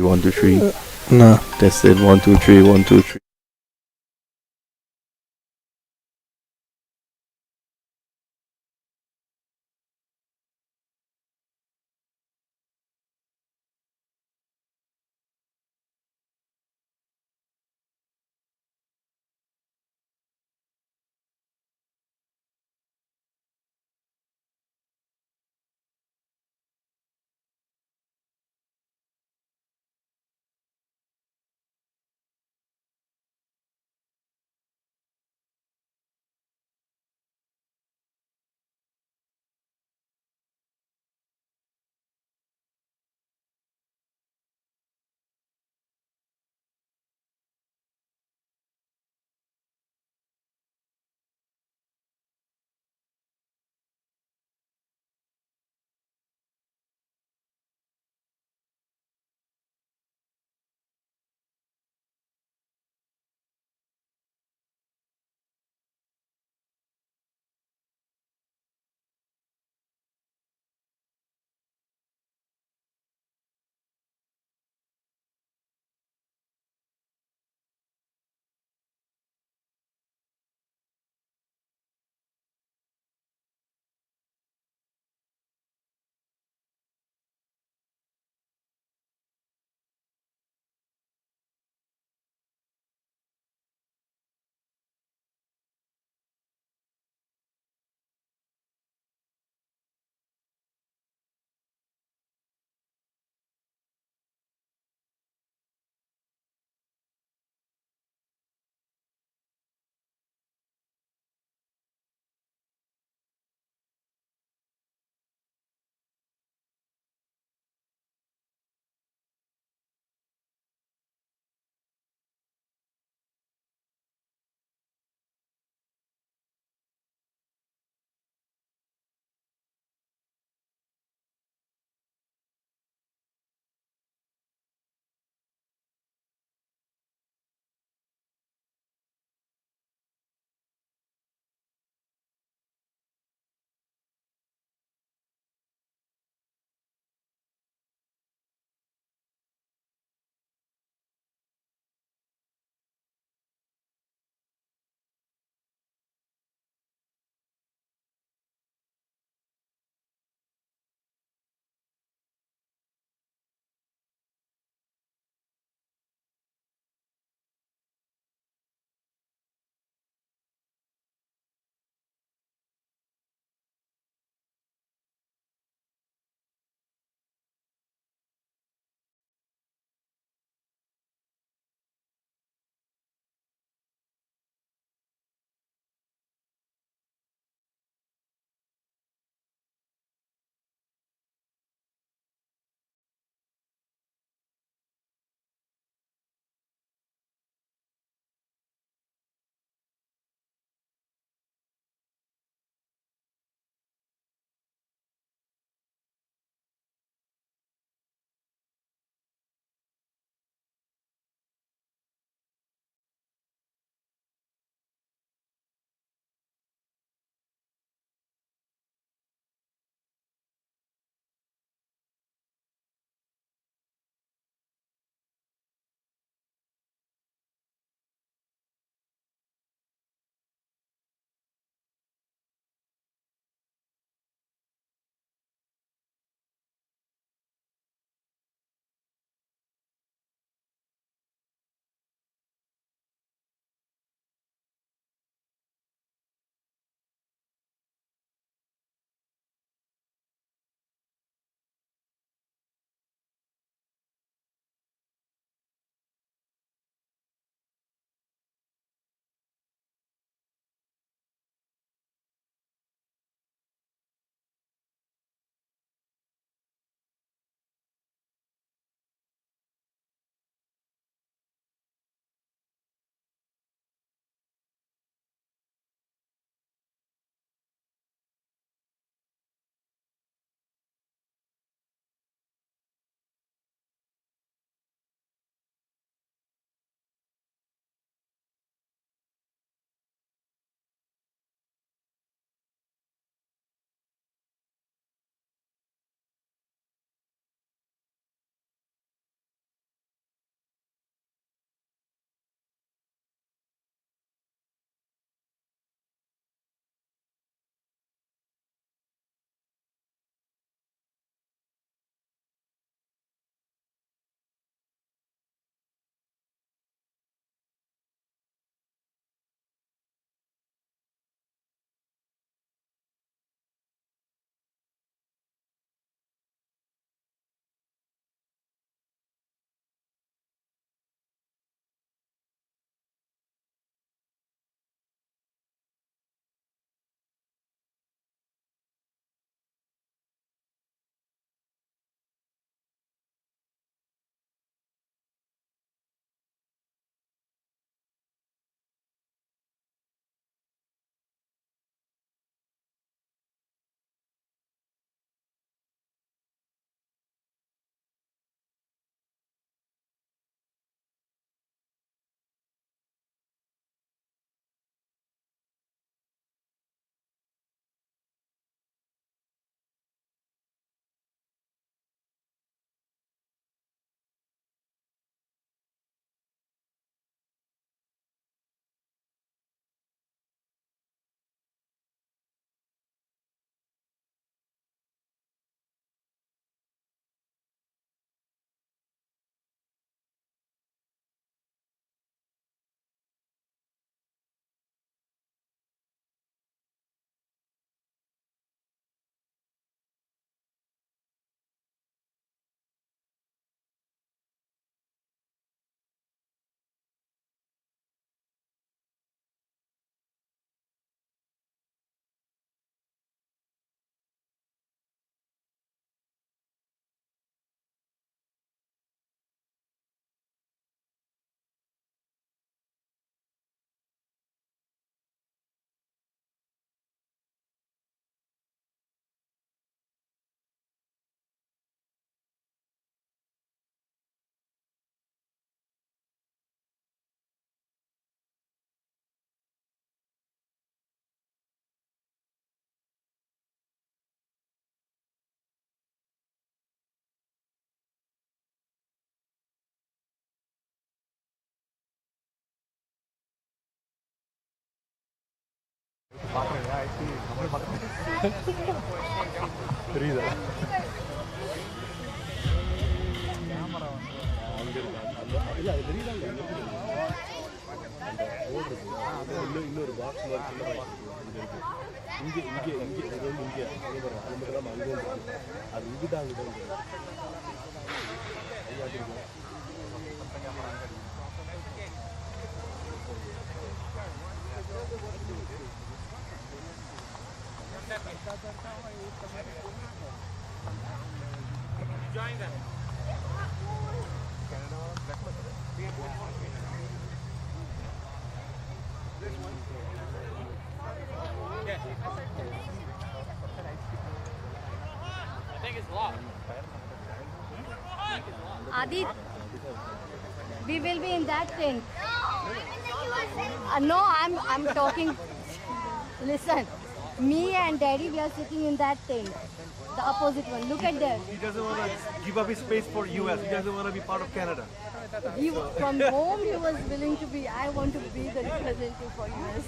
1, 2, 3. No. Tested 1, 2, 3, 1, 2, 3. தெரியுதா? இல்லை அது தெரியுதாங்க. இன்னொரு பாக்ஸ் இங்கே இங்கே இங்கே இது வந்து இங்கே அது மட்டும் இல்லாமல் அங்கே வந்து அது இங்கிட்ட அங்கிட்ட Join them. I think it's locked. Adit, we will be in that tent. No, I'm talking. Listen, me and Daddy, we are sitting in that tent. The opposite one. Look at there. He doesn't want to give up his space for US. He doesn't want to be part of Canada. From home, he was willing to be. I want to be the representative for US.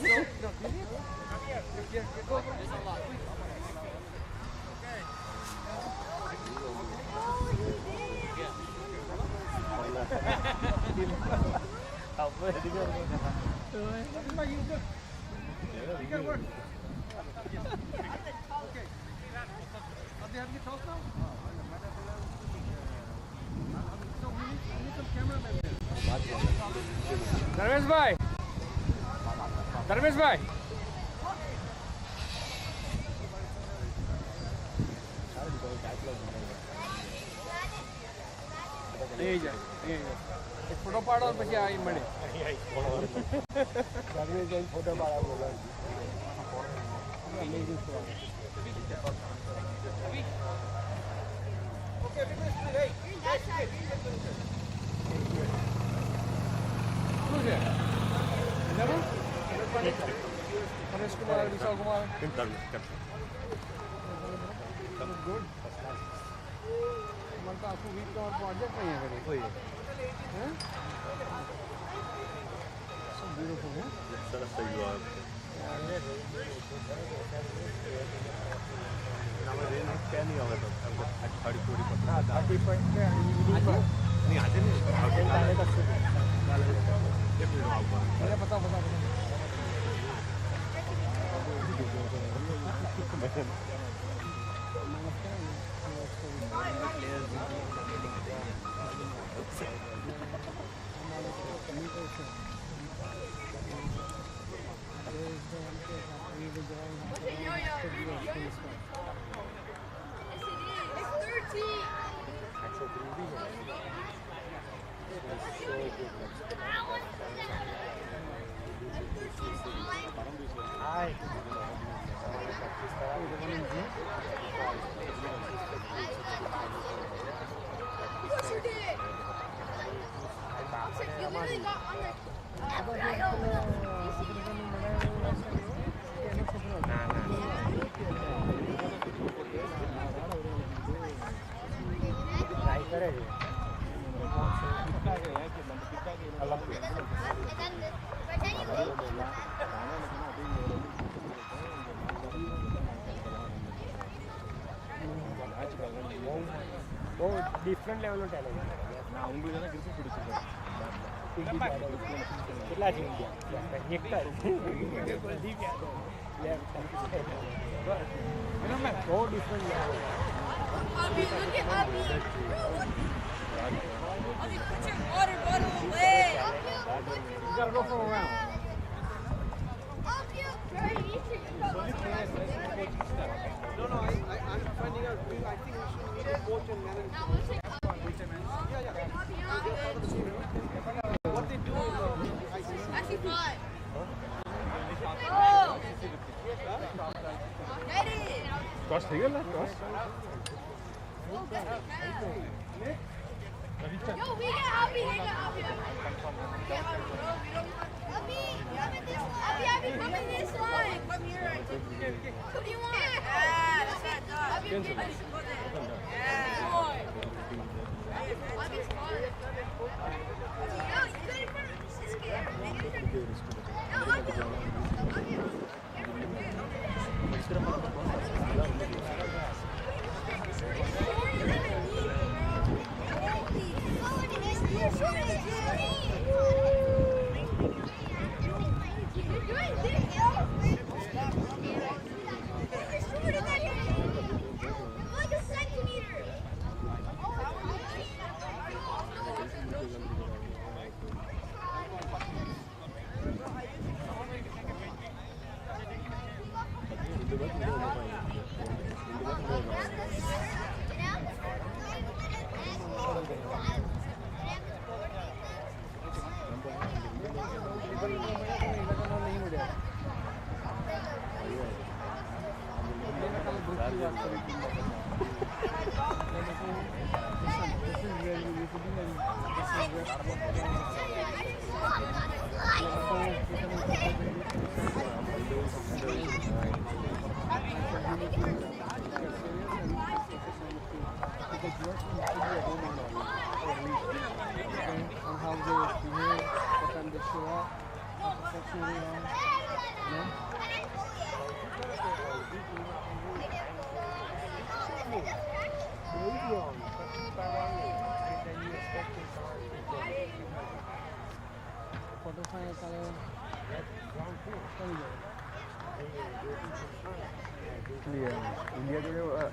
Dharmesh bhai. Dharmesh bhai. एक photo पाड़ो और પછી આ મળે photo पाड़ा बोला શું છે બરાબર પરેશ કુમાર વિશાલ કુમાર ગુડ મને તો આખું વીક તમારે પ્રોજેક્ટ નહીં કરે હે સો બ્યુટીફુલ હે સરસ થઈ ગયું नहीं होगा तो 30-40 हाँ 30 नहीं आज नहीं पता वो डिफरेंट लेवल में टैलेंट है ना उनको जना किसी पिടിച്ചിട്ടുണ്ട് કેટલા છે ઇન્ડિયા નેક્ટર वो different level Abhi, look at Abhi. Abhi, put your water bottle away. You gotta go for a round. No, I'm finding out. I think we should meet a coach and manager. What they do is Actually, fine. Oh! Get it! Toss ठीक है ना toss. Yo, we get Abhi, we get Abhi. Get Abhi, bro. We don't want Abhi. Abhi, come in this line. Come here. Who do you want? Yeah, that's right. Abhi, go there. Yeah. Boy. Abhi's fun. Yo, you got in front of this game. No, Abhi.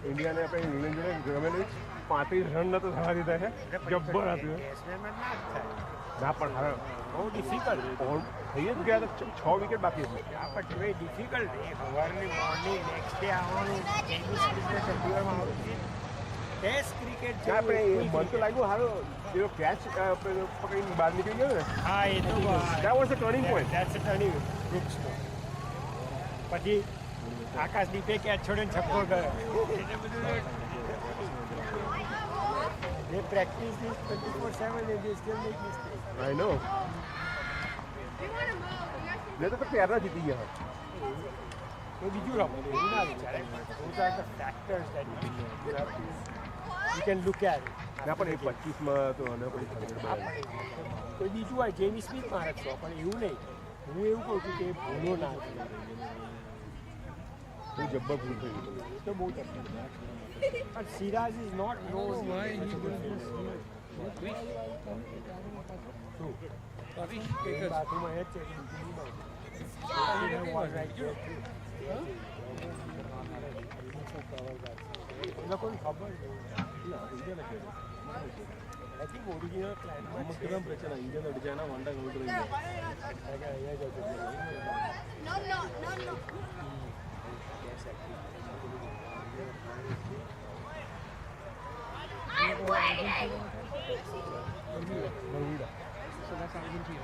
India ने अपने England जो रमेली 35 run न तो हरा દીધા છે જબ્બર હતું ના પણ હારે બહુ ડિફિકલ્ટ और થઈ જ ગયા તો 6 વિકેટ બાકી હતી આ પણ વેરી ડિફિકલ્ટ છે સવારની મોર્નિંગ નેક્સ્ટ ડે આવવાનું ટેનિસ ક્રિકેટ શેડ્યુલમાં આવું છે ટેસ્ટ ક્રિકેટ છે આપણે મન તો લાગ્યું હારો એ કેચ પકડીને બહાર નીકળી ગયો ને હા એ તો that was a turning point that's a turning good score પછી આકાશ દીપે કેચ છોડીને છક્કો ગયો એટલે બધું they practice this 24/7 and they still make mistakes. I know. मैं तो प्यारा जीती गया तो બીજું રમો એવું ના વિચારે those are the factors that you can look at it. ના પણ એ 25 માં તો અને પછી કોઈ બીજું હોય જેમી સ્મિથ મારે છો પણ એવું નહીં હું એવું કહું છું કે ભૂલો ના બહુ જબ્બર ભૂલ થઈ ગઈ તો બહુ જબ્બર but Siraj is not known why he was બાથરૂમમાં એ જ છે લોકોને ખબર I think original plan நமக்கு தான் பிரச்சனை Indian அடிச்சானா Banda கவுத்துறீங்க no Bermuda. So that's Argentina.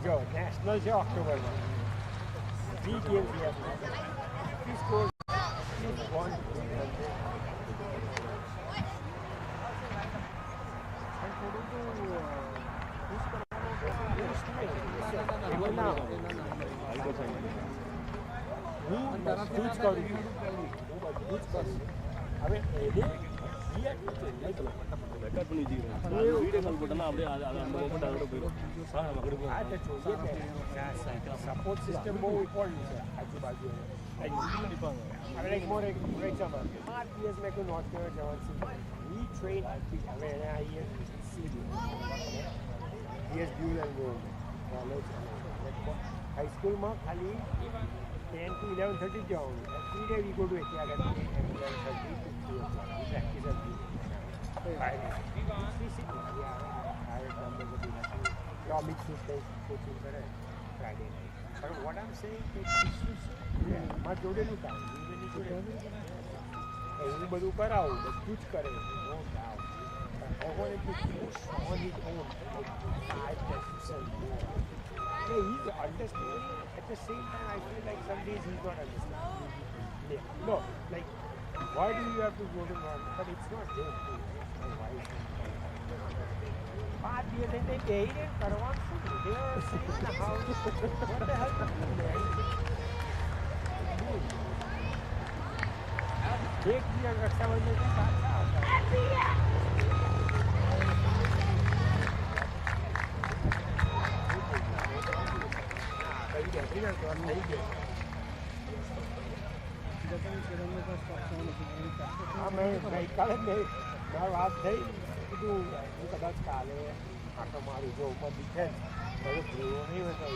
Go, national છે ઓક્ટોબરમાં 3 games we have. 3 scores. 1. Support system બહુ ઇમ્પોર્ટન્ટ છે આજુબાજુ more example years મેં કોઈ નોર્થ કેવા જવાનું છે we train હવે એને આવીએ CS dual enrollment college high school માં ખાલી 10 to 11:30 જવાનું every day we go to academy and 11:30 to 3 o'clock we practice at the coaching કરે Friday night but what I'm saying is માં જોડેલું કામ એવું બધું કરાવું બધું જ કરે no doubt I want to push on his own like 5-10% more he's understanding at the same time I feel like some days he's not understanding no like why do you have to go to North but it's not their fault my wife 5 years and they paid and કરવાનું શું they are sitting in the house what the hell man एक दिया रक्षाबंधन के साथ हाँ मैं गईकाले મારી વાત થઈ કીધું હું કદાચ કાલે આટો મારું જો ઉપર દીખે તો ભૂલો નહીં હોય તો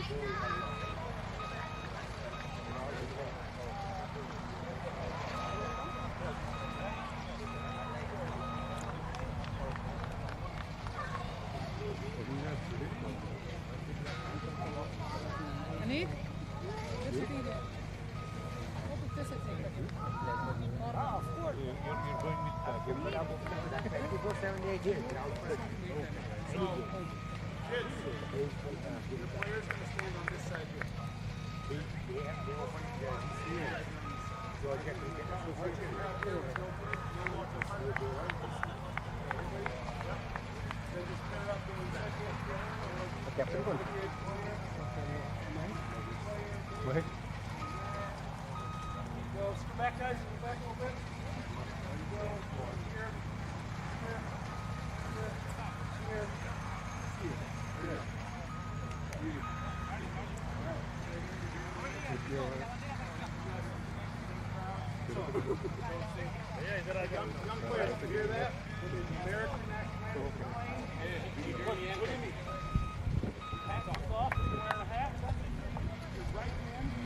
कैप्टन कौन Wait. Come back, guys. Come back a little bit. Young players, you hear that? American national anthem. What do you mean? Hats off. You're wearing a hat. Your right hand.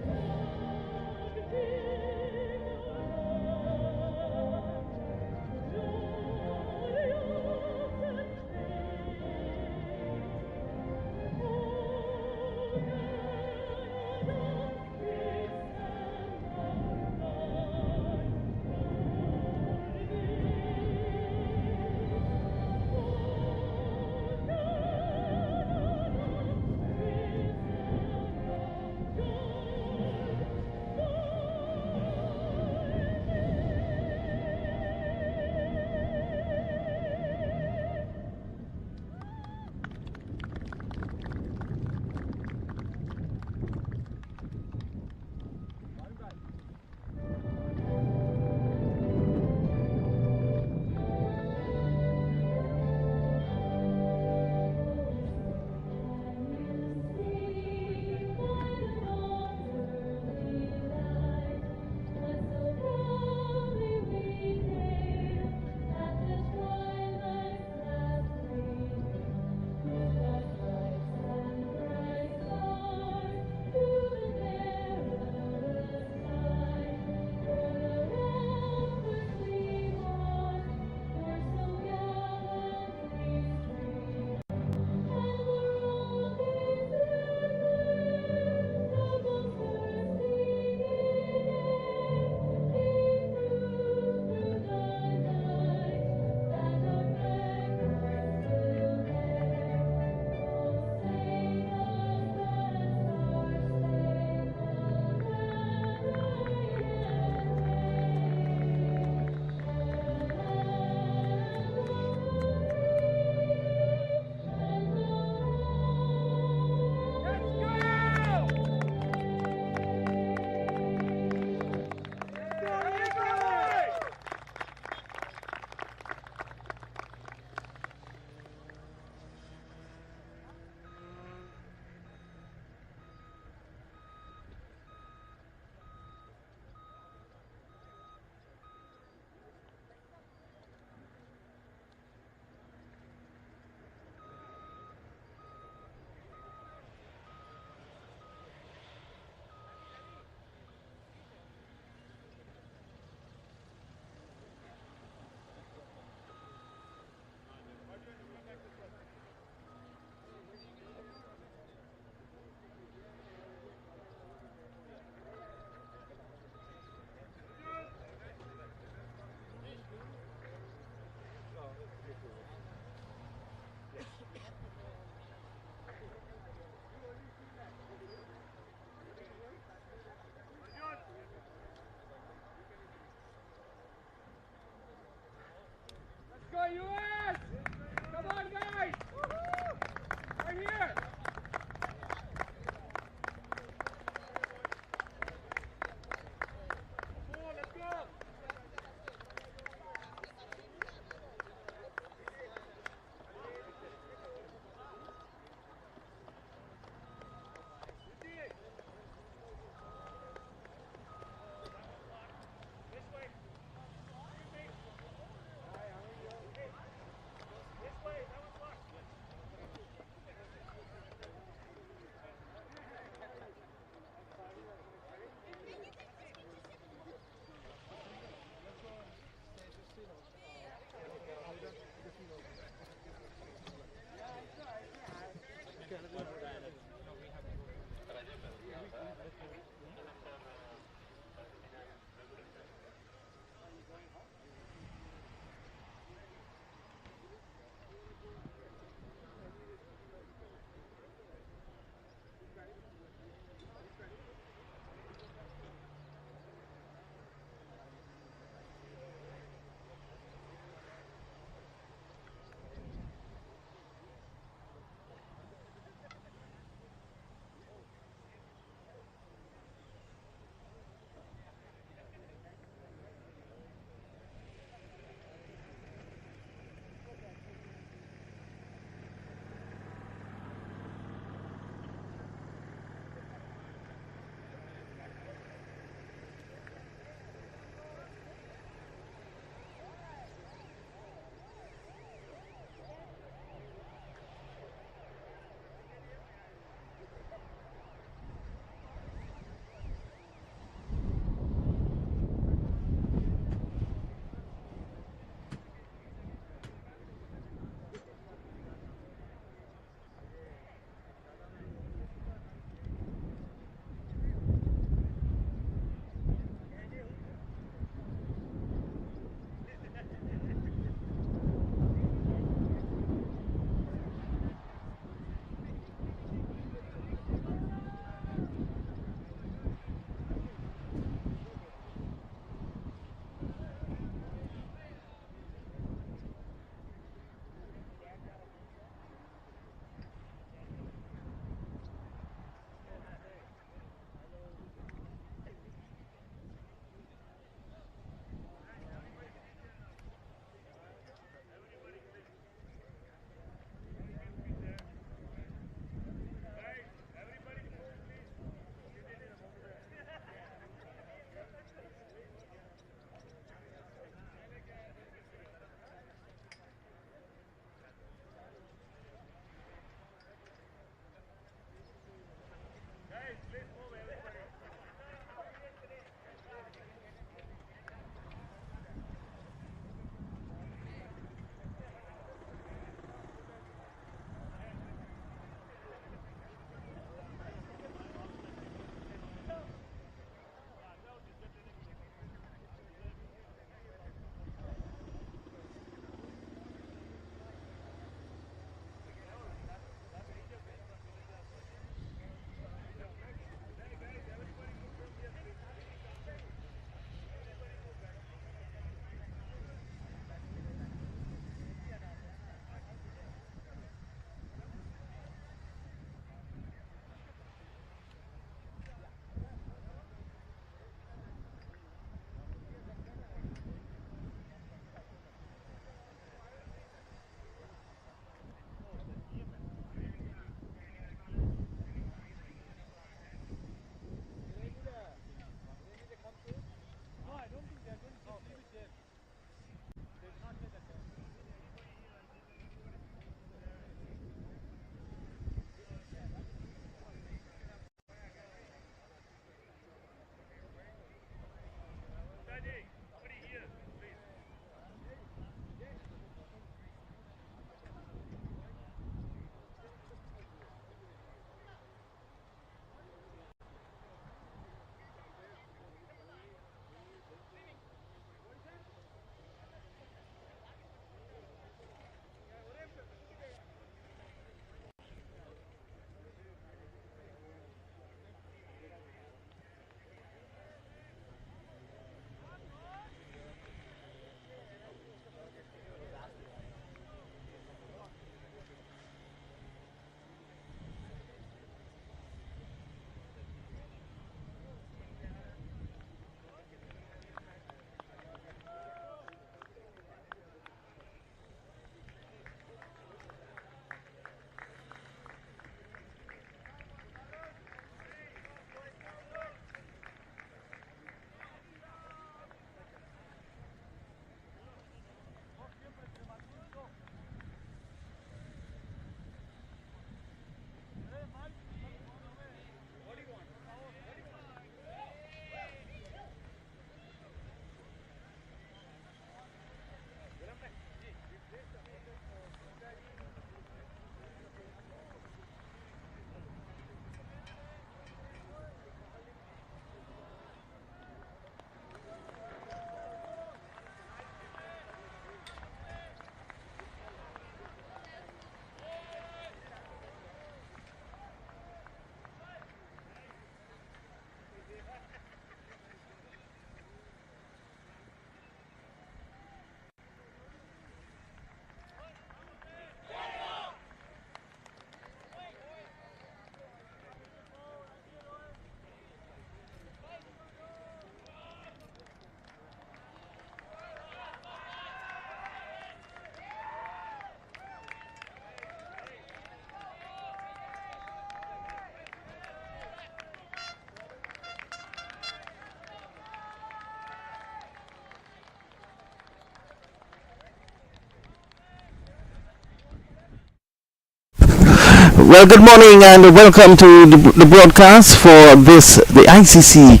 Well, good morning and welcome to the broadcast for the ICC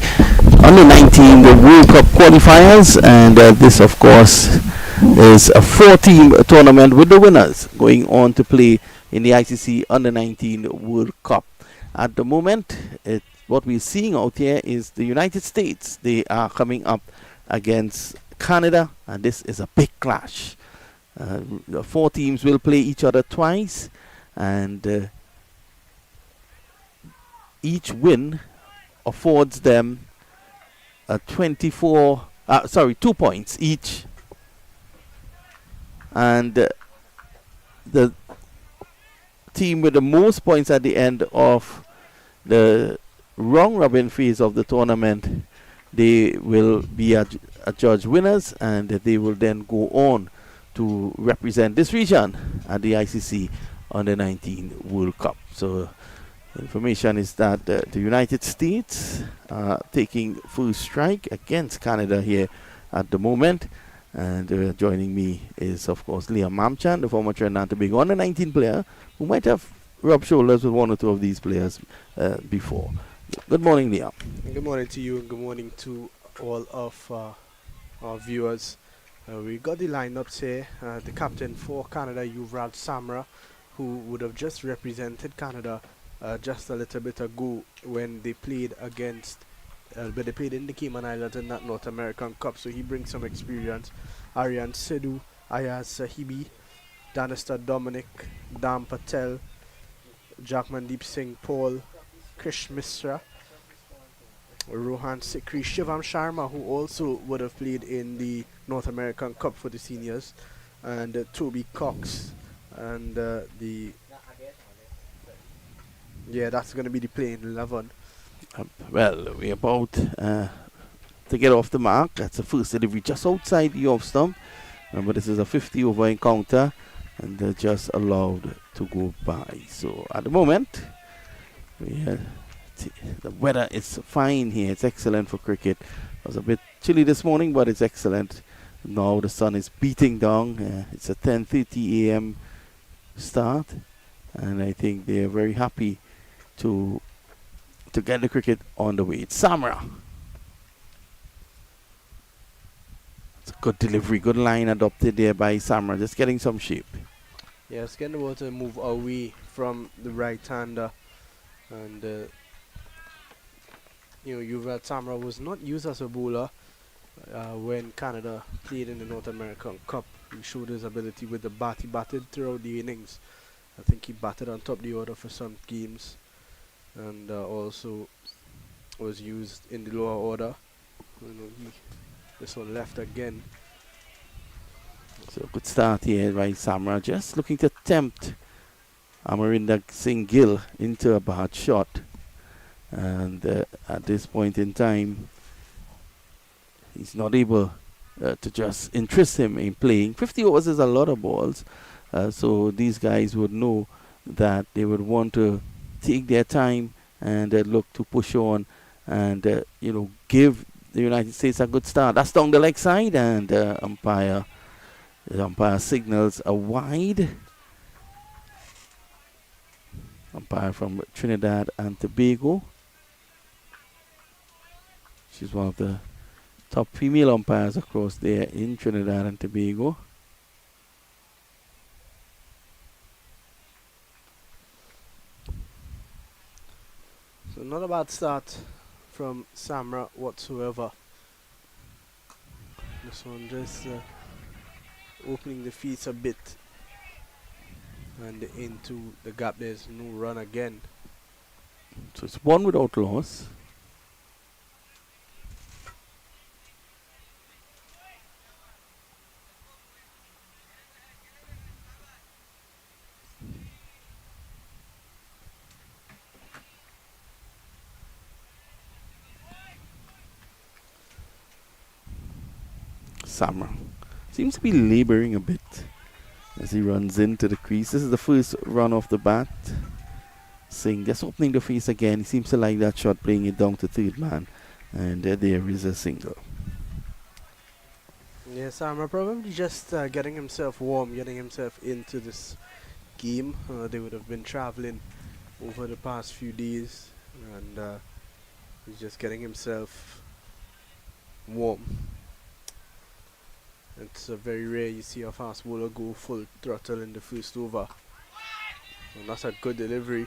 Under 19 the World Cup qualifiers, and this, of course, is a four-team tournament with the winners going on to play in the ICC Under 19 World Cup. At the moment, what we're seeing out here is the United States. They are coming up against Canada, and this is a big clash. The four teams will play each other twice, and each win affords them 2 points each, and the team with the most points at the end of the round robin phase of the tournament, they will be adjudged winners, and they will then go on to represent this region at the ICC Under 19 World Cup. So information is that the United States are taking full strike against Canada here at the moment. And joining me is, of course, Liam Mamchan, the former Trinidad and Tobago Under 19 player who might have rubbed shoulders with one or two of these players before. Good morning, Liam. And good morning to you, and good morning to all of our viewers. We got the lineups here. The captain for Canada, Yuvraj Samra, who would have just represented Canada just a little bit ago when they played but they played in the Cayman Islands in that North American Cup. So he brings some experience. Aryan Sidhu, Ayaz Sahibi, Danister Dominic, Dam Patel, Jackmandeep Singh Paul, Krish Misra, Rohan Sikri, Shivam Sharma, who also would have played in the North American Cup for the seniors, and Toby Cox, and that's going to be the playing 11. Well, we're about to get off the mark. That's the first delivery just outside the off stump. But this is a 50 over encounter, and they're just allowed to go by. So at the moment, the weather is fine here. It's excellent for cricket. It was a bit chilly this morning, but it's excellent. Now the sun is beating down. It's a 10:30 a.m. start, and I think they're very happy to get the cricket on the way. It's Samra. It's a good delivery, good line adopted there by Samra, just getting some shape. Yeah, it's getting the ball to move away from the right-hander, and Yuvraj Samra was not used as a bowler when Canada played in the North American Cup. He showed his ability with the bat. He batted throughout the innings. I think he batted on top of the order for some games, and also was used in the lower order. This one left again. So good start here by Samra, just looking to tempt Amarinder Singh Gill into a bad shot. And at this point in time, he's not able to just interest him in playing. 50 overs is a lot of balls, so these guys would know that they would want to take their time and look to push on and give the United States a good start. That's down the leg side, and the umpire signals a wide. Umpire from Trinidad and Tobago. She's one of the top female umpires across there in Trinidad and Tobago. So not a bad start from Samra whatsoever. This one just opening the feet a bit, and into the gap. There's no run again. So it's one without loss. Samra seems to be laboring a bit as he runs into the crease. This is the first run off the bat. Singh just opening the face again. He seems to like that shot, playing it down to third man, and there is a single. Yeah, Samra probably just getting himself warm, getting himself into this game. They would have been traveling over the past few days, and he's just getting himself warm. It's very rare you see a fast bowler go full throttle in the first over. And that's a good delivery.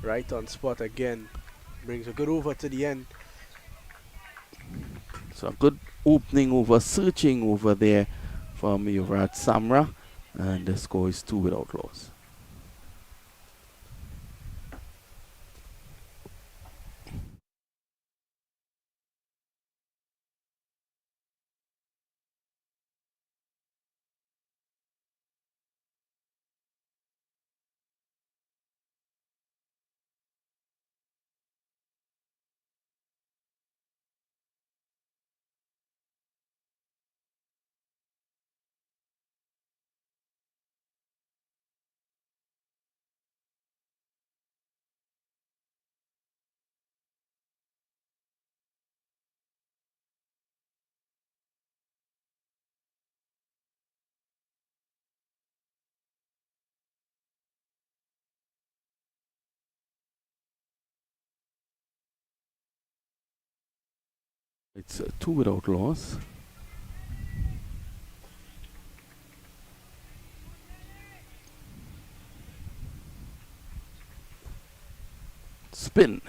Right on spot again. Brings a good over to the end. So a good opening over, searching over there from Yuvraj Samra, and the score is 2 without loss. It's 2 without loss. Spin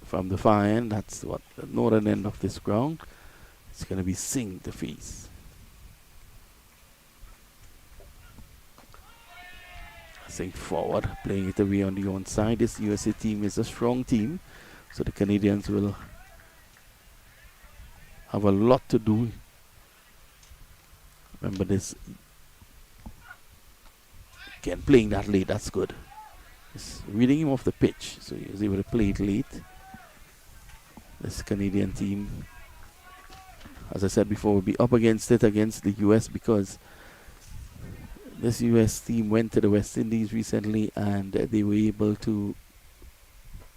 from the far end. That's what the northern end of this ground. It's going to be Singh to face. Singh forward, playing it away on the onside. This USA team is a strong team, so the Canadians will have a lot to do. Remember this, again playing that late, that's good. It's reading him off the pitch, so he was able to play it late. This Canadian team, as I said before, will be up against it against the US, because this US team went to the West Indies recently and they were able to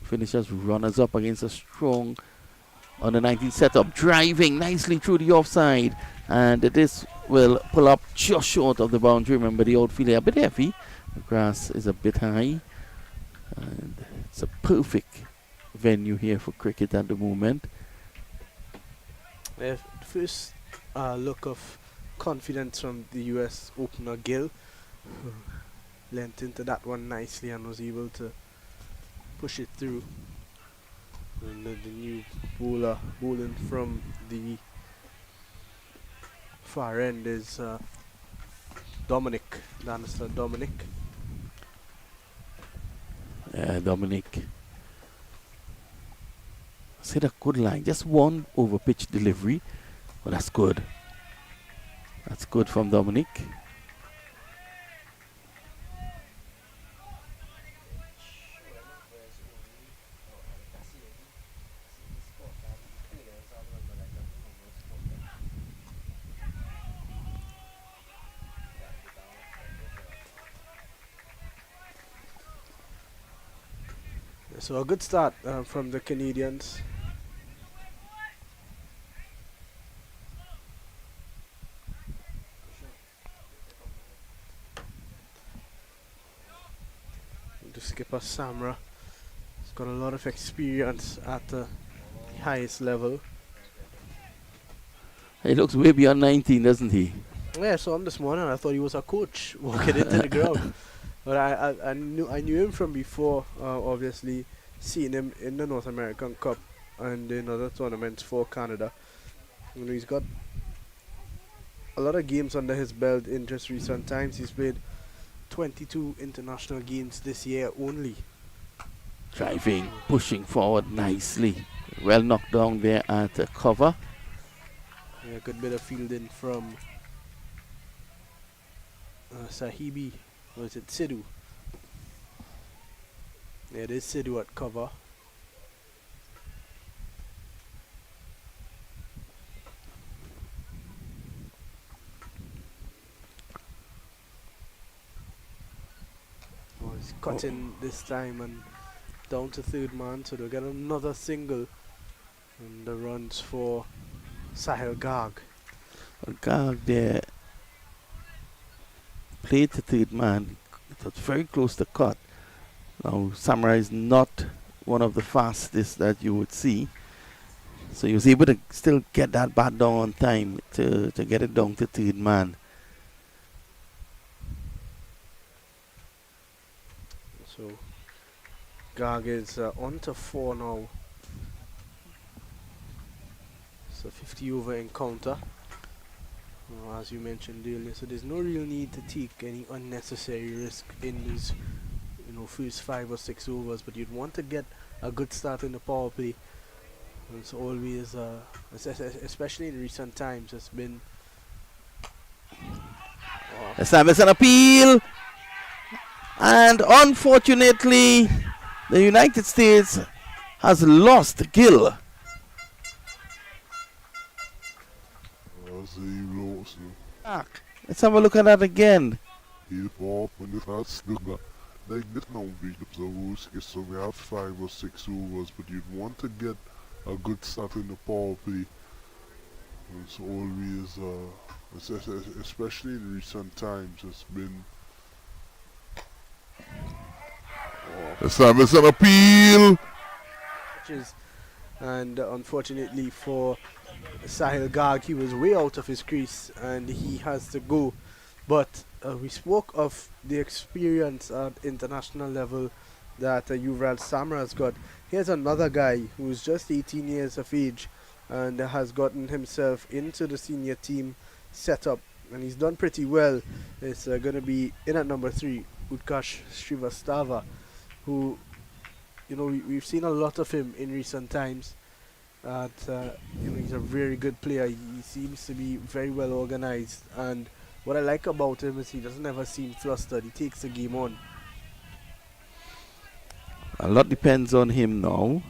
finish as runners-up against a strong under-19 setup, driving nicely through the offside, and this will pull up just short of the boundary. Remember, the outfield is a bit heavy, the grass is a bit high, and it's a perfect venue here for cricket at the moment. First look of confidence from the US opener Gill, lent into that one nicely and was able to push it through. And the new bowler bowling from the far end is Dominic. Dominic. Dominic. It's hit a good line, just one over pitch delivery, but that's good. That's good from Dominic. So a good start from the Canadians. The skipper Samra has got a lot of experience at the highest level. He looks way beyond 19, doesn't he? Yeah, I saw him this morning. I thought he was a coach walking into the ground. But I knew him from before, obviously seeing him in the North American Cup and in other tournaments for Canada. You know, he's got a lot of games under his belt in just recent times. He's played 22 international games this year only. Driving, pushing forward nicely. Well knocked down there at cover. Yeah, good bit of fielding from Sahibi. Or is it Sidhu? Yeah, it is Sidhu at cover. Oh, he's cutting this time and down to third man, so they'll get another single. And the runs for Sahil Garg. Garg there played the third man. It was very close to cut. Now Samurai is not one of the fastest that you would see, so he was able to still get that bat down on time to get it down to third man. So Garg is on to 4 now. So 50 over encounter, as you mentioned earlier. So there's no real need to take any unnecessary risk in these, first 5 or 6 overs. But you'd want to get a good start in the power play. And it's always, especially in recent times, it's been. This time it's an appeal, and unfortunately, the United States has lost Gill. Let's have a look at that again. So we have 5 or 6 overs, but you'd want to get a good start in the power play. It's always, especially in recent times, it's been. This time it's an appeal. Which is and unfortunately for Sahil Garg, he was way out of his crease and he has to go. But we spoke of the experience at international level that Yuvraj Samra has got. Here's another guy who's just 18 years of age and has gotten himself into the senior team setup, and he's done pretty well. It's going to be in at number 3, Utkarsh Srivastava, who, we've seen a lot of him in recent times. He's a very good player. He seems to be very well organized, and what I like about him is he doesn't ever seem flustered. He takes the game on. A lot depends on him now.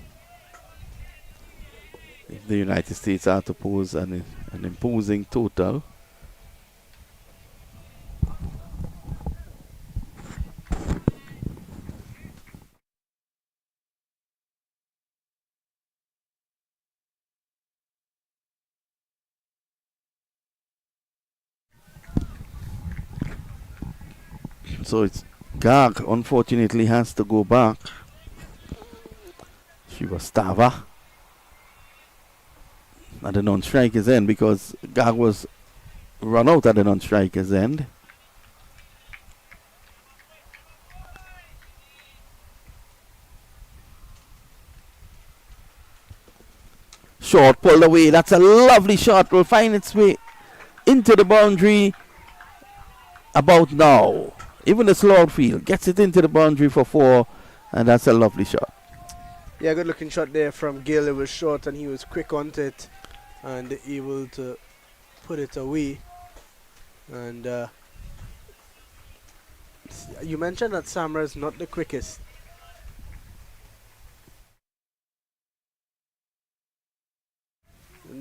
If the United States are to pose an imposing total. So it's Garg, unfortunately, has to go back. Srivastava at the non-striker's end because Garg was run out at the non-striker's end. Short pulled away. That's a lovely shot. Will find its way into the boundary about now. Even the slow field gets it into the boundary for 4, and that's a lovely shot. Yeah, good looking shot there from Gill. It was short and he was quick on it and able to put it away. And you mentioned that Samra is not the quickest.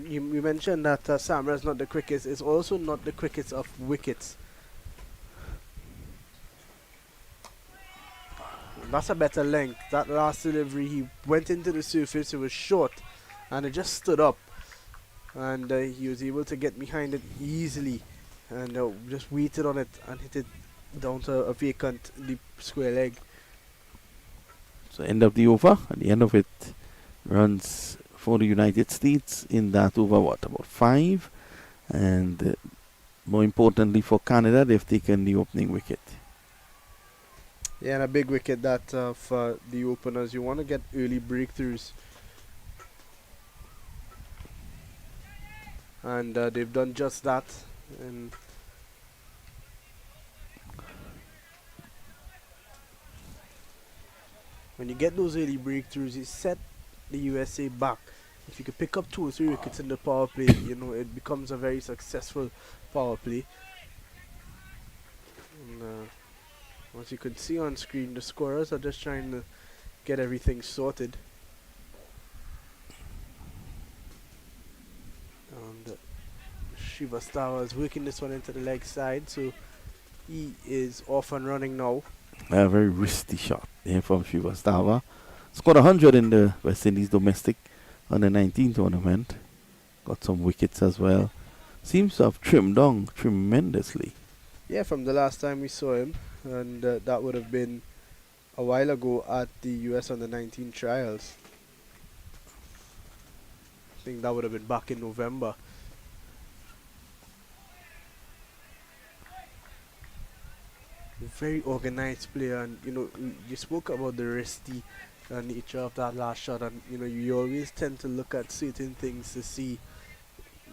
You mentioned that Samra is not the quickest. It's also not the quickest of wickets. That's a better length. That last delivery, he went into the surface, it was short, and it just stood up. And he was able to get behind it easily, and just waited on it and hit it down to a vacant deep square leg. So end of the over. At the end of it, runs for the United States in that over, about 5? And more importantly for Canada, they've taken the opening wicket. Yeah, and a big wicket that for the openers. You want to get early breakthroughs. And they've done just that. And when you get those early breakthroughs, you set the USA back. If you could pick up 2 or 3 wickets in the power play, it becomes a very successful power play. And as you can see on screen, the scorers are just trying to get everything sorted. And Srivastava is working this one into the leg side, so he is off and running now. A very risky shot there from Srivastava. Scored 100 in the West Indies domestic under 19 tournament. Got some wickets as well. Seems to have trimmed down tremendously. Yeah, from the last time we saw him, and that would have been a while ago at the US under 19 trials. I think that would have been back in November. Very organized player, and you spoke about the risky nature of that last shot, and you always tend to look at certain things to see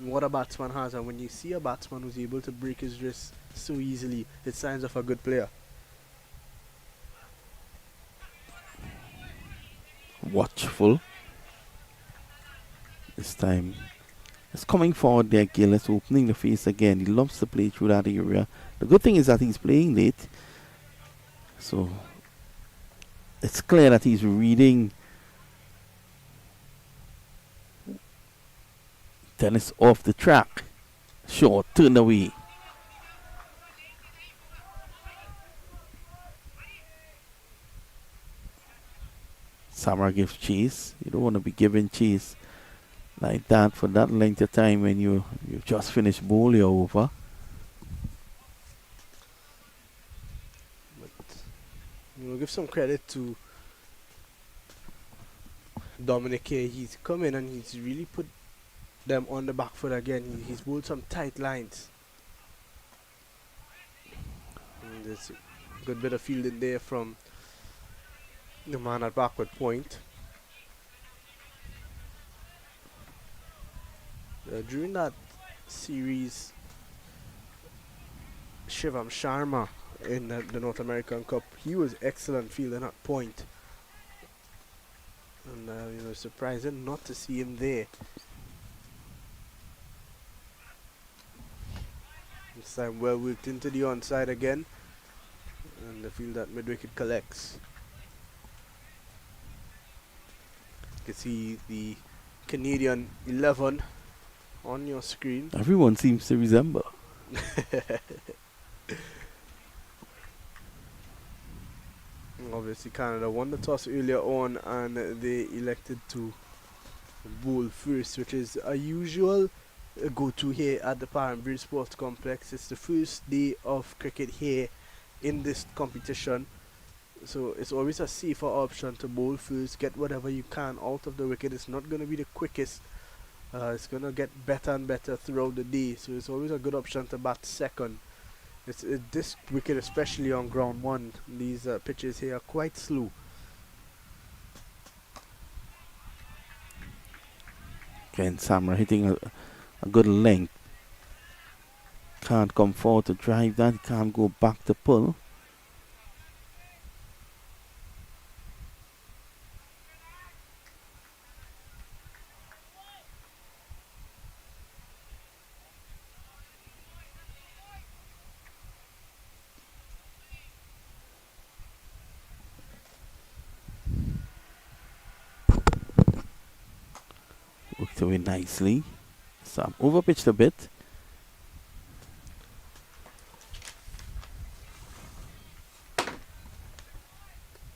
what a batsman has, and when you see a batsman who's able to break his wrist so easily, it's signs of a good player. Watchful. This time it's coming forward there. Gill is opening the face again. He loves to play through that area. The good thing is that he's playing late, so it's clear that he's reading tennis off the track. Short, turn away. Samra gives chase. You don't want to be giving chase like that for that length of time when you've just finished bowl, you're over. But give some credit to Dominic, he's come in and he's really put them on the back foot again. He's bowled some tight lines. And there's a good bit of fielding there from the man at backward point. During that series, Shivam Sharma in the North American Cup, he was excellent fielding at point. And surprising not to see him there. This time well worked into the onside again, and the field that mid-wicket collects. You can see the Canadian 11 on your screen. Everyone seems to resemble. Obviously Canada won the toss earlier on and they elected to bowl first, which is a usual go-to here at the Parham Bridge Sports Complex. It's the first day of cricket here in this competition, so it's always a safer option to bowl first, get whatever you can out of the wicket. It's not going to be the quickest, it's going to get better and better throughout the day, so it's always a good option to bat second. This wicket, especially on ground one, these pitches here are quite slow. Again, Samra hitting a good length. Can't come forward to drive that. Can't go back to pull. Worked away nicely. Sam overpitched a bit.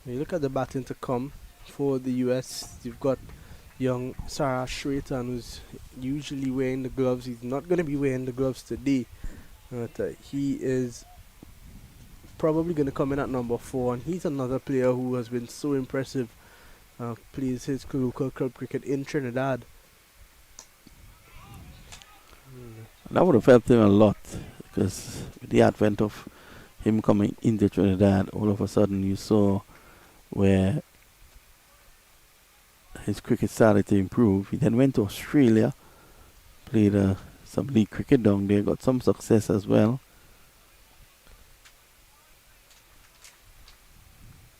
When you look at the batting to come for the US, you've got young Sarah Shretan, who's usually wearing the gloves. He's not going to be wearing the gloves today, but he is probably going to come in at number 4, and he's another player who has been so impressive. Plays his local club cricket in Trinidad. That would have helped him a lot, because with the advent of him coming into Trinidad, all of a sudden you saw where his cricket started to improve. He then went to Australia, played some league cricket down there, got some success as well.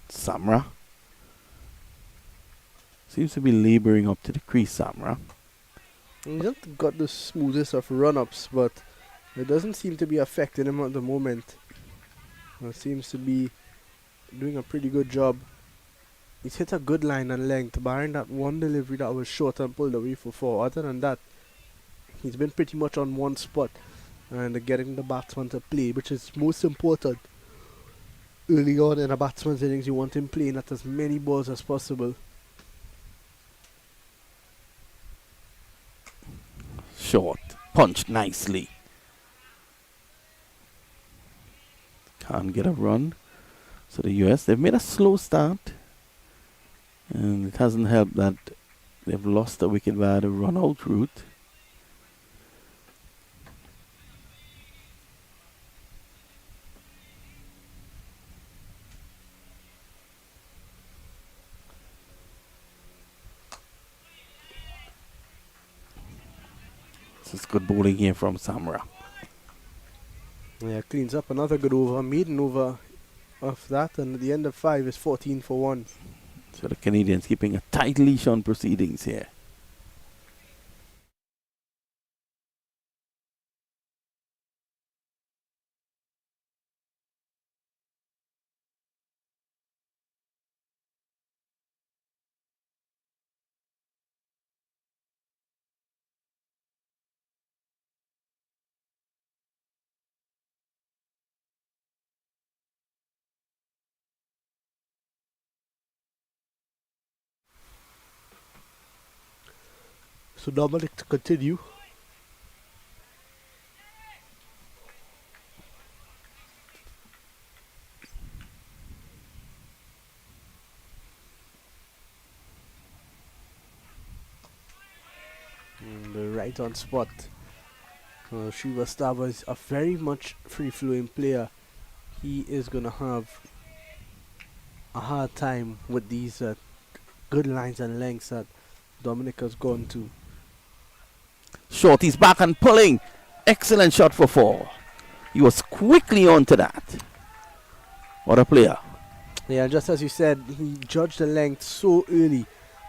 Samra seems to be labouring up to the crease. Samra. He's not got the smoothest of run-ups, but it doesn't seem to be affecting him at the moment. Seems to be doing a pretty good job. He's hit a good line and length, barring that one delivery that was short and pulled away for 4. Other than that, he's been pretty much on one spot and getting the batsman to play, which is most important. Early on in a batsman's innings, you want him playing at as many balls as possible. Short, punched nicely. Can't get a run. So the US, they've made a slow start, and it hasn't helped that they've lost a wicket via the run out route. This is good bowling here from Samra. Yeah, cleans up another good over, maiden over of that, and at the end of 5 is 14 for 1. So the Canadians keeping a tight leash on proceedings here. So Dominic to continue. right on spot. Srivastava is a very much free-flowing player. He is going to have a hard time with these good lines and lengths that Dominic has gone to. Shorty's back and pulling. Excellent shot for 4. He was quickly onto that. What a player. Yeah, just as you said, he judged the length so early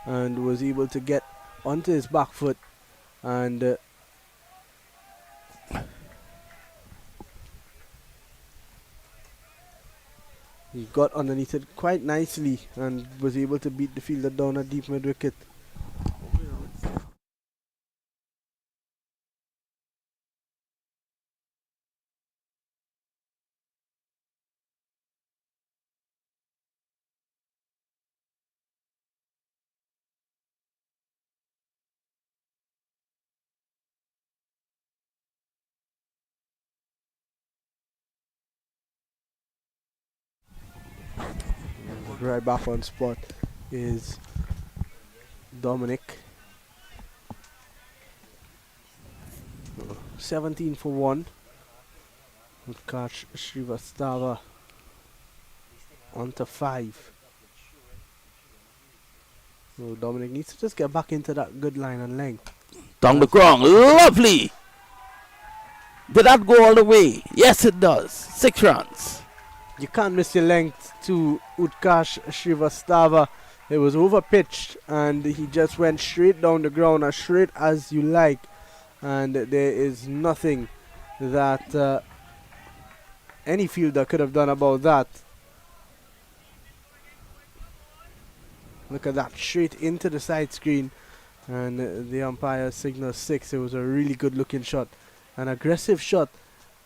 and was able to get onto his back foot and he got underneath it quite nicely and was able to beat the fielder down a deep mid wicket. Right back on spot is Dominic. 17 for 1. Utkarsh Srivastava onto 5. So Dominic needs to just get back into that good line and length. Down the ground. Lovely. Did that go all the way? Yes, it does. 6 runs. You can't miss your length to Utkarsh Srivastava. It was over pitched and he just went straight down the ground, as straight as you like. And there is nothing that any fielder could have done about that. Look at that, straight into the side screen. And the umpire signals 6. It was a really good looking shot. An aggressive shot,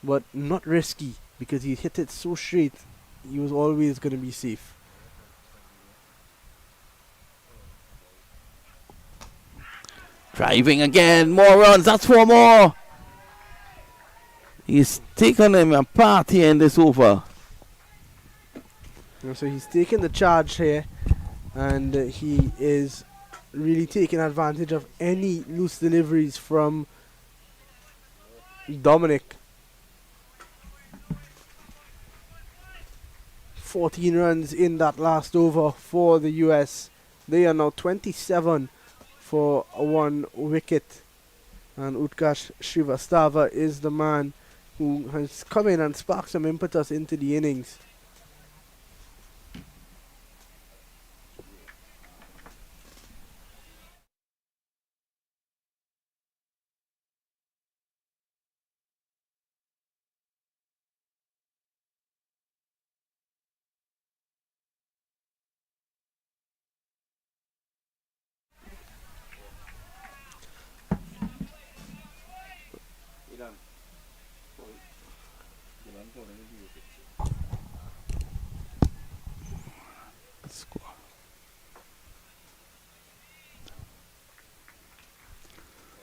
but not risky because he hit it so straight. He was always going to be safe. Driving again. More runs. That's 4 more. He's taken him apart here in this over. And so he's taking the charge here. And he is really taking advantage of any loose deliveries from Dominic. 14 runs in that last over for the US. They are now 27 for 1 wicket. And Utkarsh Srivastava is the man who has come in and sparked some impetus into the innings.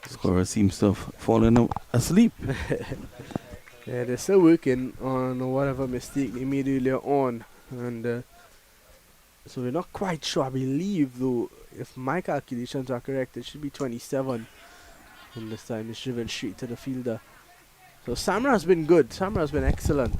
Scorer seems to have fallen asleep. Yeah, they're still working on whatever mistake they made earlier on. And so we're not quite sure. I believe, though, if my calculations are correct, it should be 27. And this time it's driven straight to the fielder. So Samra has been good. Samra has been excellent.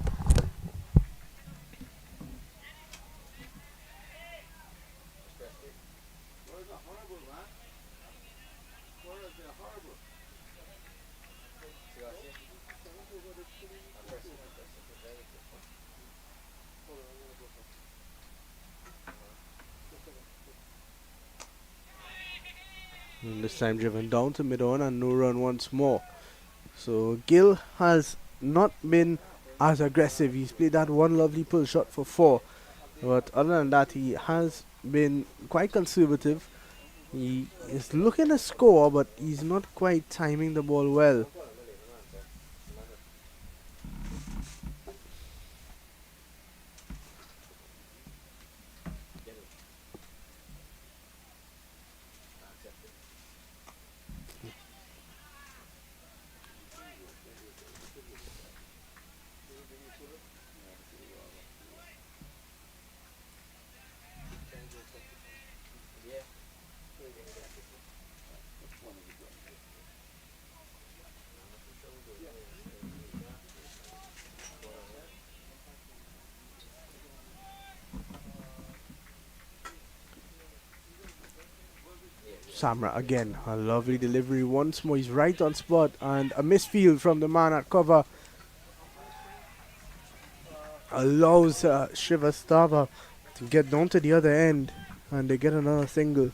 And this time driven down to mid-on and no run once more. So Gill has not been as aggressive. He's played that one lovely pull shot for 4. But other than that, he has been quite conservative. He is looking to score, but he's not quite timing the ball well. Samra again, a lovely delivery once more. He's right on spot, and a misfield from the man at cover allows Shrivastava to get down to the other end, and they get another single.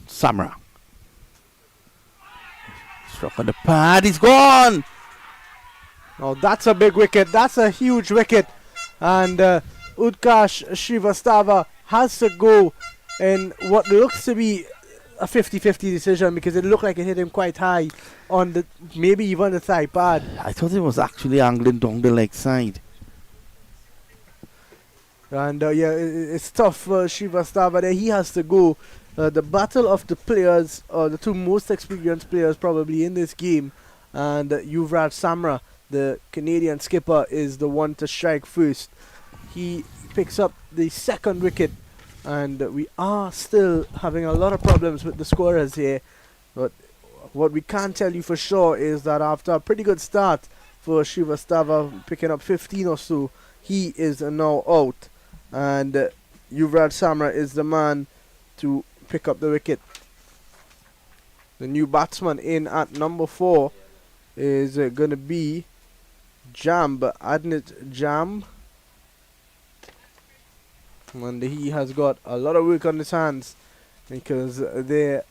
Samra. Struck on the pad. He's gone. Oh, that's a big wicket. That's a huge wicket. And Utkarsh Shrivastava has to go in what looks to be a 50-50 decision, because it looked like it hit him quite high on the, maybe even the thigh pad. I thought it was actually angling down the leg side. And yeah, it's tough for Shrivastava there. He has to go. The battle of the players, the two most experienced players probably in this game, and Yuvraj Samra, the Canadian skipper, is the one to strike first. He picks up the second wicket, and we are still having a lot of problems with the scorers here. But what we can tell you for sure is that after a pretty good start for Shrivastava, picking up 15 or so, he is now out, and Yuvraj Samra is the man to pick up the wicket. The new batsman in at number 4 is going to be Adnit Jam, and he has got a lot of work on his hands, because their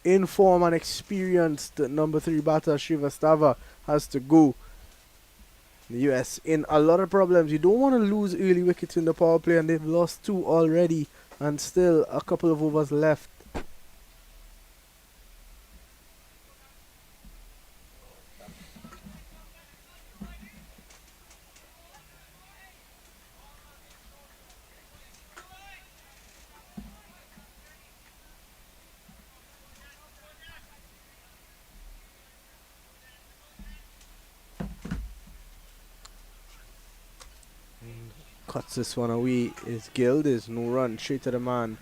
informed and experienced number 3 batter Shrivastava has to go. The US in a lot of problems. You don't want to lose early wickets in the power play, and they've lost 2 already, and still a couple of overs left. Cuts this one away is Gill. There's no run, straight to the man.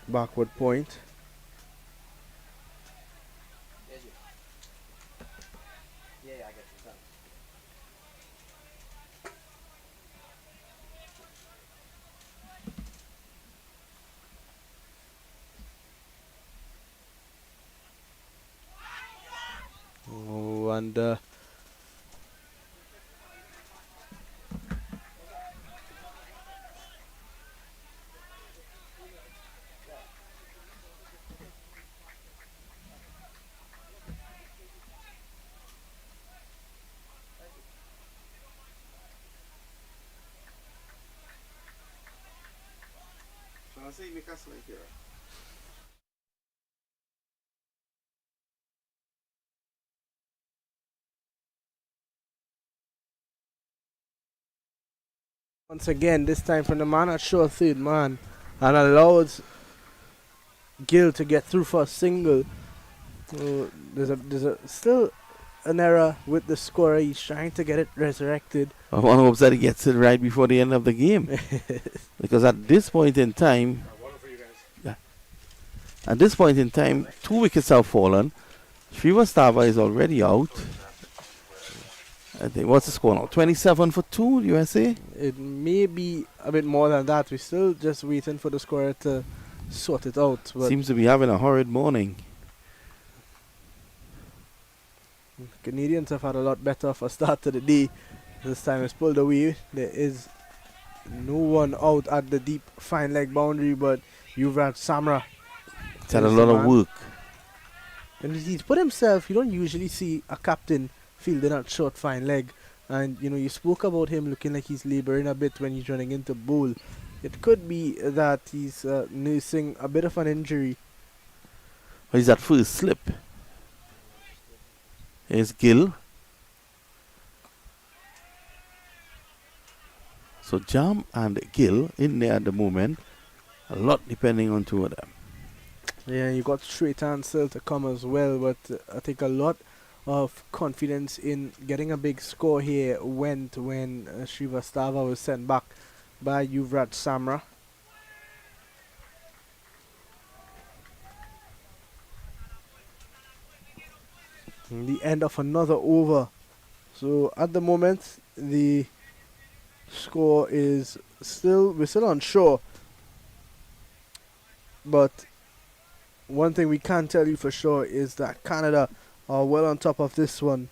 Backward point. Oh, and once again, this time from the man at short third man, and allows Gill to get through for a single. There's a still an error with the scorer. He's trying to get it resurrected. One hopes that he gets it right before the end of the game. Because at this point in time, at this point in time, 2 wickets have fallen. Shrivastava is already out. I think, what's the score now? 27 for 2, USA? It may be a bit more than that. We're still just waiting for the scorer to sort it out. But seems to be having a horrid morning. Canadians have had a lot better of a start to the day. This time it's pulled away. There is no one out at the deep fine leg boundary, but Yuvraj Samra. It's had a lot of work. And he's put himself, you don't usually see a captain fielding at short fine leg. And you know, you spoke about him looking like he's labouring a bit when he's running into bowl. It could be that he's nursing a bit of an injury. Well, he's at first slip. Here's Gill. So Jam and Gill in there at the moment. A lot depending on 2 of them. Yeah, you got straight answer to come as well, but I think a lot of confidence in getting a big score here went when Srivastava was sent back by Yuvraj Samra. The end of another over. So at the moment, the score is we're still unsure. But one thing we can tell you for sure is that Canada are well on top of this one.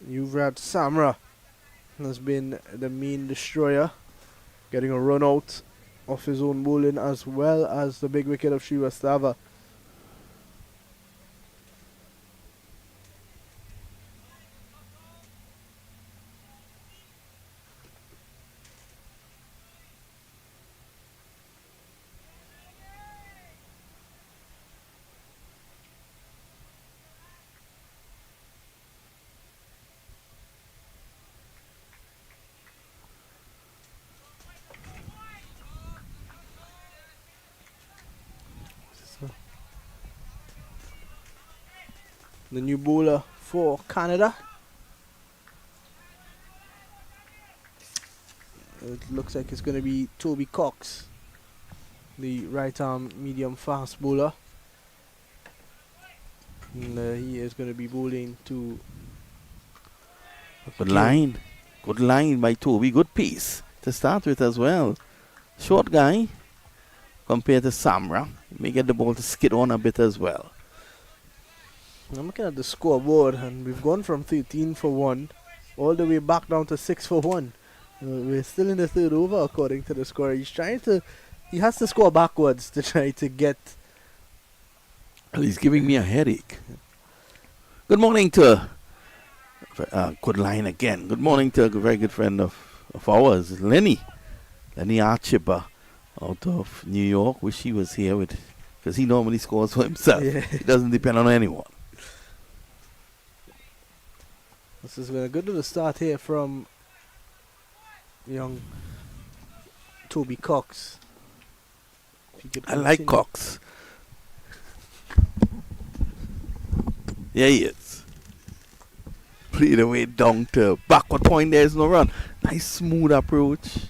Yuvraj Samra has been the main destroyer, getting a run out of his own bowling as well as the big wicket of Srivastava. The new bowler for Canada. It looks like it's going to be Toby Cox, the right arm medium fast bowler. And he is going to be bowling to Good line. Good line by Toby. Good piece to start with as well. Short guy compared to Samra. May get the ball to skid on a bit as well. I'm looking at the scoreboard, and we've gone from 13 for 1 all the way back down to 6 for 1. We're still in the third over according to the score. He has to score backwards to try to get. Well, he's giving me a headache. Good morning to good line again. Good morning to a very good friend of ours, Lenny Archiba out of New York. Wish he was here because he normally scores for himself. Yeah. He doesn't depend on anyone. This is a good little start here from young Toby Cox. I like Cox. Yeah, he is. Played away down to backward point. There's no run. Nice smooth approach.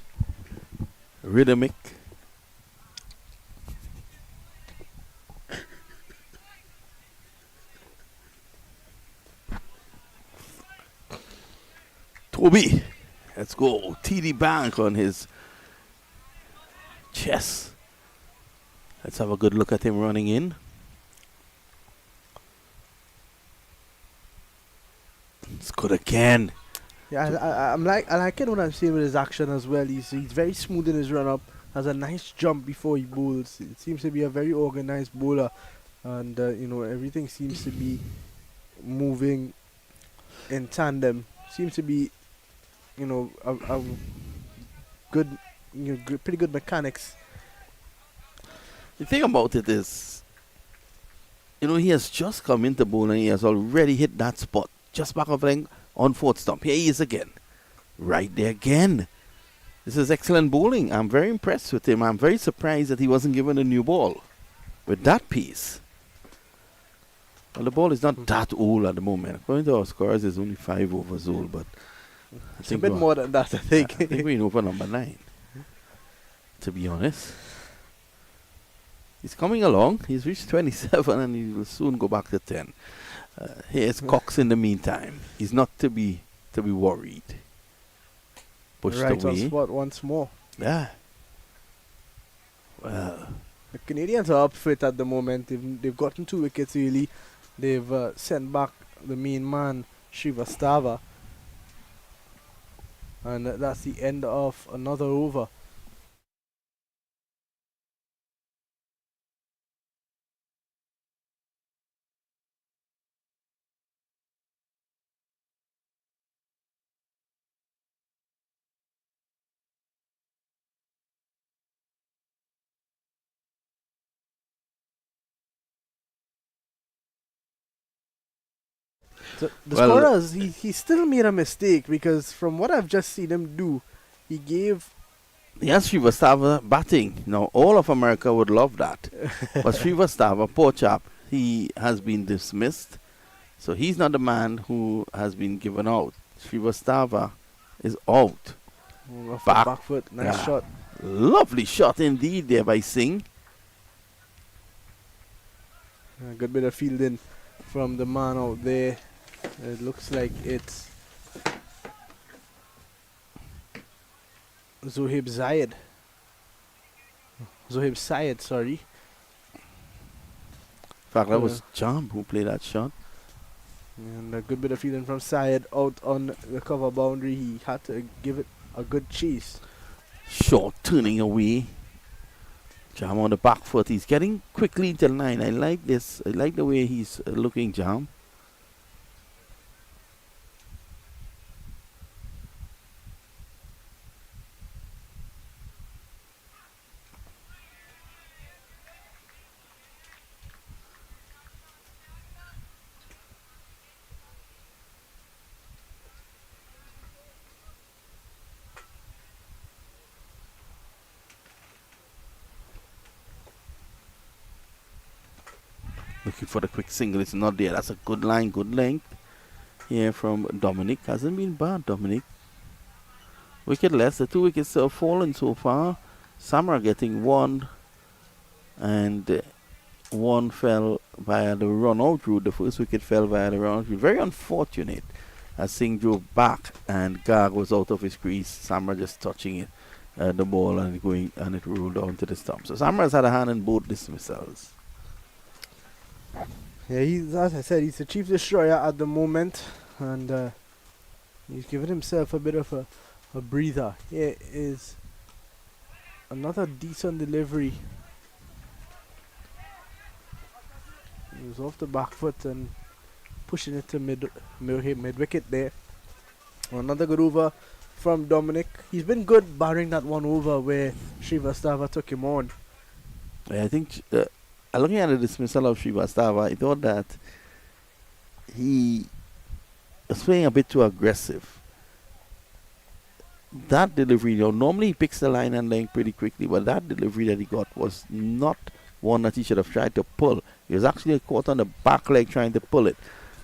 Rhythmic. Toby. Let's go. TD Bank on his chest. Let's have a good look at him running in. It's good again. Yeah, I like it when I'm seeing with his action as well. He's very smooth in his run up. Has a nice jump before he bowls. It seems to be a very organized bowler, and everything seems to be moving in tandem. Seems to be a good, pretty good mechanics. The thing about it is, he has just come into bowl and he has already hit that spot. Just back of leg on fourth stump. Here he is again. Right there again. This is excellent bowling. I'm very impressed with him. I'm very surprised that he wasn't given a new ball with that piece. Well, the ball is not that old at the moment. According to our scores, it's only 5 overs old, but It's a bit more than that, I think. I think we're in over number 9, to be honest. He's coming along. He's reached 27 and he will soon go back to 10. Here's Cox in the meantime. He's not to be worried. Pushed Right on away. spot once more. Yeah. Well, The Canadians are up for it at the moment. They've gotten 2 wickets early. They've sent back the main man, Srivastava. And that's the end of another over. The Well, scorer, he still made a mistake because from what I've just seen him do, he gave Yes, Srivastava batting. Now, all of America would love that. But Srivastava, poor chap, he has been dismissed. So he's not the man who has been given out. Srivastava is out. Off Back. the back foot. Nice Yeah. shot. Lovely shot indeed there by Singh. A good bit of fielding from the man out there. It looks like it's Zohib Syed, sorry. In fact, that was Jam who played that shot. And a good bit of fielding from Syed out on the cover boundary. He had to give it a good chase. Short turning away. Jam on the back foot. He's getting quickly to line. I like this. I like the way he's looking, Jam. Looking for the quick single. It's not there. That's a good line, good length. Here from Dominic. Hasn't been bad, Dominic. Wicketless. The 2 wickets have fallen so far. Samra getting 1. And 1 fell via the run out route. The first wicket fell via the run out route. Very unfortunate. As Singh drove back and Garg was out of his crease. Samra just touching it. The ball and going and it rolled down to the stump. So Samra's had a hand in both dismissals. Yeah, he's, as I said, he's the chief destroyer at the moment, and he's given himself a bit of a breather. Here is another decent delivery. He was off the back foot and pushing it to mid wicket there. Another good over from Dominic. He's been good barring that one over where Srivastava took him on. I think looking at the dismissal of Srivastava, I thought that he was playing a bit too aggressive. That delivery, normally he picks the line and length pretty quickly, but that delivery that he got was not one that he should have tried to pull. He was actually caught on the back leg trying to pull it.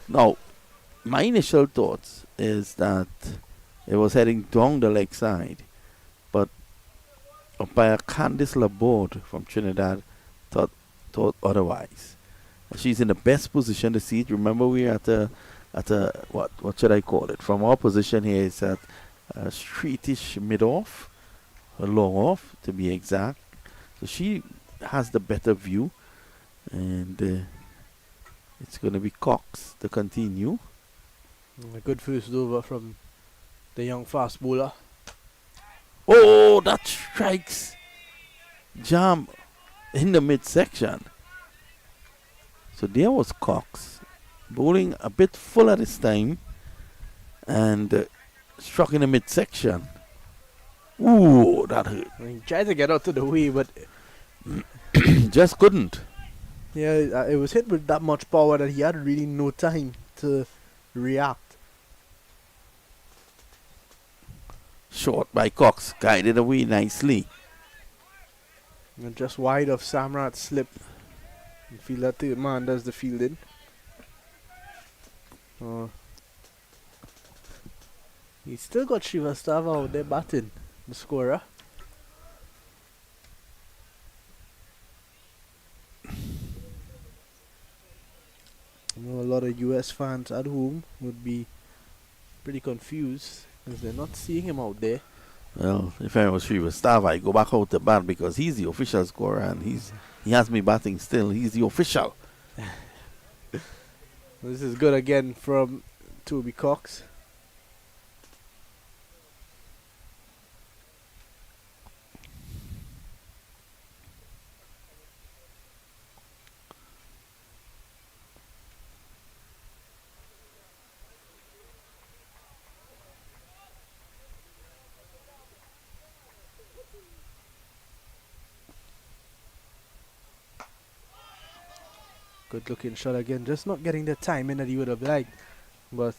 Now, my initial thoughts is that it was heading down the leg side, but umpire Candice Laborde from Trinidad thought otherwise. She's in the best position to see it. Remember, we're at a what should I call it? From our position here, it's at streetish mid-off, or long off to be exact. So she has the better view, and it's going to be Cox to continue. A good first over from the young fast bowler. Oh, that strikes Jam in the midsection. So there was Cox bowling a bit full at this time and struck in the midsection. Ooh, that hurt. He tried to get out of the way, but just couldn't. yeah, it was hit with that much power that he had really no time to react. Short by Cox, guided away nicely. And just wide of Samrat's slip. You feel that the man does the fielding. He's still got Srivastava out there batting, the scorer. I know a lot of US fans at home would be pretty confused because they're not seeing him out there. Well, if I was Srivastava, I go back out to bat because he's the official scorer and he has me batting still. He's the official. This is good again from Toby Cox. Good looking shot again, just not getting the timing that he would have liked, but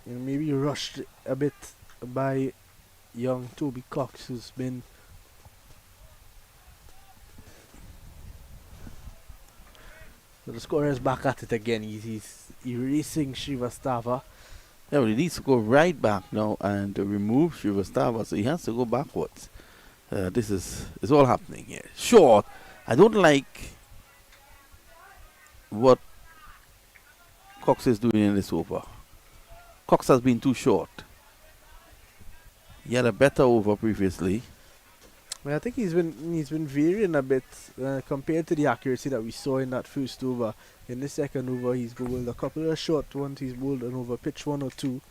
maybe rushed a bit by young Toby Cox, who's been so the scorer is back at it again. He's erasing Srivastava. Yeah, but he needs to go right back now and remove Srivastava, so he has to go backwards. This is all happening here. Short. I don't like what Cox is doing in this over. Cox has been too short. He had a better over previously. Well, I think he's been varying a bit compared to the accuracy that we saw in that first over. In the second over, he's bowled a couple of short ones. He's bowled an over pitch 1 or 2.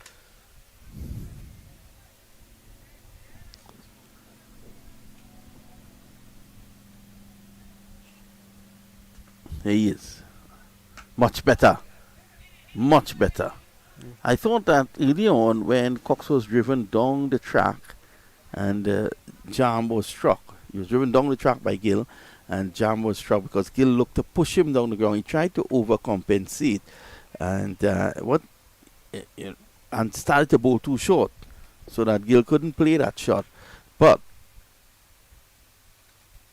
There he is. Much better. Much better. I thought that early on when Cox was driven down the track and Jam was struck. He was driven down the track by Gill and Jam was struck because Gill looked to push him down the ground. He tried to overcompensate and and started to bowl too short so that Gill couldn't play that shot. But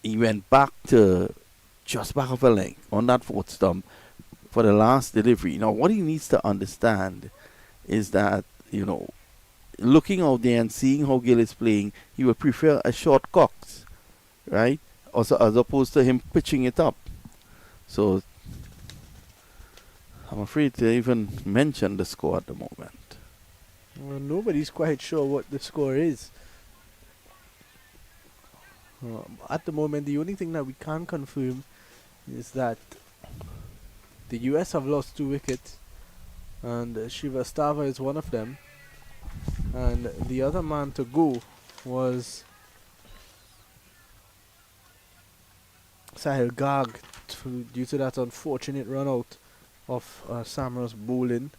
he went back to just back of a length on that fourth stump for the last delivery. Now, what he needs to understand is that, looking out there and seeing how Gill is playing, he would prefer a short Cox, right? Also, as opposed to him pitching it up. So, I'm afraid to even mention the score at the moment. Well, nobody's quite sure what the score is. At the moment, the only thing that we can confirm is that the US have lost 2 wickets, and Srivastava is one of them. And the other man to go was Sahil Garg due to that unfortunate run out of Samra's bowling.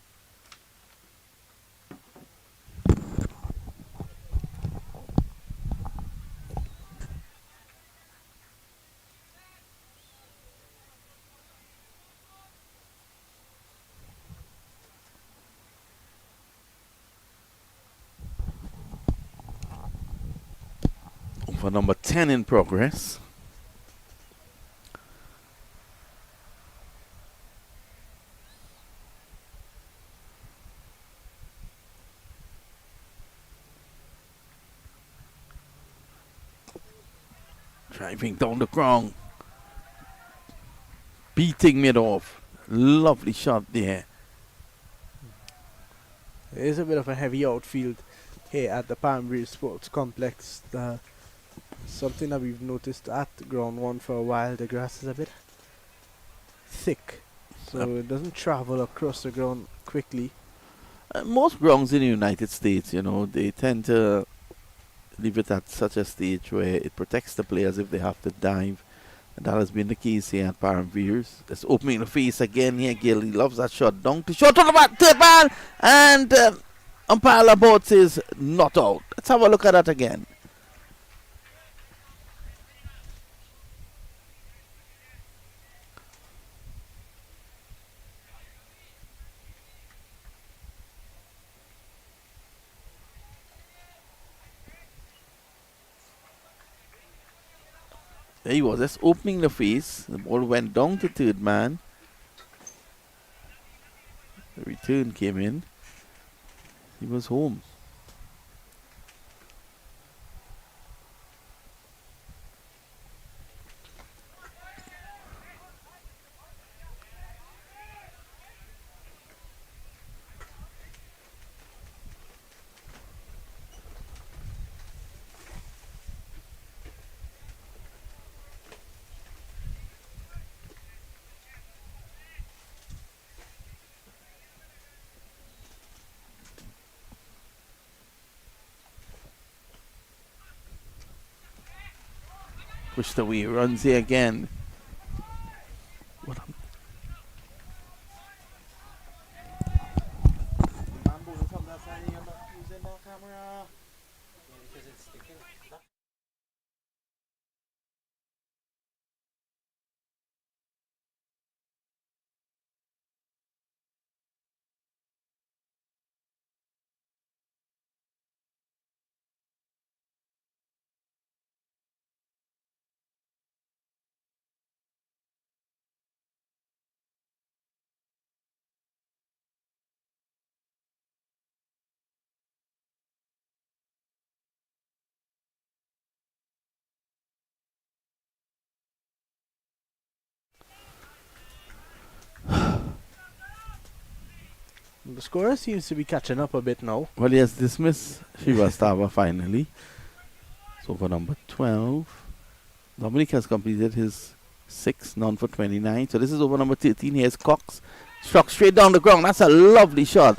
For number 10 in progress. Driving down the ground. Beating mid off. Lovely shot there. It is a bit of a heavy outfield here at the Palm Breeze Sports Complex. Something that we've noticed at ground 1 for a while, the grass is a bit thick, so it doesn't travel across the ground quickly. Most grounds in the United States, they tend to leave it at such a stage where it protects the players if they have to dive. And that has been the case here at Paramveers. It's opening the face again here. Gill, he loves that shot. Down to short on the back, third ball, and umpire Laborde says not out. Let's have a look at that again. There he was, just opening the face. The ball went down to third man. The return came in. He was home. Pushed away, runs here again. What The scorer seems to be catching up a bit now. Well, he has dismissed Srivastava finally. So for number 12, Dominic has completed his 6, none for 29. So this is over number 13. Here's Cox. Struck straight down the ground. That's a lovely shot.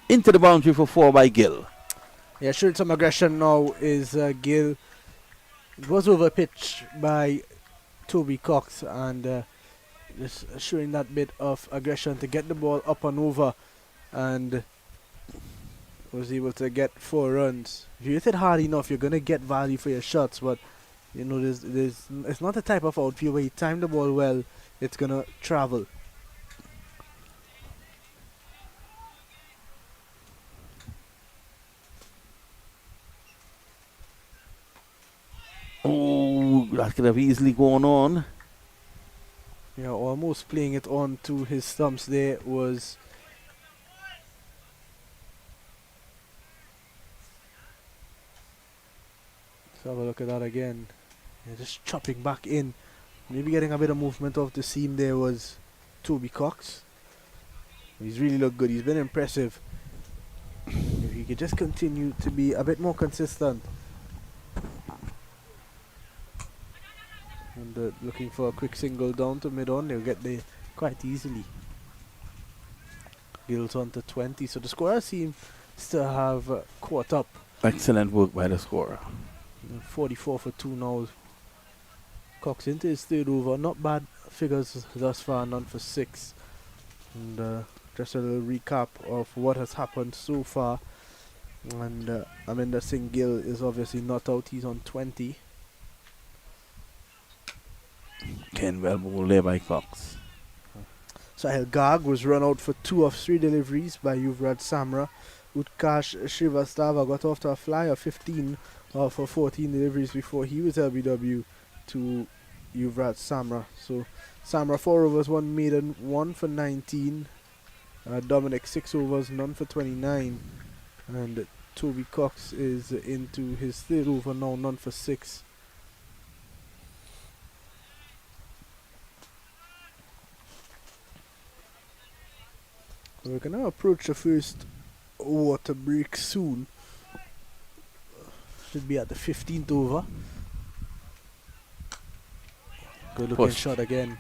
Into the boundary for 4 by Gill. Yeah, showing some aggression now is Gill. It was over pitch by Toby Cox, and just showing that bit of aggression to get the ball up and over, and was able to get 4 runs. If you hit it hard enough, you're going to get value for your shots, but you know, it's not the type of outfield where you time the ball well, it's going to travel. Oh, that could have easily gone on. Yeah, almost playing it on to his stumps there was... Let's have a look at that again. Yeah, just chopping back in. Maybe getting a bit of movement off the seam there was Toby Cox. He's really looked good. He's been impressive. If he could just continue to be a bit more consistent. And looking for a quick single down to mid-on. They'll get there quite easily. Gill's on to 20. So the scorer seems to have caught up. Excellent work by the scorer. 44 for 2 now. Cox into his 3rd over. Not bad figures thus far, none for 6. And just a little recap of what has happened so far. And Aminder Singh Gill is obviously not out. He's on 20. Ken well bowled there by Cox. Sahil Garg was run out for 2 of 3 deliveries by Yuvraj Samra. Utkarsh Srivastava got off to a fly of 15 for 14 deliveries before he was LBW to Yuvraj Samra. So Samra 4 overs, 1 maiden, 1 for 19. Dominic 6 overs, none for 29. And Toby Cox is into his 3rd over now, none for 6. We're going to approach the first water break soon. Should be at the 15th over. Good looking shot again.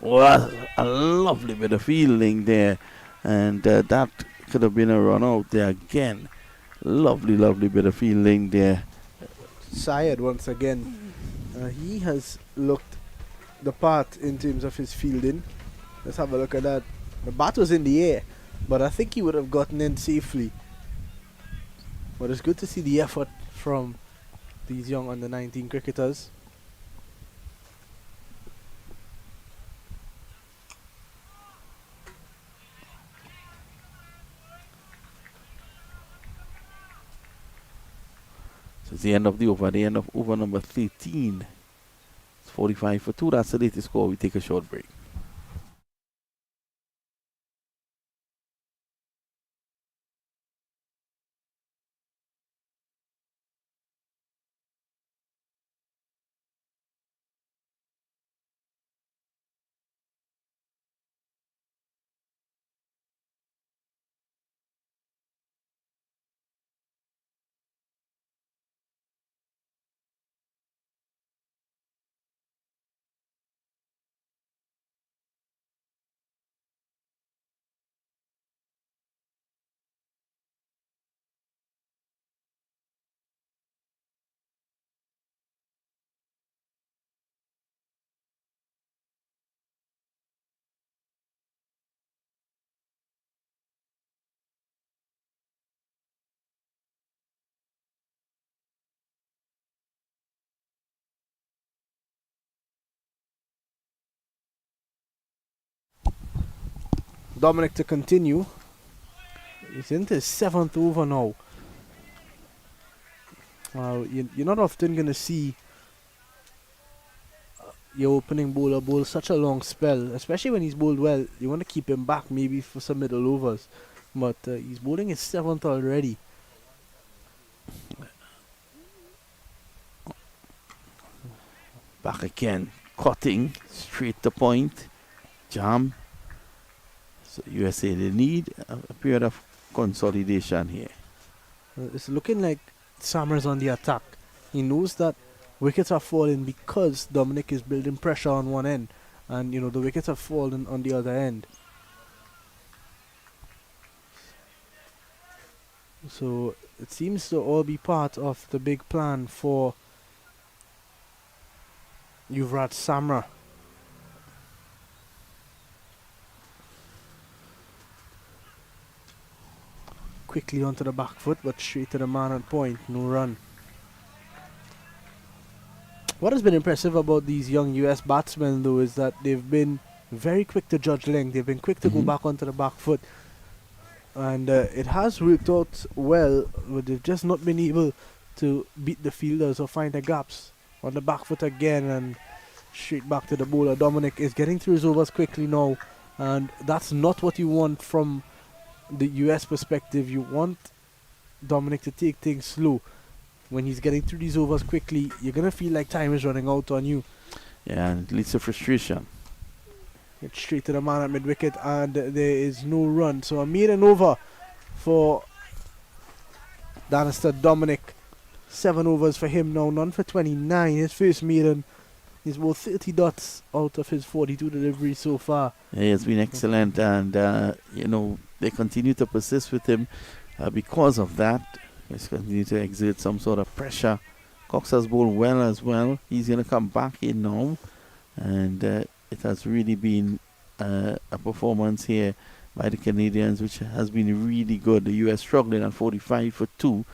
Well, a lovely bit of fielding there. And that could have been a run out there again. Lovely, lovely bit of fielding there. Syed once again. He has looked the part in terms of his fielding. Let's have a look at that. The bat was in the air, but I think he would have gotten in safely. But it's good to see the effort from these young under 19 cricketers. So it's the end of the over, the end of over number 13. It's 45 for 2. That's the latest score. We take a short break. Dominic to continue. He's into his 7th over now. You're not often going to see your opening bowler bowl such a long spell, especially when he's bowled well. You want to keep him back maybe for some middle overs, but he's bowling his 7th already. Back again, cutting straight to point. Jam. So USA, they need a period of consolidation here. It's looking like Samra's on the attack. He knows that wickets are falling because Dominic is building pressure on one end, and you know the wickets are falling on the other end. So it seems to all be part of the big plan for Yuvraj Samra. Quickly onto the back foot, but straight to the man at point, no run. What has been impressive about these young US batsmen though is that they've been very quick to judge length. They've been quick to go back onto the back foot. And it has worked out well, but they've just not been able to beat the fielders or find the gaps. On the back foot again and straight back to the bowler. Dominic is getting through his overs quickly now, and that's not what you want from the US perspective. You want Dominic to take things slow. When he's getting through these overs quickly, you're going to feel like time is running out on you. Yeah, and it leads to frustration. Get straight to the man at mid-wicket, and there is no run. So a maiden over for Danister Dominic. 7 overs for him now, none for 29. His first maiden. He's about 30 dots out of his 42 deliveries so far. Yeah, he has been excellent, and you know, they continue to persist with him because of that. He's continue to exert some sort of pressure. Cox has bowled well as well. He's going to come back in now, and it has really been a performance here by the Canadians, which has been really good. The US struggling at 45 for 2.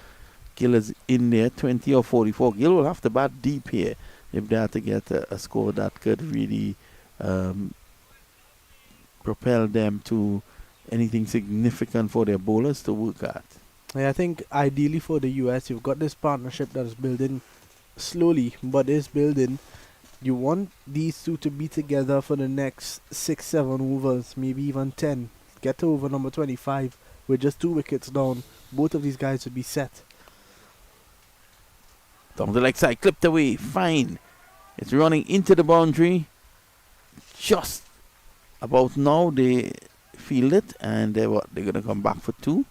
Gill is in there, 20 or 44. Gill will have to bat deep here if they are to get a score that could really propel them to anything significant for their bowlers to work at. I think ideally for the US, you've got this partnership that is building slowly, but is building. You want these two to be together for the next 6-7 overs, maybe even 10. Get to over number 25 with just 2 wickets down. Both of these guys would be set. Down the leg side, clipped away, fine. It's running into the boundary. Just about now they field it, and they're going to come back for 2.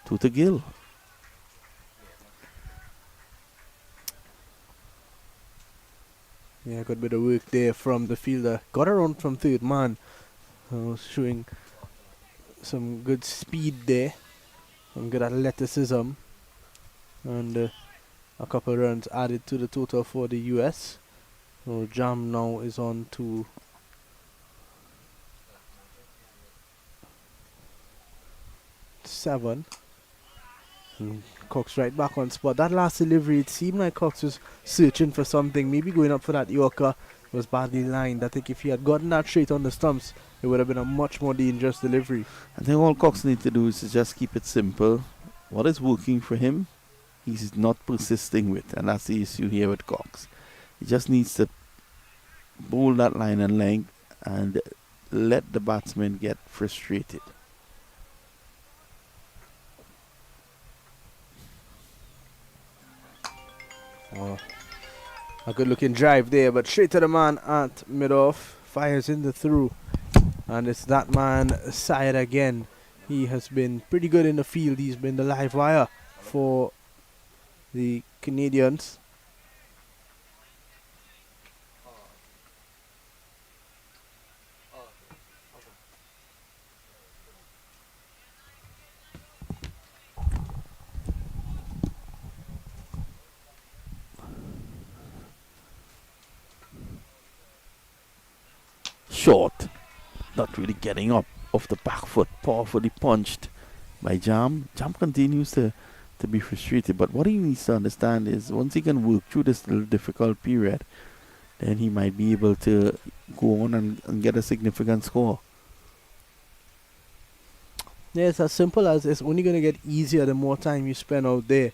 2 to Gill. Yeah, good bit of work there from the fielder. Got around from third man. Showing some good speed there. Some good athleticism. And a couple runs added to the total for the US. So Jam now is on to 7. And Cox right back on spot. That last delivery, it seemed like Cox was searching for something, maybe going up for that Yorker. It was badly lined. I think if he had gotten that straight on the stumps, it would have been a much more dangerous delivery. I think all Cox needs to do is to just keep it simple. What is working for him, he's not persisting with, and that's the issue here with Cox. He just needs to bowl that line and length and let the batsman get frustrated. A good looking drive there, but straight to the man at mid-off. Fires in the through, and it's that man Syed again. He has been pretty good in the field. He's been the live wire for the Canadians. Short, not really getting up off the back foot, powerfully punched by Jam. Jam continues to be frustrated, but what he needs to understand is once he can work through this little difficult period, then he might be able to go on and get a significant score. Yeah, it's as simple as it's only going to get easier the more time you spend out there.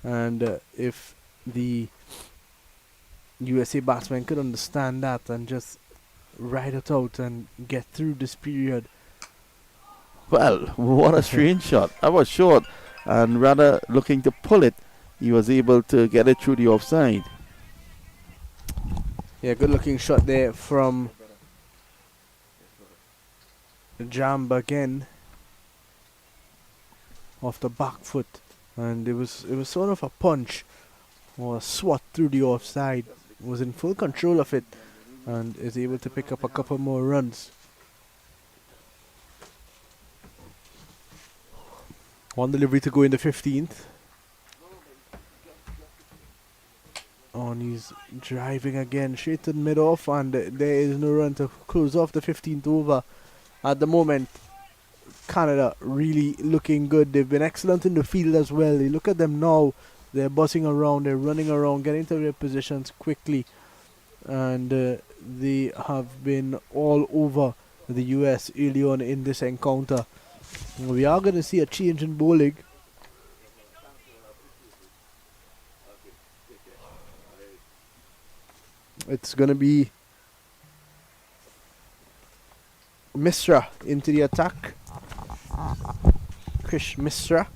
And if the USA batsmen could understand that and just ride it out and get through this period. Well, what a strange shot. That was short, and rather looking to pull it, he was able to get it through the offside. Yeah, good looking shot there from jam again off the back foot, and it was sort of a punch or a swat through the offside. Was in full control of it and is able to pick up a couple more runs. One delivery to go in the 15th. And he's driving again straight to the mid-off, and there is no run to close off the 15th over. At the moment, Canada really looking good. They've been excellent in the field as well. You look at them now. They're buzzing around, they're running around, getting to their positions quickly. And they have been all over the US early on in this encounter. We are going to see a change in bowling. It's going to be Misra into the attack. Krish Misra.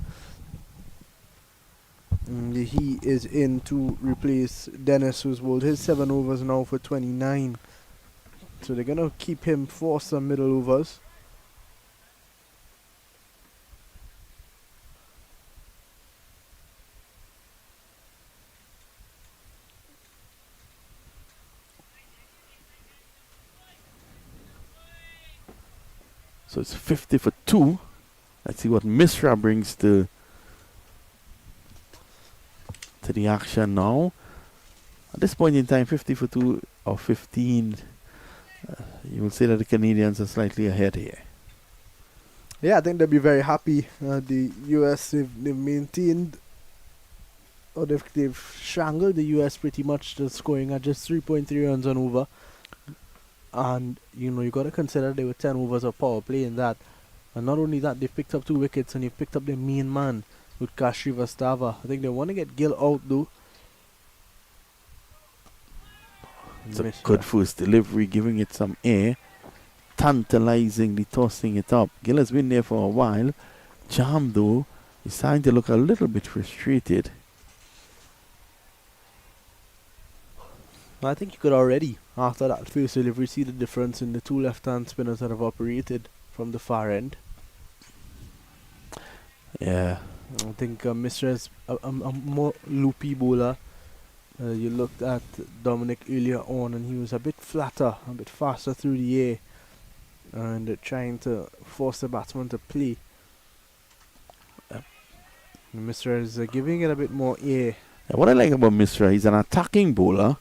And he is in to replace Dennis, who's bowled his 7 overs now for 29. So they're going to keep him for some middle overs. So it's 50 for 2. Let's see what Misra brings to the action now. At this point in time, 50 for 2 or 15. You will say that the Canadians are slightly ahead here. Yeah, I think they'll be very happy. The US, they've maintained, or they've strangled the US pretty much, just scoring at just 3.3 runs on over. And you know, you got to consider they were 10 overs of power play in that. And not only that, they've picked up 2 wickets and they've picked up their main man with Kashri Vastava. I think they want to get Gill out though. It's a good first delivery, giving it some air, tantalizingly tossing it up. Gill has been there for a while. Jam though is starting to look a little bit frustrated. I think you could already, after that first delivery, see the difference in the 2 left-hand spinners that have operated from the far end. Yeah. I think Mr. is a more loopy bowler. You looked at Dominic earlier on and he was a bit flatter, a bit faster through the air and trying to force the batsman to play. Mr. is giving it a bit more air. Yeah, what I like about Misra, he's an attacking bowler,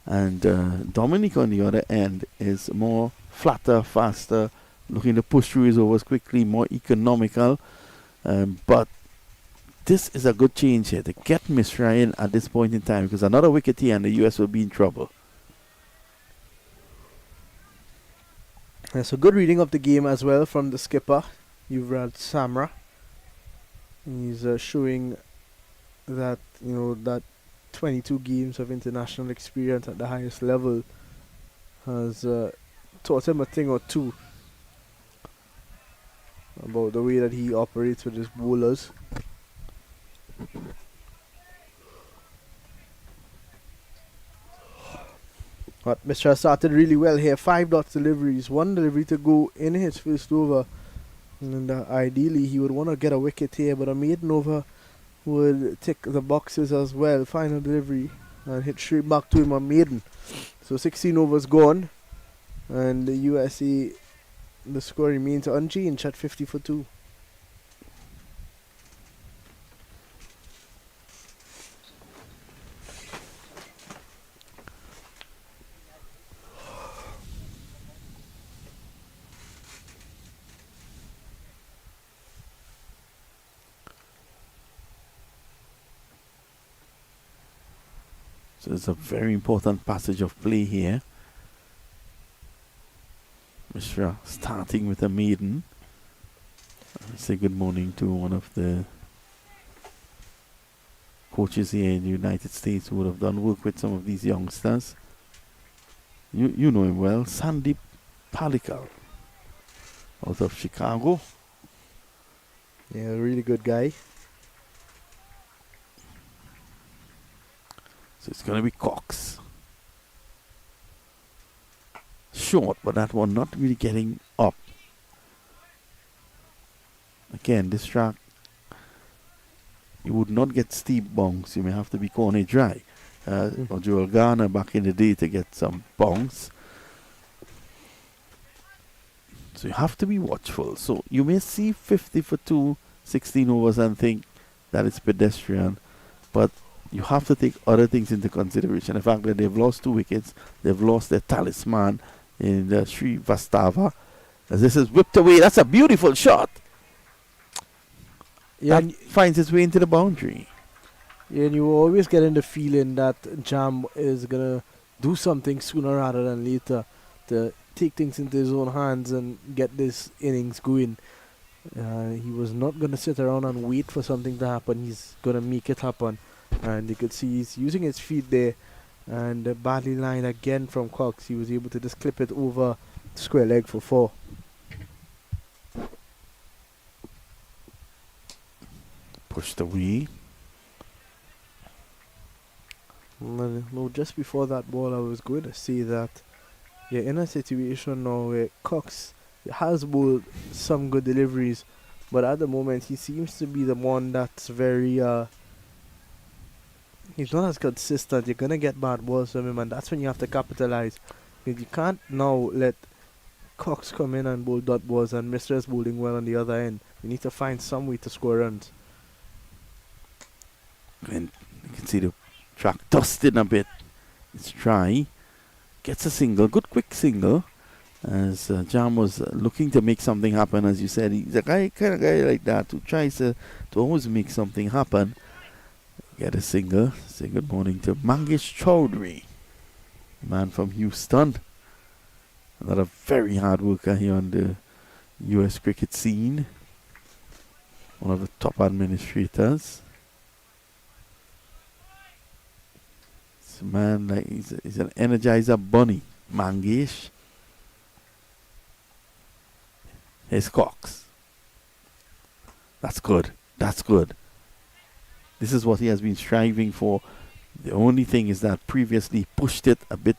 and Dominic on the other end is more flatter, faster, looking to push through his overs quickly, more economical. But this is a good change here to get Misra in at this point in time, because another wicket here and the US will be in trouble. So good reading of the game as well from the skipper, Yuvraj Samra. He's showing that, you know, that 22 games of international experience at the highest level has taught him a thing or two about the way that he operates with his bowlers. But Mr. started really well here. 5 dot deliveries, 1 delivery to go in his first over. And ideally he would want to get a wicket here, but a maiden over would tick the boxes as well. Final delivery and hit straight back to him, a maiden. So 16 overs gone, and the USA, the score remains unchanged at 50 for 2. So it's a very important passage of play here. Mishra starting with a maiden. I say good morning to one of the coaches here in the United States who would have done work with some of these youngsters. You know him well, Sandeep Palikar, out of Chicago. Yeah, a really good guy. So it's going to be Cox. Short, but that one not really getting up. Again, this track, you would not get steep bounce. You may have to be corner dry. Or Joel Garner back in the day to get some bounce. So you have to be watchful. So you may see 50 for 2, 16 overs and think that it's pedestrian. But you have to take other things into consideration. The fact that they've lost 2 wickets, they've lost their talisman in the Sri Vastava. As this is whipped away, that's a beautiful shot. Yeah, That finds its way into the boundary. yeah, and you were always getting the feeling that Jam is gonna do something sooner rather than later to take things into his own hands and get this innings going. He was not gonna sit around and wait for something to happen. He's gonna make it happen, and you could see he's using his feet there. And the badly line again from Cox. He was able to just clip it over square leg for 4. Pushed away. No, just before that ball, I was going to say that you're in a situation now where Cox has bowled some good deliveries, but at the moment he seems to be the one that's very he's not as consistent. You're gonna get bad balls from him, and that's when you have to capitalize. Because you can't now let Cox come in and bowl dot balls and Mr. is bowling well on the other end. You need to find some way to score runs. And you can see the track dusting a bit. It's dry. Gets a single. Good quick single. As Jam was looking to make something happen. As you said, he's a kind of guy like that who tries to always make something happen. Get a single. Say good morning to Mangesh Chowdhury, man from Houston. Another very hard worker here on the US cricket scene. One of the top administrators. It's a man like he's an energizer bunny. Mangesh. Here's Cox. That's good. That's good. This is what he has been striving for. The only thing is that previously pushed it a bit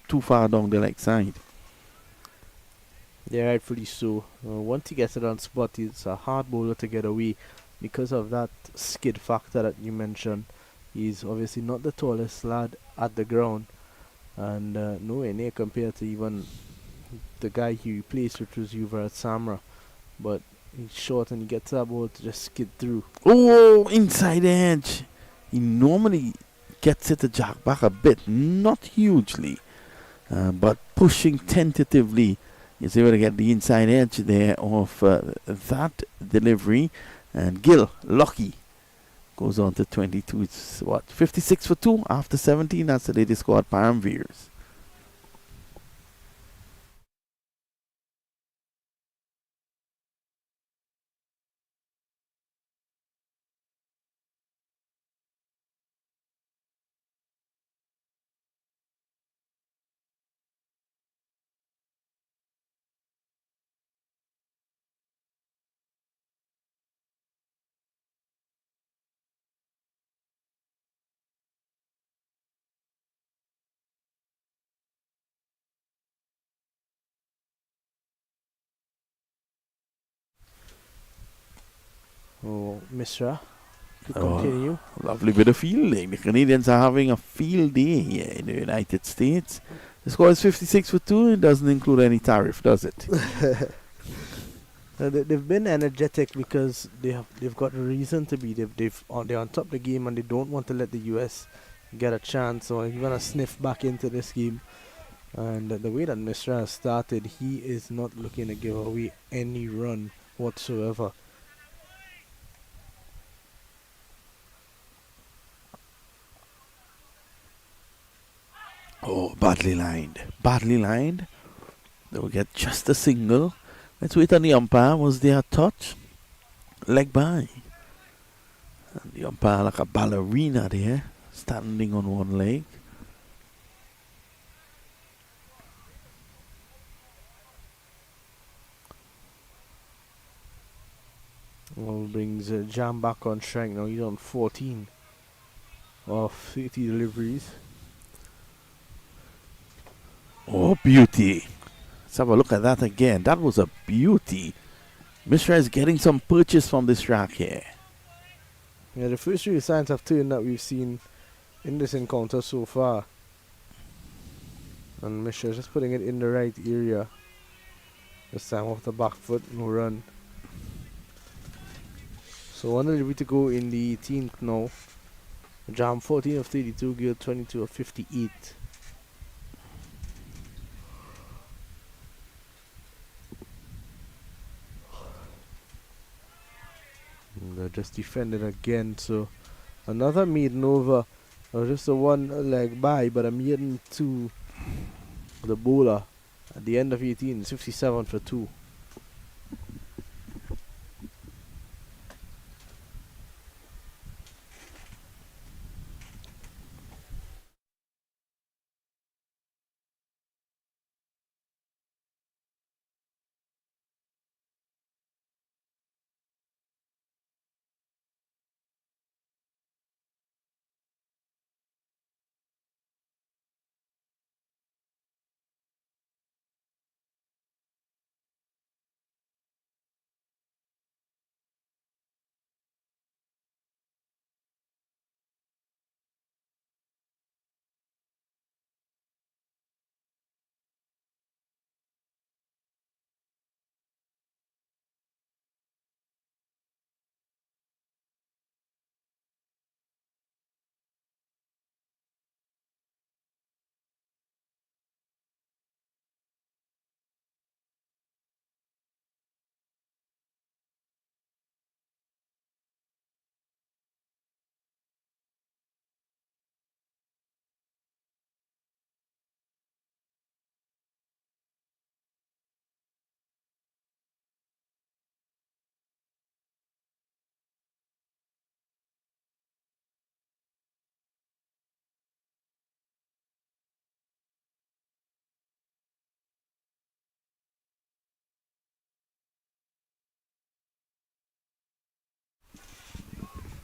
too far down the leg side. Yeah, rightfully so. Once he gets it on spot, he's a hard bowler to get away because of that skid factor that you mentioned. He's obviously not the tallest lad at the ground, and nowhere near compared to even the guy he replaced, which was Yuvraj Samra. But he's short and he gets that ball to just skid through. Oh, inside edge. He normally gets it to jack back a bit, not hugely, but pushing tentatively. He's able to get the inside edge there of that delivery. And Gill, lucky, goes on to 22. It's what, 56 for 2 after 17. That's the latest score at Paramveers. Oh, Mishra, to continue. Lovely bit of fielding. The Canadians are having a field day here in the United States. The score is 56 for 2. It doesn't include any tariff, does it? They've been energetic because they've got a reason to be. They're on top of the game and they don't want to let the US get a chance or even a sniff back into this game. And the way that Mishra has started, he is not looking to give away any run whatsoever. Oh, badly lined. Badly lined. They'll get just a single. Let's wait on the umpire. Was there a touch? Leg by. And the umpire like a ballerina there, standing on one leg. Well, brings Jam back on track now. He's on 14 of 30 deliveries. Oh, beauty. Let's have a look at that again. That was a beauty. Mishra is getting some purchase from this track here. Yeah, the first real signs of turn that we've seen in this encounter so far. And Mishra just putting it in the right area. This time off the back foot, no run. So 1 to go in the 18th now. Jam 14 of 32, Gill 22 of 58. And they're just defended again, so another maiden over. Just a one leg by, but a maiden to the bowler at the end of 18, 57 for 2.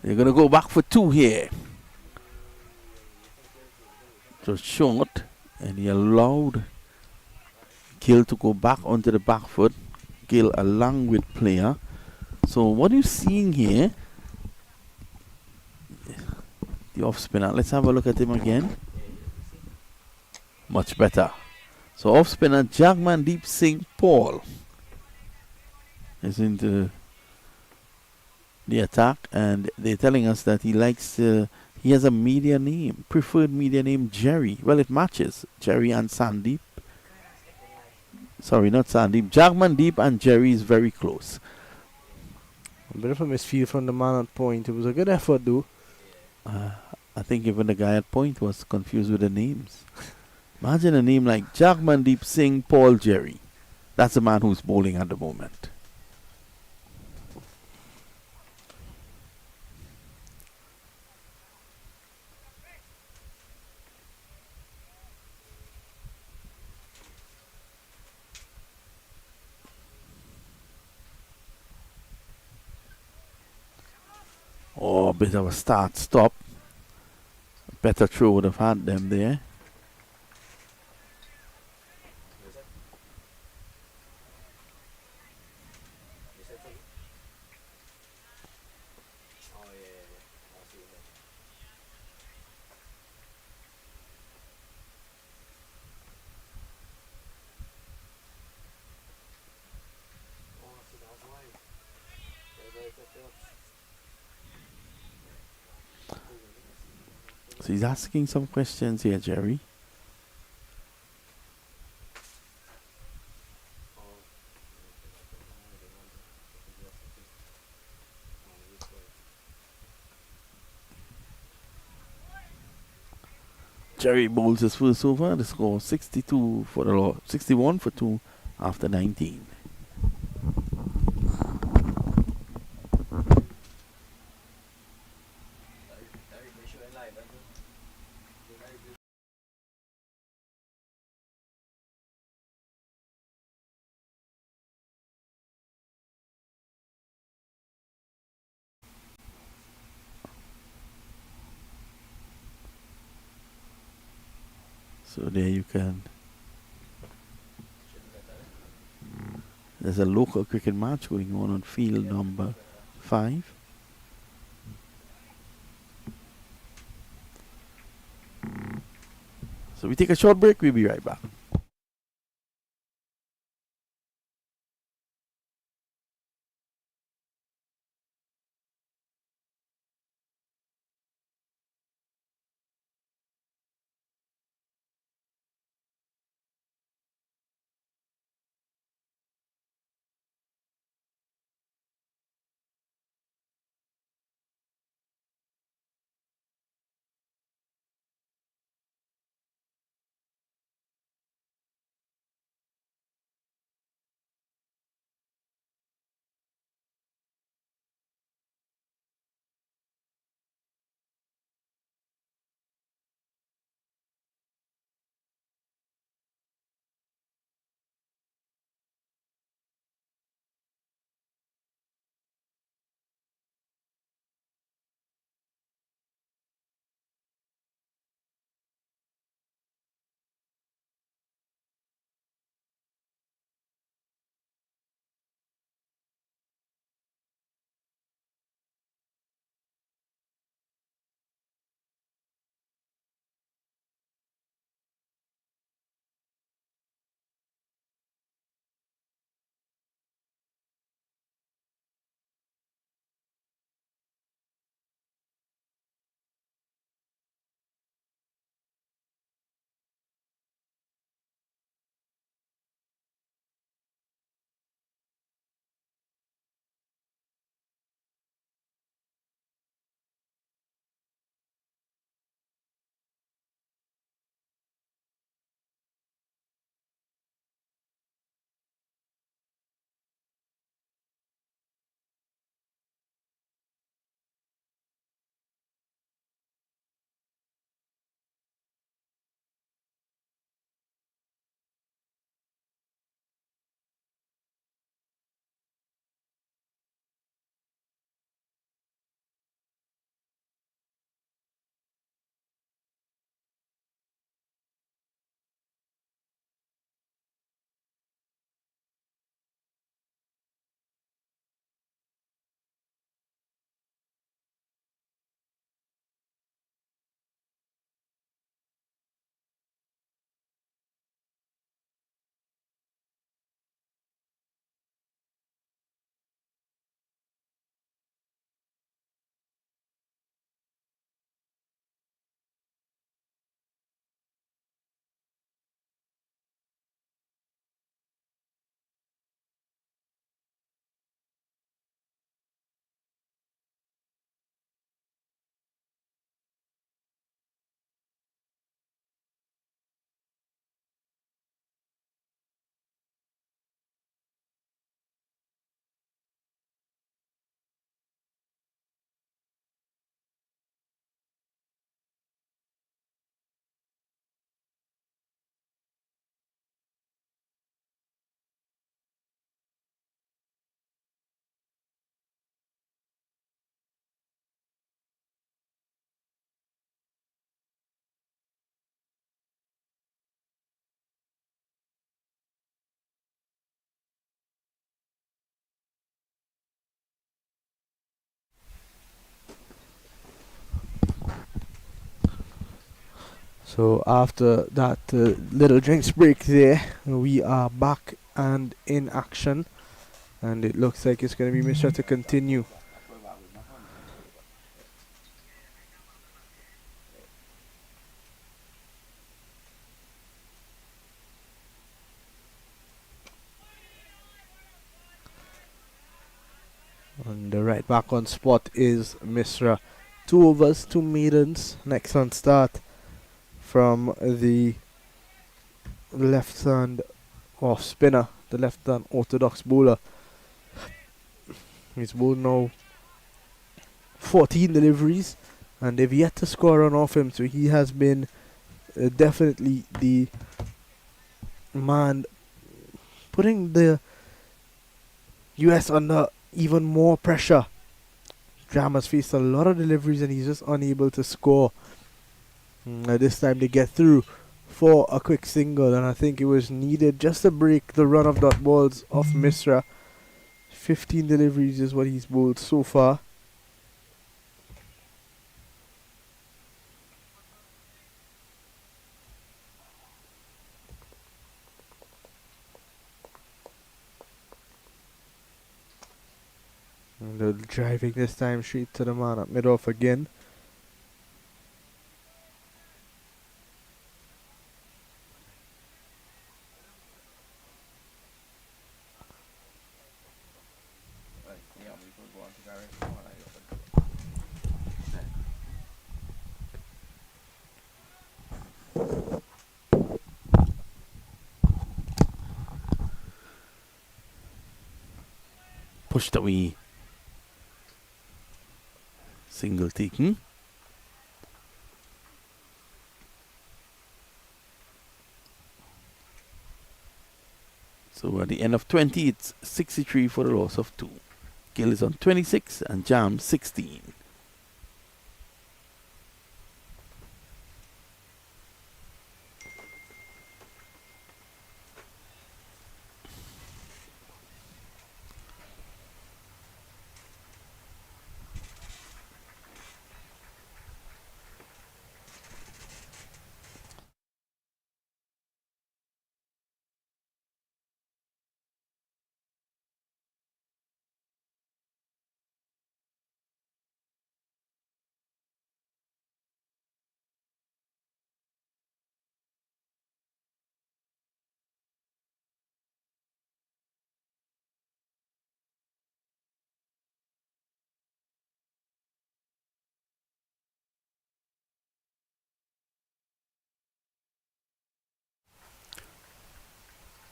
They're going to go back for 2 here. Just short, and he allowed Gill to go back onto the back foot. Gill along with player. So what are you seeing here? The off spinner. Let's have a look at him again. Much better. So off spinner Jagmandeep Singh Paul is into the attack, and they're telling us that he likes he has a media name, preferred media name Jerry. Well, it matches Jerry and Sandeep. Sorry, not Sandeep. Jagmandeep and Jerry is very close. A bit of a misfield from the man at point. It was a good effort though. I think even the guy at point was confused with the names. Imagine a name like Jagmandeep Singh Paul Jerry. That's the man who's bowling at the moment. Oh, a bit of a start-stop. Better throw would have had them there. So he's asking some questions here, Jerry. Jerry bowls his first over. The score 62 for the law, 61 for 2 after 19. So there you can There's a local cricket match going on field number 5. So we take a short break. We'll be right back. So after that little drinks break there, we are back and in action, and it looks like it's going to be Mishra to continue. And the right back on spot is Mishra. 2 overs, 2 maidens. Next on start from the left hand off spinner, the left hand orthodox bowler. He's bowled now 14 deliveries, and they've yet to score on off him, so he has been definitely the man putting the US under even more pressure. Jam has faced a lot of deliveries and he's just unable to score. This time they get through for a quick single, and I think it was needed just to break the run of dot balls of Misra. 15 deliveries is what he's bowled so far. And they're driving this time straight to the man at mid-off again. Pushed away. Single taken. So at the end of 20, it's 63 for the loss of 2. Gill is on 26 and Jam 16.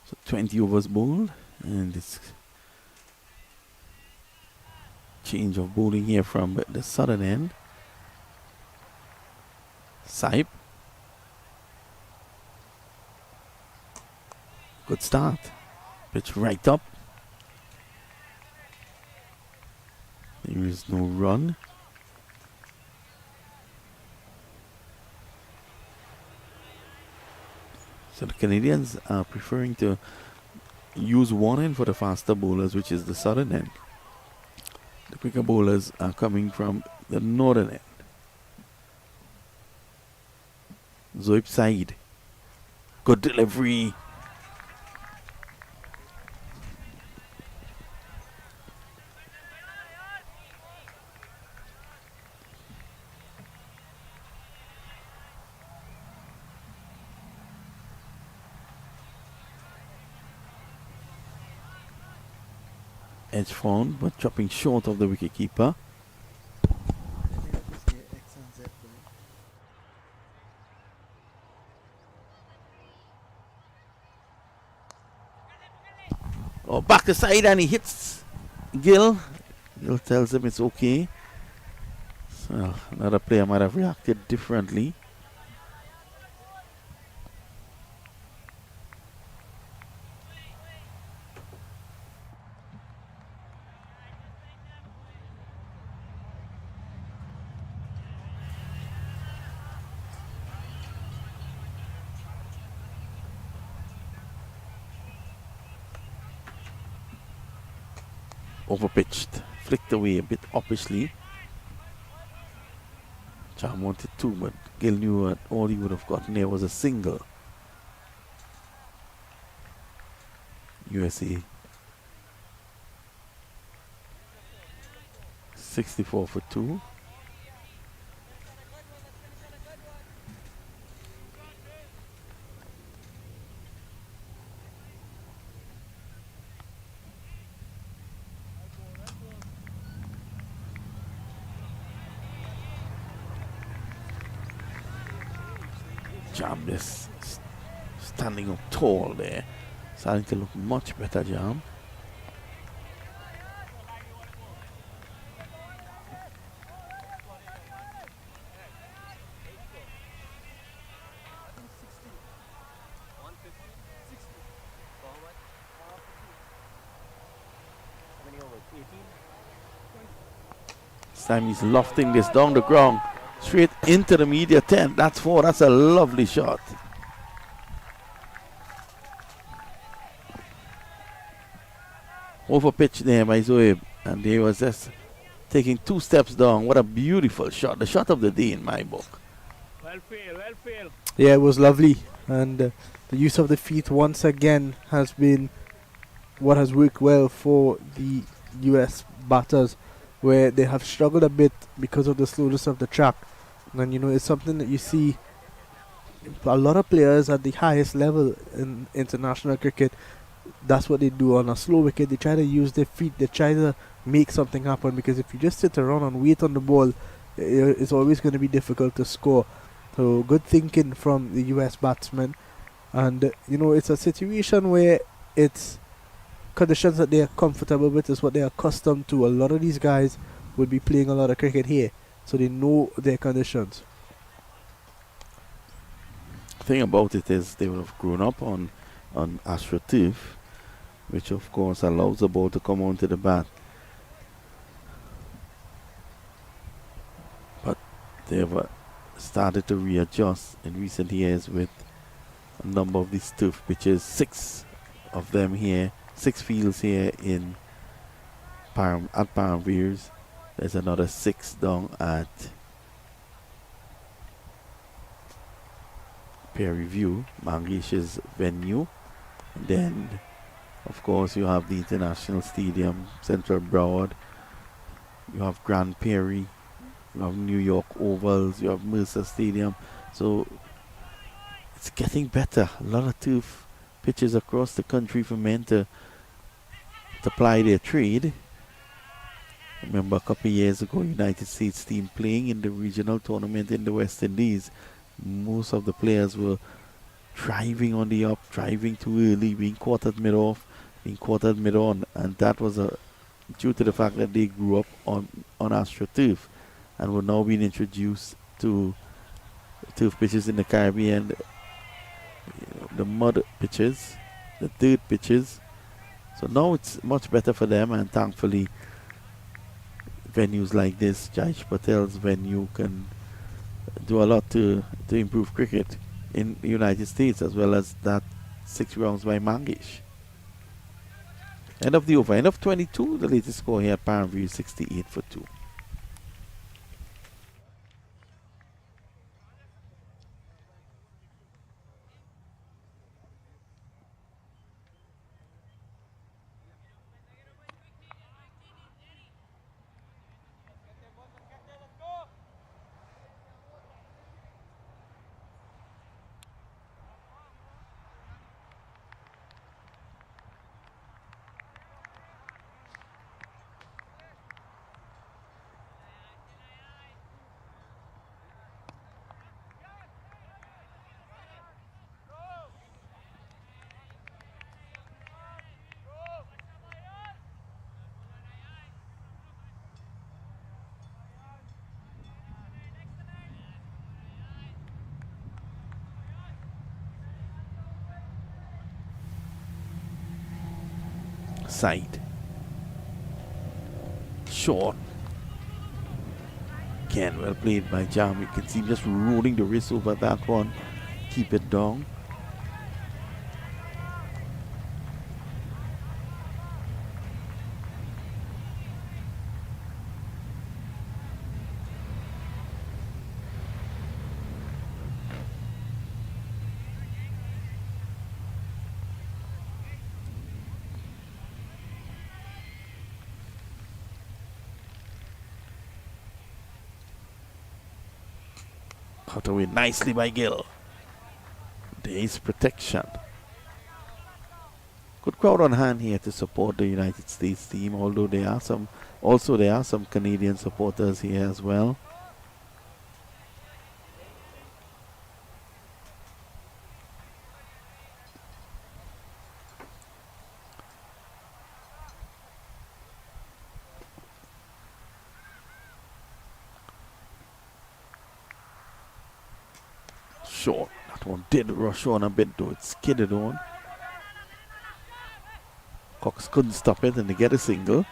So 20 overs bowled, and this change of bowling here from the southern end. Saib. Good start. Pitch right up. There is no run. So the Canadians are preferring to use one end for the faster bowlers, which is the southern end. The quicker bowlers are coming from the northern end. Zoib Said. Good delivery. Edge found, but chopping short of the wicketkeeper. Oh, back to side, and he hits Gill. Gill tells him it's okay. So another player might have reacted differently. Overpitched, flicked away a bit uppishly. Cham wanted 2, but Gill knew that all he would have gotten there was a single. USA 64 for 2. Jam is standing up tall there, starting to look much better, Jam. This time he's lofting this down the ground, straight into the media tent. That's 4. That's a lovely shot. over pitch there by Zoeb, and he was just taking 2 steps down. What a beautiful shot. The shot of the day in my book. Well field. Yeah, it was lovely. And the use of the feet once again has been what has worked well for the US batters, where they have struggled a bit because of the slowness of the track. And it's something that you see a lot of players at the highest level in international cricket. That's what they do on a slow wicket. They try to use their feet. They try to make something happen, because if you just sit around and wait on the ball, it's always going to be difficult to score. So good thinking from the US batsmen. And it's a situation where it's conditions that they are comfortable with, is what they are accustomed to. A lot of these guys will be playing a lot of cricket here, so they know their conditions. The thing about it is they would have grown up on AstroTurf, which of course allows the ball to come onto the bat. But they've started to readjust in recent years with a number of these turf pitches, 6 of them here, 6 fields here in at Paramveers. There's another 6 down at Perry View, Mangish's venue. And then, of course, you have the International Stadium, Central Broad. You have Grand Prairie. You have New York Ovals. You have Mercer Stadium. So it's getting better. A lot of turf pitches across the country for men to ply their trade. I remember a couple of years ago, United States team playing in the regional tournament in the West Indies. Most of the players were driving on the up, driving too early, being caught at mid-off, being caught at mid-on, and that was due to the fact that they grew up on AstroTurf and were now being introduced to turf pitches in the Caribbean, the mud pitches, the dirt pitches. So now it's much better for them, and thankfully venues like this, Jaish Patel's venue, can do a lot to improve cricket in the United States, as well as that 6 rounds by Mangish. End of the over. End of 22. The latest score here at Paramview, 68 for 2. Side. Short. Again, well played by Jam. You can see him just rolling the wrist over that one. Keep it down. Cut away nicely by Gill. There is protection. Good crowd on hand here to support the United States team, although there are some Canadian supporters here as well. Short. That one did rush on a bit, though. It skidded on. Cox couldn't stop it, and they get a single.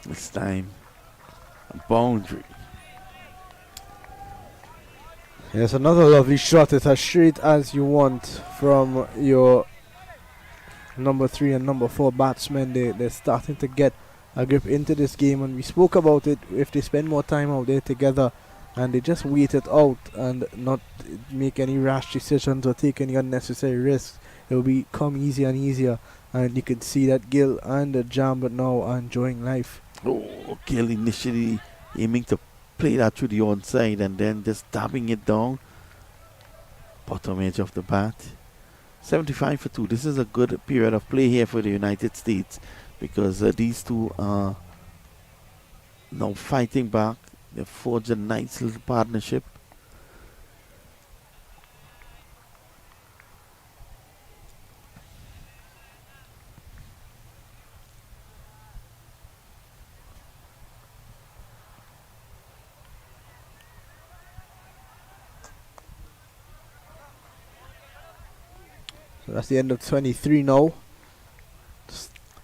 This time, a boundary. Yes, another lovely shot. It's as straight as you want from your number 3 and number 4 batsmen. They're starting to get a grip into this game, and we spoke about it. If they spend more time out there together and they just wait it out and not make any rash decisions or take any unnecessary risks, it will become easier and easier. And you can see that Gill and Jambet now are enjoying life. Oh, Gill initially aiming to play that through the onside and then just dabbing it down. Bottom edge of the bat. 75 for 2. This is a good period of play here for the United States because these two are now fighting back. They've forged a nice little partnership. So that's the end of 23 now.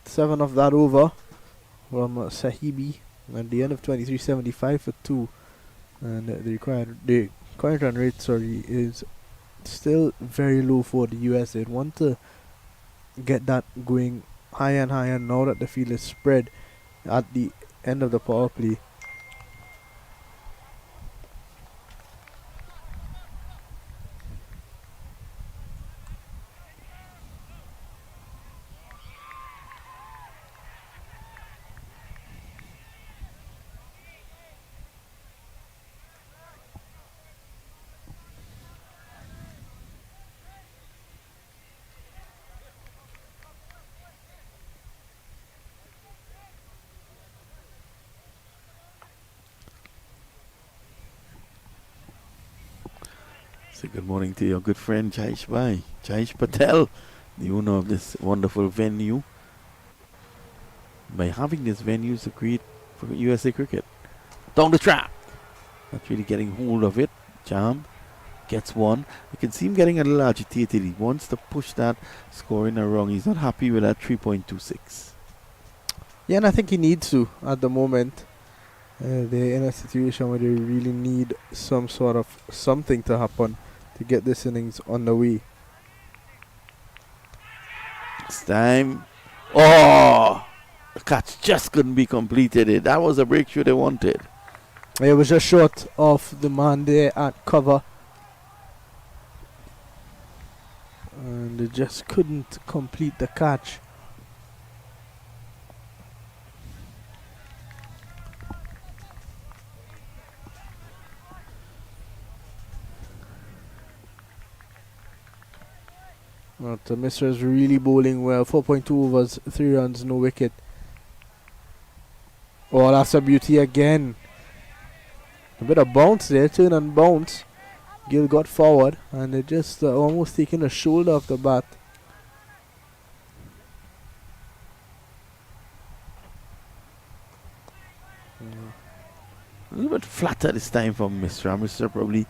7 of that over from Sahibi. And the end of 23, 75 for 2. And the current run rate, is still very low for the US. They'd want to get that going higher and higher now that the field is spread at the end of the power play. Say good morning to your good friend Jaish Bhai, Jaish Patel, the owner of this wonderful venue. By having this venue, it's great for USA Cricket. Down the track. Not really getting hold of it. Jam gets one. You can see him getting a little agitated. He wants to push that scoring around. He's not happy with that 3.26. Yeah, and I think he needs to at the moment. They're in a situation where they really need some sort of something to happen to get this innings on the way. This time. Oh! The catch just couldn't be completed. That was a breakthrough they wanted. It was just short of the man there at cover. And they just couldn't complete the catch. But Mr. is really bowling well. 4.2 overs, 3 runs, no wicket. Oh, that's a beauty again. A bit of bounce there, turn and bounce. Gill got forward and they just almost taking a shoulder off the bat. A little bit flatter this time from Mr. Mr. probably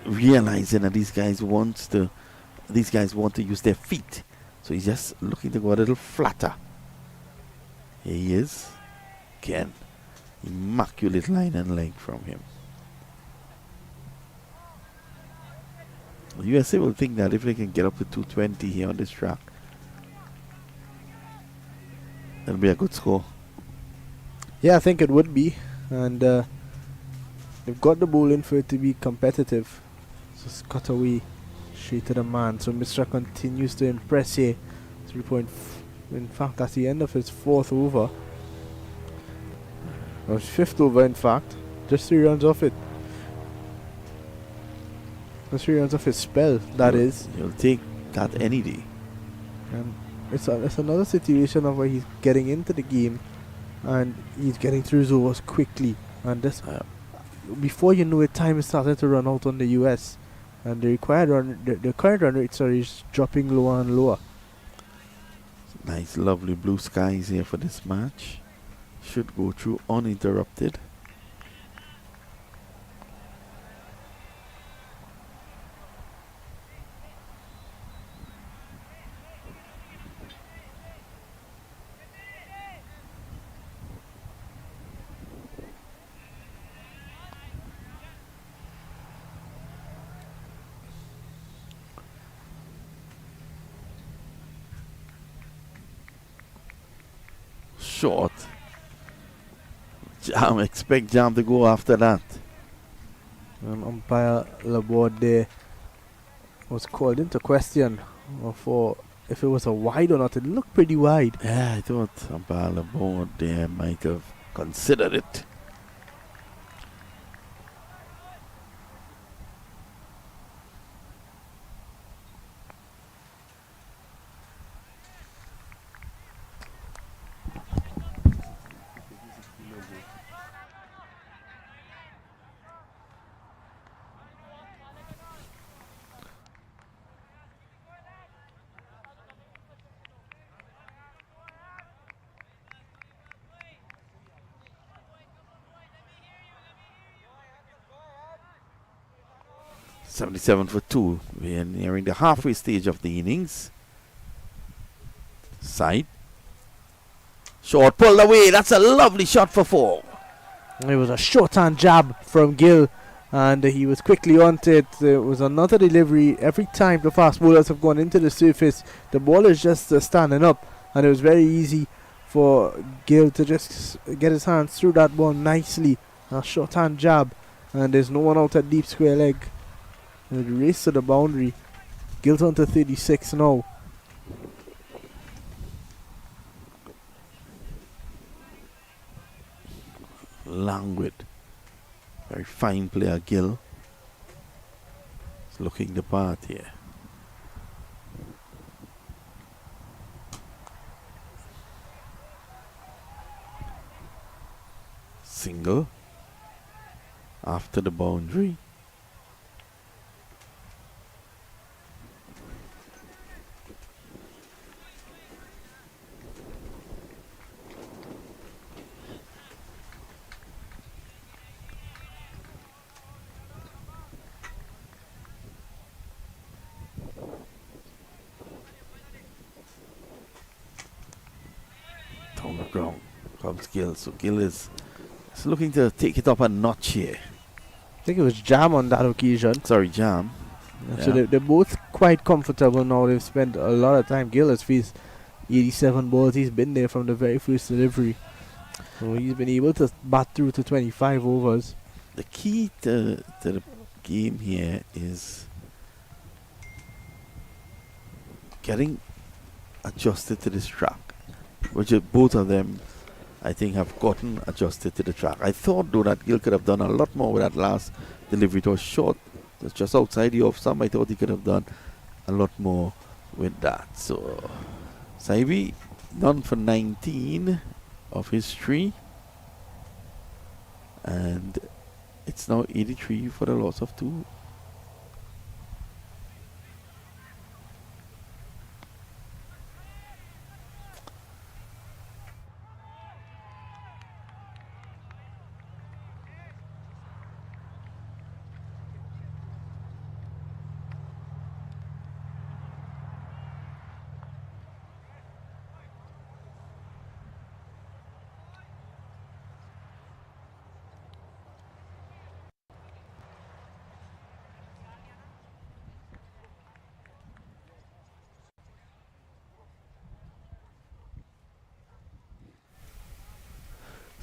realizing that these guys want to use their feet. So he's just looking to go a little flatter. Here he is. Again. Immaculate line and length from him. The USA will think that if they can get up to 220 here on this track, that'll be a good score. Yeah, I think it would be. And they've got the bowling for it to be competitive. Just cut away straight to the man. So Mr. continues to impress here. 3 in fact, that's the end of his 4th over. Or his 5th over, in fact. Just 3 runs off it. Just 3 runs off his spell, that is. He'll take that any day. And it's another situation of where he's getting into the game and he's getting through his overs quickly. And this, before you know it, time is starting to run out on the US. And the current run rate is dropping lower and lower. Nice, lovely blue skies here for this match. Should go through uninterrupted. short. Jam, expect Jam to go after that. Umpire Laborde there was called into question for if it was a wide or not. It looked pretty wide. Yeah, I thought umpire Laborde there might have considered it. .77 for 2. We are nearing the halfway stage of the innings. Side. Short, pulled away. That's a lovely shot for 4. It was a short-hand jab from Gill, and he was quickly onto it. There was another delivery. Every time the fast bowlers have gone into the surface, the ball is just standing up, and it was very easy for Gill to just get his hands through that ball nicely. A short-hand jab, and there's no one out at deep square leg. And it raced to the boundary. Gill's on to 36 now. Languid. Very fine player, Gill. He's looking the part here. Single. After the boundary. Ground comes Gill. So Gill is looking to take it up a notch here. I think it was Jam on that occasion. Sorry, Jam. So they're both quite comfortable now. They've spent a lot of time. Gill has faced 87 balls. He's been there from the very first delivery. So he's been able to bat through to 25 overs. The key to the game here is getting adjusted to this track, which both of them, I think, have gotten adjusted to the track. I thought, though, that Gill could have done a lot more with that last delivery. It was short. It was just outside the off stump. I thought he could have done a lot more with that. So, Saibi, none for 19 of history. And it's now 83 for the loss of 2.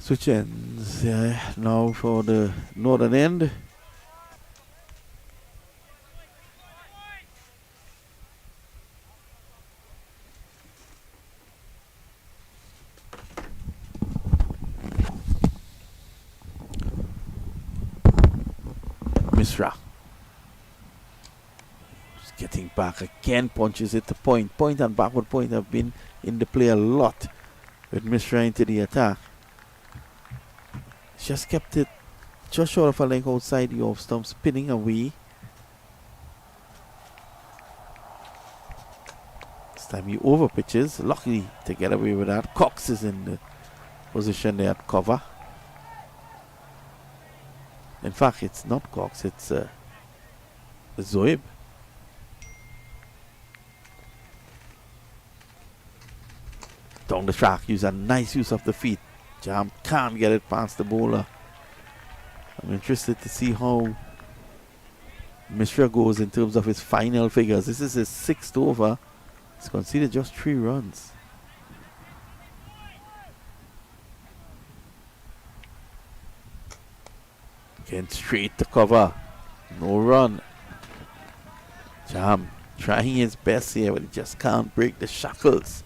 Switch ends now for the northern end. Misra. Just getting back again, punches it to point. Point and backward point have been in the play a lot with Misra into the attack. Just kept it just short of a length outside the off stump, spinning away. This time he over pitches, luckily to get away with that. Cox is in the position there at cover. In fact, it's not Cox, it's Zoib. Down the track, use a nice use of the feet. Jam can't get it past the bowler. I'm interested to see how Mishra goes in terms of his final figures. This is his 6th over. He's conceded just 3 runs. Again, straight to cover. No run. Jam trying his best here, but he just can't break the shackles.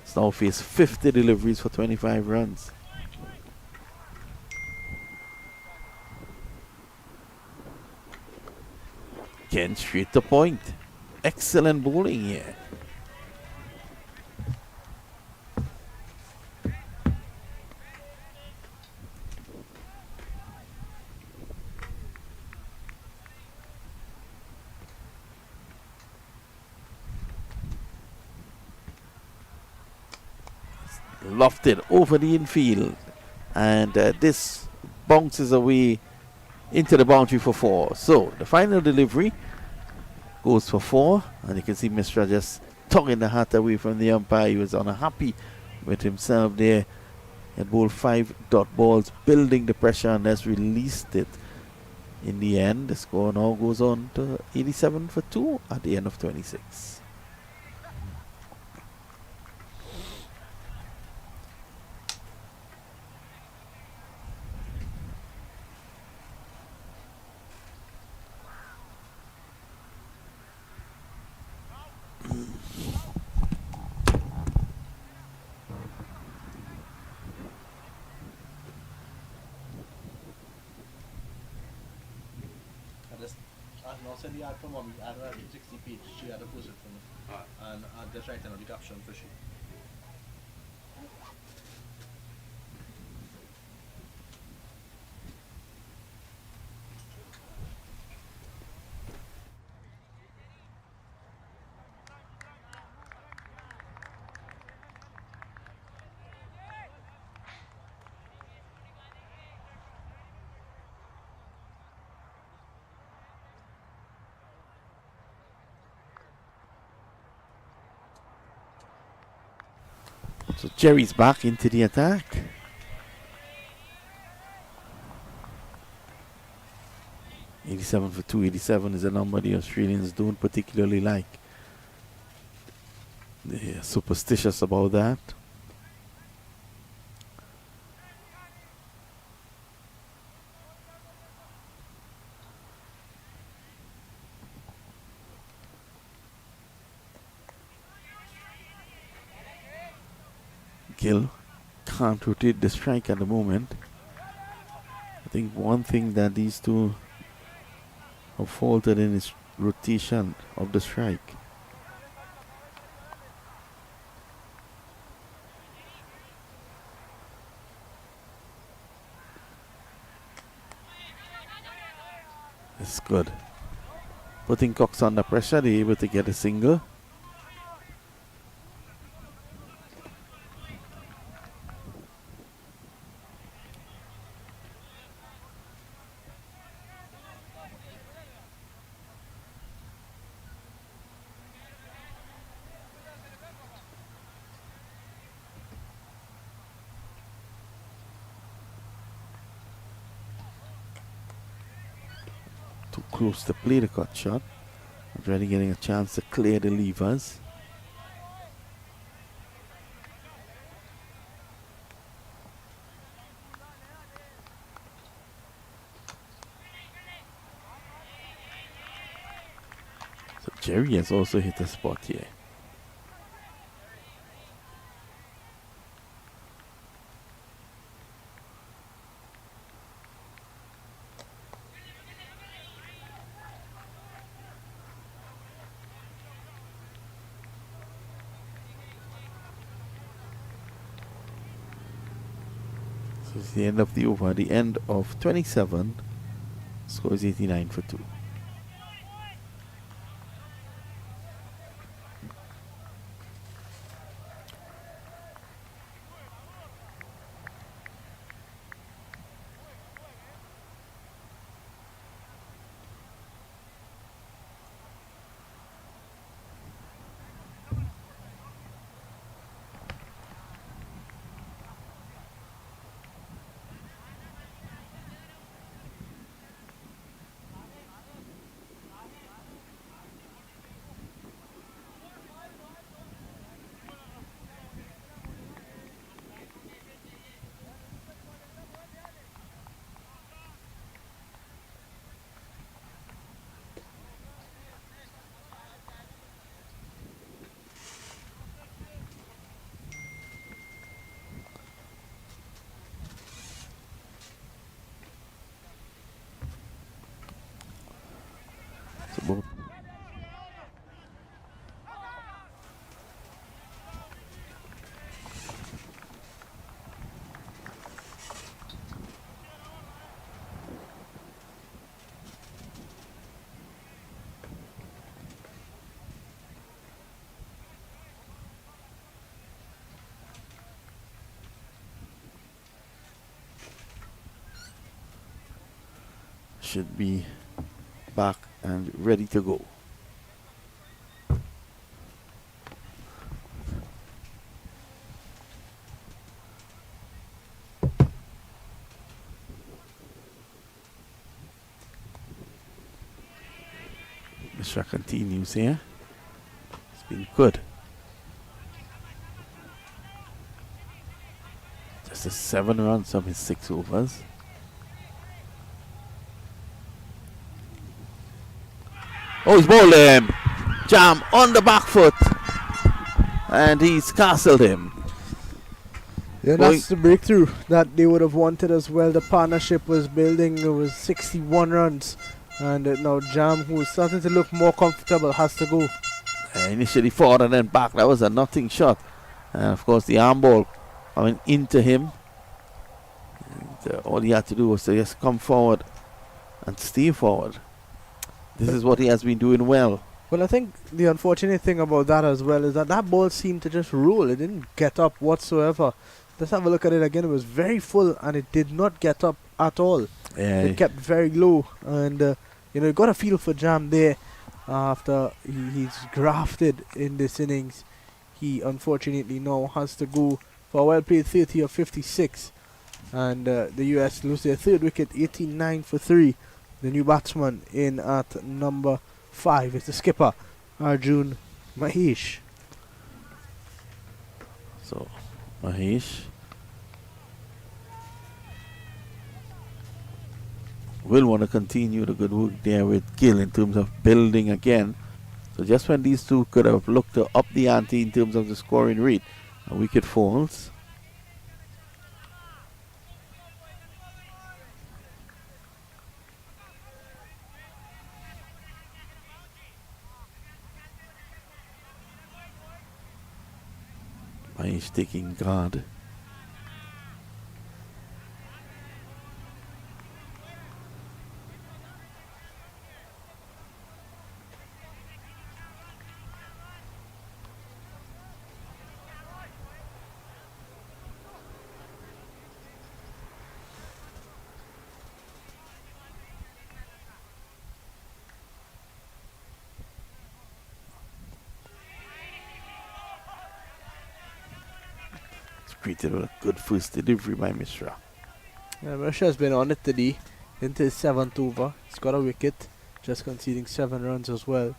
He's now faced 50 deliveries for 25 runs. Again, straight to point. Excellent bowling here. Lofted over the infield, and this bounces away into the boundary for 4. So the final delivery goes for 4, and you can see Mishra just tugging the hat away from the umpire. He was unhappy with himself there. He had bowled 5 dot balls, building the pressure, and has released it. In the end, the score now goes on to 87 for 2 at the end of 26. I'll send the ad from mommy. I don't have 60 page. She had to post it for me. And I'll just write another caption for she. So Jerry's back into the attack. .87 for 2. 87 is a number the Australians don't particularly like. They're superstitious about that. Gill can't rotate the strike at the moment. I think one thing that these two have faltered in is rotation of the strike. It's good. Putting Cox under pressure, they're able to get a single. Too close to play the cut shot. Already getting a chance to clear the levers. So Jerry has also hit a spot here. It's the end of the over, the end of 27. Score is 89 for 2. should be back and ready to go. Mishra continues here. It's been good. Just a 7 runs of his 6 overs. Oh, he's bowled him. Jam on the back foot. And he's castled him. Yeah, that's the breakthrough that they would have wanted as well. The partnership was building. It was 61 runs. And now Jam, who is starting to look more comfortable, has to go. Initially forward and then back. That was a nothing shot. And of course the arm ball coming into him. And, all he had to do was to just come forward and stay forward. This is what he has been doing well. Well, I think the unfortunate thing about that as well is that that ball seemed to just roll. It didn't get up whatsoever. Let's have a look at it again. It was very full and it did not get up at all. It kept very low. And, you got a feel for Jam there after he's grafted in this innings. He unfortunately now has to go for a well-played 30 of 56. And the US lose their third wicket, 89 for 3. The new batsman in at number 5 is the skipper, Arjun Mahesh. So, Mahesh will want to continue the good work there with Gill in terms of building again. So just when these two could have looked to up the ante in terms of the scoring rate, a wicket falls. Mahesh taking guard. Created a good first delivery by Mishra. Mishra has been on it today into his 7th over. He's got a wicket, just conceding 7 runs as well.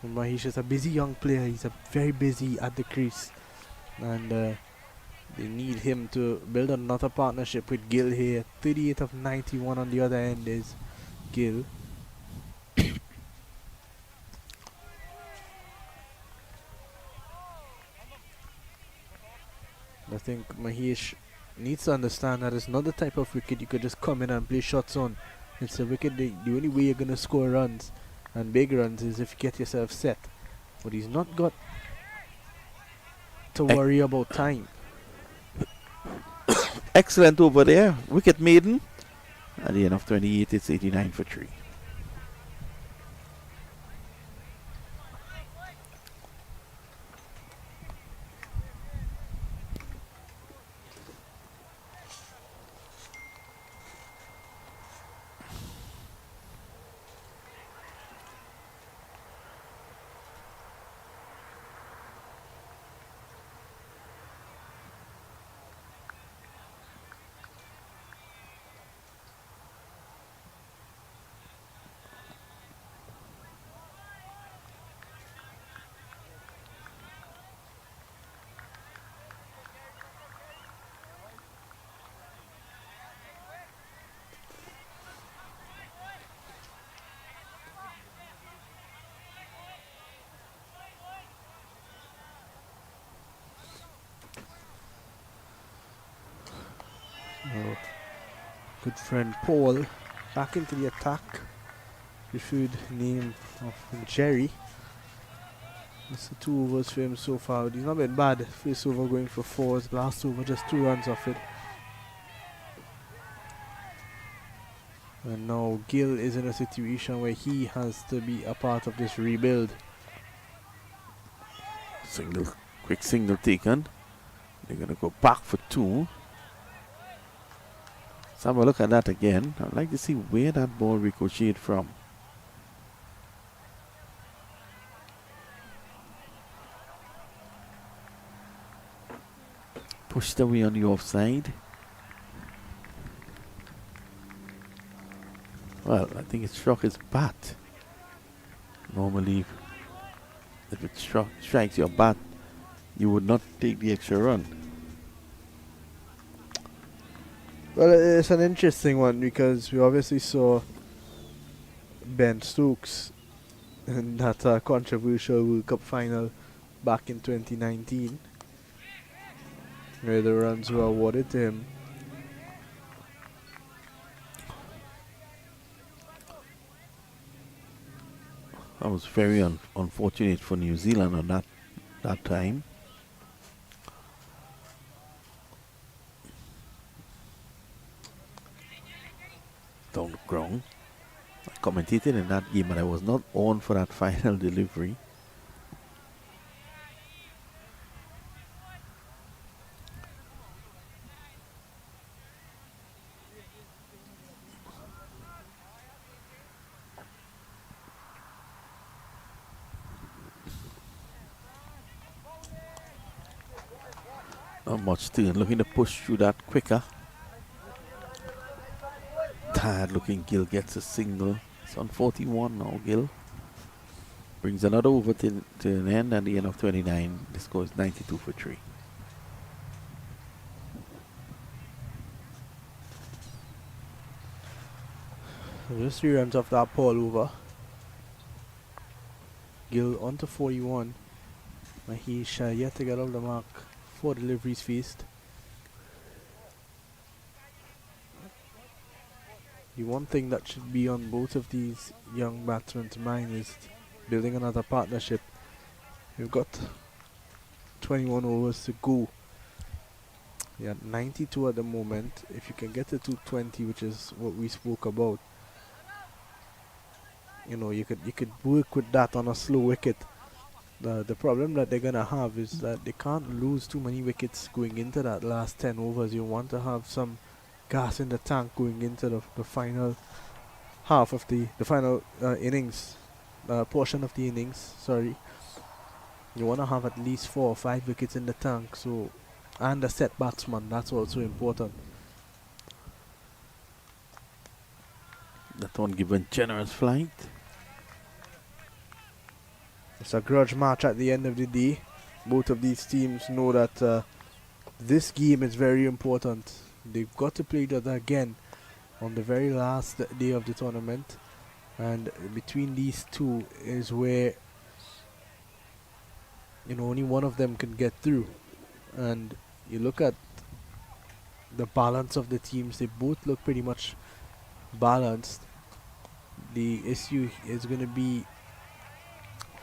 And Mahesh is a busy young player. He's a very busy at the crease. And they need him to build another partnership with Gill here. 38 of 91 on the other end is Gill. I think Mahesh needs to understand that it's not the type of wicket you could just come in and play shots on. It's a wicket that the only way you're going to score runs and big runs is if you get yourself set. But he's not got to worry about time. Excellent over there. Wicket maiden. At the end of 28, it's 89 for 3. Good friend Paul back into the attack. Preferred name of Jerry. It's 2 overs for him so far. He's not been bad. First over going for 4s. Last over just 2 runs off it. And now Gill is in a situation where he has to be a part of this rebuild. Quick single taken. They're going to go back for 2. Let's have a look at that again. I'd like to see where that ball ricocheted from. Pushed away on the offside. Well, I think it struck his bat. Normally, if it strikes your bat, you would not take the extra run. Well, it's an interesting one because we obviously saw Ben Stokes in that controversial World Cup final back in 2019, where the runs were awarded to him. That was very unfortunate for New Zealand on that time. Down the ground. I commentated in that game, but I was not on for that final delivery. Not much to looking to push through that quicker. Tired looking Gill gets a single. It's on 41 now, Gill. Brings another over to an end at the end of 29. The score is 92 for 3. Just 3 runs off that ball over. Gill on to 41. Mahesh yet to get off the mark. 4 deliveries faced. The one thing that should be on both of these young batsmen's mind is building another partnership. You've got 21 overs to go. You're at 92 at the moment. If you can get to 220, which is what we spoke about, you know, you could work with that on a slow wicket. The problem that they're gonna have is that they can't lose too many wickets going into that last 10 overs. You want to have some gas in the tank going into the final half of the final innings, portion of the innings. Sorry, you want to have at least 4 or 5 wickets in the tank. So, and a set batsman, that's also important. That one given generous flight. It's a grudge match at the end of the day. Both of these teams know that this game is very important. They've got to play each other again on the very last day of the tournament, and between these two is where, you know, only one of them can get through. And you look at the balance of the teams, they both look pretty much balanced. The issue is going to be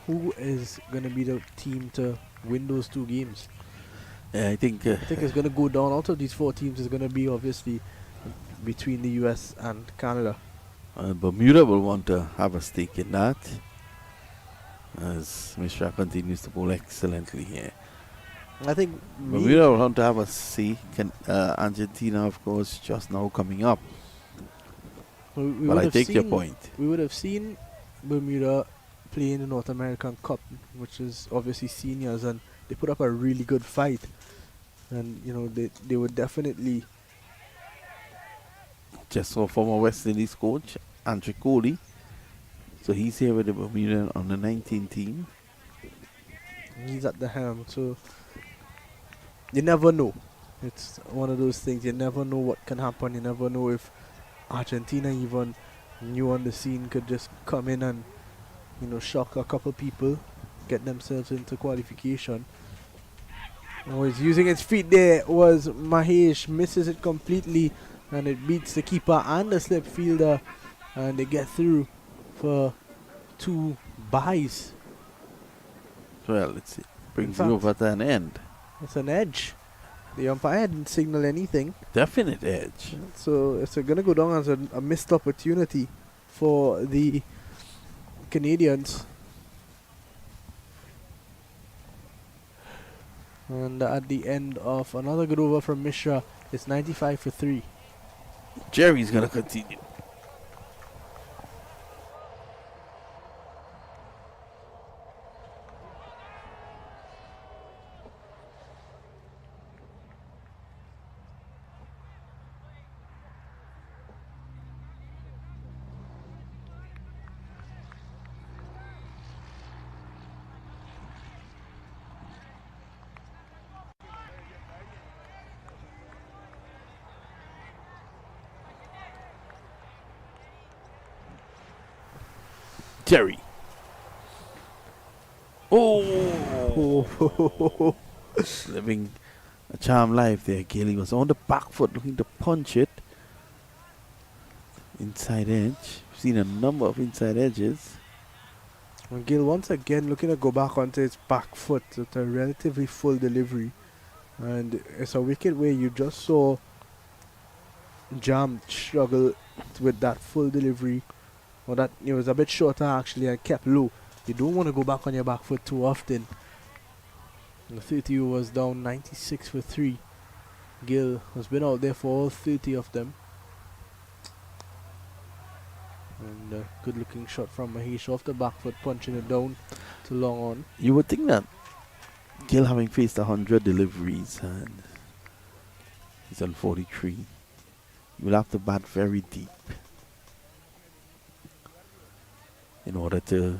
who is going to be the team to win those 2 games. I think it's going to go down. Out of these 4 teams is going to be obviously between the US and Canada. Bermuda will want to have a stake in that, as Mishra continues to bowl excellently here. I think Bermuda will want to have a say. Argentina, of course, just now coming up. But I take your point. We would have seen Bermuda play in the North American Cup, which is obviously seniors, and they put up a really good fight. And, you know, they would definitely... Just saw former West Indies coach, Andrew Coley. So he's here with the Bermuda on the 19 team. He's at the helm, so you never know. It's one of those things, you never know what can happen. You never know if Argentina, even new on the scene, could just come in and, you know, shock a couple people, get themselves into qualification. Oh, he's using his feet there. Was Mahesh, misses it completely, and it beats the keeper and the slip fielder, and they get through for 2 byes. Well, it brings you over to an end. It's an edge. The umpire didn't signal anything. Definite edge. So it's going to go down as a missed opportunity for the Canadians. And at the end of another good over from Mishra, it's 95 for 3. Jerry's going to continue. Jerry. Oh! Living a charmed life there, Gil. He was on the back foot looking to punch it. Inside edge. We've seen a number of inside edges. And Gill once again looking to go back onto his back foot with a relatively full delivery. And it's a wicket where you just saw Jam struggle with that full delivery. Or that it was a bit shorter actually and kept low. You don't want to go back on your back foot too often. And the 30 was down 96 for 3. Gill has been out there for all 30 of them. And a good looking shot from Mahesh off the back foot, punching it down to long on. You would think that Gill, having faced 100 deliveries and he's on 43, will have to bat very deep in order to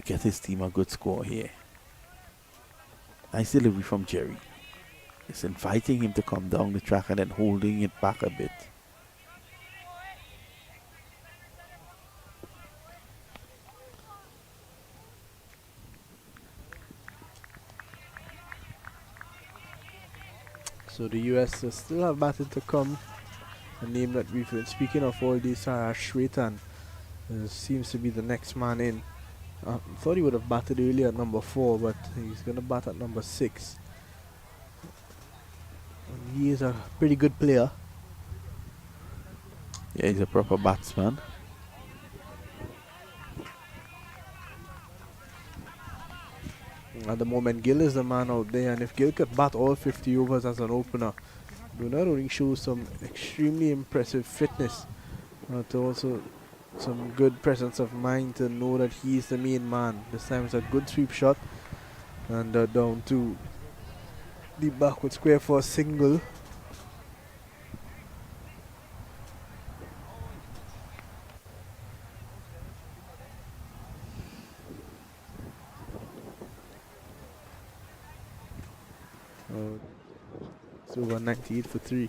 get his team a good score here. Nice delivery from Jerry. It's inviting him to come down the track and then holding it back a bit. So the US still have batting to come. A name that we've been speaking of all this, Shwetan, seems to be the next man in. Thought he would have batted earlier at number 4, but he's going to bat at number 6. And he is a pretty good player. Yeah, he's a proper batsman. At the moment, Gill is the man out there, and if Gill could bat all 50 overs as an opener, do not only show some extremely impressive fitness, but also some good presence of mind to know that he is the main man. This time it's a good sweep shot, and down to the backward square for a single. It's over 98 for 3.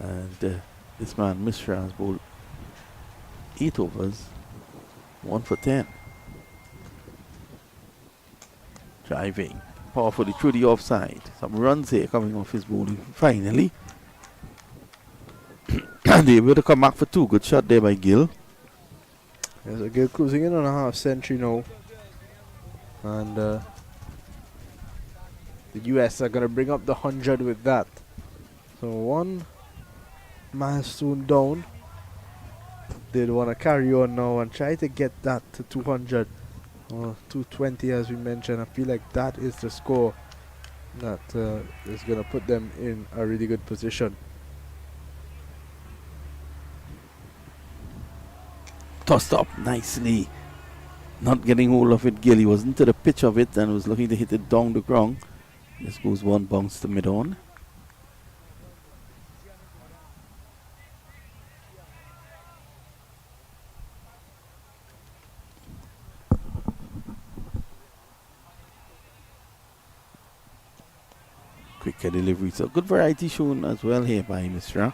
And this man, Mishra, has bowled 8 overs, 1 for 10. Driving powerfully through the offside. Some runs here coming off his bowling. Finally. And able to come back for 2. Good shot there by Gill. There's a Gill cruising in on a half century now. And the US are going to bring up the 100 with that. So 1 milestone down. They'd want to carry on now and try to get that to 200 or 220 as we mentioned. I feel like that is the score that is going to put them in a really good position. Tossed up nicely. Not getting hold of it, Gill. He wasn't to the pitch of it and was looking to hit it down the ground. This goes 1 bounce to mid-on. Quicker delivery. So good variety shown as well here by Mishra.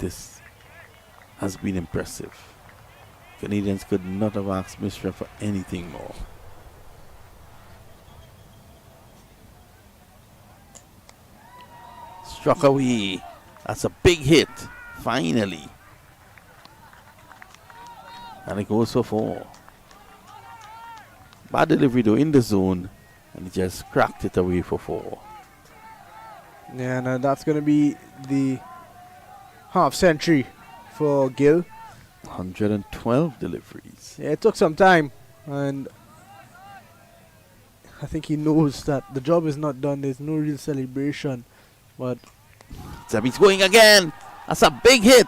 this has been impressive. Canadians could not have asked Mishra for anything more. Struck away. That's a big hit. Finally. And it goes for 4. Bad delivery though in the zone. And he just cracked it away for 4. Yeah, and that's going to be the half century for Gill. 112 deliveries. Yeah, it took some time, and I think he knows that the job is not done. There's no real celebration, but He's going again. That's a big hit.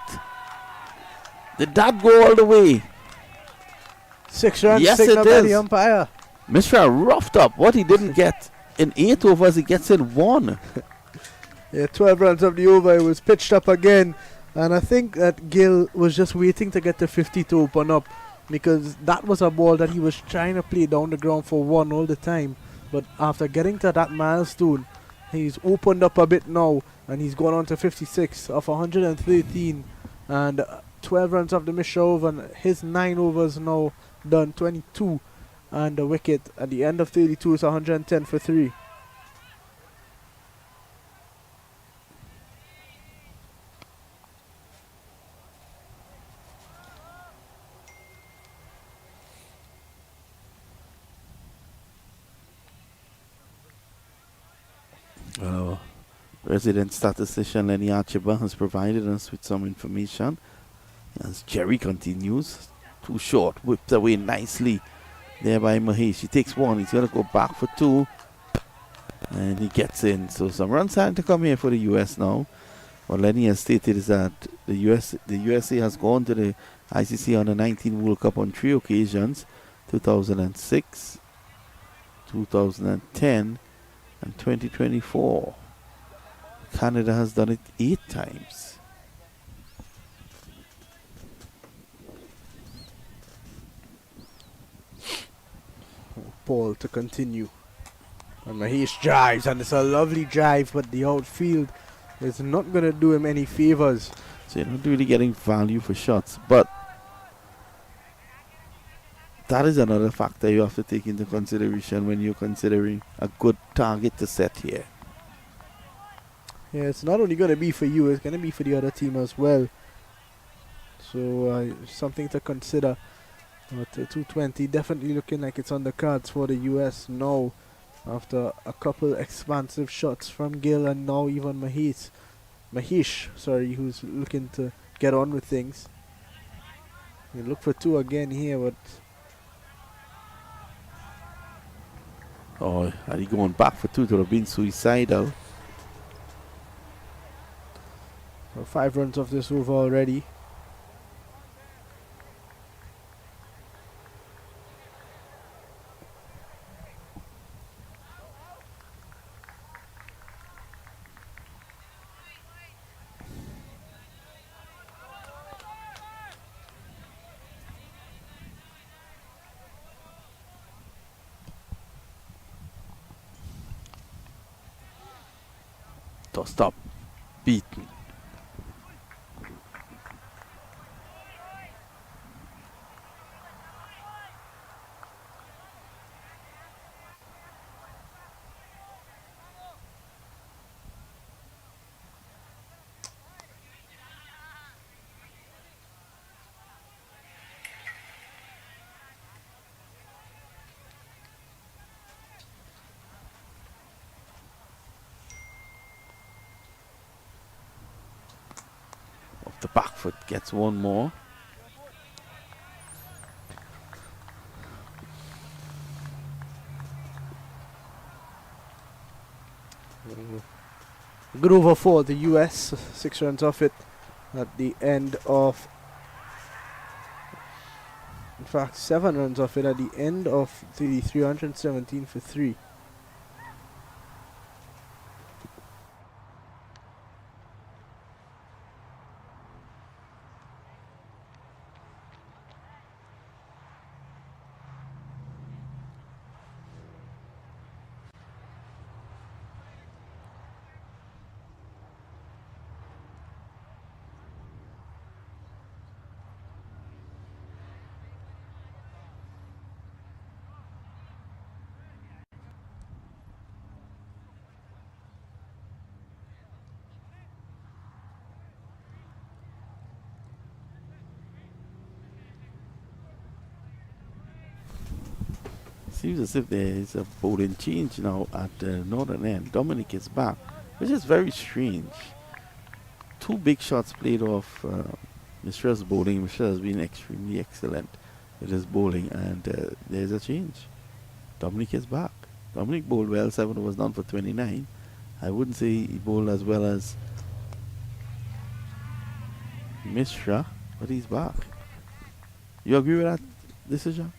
Did that go all the way? 6 runs Yes, signaled it by is. the umpire. Mishra roughed up. What he didn't get in 8 overs, he gets in 1. Yeah, 12 runs of the over. It was pitched up again, and I think that Gill was just waiting to get the 50 to open up, because that was a ball that he was trying to play down the ground for 1 all the time. But after getting to that milestone, he's opened up a bit now, and he's gone on to 56 of 113, and 12 runs off the Mishra over, and his 9 overs now done 22, and the wicket at the end of 32 is 110 for 3. Resident statistician Lenny Archibald has provided us with some information. As Jerry continues, too short, whipped away nicely there by Mahesh. He takes 1, he's going to go back for 2, and he gets in. So some runs starting to come here for the US now. What Lenny has stated is that the USA has gone to the ICC Under-19 World Cup on 3 occasions: 2006, 2010, and 2024. Canada has done it 8 times. Paul to continue. And Mahesh drives, and it's a lovely drive, but the outfield is not going to do him any favors. So you're not really getting value for shots, but that is another factor you have to take into consideration when you're considering a good target to set here. Yeah, it's not only going to be for you, it's going to be for the other team as well. So something to consider. But 220 definitely looking like it's on the cards for the US now, after a couple expansive shots from Gill, and now even Mahesh, who's looking to get on with things. You look for 2 again here, but Oh, are you going back for 2? It would have been suicidal. 5 runs off this over already. Tossed up, beaten. The back foot gets 1 more. Good over for the US. 6 runs off it at the end of, in fact 7 runs off it at the end of 317 for 3. Seems as if there is a bowling change now at the northern end. Dominic is back, which is very strange. 2 big shots played off Mishra's bowling. Mishra has been extremely excellent with his bowling, and there's a change. Dominic is back. Dominic bowled well, 7 overs down for 29. I wouldn't say he bowled as well as Mishra, but he's back. You agree with that decision?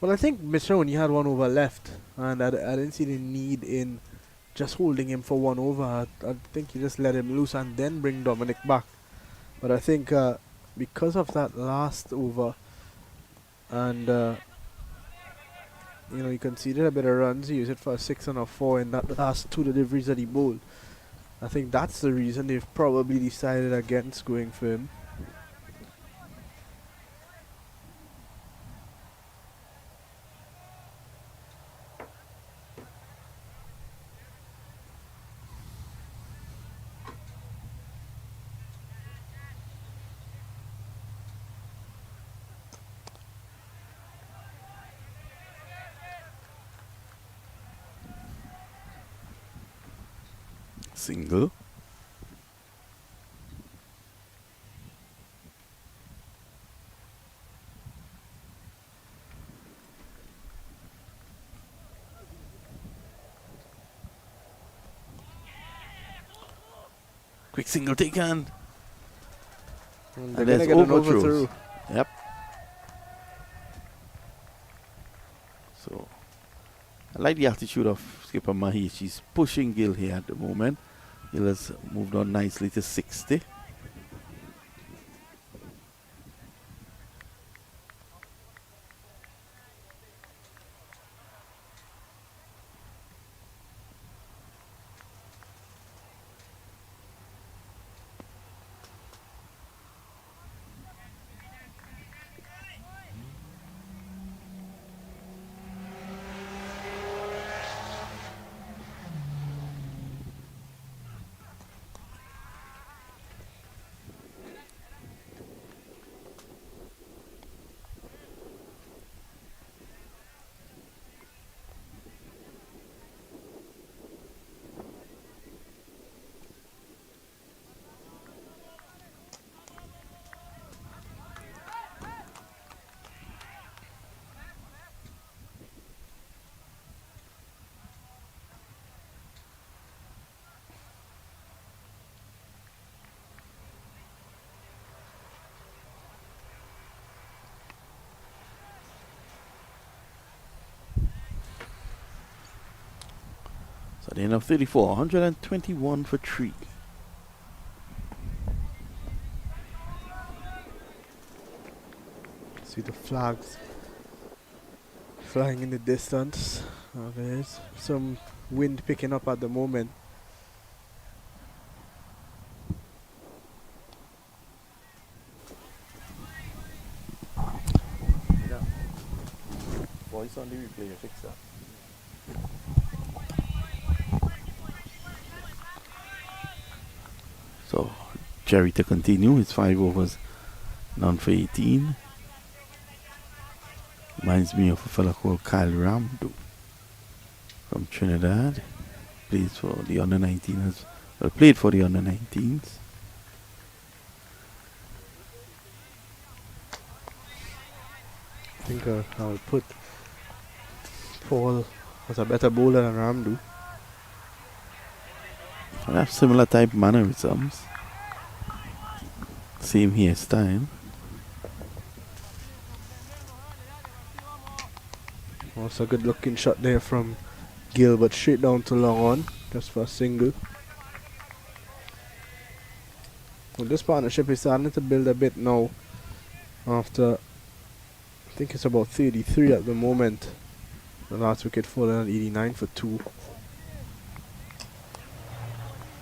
Well, I think Mishra only had 1 over left, and I didn't see the need in just holding him for 1 over. I think you just let him loose and then bring Dominic back. But I think because of that last over, and he conceded a bit of runs, he used it for a 6 and a 4 in that last 2 deliveries that he bowled. I think that's the reason they've probably decided against going for him. Single. Quick single taken. And And they're there's gonna get an overthrows. overthrow. Yep. So, I like the attitude of skipper Mahesh. He's pushing Gill here at the moment. Gill has moved on nicely to 60. So, the end of 34, 121 for 3. See the flags flying in the distance. There's some wind picking up at the moment. Yeah. Voice on the replay, fix that. So, Jerry to continue. It's 5 overs, none for 18. Reminds me of a fella called Kyle Ramdo from Trinidad. Plays for the under 19s. Well, played for the under 19s. I think I would put Paul as a better bowler than Ramdu. And have similar type mannerisms. Same hairstyle. Also a good looking shot there from Gill, but straight down to long on, just for a single. Well, this partnership is starting to build a bit now. After, I think it's about 33 at the moment. The last wicket falling at 89 for 2.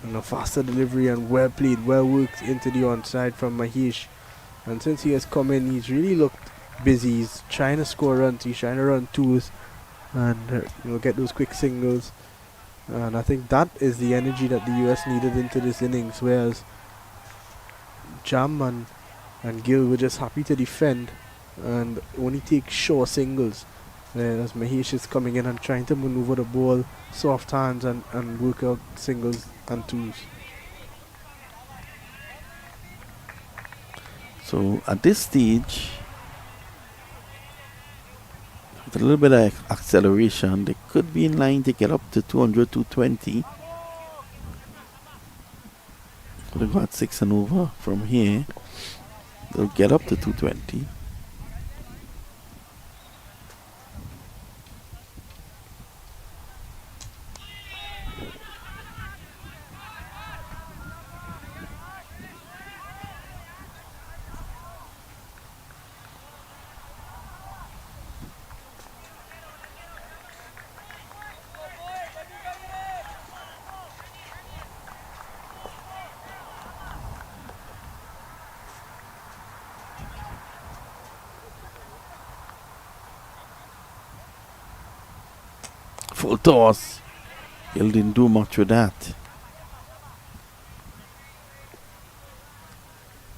And a faster delivery and well played, well worked into the onside from Mahesh. And since he has come in, he's really looked busy. He's trying to score runs, he's trying to run twos and get those quick singles. And I think that is the energy that the US needed into this innings, whereas Jam and Gill were just happy to defend and only take sure singles. As Mahesh is coming in and trying to maneuver the ball, soft hands and work out singles and twos. So at this stage, with a little bit of acceleration, they could be in line to get up to 200, 220. Could have got 6 and over from here. They'll get up to 220. Full toss. Hill didn't do much with that.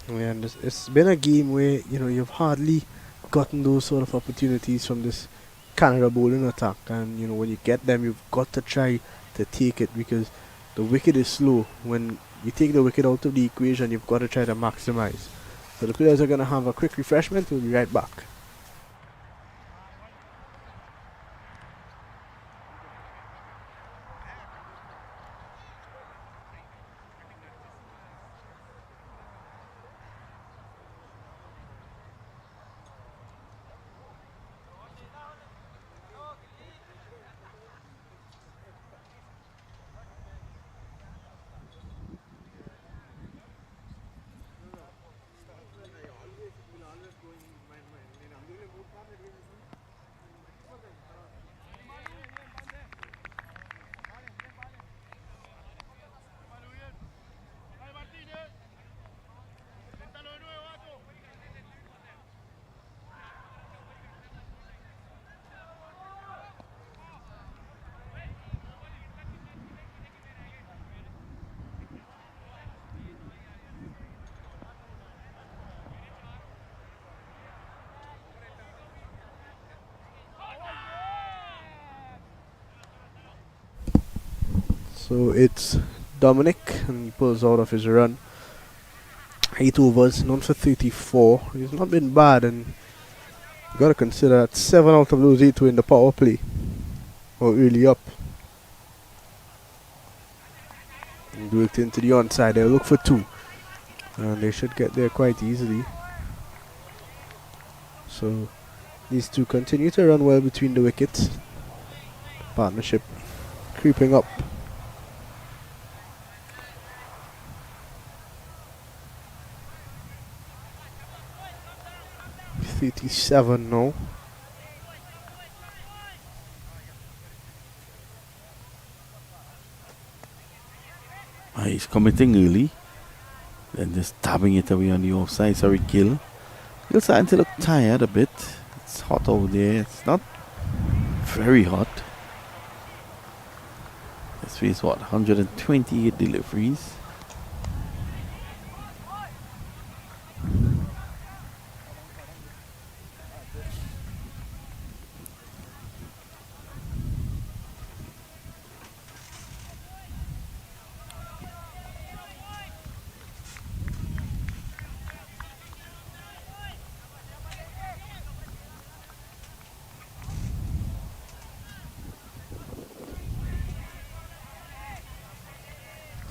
Yeah, and it's been a game where you've hardly gotten those sort of opportunities from this Canada bowling attack, and when you get them, you've got to try to take it because the wicket is slow. When you take the wicket out of the equation, you've got to try to maximize. So the players are going to have a quick refreshment. We'll be right back. So it's Dominic, and he pulls out of his run. 8 overs, none for 34. He's not been bad, and you got to consider that 7 out of those 8 were in the power play, or early up. And worked into the onside. They'll look for 2, and they should get there quite easily. So these two continue to run well between the wickets. Partnership creeping up. $37 now. He's committing early. Then just tabbing it away on the offside. Sorry, Gill. Gill's starting to look tired a bit. It's hot over there. It's not very hot. This is what, 128 deliveries.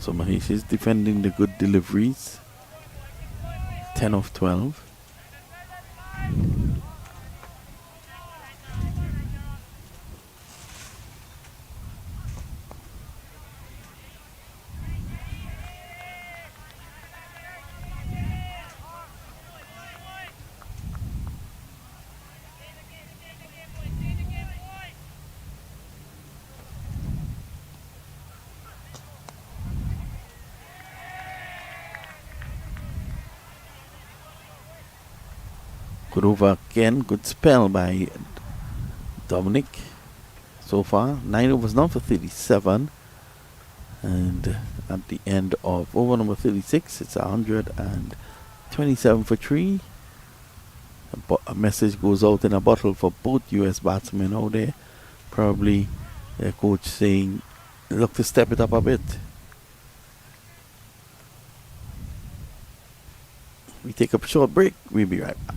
So Mahesh is defending the good deliveries. 10 of 12. Good over again, good spell by Dominic so far. 9 overs now for 37. And at the end of over number 36, it's 127 for 3. a message goes out in a bottle for both US batsmen out there. Probably their coach saying, look to step it up a bit. We take a short break. We'll be right back.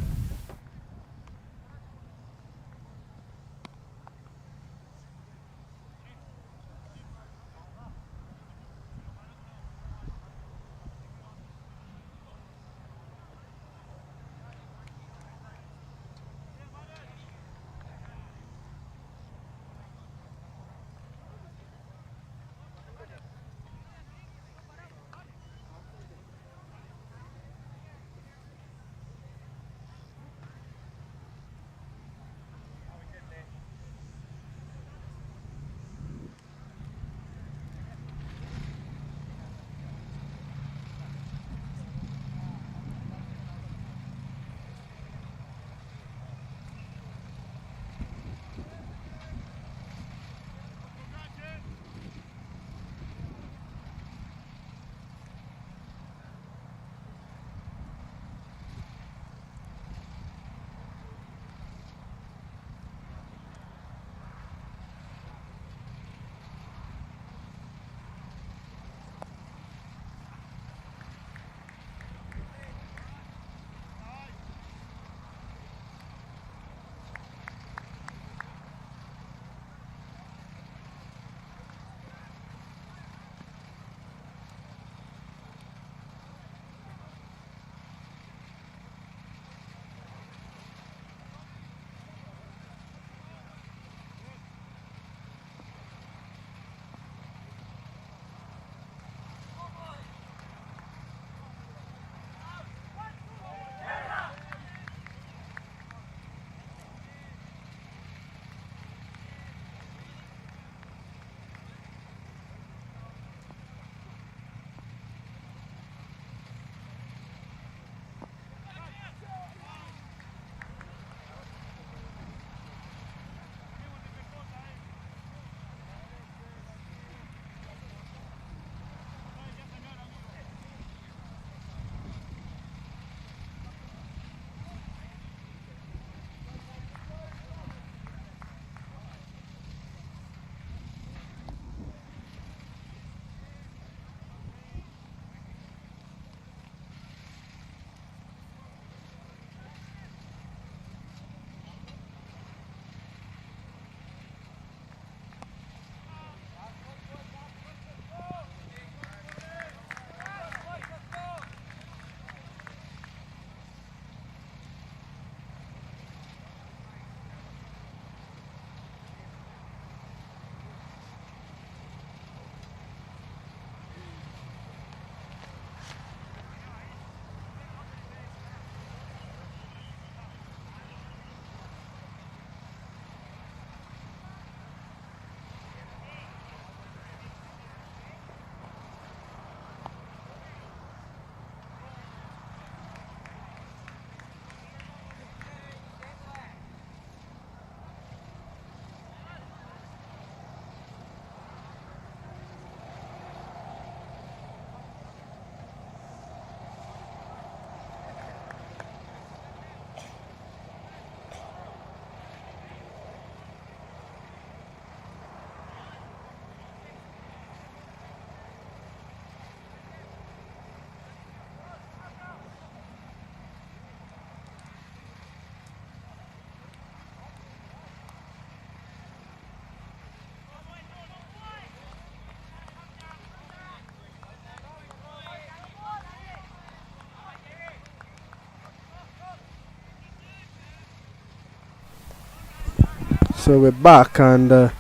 So we're back, and in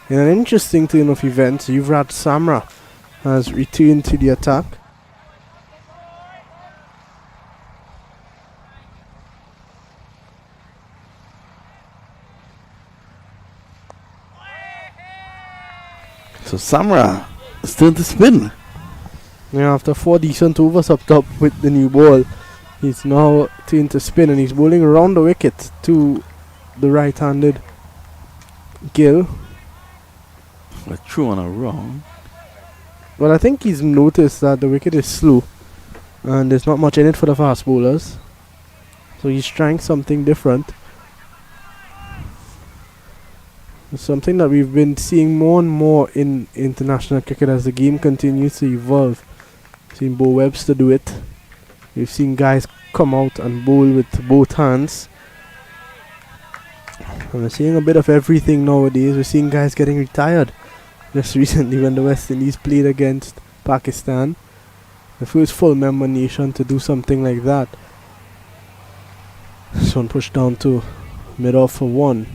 an interesting turn of events, Yuvraj Samra has returned to the attack. So Samra still to spin. Yeah, after 4 decent overs up top with the new ball, he's now turned to spin, and he's bowling around the wicket to the right-handed Gill. A true and a wrong. Well, I think he's noticed that the wicket is slow and there's not much in it for the fast bowlers. So he's trying something different. It's something that we've been seeing more and more in international cricket as the game continues to evolve. We've seen Bo Webster do it. We've seen guys come out and bowl with both hands. And we're seeing a bit of everything nowadays. We're seeing guys getting retired. Just recently when the West Indies played against Pakistan, the first full member nation to do something like that. This one pushed down to mid-off for 1.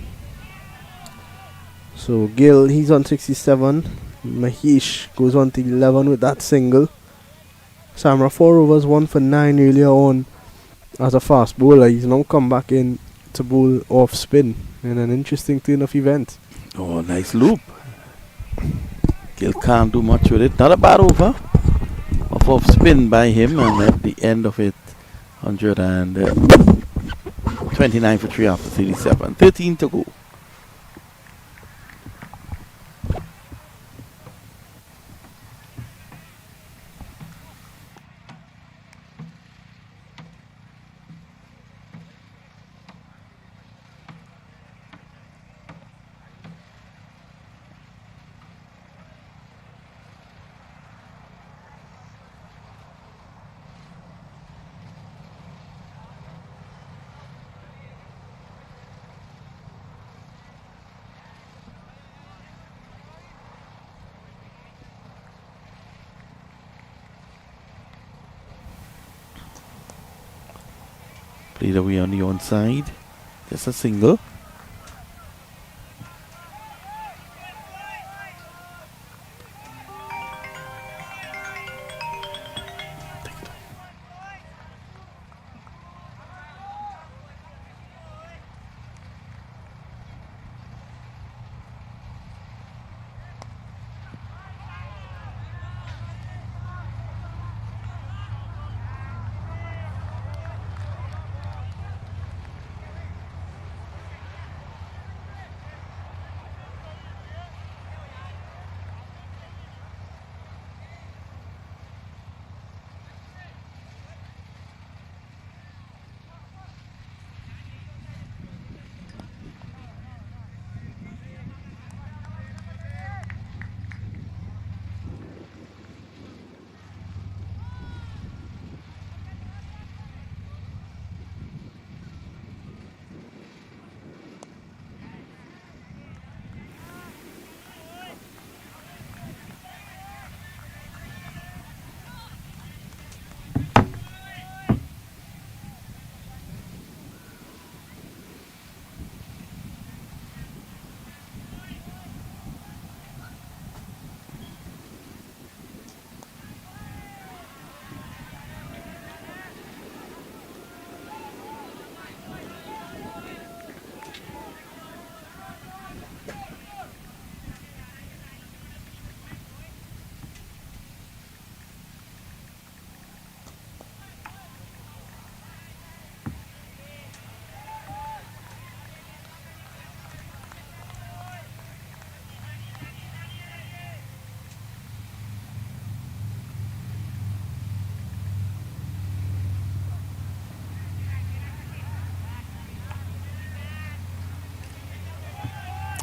So Gill, he's on 67. Mahesh goes on to 11 with that single. Samra 4 overs, 1 for 9 earlier on as a fast bowler. He's now come back in to bowl off spin in an interesting turn of events. Oh, nice loop. Gill can't do much with it. Not a bad over. Off spin by him, and at the end of it, 129 for 3 after 37. 13 to go. Played away on the onside. Just a single.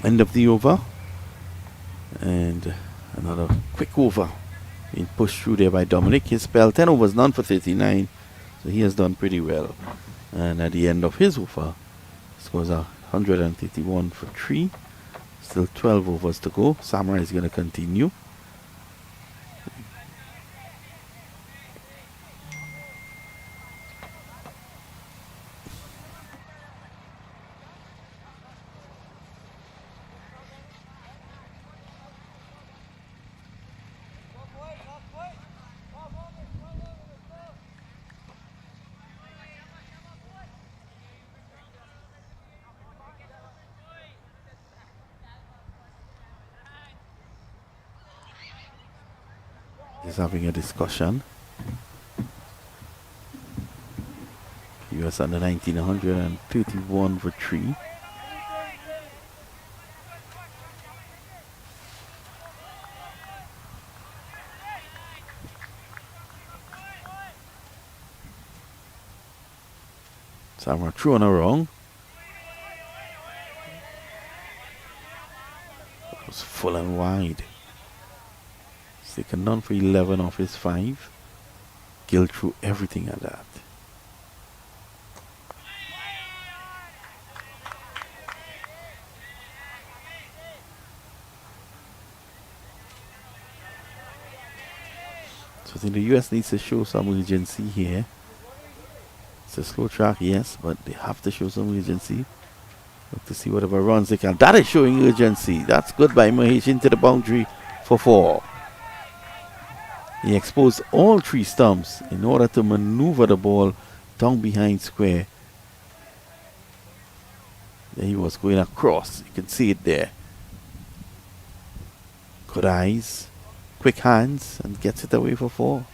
End of the over. And another quick over being pushed through there by Dominic. His spell 10 overs, none for 39. So he has done pretty well. And at the end of his over, scores 151 for 3. Still 12 overs to go. Samurai is going to continue. Just having a discussion. US under 19, 131 for 3. Samra thrown around. It was full and wide. Taken none for 11 off his 5. Gill threw everything at that. So I think the US needs to show some urgency here. It's a slow track, yes, but they have to show some urgency. Look to see whatever runs they can. That is showing urgency. That's good by Mahesh into the boundary for 4. He exposed all 3 stumps in order to maneuver the ball down behind square. There he was going across. You can see it there. Good eyes, quick hands, and gets it away for 4.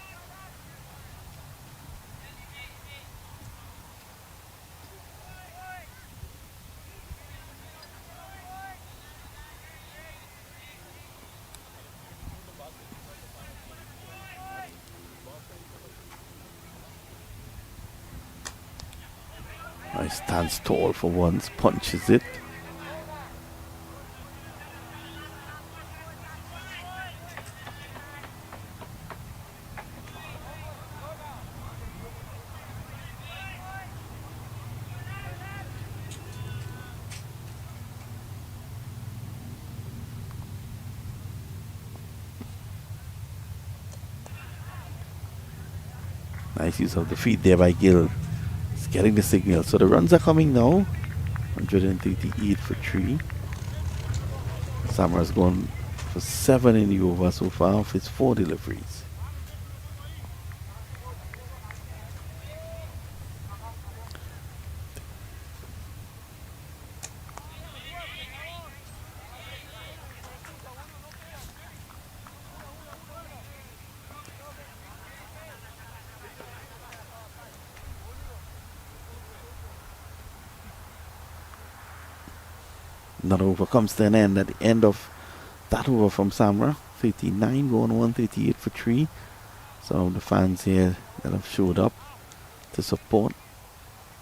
He stands tall for once, punches it. Nice use of the feet there by Gill. Getting the signal. So the runs are coming now. 138 for 3. Samra's gone for 7 in the over so far of his 4 deliveries. Another over comes to an end at the end of that over from Samra. 39 going 138 for 3. Some of the fans here that have showed up to support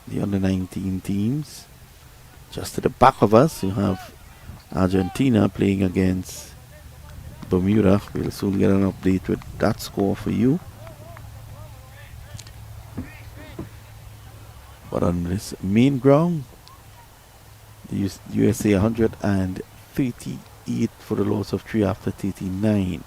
the under 19 teams. Just to the back of us, you have Argentina playing against Bermuda. We'll soon get an update with that score for you. But on this main ground, the USA 138 for the loss of 3 after 39.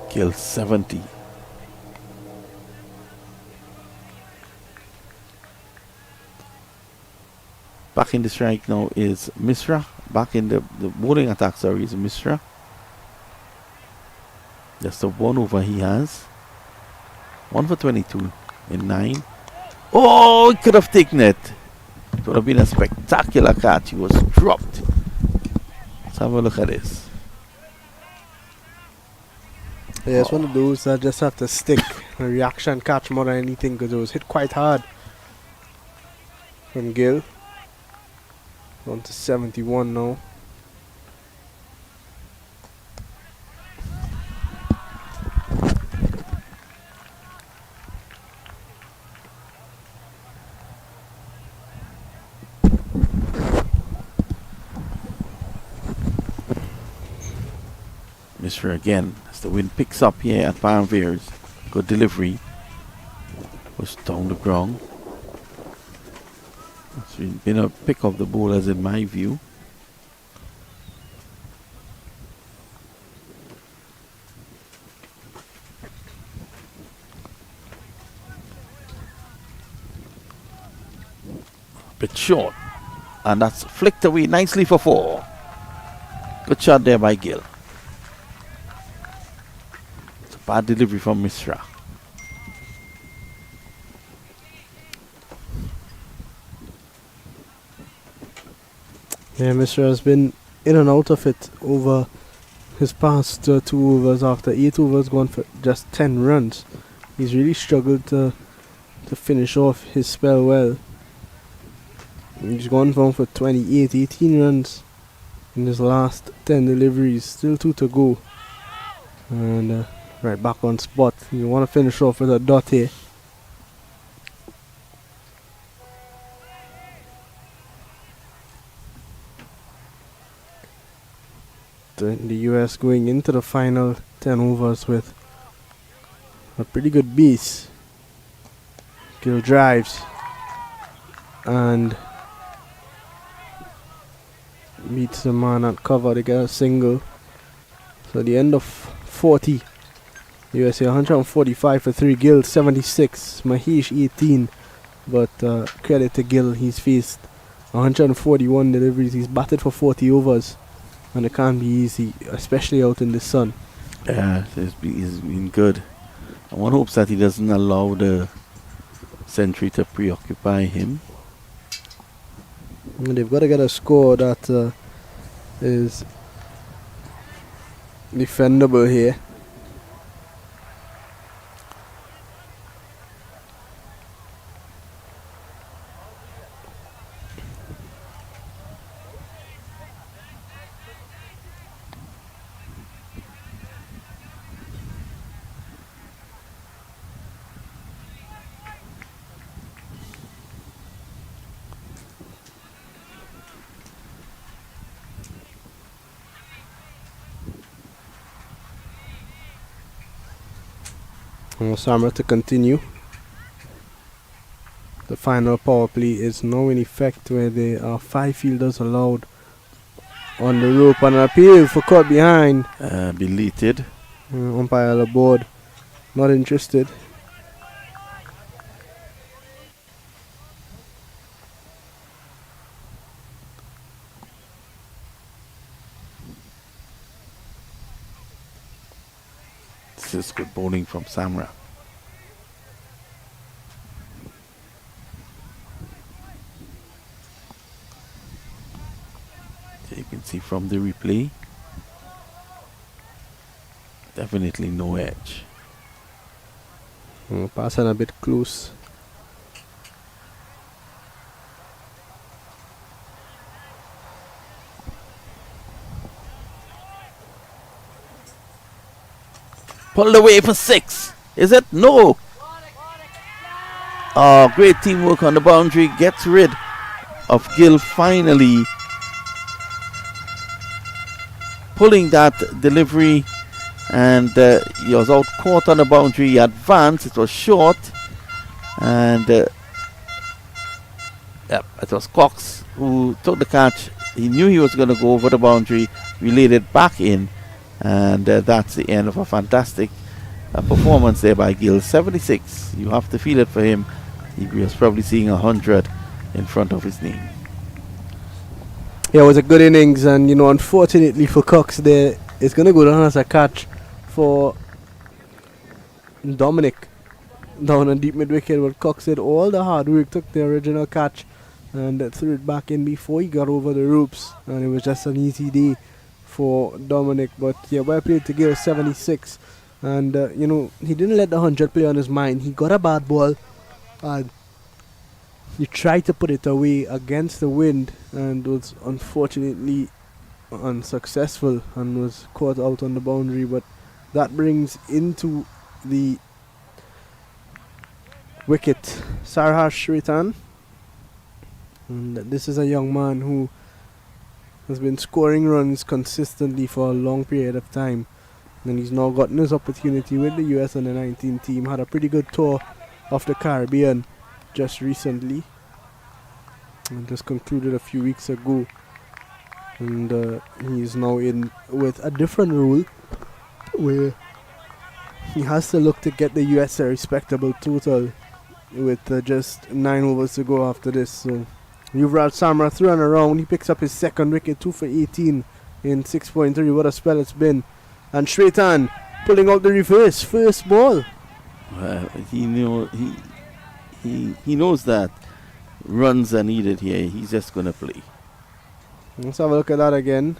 Kill 70. Back in the strike now is Misra. Back in the bowling attack, sorry, is Misra. Just the 1 over he has. 1 for 22 in 9. Oh, he could have taken it. It would have been a spectacular catch. He was dropped. Let's have a look at this. Yeah, it's one of those that just have to stick. A reaction catch more than anything because it was hit quite hard from Gill. On to 71 now. Mr. again, as the wind picks up here at Palmveers. Good delivery. Was down the ground. It's been a pick of the bowlers in my view. Bit short. And that's flicked away nicely for 4. Good shot there by Gill. It's a bad delivery from Misra. Yeah, Mr. has been in and out of it over his past 2 overs after 8 overs gone for just 10 runs. He's really struggled to finish off his spell well. He's gone down for 18 runs in his last 10 deliveries. Still 2 to go. And right back on spot. You want to finish off with a dot here. The US going into the final 10 overs with a pretty good base. Gill drives and meets the man at cover to get a single. So the end of 40. USA 145 for 3. Gill 76. Mahesh 18. But credit to Gill, he's faced 141 deliveries. He's batted for 40 overs. And it can't be easy, especially out in the sun. Yeah, he's been good. And one hopes that he doesn't allow the century to preoccupy him. And they've got to get a score that is defendable here. Samra to continue. The final power play is now in effect, where there are 5 fielders allowed on the rope, and an appeal for caught behind. Belated. Umpire aboard, not interested. This is good bowling from Samra. So you can see from the replay, definitely no edge. Passing a bit close. Pulled away for 6. Is it? No. Oh, great teamwork on the boundary. Gets rid of Gill finally. Pulling that delivery. And he was out caught on the boundary. He advanced. It was short. And it was Cox who took the catch. He knew he was going to go over the boundary. Relayed it back in. And that's the end of a fantastic performance there by Gill. 76. You have to feel it for him. He was probably seeing 100 in front of his name. Yeah, it was a good innings, and unfortunately for Cox there, it's going to go down as a catch for Dominic down on deep mid-wicket. But Cox did all the hard work, took the original catch and threw it back in before he got over the ropes, and it was just an easy day for Dominic. But yeah, well played to Gill. 76. And he didn't let the 100 play on his mind. He got a bad ball and he tried to put it away against the wind and was unfortunately unsuccessful and was caught out on the boundary. But that brings into the wicket Sarharsh Shritan, and this is a young man who has been scoring runs consistently for a long period of time, and he's now gotten his opportunity with the US under 19 team. Had a pretty good tour of the Caribbean just recently, and just concluded a few weeks ago, and he's now in with a different role where he has to look to get the US a respectable total with just 9 overs to go after this. So Yuvraj Samra threw on around. He picks up his second wicket, 2 for 18 in 6.3. What a spell it's been. And Shretan pulling out the reverse, first ball. He knows that runs are needed here. He's just going to play. Let's have a look at that again.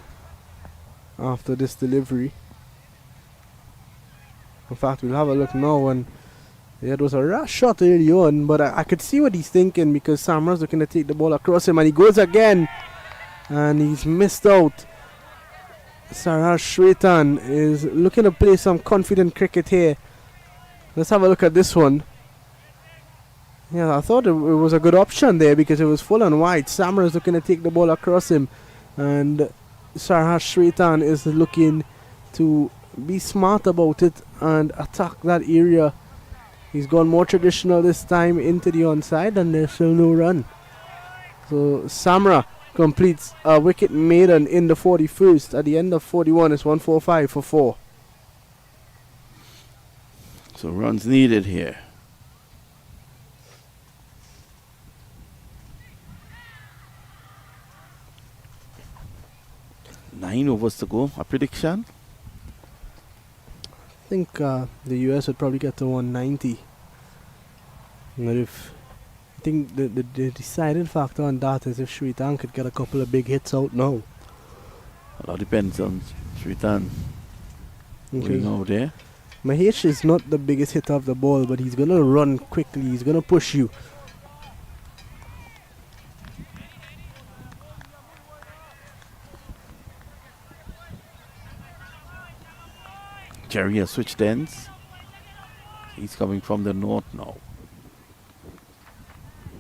after this delivery. In fact, we'll have a look now, and it was a rash shot early on, but I could see what he's thinking because Samra's looking to take the ball across him, and he goes again, and he's missed out. Sarhar Shwetan is looking to play some confident cricket here. Let's have a look at this one. Yeah, I thought it was a good option there because it was full and wide. Samra is looking to take the ball across him, and Sarhar Shwetan is looking to be smart about it and attack that area. He's gone more traditional this time into the onside, and there's still no run. So Samra completes a wicket maiden in the 41st. At the end of 41, it's 145 for 4. So runs needed here. Nine overs to go. A prediction? I think the US would probably get to 190. But I think the deciding factor on that is if Shwetan could get a couple of big hits out now. A lot depends on Shwetan going out there. Mahesh is not the biggest hitter of the ball, but he's going to run quickly. He's going to push you. Jerry has switched ends. He's coming from the north now.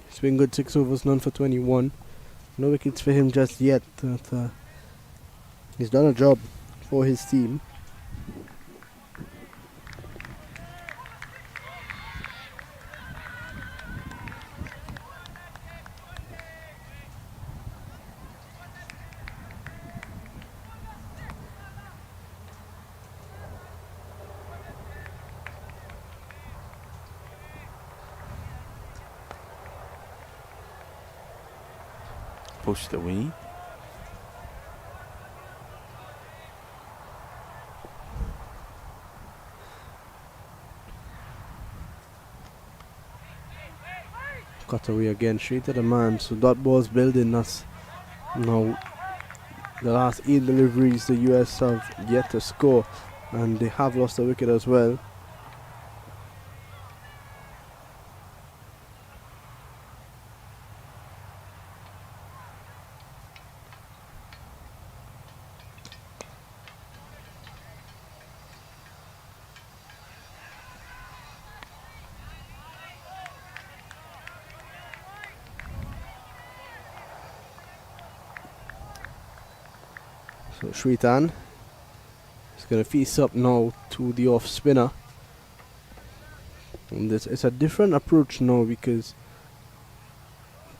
It's been good 6 overs, none for 21. No wickets for him just yet. But, he's done a job for his team. Pushed away. Cut away again, straight to the man. So that ball's building us. Now, the last 8 deliveries, the US have yet to score, and they have lost a wicket as well. So Shwetan is going to face up now to the off spinner. And it's a different approach now because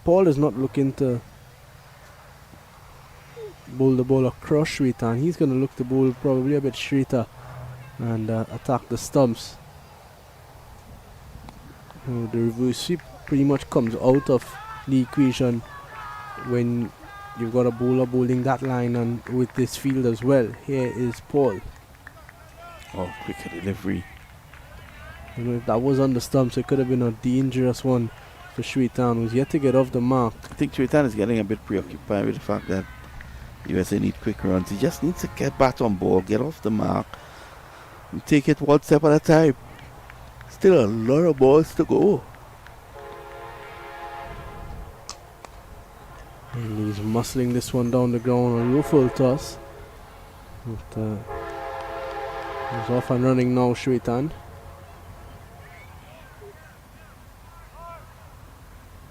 Paul is not looking to bowl the ball across Shwetan. He's going to look to bowl probably a bit straighter and attack the stumps. The reverse sweep pretty much comes out of the equation when you've got a bowler bowling that line and with this field as well. Here is Paul. Oh, quicker delivery. You know, if that was on the stumps, it could have been a dangerous one for Shwetan, who's yet to get off the mark. I think Shwetan is getting a bit preoccupied with the fact that USA need quick runs. He just needs to get back on ball, get off the mark, and take it one step at a time. Still a lot of balls to go. And he's muscling this one down the ground on a full toss. But, he's off and running now, Shwetan.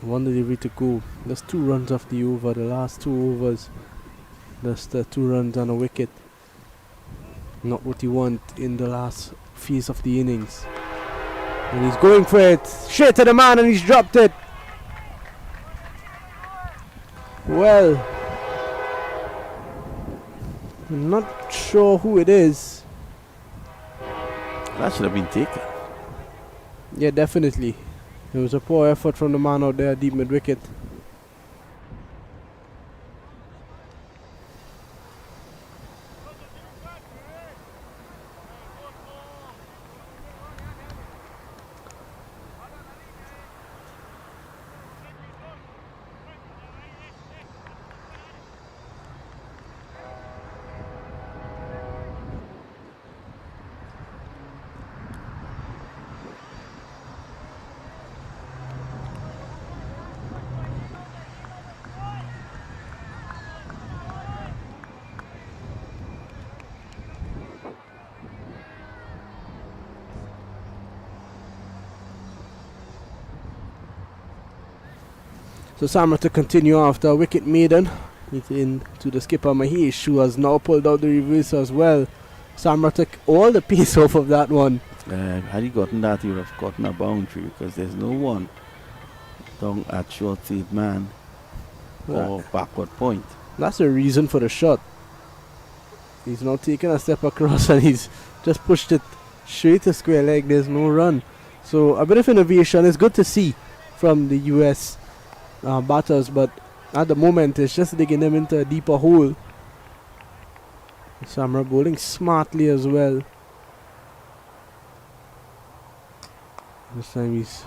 One delivery to go. That's 2 runs off the over. The last 2 overs, that's the 2 runs on a wicket. Not what you want in the last phase of the innings. And he's going for it. Straight to the man, and he's dropped it. Well, I'm not sure who it is. That should have been taken. Yeah, definitely. It was a poor effort from the man out there deep mid-wicket. So Samra to continue after a wicket maiden. Hit into the skipper Mahesh, who has now pulled out the reverse as well. Samra took all the pace off of that one. Had he gotten that, he would have gotten a boundary because there's no one down at short field man or backward point. That's the reason for the shot. He's now taken a step across and he's just pushed it straight to square leg. There's no run. So a bit of innovation is good to see from the US batters, but at the moment it's just digging them into a deeper hole. Samra bowling smartly as well. This time he's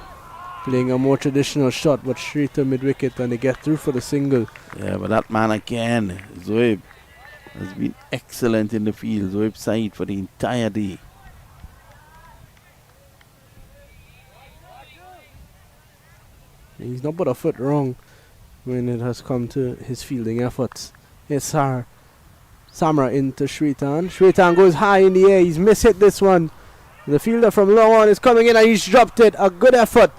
playing a more traditional shot, but straight to mid-wicket, and they get through for the single. Yeah, but that man again, Zoeb, has been excellent in the field. Zoeb Said for the entire day. He's not put a foot wrong when it has come to his fielding efforts. It's Samra into Shritan. Shritan goes high in the air. He's mishit this one. The fielder from long on is coming in and he's dropped it. A good effort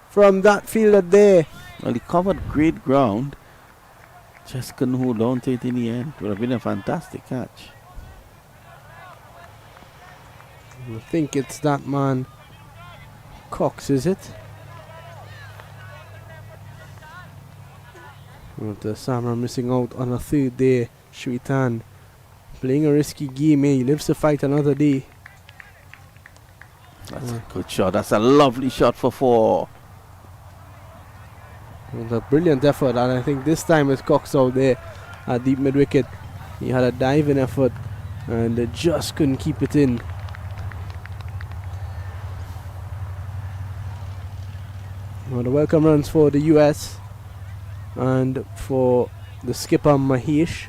from that fielder there. Well, he covered great ground. Just couldn't hold on to it in the end. It would have been a fantastic catch. I think it's that man Cox, is it? With the Samra missing out on a third there. Shritan playing a risky game. He lives to fight another day. That's a good shot. That's a lovely shot for 4. With a brilliant effort, and I think this time it's Cox out there at deep mid wicket. He had a diving effort and they just couldn't keep it in. Well, the welcome runs for the US and for the skipper Mahesh.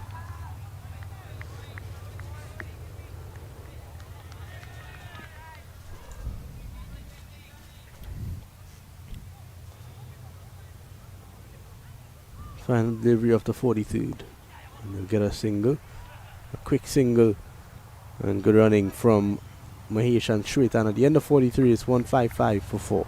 Final delivery of the 43rd. And they'll get a single. A quick single. And good running from Mahesh and Shritan. At the end of 43, it's 155 for 4.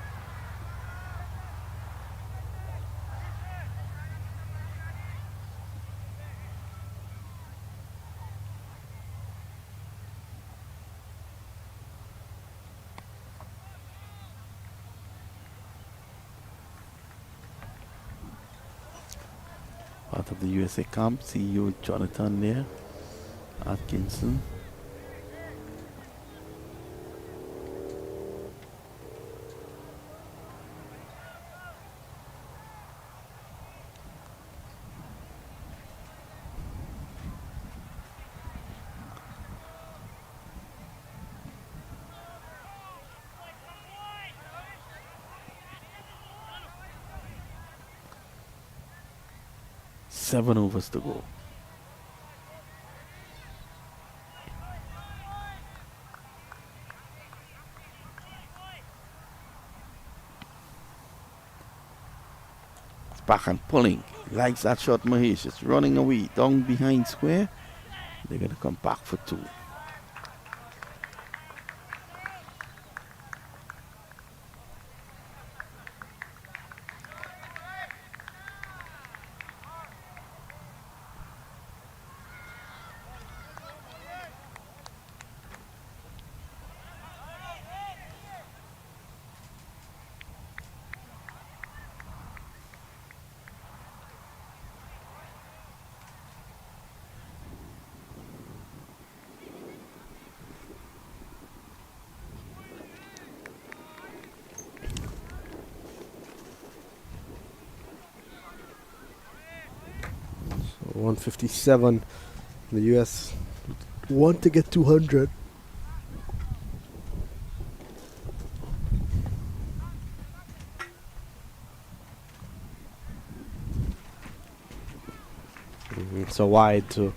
Part of the USA camp, CEO Jonathan there, Atkinson. Seven overs to go. It's back and pulling. He likes that shot, Mahesh. It's running away down behind square. They're going to come back for 2. So 157. The US want to get 200. So wide, so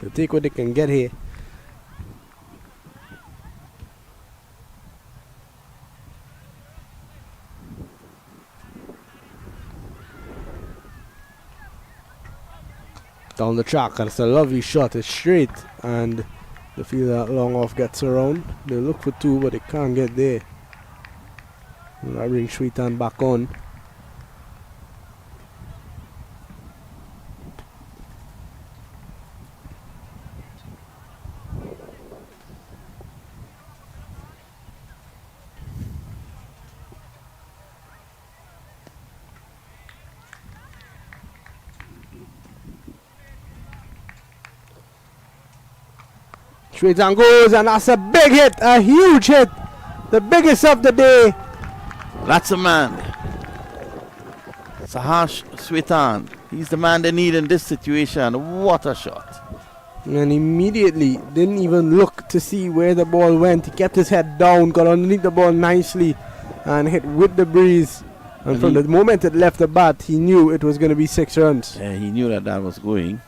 they'll take what they can get here. Down the track, and it's a lovely shot. It's straight, and the fielder long off gets around. They look for 2, but they can't get there. And I bring Shritan back on. Shwetan goes, and that's a big hit, a huge hit, the biggest of the day. That's a man. Sahash Shwetan. He's the man they need in this situation. What a shot. And immediately didn't even look to see where the ball went. He kept his head down, got underneath the ball nicely, and hit with the breeze. And from the moment it left the bat, he knew it was going to be 6 runs. Yeah, he knew that was going.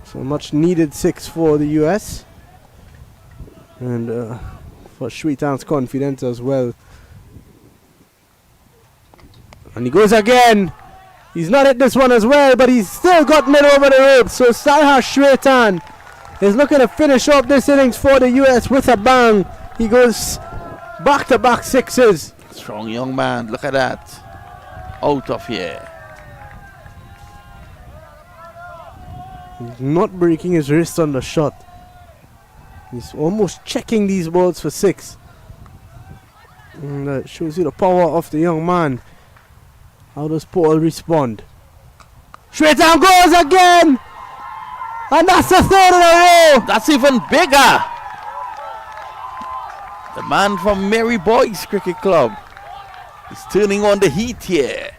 So much needed 6 for the US. And for Shwetan's confidence as well. And he goes again. He's not hit this one as well, but he's still gotten it over the ropes. So Sahash Shwetan is looking to finish off this innings for the US with a bang. He goes back-to-back 6s. Strong young man. Look at that. Out of here. He's not breaking his wrist on the shot. He's almost checking these balls for 6. And that shows you the power of the young man. How does Paul respond? Shwetan goes again! And that's the 3rd in a row! That's even bigger. The man from Mary Boys Cricket Club is turning on the heat here.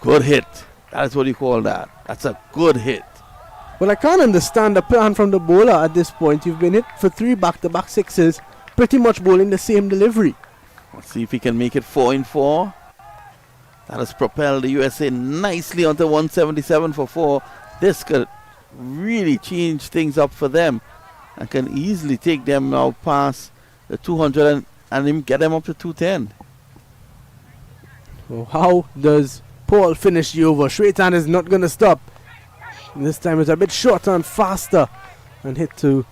Good hit. That is what you call that. That's a good hit. Well, I can't understand the plan from the bowler at this point. You've been hit for 3 back-to-back 6s, pretty much bowling the same delivery. Let's see if he can make it 4 in 4. That has propelled the USA nicely onto 177 for 4. This could really change things up for them and can easily take them now past the 200 and get them up to 210. So how does Paul finish the over? Shwetan is not going to stop. This time it's a bit shorter and faster. And hit to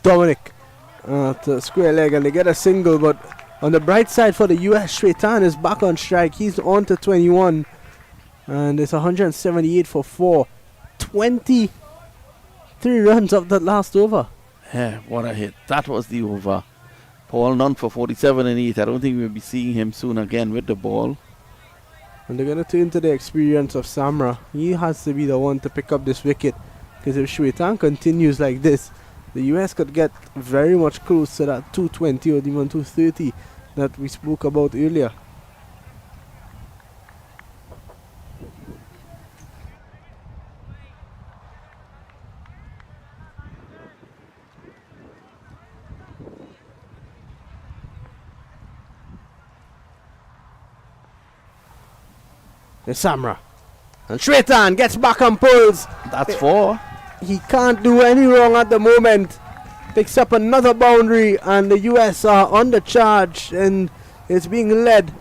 Dominic to square leg, and they get a single. But on the bright side for the US, Shwetan is back on strike. He's on to 21. And it's 178 for 4. 23 runs of that last over. Yeah, what a hit. That was the over. Paul none for 47 and 8. I don't think we'll be seeing him soon again with the ball. And they're going to turn to the experience of Samra. He has to be the one to pick up this wicket. Because if Shwetan continues like this, the US could get very much close to that 220 or even 230 that we spoke about earlier. There's Samra. And Shwetan gets back and pulls. That's 4. He can't do any wrong at the moment. Picks up another boundary, and the US are on the charge, and it's being led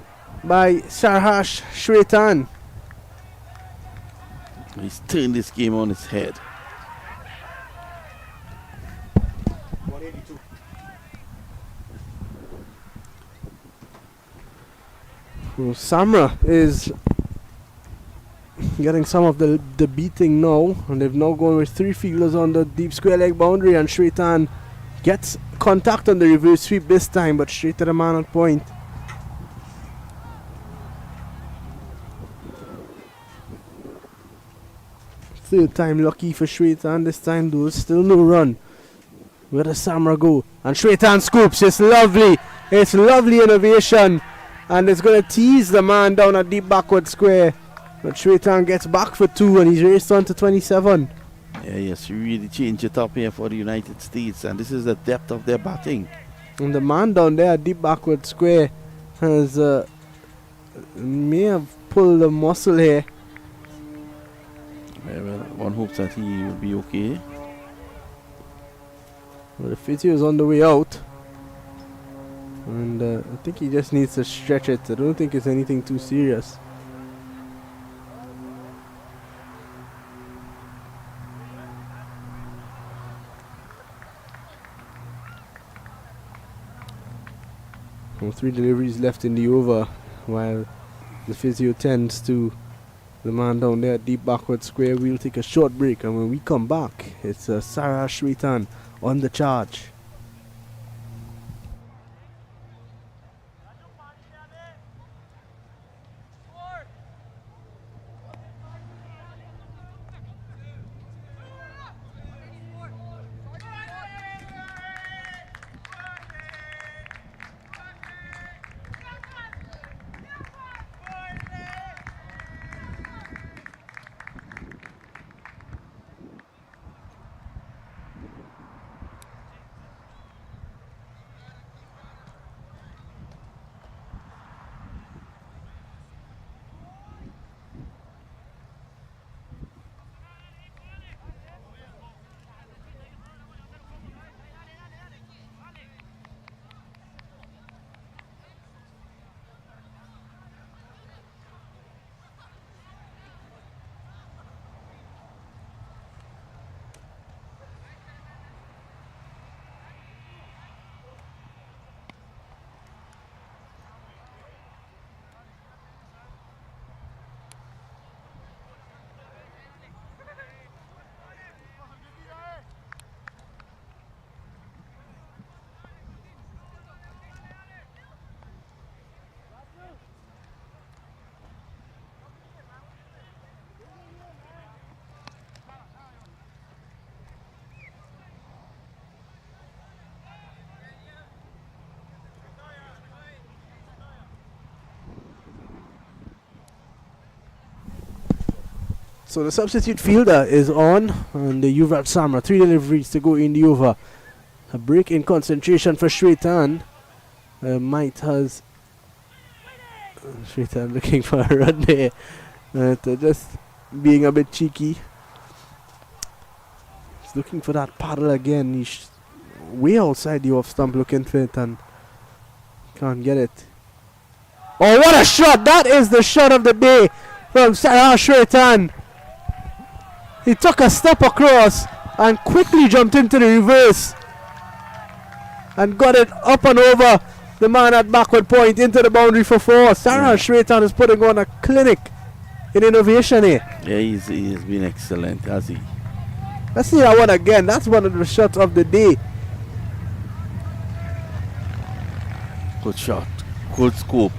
by Sahash Shwetan. He's turned this game on its head. 182. Well, Samra is getting some of the beating now, and they've now gone with 3 fielders on the deep square leg boundary, and Shwetan gets contact on the reverse sweep this time, but straight to the man on point. Third time lucky for Shwetan. This time though, still no run. Where does Samra go? And Shwetan scoops. It's lovely. It's lovely innovation, and it's going to tease the man down a deep backward square. But Shwetan gets back for 2, and he's raced on to 27. Yeah, yes, you really change it up here for the United States, and this is the depth of their batting. And the man down there, deep backward square, has may have pulled a muscle here. Yeah, well, one hopes that he will be okay. Well, the physio is on the way out, and I think he just needs to stretch it. I don't think it's anything too serious. Well, 3 deliveries left in the over, while the physio tends to the man down there, deep backward square. We'll take a short break, and when we come back, it's Sahash Shwetan on the charge. So the substitute fielder is on, and the Yuvraj Samra, 3 deliveries to go in the over. A break in concentration for Shwetan. Might has Shwetan looking for a run there, just being a bit cheeky. He's looking for that paddle again. He's way outside the off stump looking for it and can't get it. Oh, what a shot! That is the shot of the day from Sarah Shwetan. He took a step across and quickly jumped into the reverse and got it up and over the man at backward point into the boundary for 4. Sarah Shwetan is putting on a clinic in innovation here. Yeah, he's been excellent, has he? Let's see that one again. That's one of the shots of the day. Good shot. Good scope.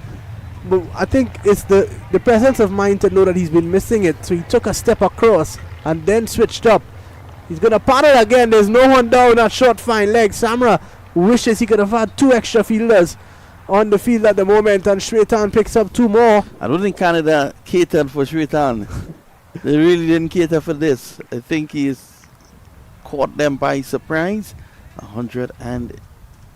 But I think it's the presence of mind to know that he's been missing it. So he took a step across and then switched up. He's going to paddle again. There's no one down at short fine leg. Samra wishes he could have had 2 extra fielders on the field at the moment, and Shwetan picks up 2 more. I don't think Canada catered for Shwetan. They really didn't cater for this. I think he's caught them by surprise. 100 and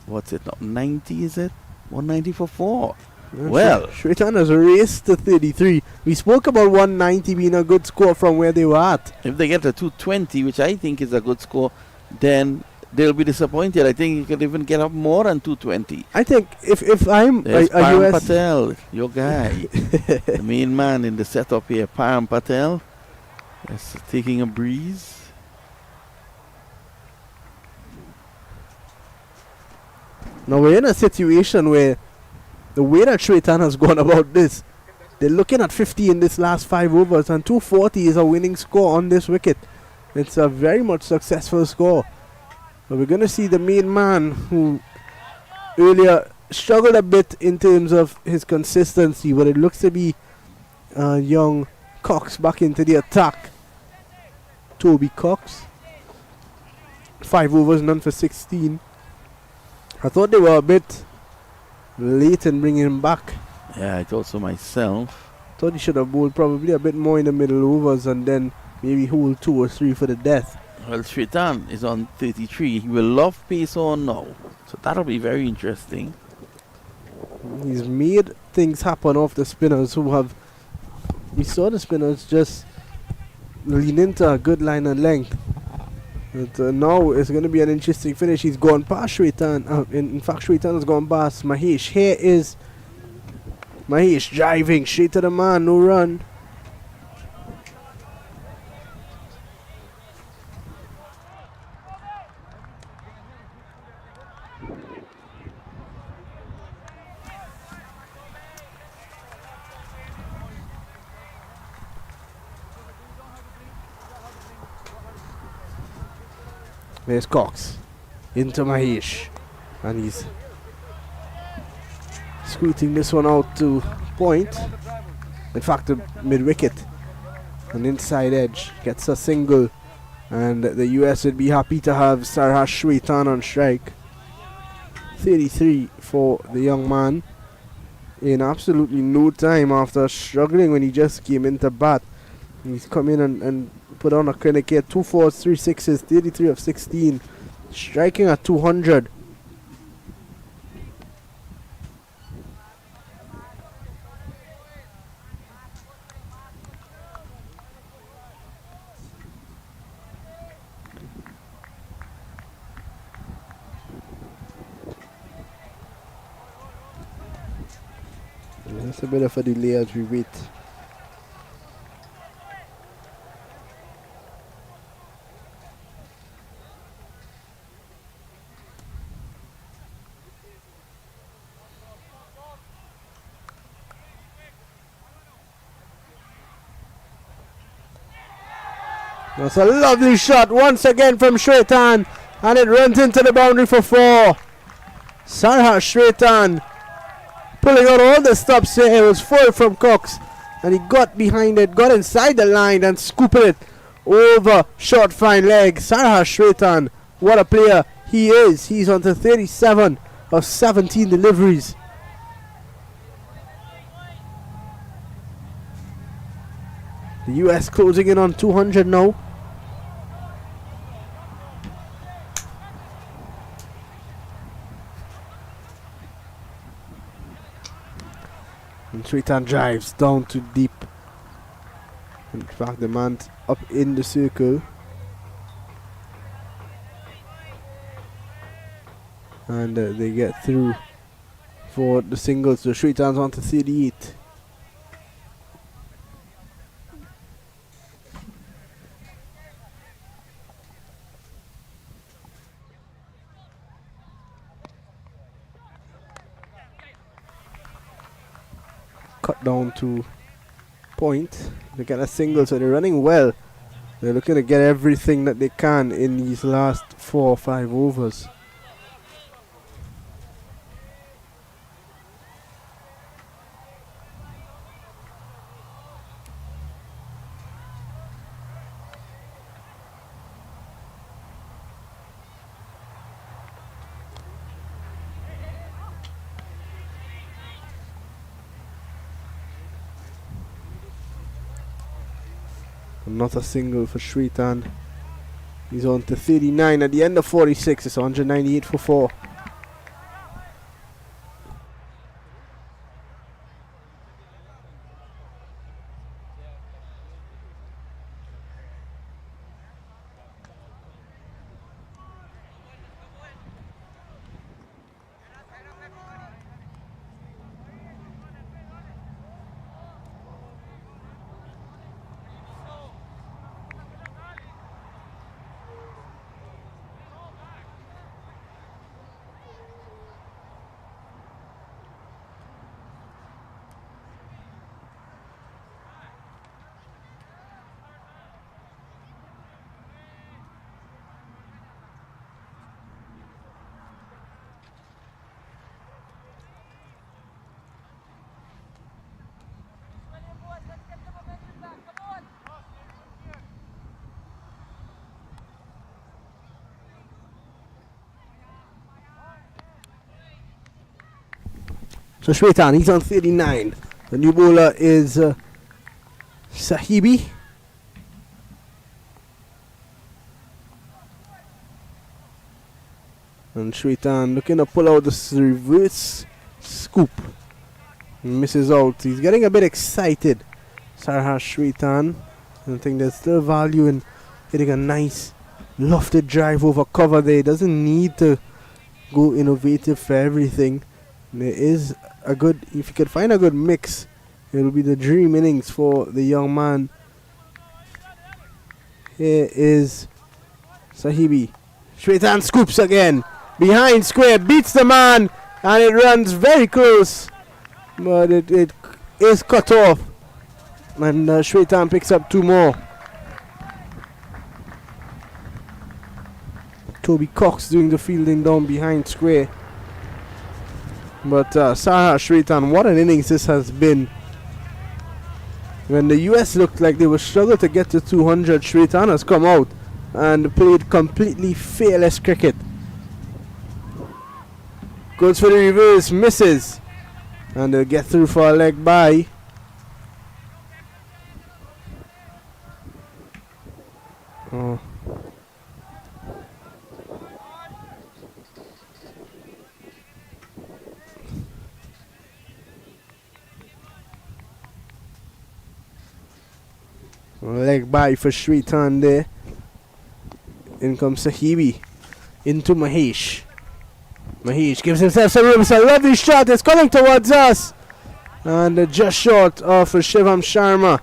what's it now? 90 is it? 190 for 4. Well, Shwetan has raced to 33. We spoke about 190 being a good score from where they were at. if they get a 220, which I think is a good score, then they'll be disappointed. I think you could even get up more than 220. I think if I'm There's a Param US Patel, your guy, the main man in the setup here, Param Patel, is taking a breeze. Now we're in a situation where the way that Shwetan has gone about this, they're looking at 50 in this last 5 overs, and 240 is a winning score on this wicket. It's a very much successful score. But we're going to see the main man who earlier struggled a bit in terms of his consistency, but it looks to be young Cox back into the attack. Toby Cox. 5 overs, none for 16. I thought they were a bit late in bringing him back. Yeah, I thought so myself. Thought he should have bowled probably a bit more in the middle overs and then maybe hold 2 or 3 for the death. Well, Shwetan is on 33. He will love pace on now. So that'll be very interesting. He's made things happen off the spinners who have... We saw the spinners just lean into a good line and length. But now it's going to be an interesting finish. He's gone past Shwetan. In fact, Shwetan has gone past Mahesh. Here is Mahesh driving straight to the man. No run. There's Cox into Mahesh, and he's scooting this one out to point. In fact, the mid-wicket, an inside edge, gets a single, and the US would be happy to have Sarhas Shwetan on strike. 33 for the young man in absolutely no time after struggling when he just came into bat. He's come in and put on a clinic here. 2 4s, 3 6s, 33 of 16, striking at 200. There's a bit of a delay as we wait. That's a lovely shot once again from Shwetan, and it runs into the boundary for 4. Sarhas Shwetan pulling out all the stops here. It was full from Cox, and he got behind it, got inside the line and scooped it over short fine leg. Sarhas Shwetan, what a player he is. He's on to 37 of 17 deliveries. The US closing in on 200 now. And Shwetan drives down to deep. In fact, the man's up in the circle. And they get through for the singles. So Shwetan's on to 38. Cut down to point. They get a single, so they're running well. They're looking to get everything that they can in these last 4 or 5 overs. Not a single for Shwetan. He's on to 39 at the end of 46. It's 198 for 4. So Shwetan, he's on 39. The new bowler is Sahibi. And Shwetan looking to pull out this reverse scoop. Misses out. He's getting a bit excited. Sarhar Shwetan. I think there's still value in hitting a nice lofted drive over cover there. He doesn't need to go innovative for everything. There is a good, if you could find a good mix, it will be the dream innings for the young man. Here is Sahibi. Shwetan scoops again. Behind square, beats the man, and it runs very close. But it is cut off. And Shwetan picks up 2 more. Toby Cox doing the fielding down behind square. But Sarhar Shwetan, what an innings this has been. When the US looked like they would struggle to get to 200, Shwetan has come out and played completely fearless cricket. Goes for the reverse, misses. And they'll get through for a leg bye. Oh. Leg bye for Shwetan there. In comes Sahibi. Into Mahesh. Mahesh gives himself some room. It's a lovely shot. It's coming towards us. And just short of Shivam Sharma.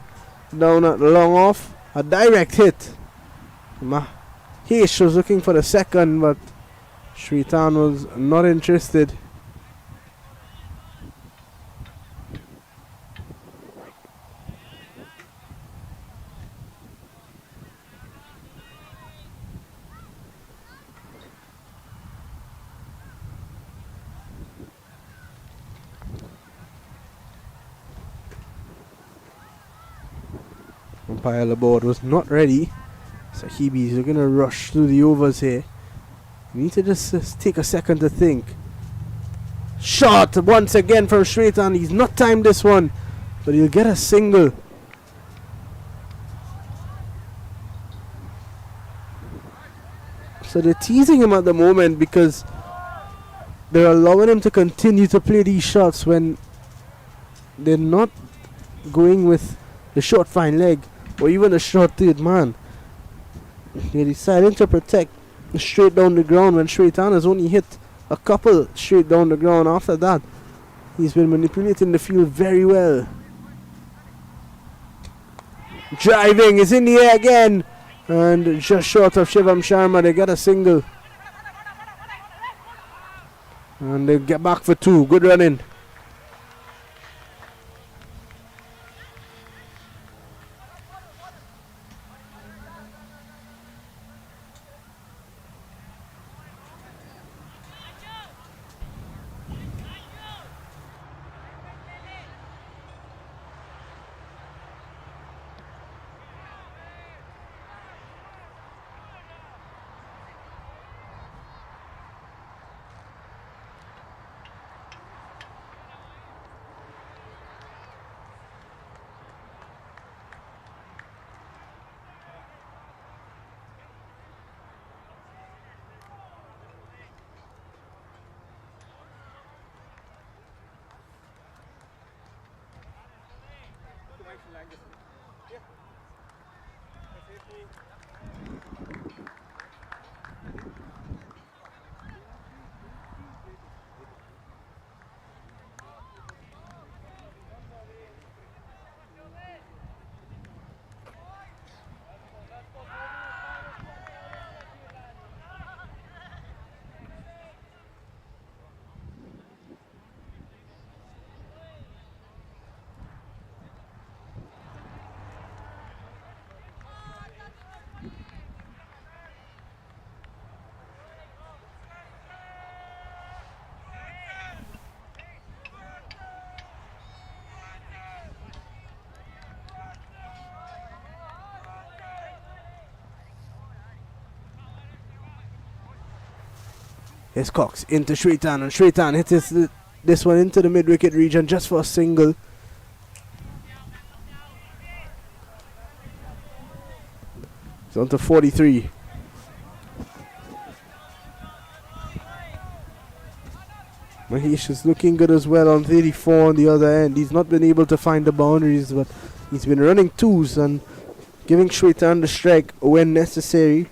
Down at the long off. A direct hit. Mahesh was looking for the second, but Shwetan was not interested. Umpire Laborde was not ready. Sahibi's are going to rush through the overs here. You need to just take a second to think. Shot once again from Shwetan. He's not timed this one, but he'll get a single. So they're teasing him at the moment because they're allowing him to continue to play these shots when they're not going with the short fine leg or even the short third man. They're deciding to protect straight down the ground when Shwetan has only hit a couple straight down the ground. After that, he's been manipulating the field very well. Driving is in the air again, and just short of Shivam Sharma. They get a single, and they get back for two. Good running. Here's Cox into Shwetan, and Shwetan hits this one into the mid-wicket region just for a single. It's on to 43. Mahesh is looking good as well on 34 on the other end. He's not been able to find the boundaries, but he's been running twos and giving Shwetan the strike when necessary.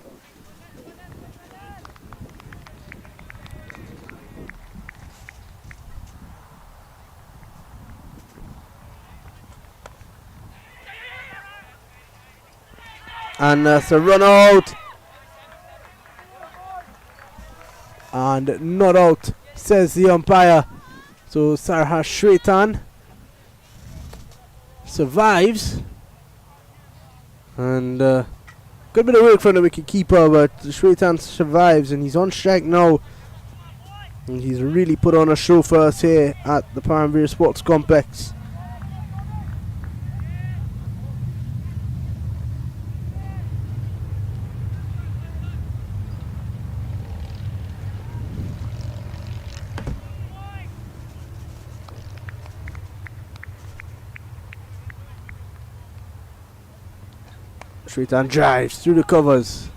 And that's a run out. And not out, says the umpire. So Sarha Shwetan survives. And good bit of work from the wicket keeper, but Shwetan survives and he's on strike now. And he's really put on a show for us here at the Paramveer Sports Complex. Shwetan drives through the covers.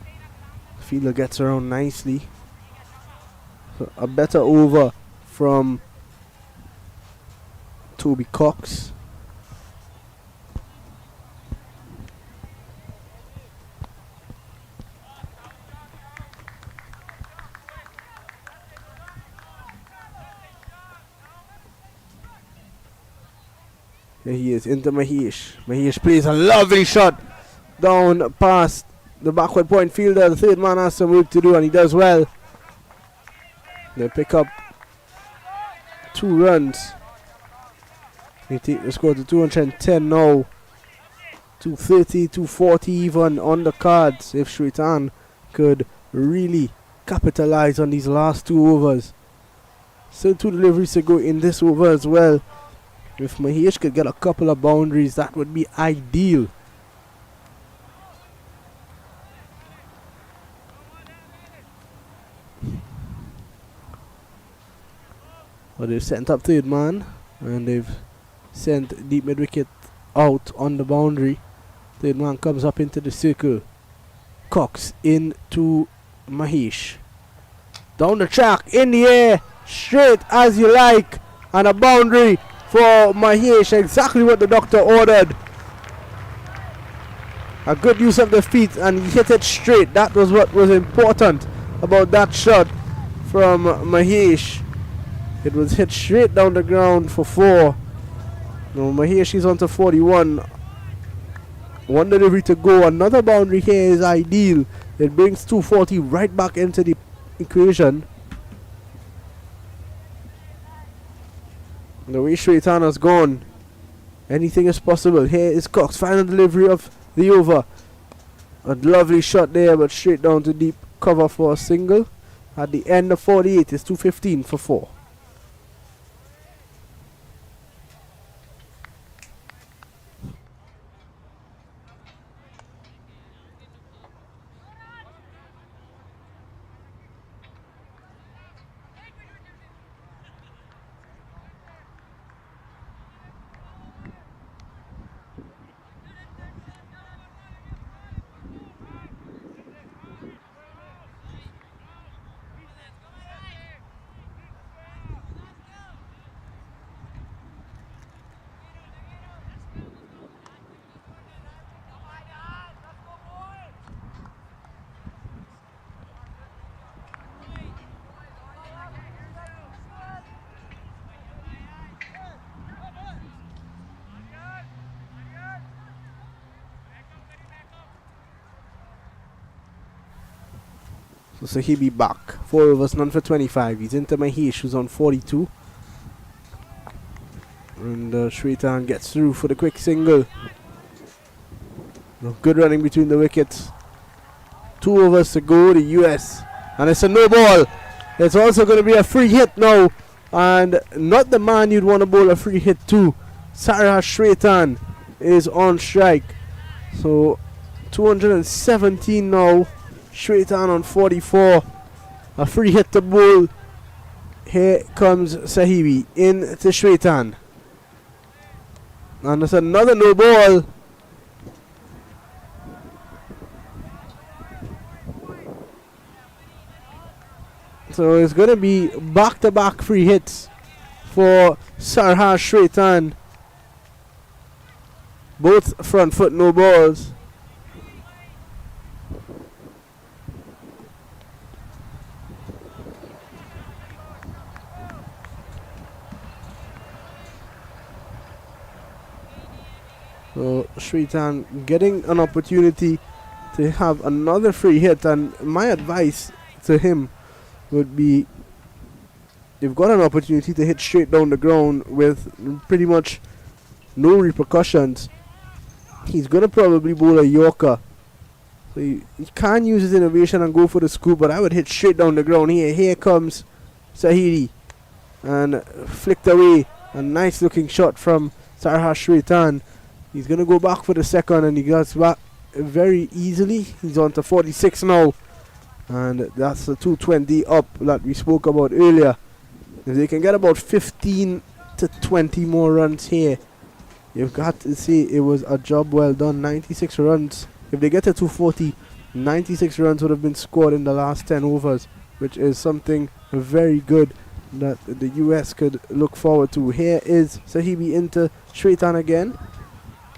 Fielder gets around nicely. So a better over from Toby Cox. Here he is into Mahesh. Mahesh plays a lovely shot down past the backward point fielder. The third man has some work to do and he does well. They pick up 2 runs. They take the score to 210 now. 230, 240 even on the cards if Shwetan could really capitalize on these last 2 overs. Still 2 deliveries to go in this over as well. If Mahesh could get a couple of boundaries, that would be ideal. But they've sent up third man and they've sent deep mid wicket out on the boundary. Third man comes up into the circle. Cox into Mahesh. Down the track, in the air, straight as you like, and a boundary for Mahesh, exactly what the doctor ordered. A good use of the feet, and he hit it straight. That was what was important about that shot from Mahesh. It was hit straight down the ground for 4. Now Mahesh is on to 41. One delivery to go. Another boundary here is ideal. It brings 240 right back into the equation. The way Shwetan has gone, anything is possible. Here is Cox, final delivery of the over. A lovely shot there, but straight down to deep cover for a single. At the end of 48, it's 215 for 4. So he be back. 4 overs, none for 25. He's into Mahesh, who's on 42. And Shwetan gets through for the quick single. Good running between the wickets. 2 overs to go, the US. And it's a no ball. It's also going to be a free hit now. And not the man you'd want to bowl a free hit to. Sarah Shwetan is on strike. So 217 now. Shwetan on 44. A free hit to bowl. Here comes Sahibi in to Shwetan. And it's another no ball. So it's going to be back-to-back free hits for Sarha Shwetan. Both front foot no balls. So Shwetan getting an opportunity to have another free hit, and my advice to him would be, you've got an opportunity to hit straight down the ground with pretty much no repercussions. He's going to probably bowl a Yorker. So he can use his innovation and go for the scoop, but I would hit straight down the ground. Here comes Sahiri, and flicked away. A nice looking shot from Sarha Shwetan. He's going to go back for the second, and he gets back very easily. He's on to 46 now. And that's the 220 up that we spoke about earlier. If they can get about 15 to 20 more runs here, you've got to see it was a job well done. 96 runs. If they get to 240, 96 runs would have been scored in the last 10 overs, which is something very good that the US could look forward to. Here is Sahibi into Shwetan again.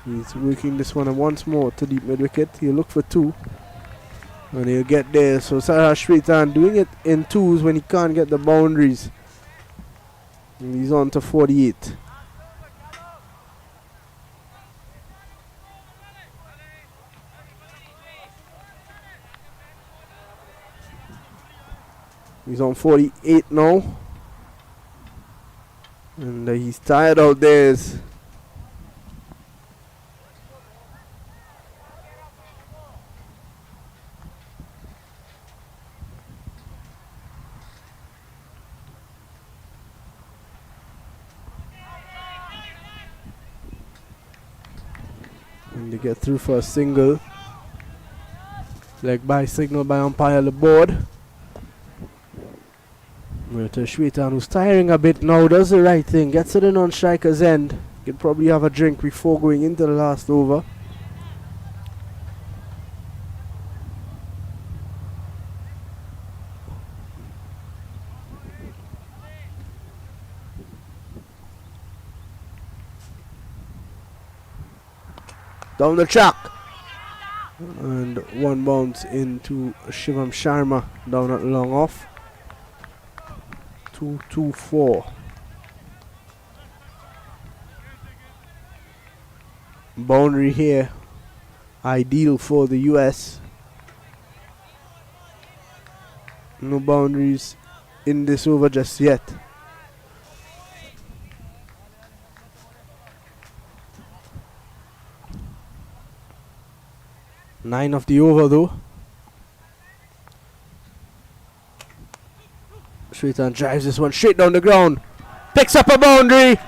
He's working this one once more to deep mid wicket. He'll look for 2. And he'll get there. So Sarha Shwetan doing it in 2s when he can't get the boundaries. And he's on to 48. He's on 48 now. And he's tired out there. And they get through for a single. Leg by signal by umpire on the board. With Shwetan, who's tiring a bit now, does the right thing, gets it in on striker's end. Could probably have a drink before going into the last over. down the track. And one bounce into Shivam Sharma down at long off. 2-2-4. Boundary here, ideal for the US. No boundaries in this over just yet. Nine of the over though. Shwetan drives this one straight down the ground. Picks up a boundary.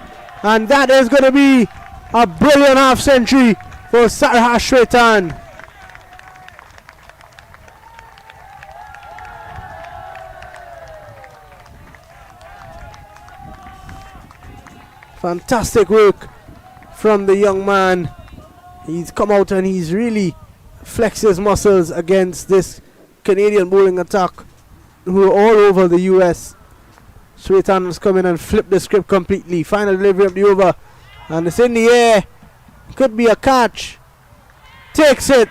And that is going to be a brilliant half century for Sarha Shwetan. Fantastic work from the young man. He's come out and he's really flexed his muscles against this Canadian bowling attack who are all over the US. Shwetan has come in and flipped the script completely. Final delivery of the over. And it's in the air. Could be a catch. Takes it.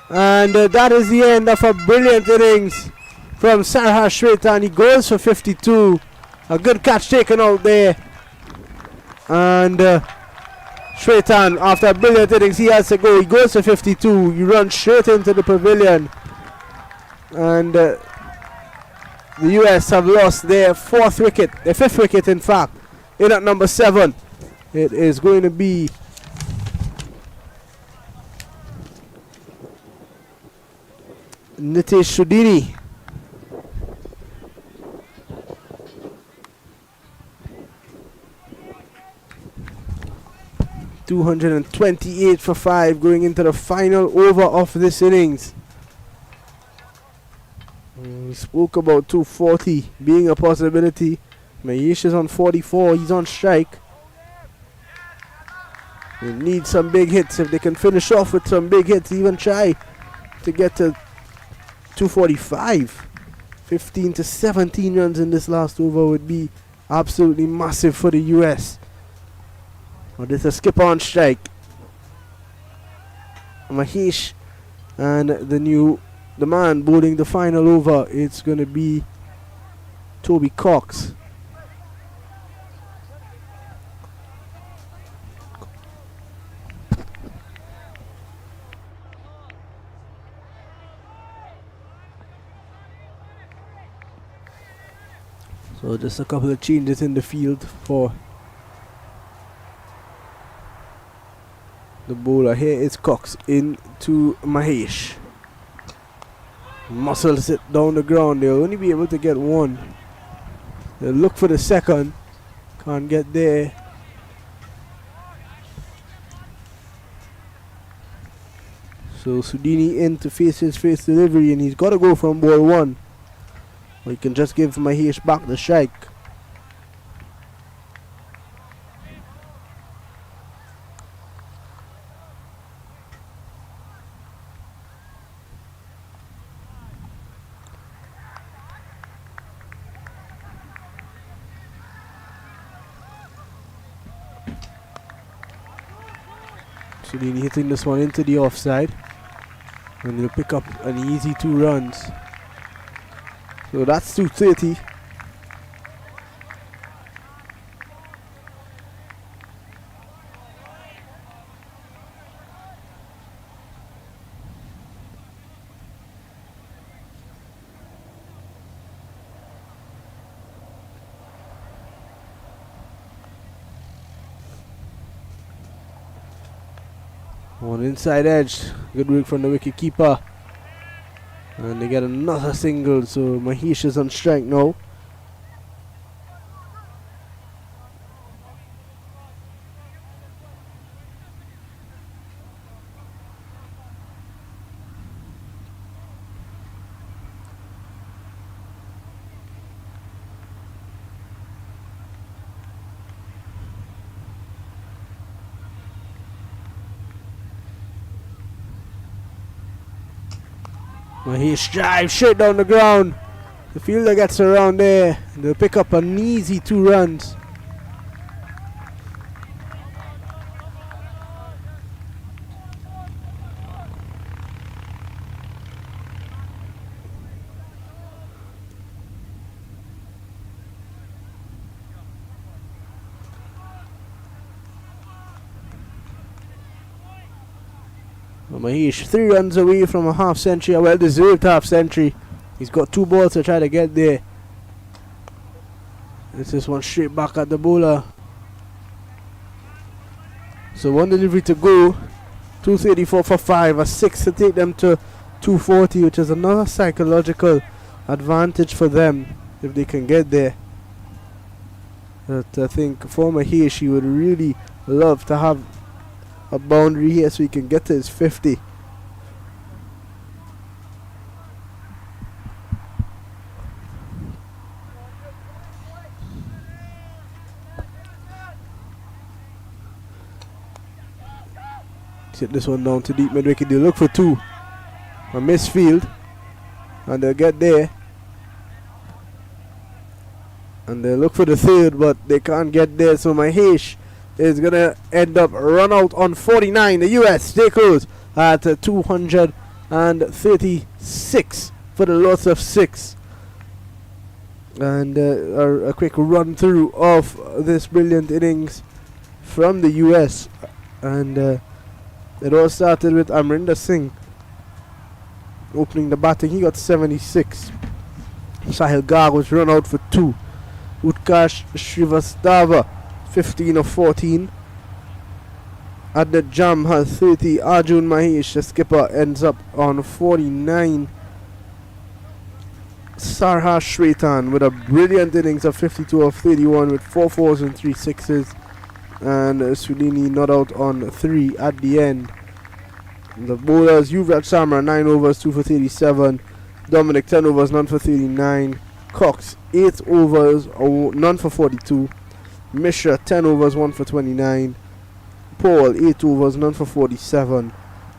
And that is the end of a brilliant innings from Sarha Shwetan. He goes for 52. A good catch taken out there. And Shwetan, after a brilliant innings, he has to go. He goes for 52. He runs straight into the pavilion. And the US have lost their fourth wicket, their fifth wicket in fact, in at number 7. It is going to be Nitesh Sudhini. .228 for 5 going into the final over of this innings. We spoke about 240 being a possibility. Mahesh is on 44. He's on strike. They need some big hits. If they can finish off with some big hits, even try to get to 245. 15 to 17 runs in this last over would be absolutely massive for the US. But it's a skip on strike. Mahesh and the man bowling the final over, it's going to be Toby Cox. So just a couple of changes in the field for the bowler. Here is Cox into Mahesh. Muscles it down the ground. They'll only be able to get one. They'll look for the second. Can't get there. So Sudhini in to face his first delivery, and he's got to go from ball 1. Or he can just give Mahesh back the strike. Sudhini hitting this one into the offside, and he'll pick up an easy 2 runs. So that's 230. On inside edge, good work from the wicket keeper. And they get another single, so Mahesh is on strike now. Mahesh drives straight down the ground. The fielder gets around there. They'll pick up an easy 2 runs. Mahesh 3 runs away from a half century, a well deserved half century. He's got 2 balls to try to get there. This is one straight back at the bowler. So 1 delivery to go. 234 for 5, a 6 to take them to 240, which is another psychological advantage for them if they can get there. But I think for Mahesh, he would really love to have a boundary here so he can get to his 50. Hit this one down to deep mid wicket. They look for 2. A misfield. And they'll get there. And they look for the 3rd, but they can't get there. So Mahesh is going to end up run out on 49. The US stay close at 236 for the loss of 6. And a quick run through of this brilliant innings from the US. And it all started with Amrinder Singh opening the batting. He got 76. Sahil Garg was run out for 2. Utkarsh Srivastava 15 of 14. Adnan Jam has 30. Arjun Mahesh, the skipper, ends up on 49. Sarha Shretan with a brilliant innings of 52 of 31 with 4 fours and 3 sixes. And Sulini not out on 3 at the end. The bowlers: Yuvraj Samra 9 overs, 2 for 37. Dominic 10 overs, none for 39. Cox 8 overs, none for 42. Mishra 10 overs, 1 for 29. Paul 8 overs, none for 47.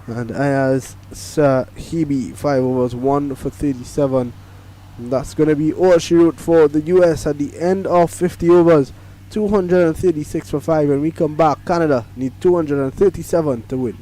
And Ayaz Sahibi 5 overs, 1 for 37. And that's going to be all she wrote for the US at the end of 50 overs. 236 for 5. When we come back, Canada need 237 to win.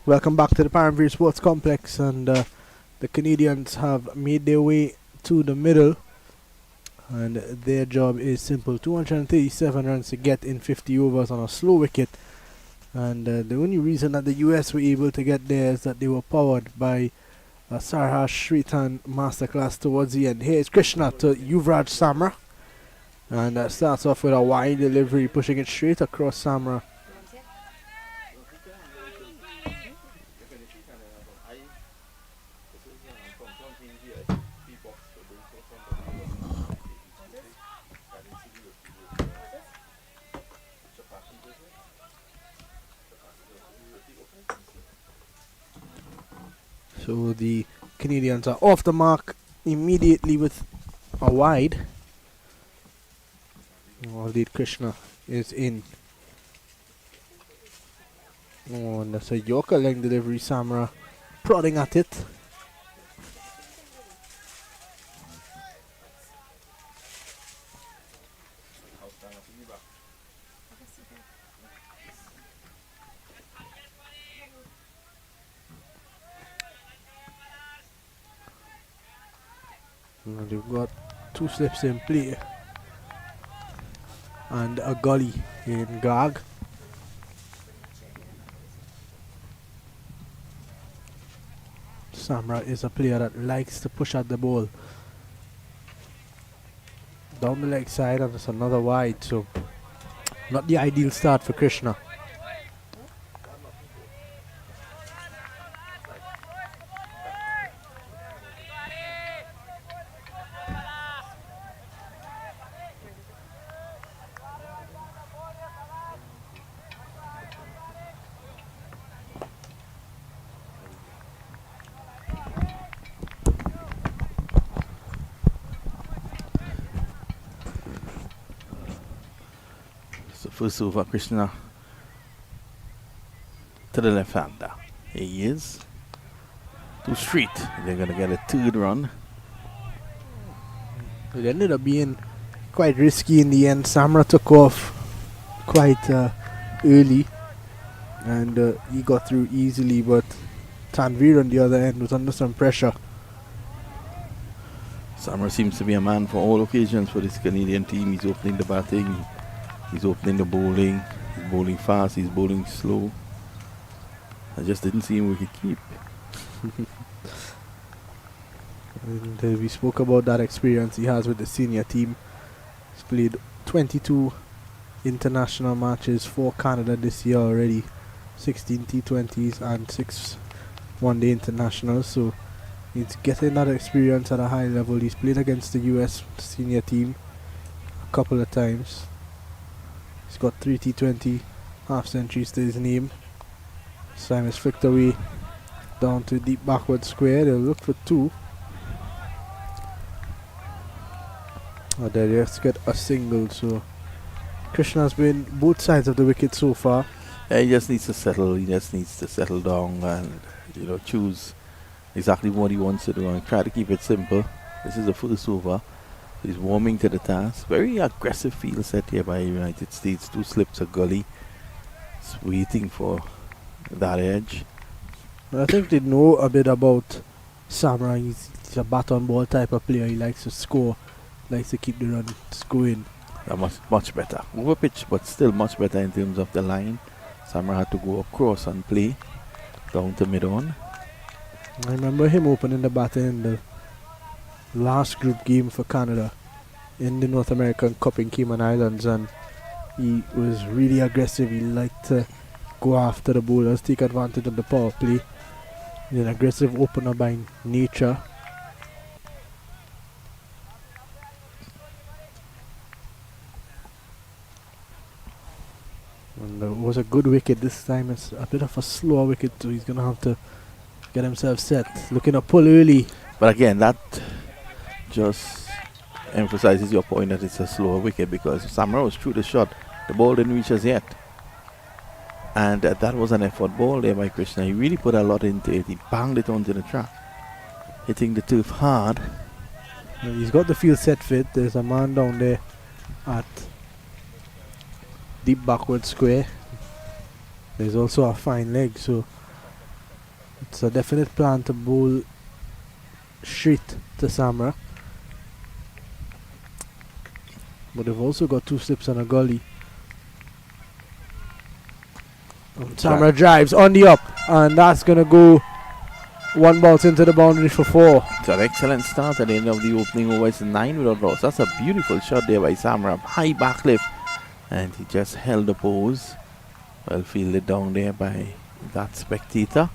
Welcome back to the Paramount Sports Complex, and the Canadians have made their way to the middle, and their job is simple: 237 runs to get in 50 overs on a slow wicket. And the only reason that the US were able to get there is that they were powered by a Sarhash Shritan masterclass towards the end. Here is Krishna to Yuvraj Samra, and that starts off with a wide delivery, pushing it straight across Samra. So the Canadians are off the mark immediately with a wide. Aldeed Krishna is in. Oh, and that's a Yorker length delivery. Samra prodding at it. And they've got 2 slips in play and a gully in Gag. Samra is a player that likes to push at the ball down the leg side, and it's another wide, so not the ideal start for Krishna. First over, Krishna to the left hander. Here he is. To straight. They're going to get a 3rd run. It ended up being quite risky in the end. Samra took off quite early, and he got through easily, but Tanvir on the other end was under some pressure. Samra seems to be a man for all occasions for this Canadian team. He's opening the batting. He's opening the bowling. He's bowling fast. He's bowling slow. I just didn't see him wicket keep. And we spoke about that experience he has with the senior team. He's played 22 international matches for Canada this year already. 16 T20s and 6 one-day internationals. So he's getting that experience at a high level. He's played against the US senior team a couple of times. He's got 3 T20 half centuries to his name. This time is flicked away down to deep backward square. They'll look for 2. Oh, they just get a single. So Krishna's been both sides of the wicket so far. He just needs to settle. He just needs to settle down and choose exactly what he wants to do and try to keep it simple. This is the first over. He's warming to the task. Very aggressive field set here by United States. 2 slips, a gully. It's waiting for that edge. I think they know a bit about Samra. He's a bat on ball type of player. He likes to score, likes to keep the runs going. Much better. Over pitch, but still much better in terms of the line. Samra had to go across and play down to mid-on. I remember him opening the batter in the last group game for Canada in the North American Cup in Cayman Islands, and he was really aggressive. He liked to go after the bowlers, take advantage of the power play. He's an aggressive opener by nature. And it was a good wicket this time. It's a bit of a slower wicket, so he's going to have to get himself set. Looking to pull early. But again, that just emphasizes your point that it's a slower wicket, because Samra was through the shot. The ball didn't reach us yet. And that was an effort ball there by Krishna. He really put a lot into it. He banged it onto the track, hitting the turf hard. And he's got the field set fit. There's a man down there at deep backward square. There's also a fine leg, so It's a definite plan to bowl straight to Samra. But they've also got 2 slips and a gully. Samra drives on the up, and that's going to go 1 bounce into the boundary for 4. It's an excellent start at the end of the opening over. It's 9 without loss. That's a beautiful shot there by Samra. High back lift. And he just held the pose. Well fielded down there by that spectator.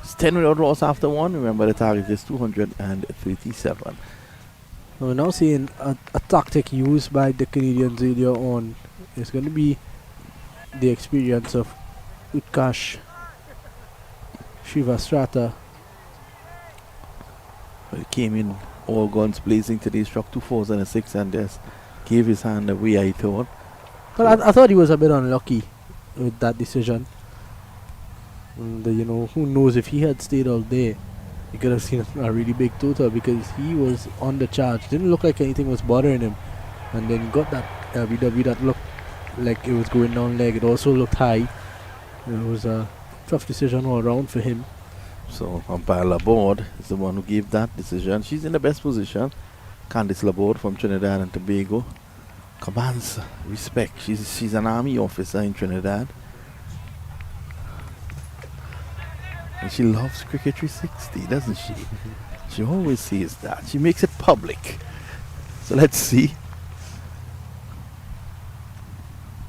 It's 10 without loss after 1. Remember, the target is 237. We're now seeing a tactic used by the Canadians earlier on. It's going to be the experience of Utkarsh Srivastrata. Well, he came in all guns blazing today, struck 2 4s and a 6 and just gave his hand away, I thought. But I thought he was a bit unlucky with that decision. And who knows, if he had stayed all day, he could have seen a really big total, because he was on the charge. Didn't look like anything was bothering him. And then got that LBW that looked like it was going down leg. It also looked high. It was a tough decision all around for him. So umpire Laborde is the one who gave that decision. She's in the best position. Candice Laborde from Trinidad and Tobago commands respect. She's an army officer in Trinidad. And she loves Cricket 360, doesn't she? She always says that. She makes it public. So let's see.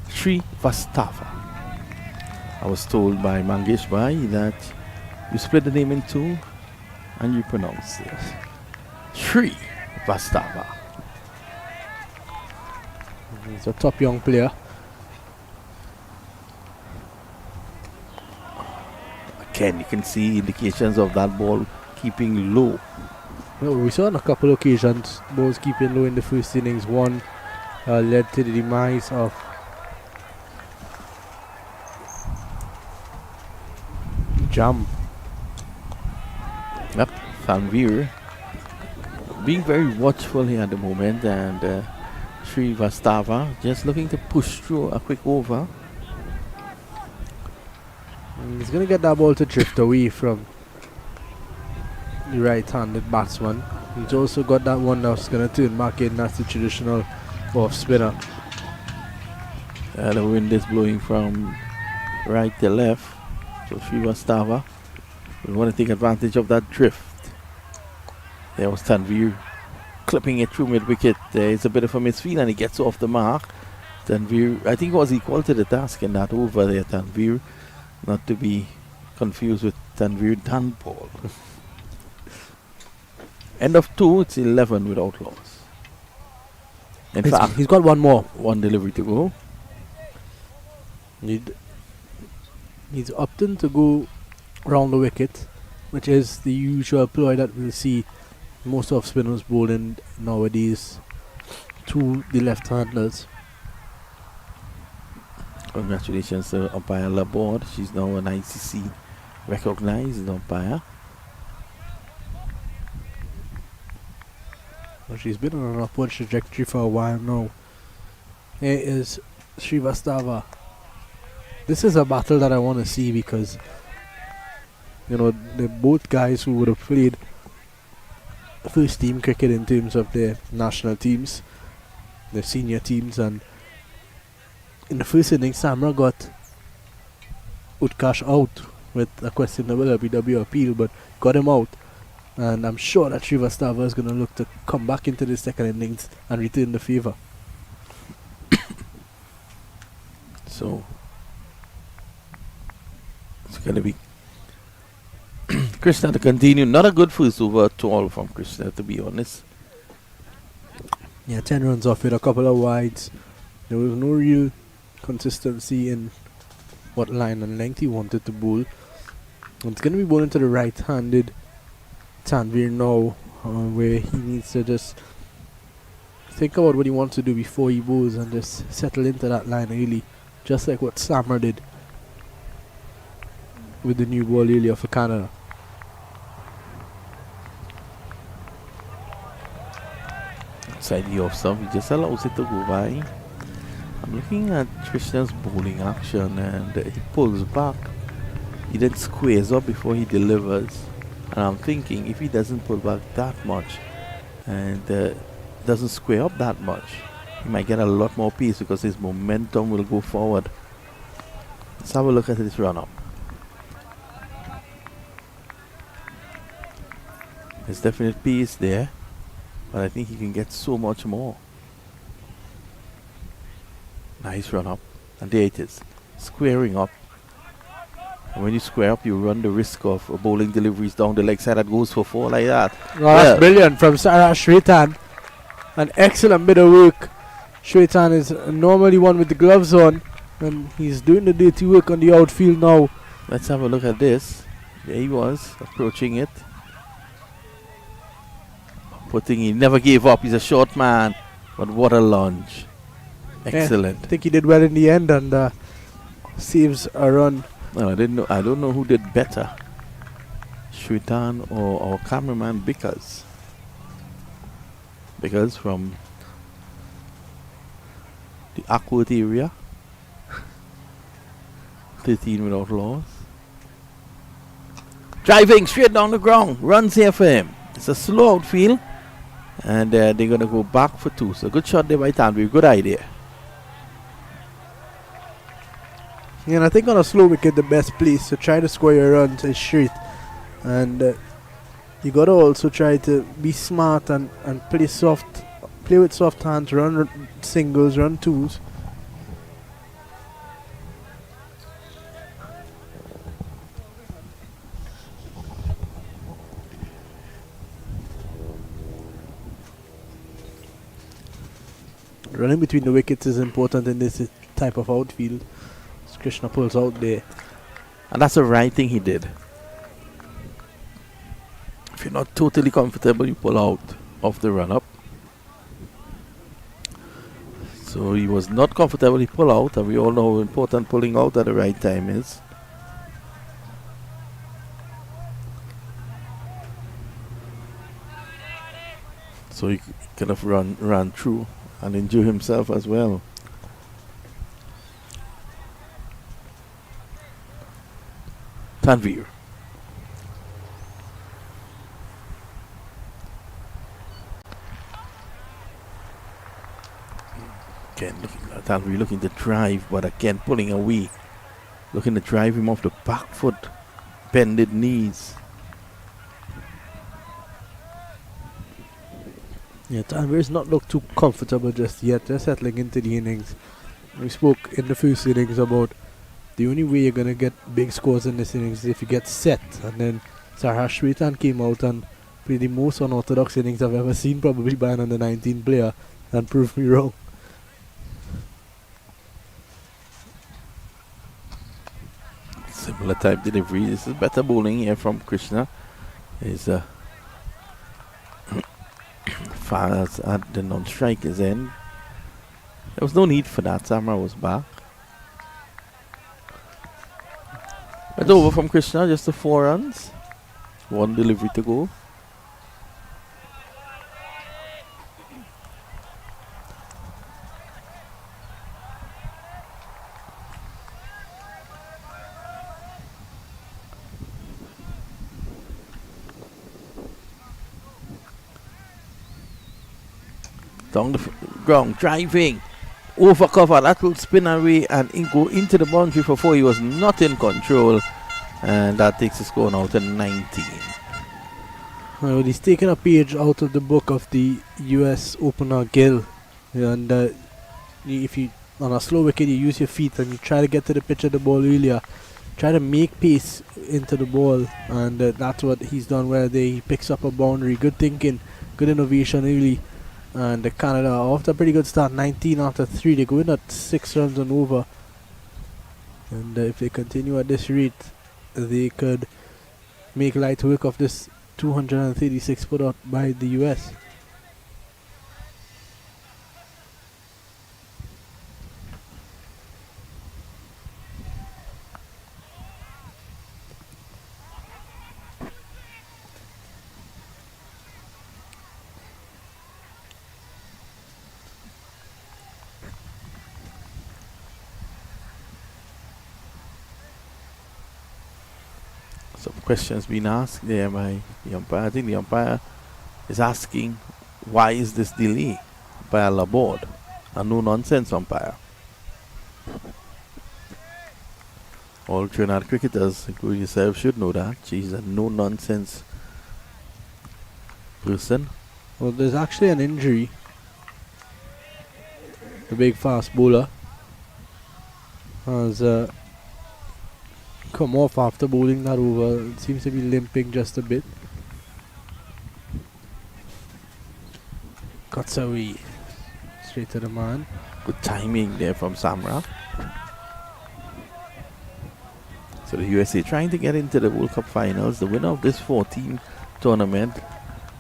Sri Vastava. I was told by Mangesh Bhai that you split the name in 2 and you pronounce it. Sri Vastava. He's a top young player. Again, you can see indications of that ball keeping low. We saw on a couple of occasions balls keeping low in the first innings. One led to the demise of Jam. Yep, Thanveer being very watchful here at the moment, and Sri Vastava just looking to push through a quick over. And he's going to get that ball to drift away from the right-handed batsman. He's also got that one that's going to turn back in. That's the traditional off spinner. The wind is blowing from right to left. So Sri Vastava will want to take advantage of that drift. There was Tanveer clipping it through mid-wicket. It's a bit of a misfield and he gets off the mark. Tanveer, I think, was equal to the task in that over there, Tanveer. Not to be confused with Tanveer Danpal. End of 2, it's 11 without loss. In fact, he's got one more. One delivery to go. He's opting to go round the wicket, which is the usual ploy that we'll see most of spinners bowling nowadays to the left-handers. Congratulations to umpire Laborde. She's now an ICC recognized umpire. Well, she's been on an upward trajectory for a while now. Here is Srivastava. This is a battle that I want to see, because they're both guys who would have played first team cricket in terms of their national teams, their senior teams, and in the first innings Samra got Utkarsh out with a questionable LBW appeal, but got him out, and I'm sure that Srivastava is going to look to come back into the second innings and return the favour. So it's going to be Krishna to continue. Not a good first over at all from Krishna, to be honest. Yeah, 10 runs off with a couple of wides. There was no real consistency in what line and length he wanted to bowl. And it's going to be bowling to the right-handed Tanveer now, where he needs to just think about what he wants to do before he bowls and just settle into that line really, just like what Samra did with the new ball earlier for Canada. Outside the off stump, he just allows it to go by. I'm looking at Krishna's bowling action, and he pulls back He then squares up before he delivers. And I'm thinking if he doesn't pull back that much and doesn't square up that much, he might get a lot more pace because his momentum will go forward. Let's have a look at this run up. There's definite pace there, but I think he can get so much more. Nice run up, and there it is, squaring up. And when you square up, you run the risk of bowling deliveries down the leg side that goes for 4 like that. Oh, that's brilliant from Sarah Shwetan. An excellent bit of work. Shwetan is normally one with the gloves on, and he's doing the dirty work on the outfield now. Let's have a look at this. There he was, approaching it. He never gave up. He's a short man, but what a lunge. Excellent. Yeah, I think he did well in the end and saves a run. No, I don't know who did better, Shwetan or our cameraman Bickers. Bickers from the Aquat area. 13 without loss. Driving straight down the ground. Runs here for him. It's a slow outfield. And they're going to go back for 2. So good shot there by Tanvi. Good idea. Yeah, and I think on a slow wicket, the best place to try to score your runs is straight. And you got to also try to be smart and play soft. Play with soft hands, run singles, run 2s. Running between the wickets is important in this type of outfield. So Krishna pulls out there. And that's the right thing he did. If you're not totally comfortable, you pull out of the run-up. So he was not comfortable, he pulled out, and we all know how important pulling out at the right time is. So he kind of ran through and injure himself as well. Tanvir. Again, Tanvir looking to drive, but again pulling away. Looking to drive him off the back foot. Bended knees. Yeah, Tanvir's not looked too comfortable just yet. They're settling into the innings. We spoke in the first innings about the only way you're going to get big scores in this innings is if you get set. And then Sarah Shwetan came out and played the most unorthodox innings I've ever seen, probably by an under-19 player, and proved me wrong. Similar type delivery. This is better bowling here from Krishna. Is far as at the non-striker's end. There was no need for that. Samra was back. It's over from Krishna, just the 4 runs. 1 delivery to go. Down the ground, driving, over cover, that will spin away and go into the boundary for 4. He was not in control, and that takes the score now to 19. Well, he's taken a page out of the book of the US opener Gill, and if you on a slow wicket you use your feet and you try to get to the pitch of the ball earlier, try to make pace into the ball, and that's what he's done well there. He picks up a boundary, good thinking, good innovation early. And Canada off to a pretty good start, 19 after 3. They go in at 6 runs and over. And if they continue at this rate, they could make light work of this 236 put out by the US. Some questions being asked there by the umpire. I think the umpire is asking, why is this delay by a board? A no-nonsense umpire. All Trinidad cricketers, including yourself, should know that. She's a no-nonsense person. Well, there's actually an injury. The big fast bowler has come off after bowling that over. It seems to be limping just a bit. Cuts away straight to the man. Good timing there from Samra. So the USA trying to get into the World Cup finals. The winner of this 4-team tournament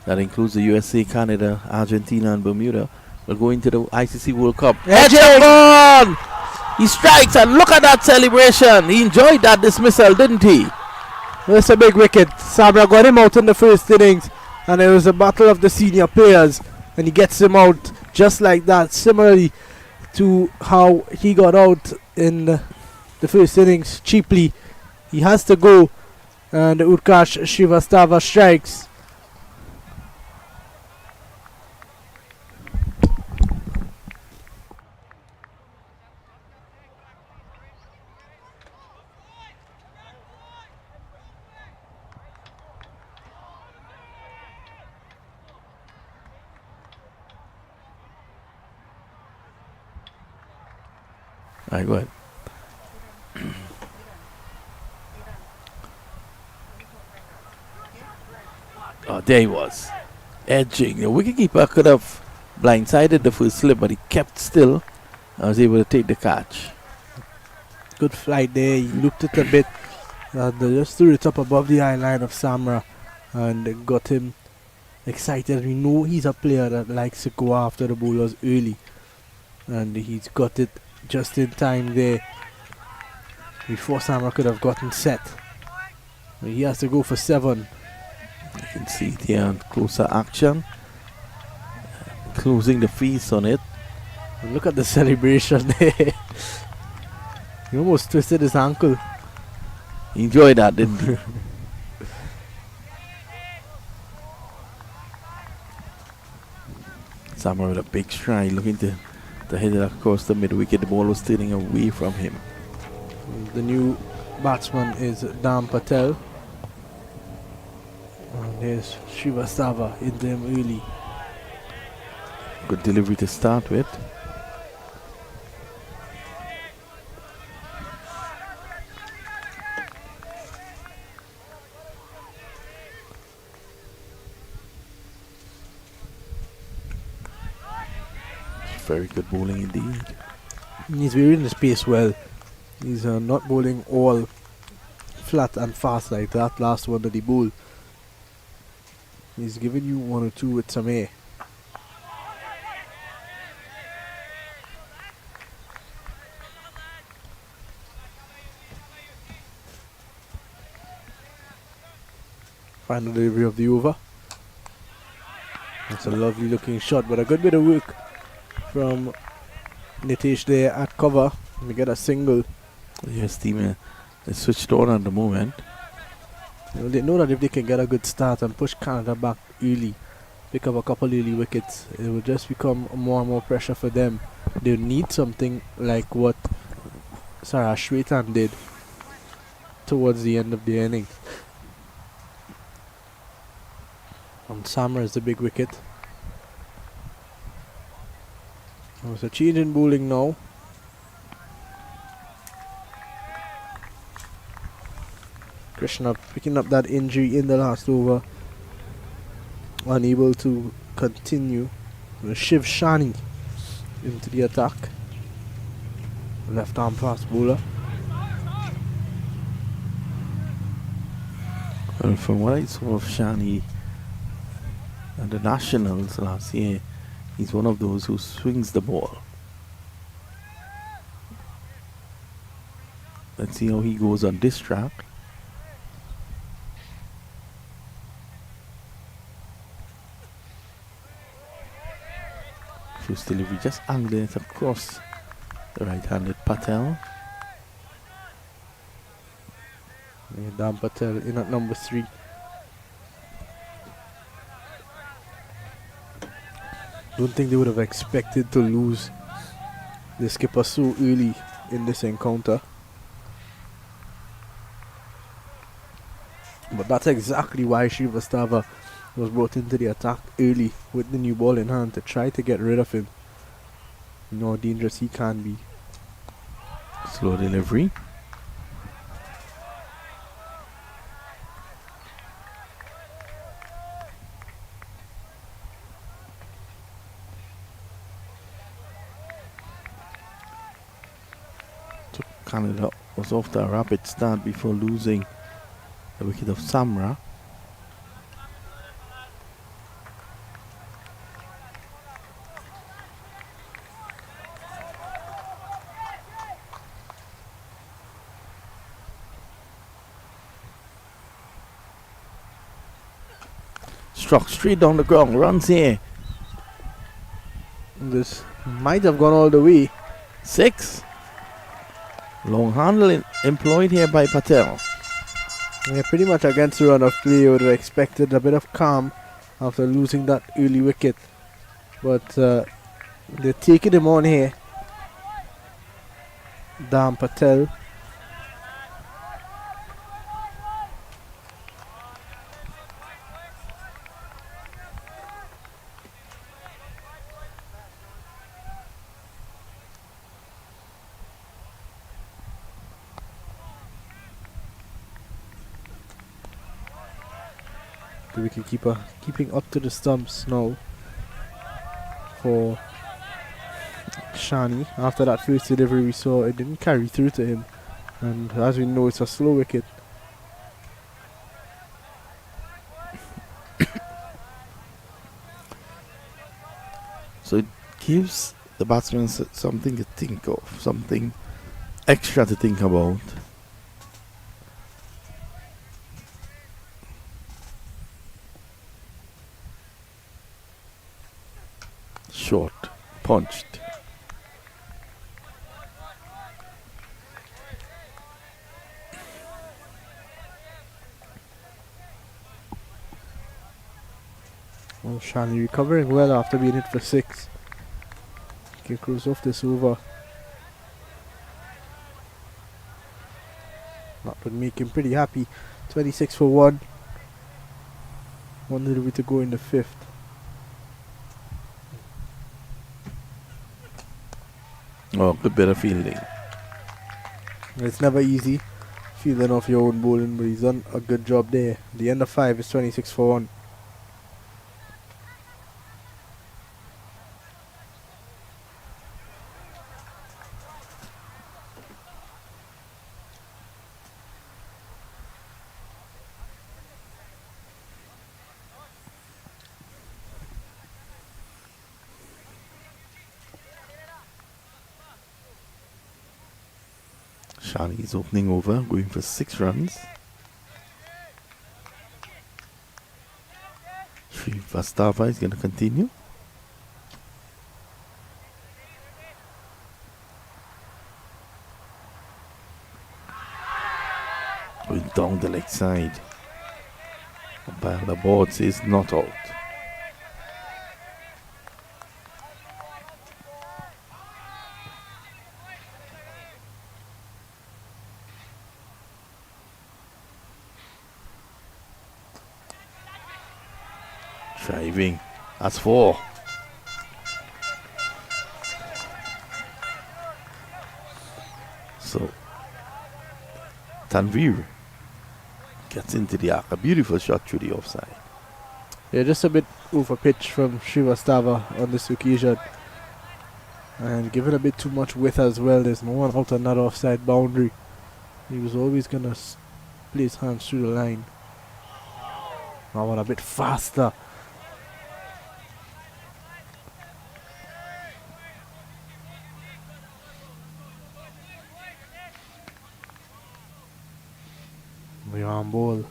that includes the USA, Canada, Argentina and Bermuda will go into the ICC World Cup. Edge he strikes, and look at that celebration. He enjoyed that dismissal, didn't he? That's a big wicket. Sabra got him out in the first innings, and it was a battle of the senior players, and he gets him out just like that, similarly to how he got out in the first innings cheaply. He has to go, and Utkarsh Srivastava strikes. Alright, go ahead. Oh, there he was. Edging. The wicketkeeper could have blindsided the first slip, but he kept still. I was able to take the catch. Good flight there. He looped it a bit. And just threw it up above the eye line of Samra and got him excited. We know he's a player that likes to go after the bowlers early. And he's got it just in time there before Samra could have gotten set. But he has to go for 7. You can see it here on closer action. Closing the feast on it. And look at the celebration there. He almost twisted his ankle. He enjoyed that, didn't he? Samra with a big stride looking to hit it across the mid wicket. The ball was turning away from him. The new batsman is Dam Patel. And there's Srivastava in them early. Good delivery to start with. Very good bowling indeed. He's reading the space well. He's not bowling all flat and fast like that last one that he bowled. He's giving you 1 or 2 with some air. Final delivery of the over. That's a lovely looking shot, but a good bit of work from Nitish there at cover. We get a single. Yes, team is switched on at the moment. You know, they know that if they can get a good start and push Canada back early, pick up a couple early wickets, it will just become more and more pressure for them. They need something like what Sarah Shwetan did towards the end of the inning. And Samra is the big wicket. There's a change in bowling now. Krishna picking up that injury in the last over. Unable to continue. Shiv Shani into the attack. Left arm fast bowler. Well, from what I saw of Shani at the Nationals last year, he's one of those who swings the ball. Let's see how he goes on this track. First delivery just angling it across the right-handed Patel. Dan Patel in at number 3. Don't think they would have expected to lose the skipper so early in this encounter. But that's exactly why Srivastava was brought into the attack early with the new ball in hand, to try to get rid of him. You know how dangerous he can be. Slow delivery. So Canada was off to a rapid start before losing the wicket of Samra. Struck straight down the ground, runs here. This might have gone all the way. 6. Long handle employed here by Patel. Yeah, pretty much against the run of play. You would have expected a bit of calm after losing that early wicket. But they're taking him on here. Dan Patel. The wicketkeeper keeping up to the stumps now for Shani. After that first delivery we saw, it didn't carry through to him, and as we know, it's a slow wicket. So it gives the batsman something to think of, something extra to think about. Short, punched. Well, Shani recovering well after being hit for 6. Can cruise off this over. That would make him pretty happy. 26 for 1. 1 delivery to go in the 5th. Oh, good bit of fielding. It's never easy fielding off your own bowling, but he's done a good job there. The end of 5 is 26 for 1. Shani's opening over, going for 6 runs. Srivastava is going to continue. Going down the leg side. Umpire on the board says not out. Driving. That's 4. So Tanvir gets into the arc. A beautiful shot through the offside. Yeah, just a bit over pitch from Srivastava on this occasion. And given a bit too much width as well. There's no one out on that offside boundary. He was always going to play his hands through the line. Now one a bit faster. We're on ball.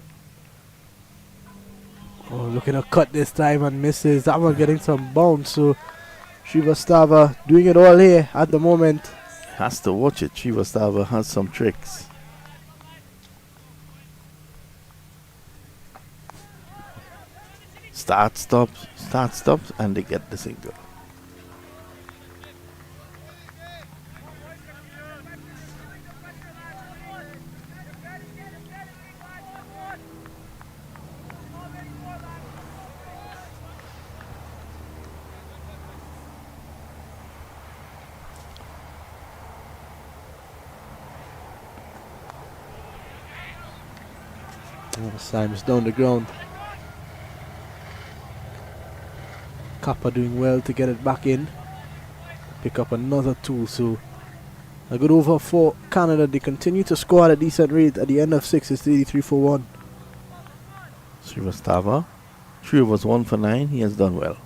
Oh, looking to cut this time and misses. That one getting some bounce. So Srivastava doing it all here at the moment. Has to watch it. Srivastava has some tricks. start stops, and they get the single. Symes down the ground. Kappa doing well to get it back in. Pick up another 2. So a good over for Canada. They continue to score at a decent rate. At the end of 6, it's 83 for 1. Srivastava, 3 overs 1 for 9. He has done well.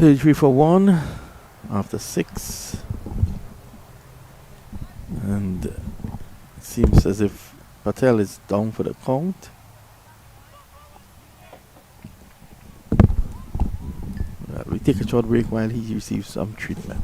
Thirty-three for 1 after 6, and it seems as if Patel is down for the count. We take a short break while he receives some treatment.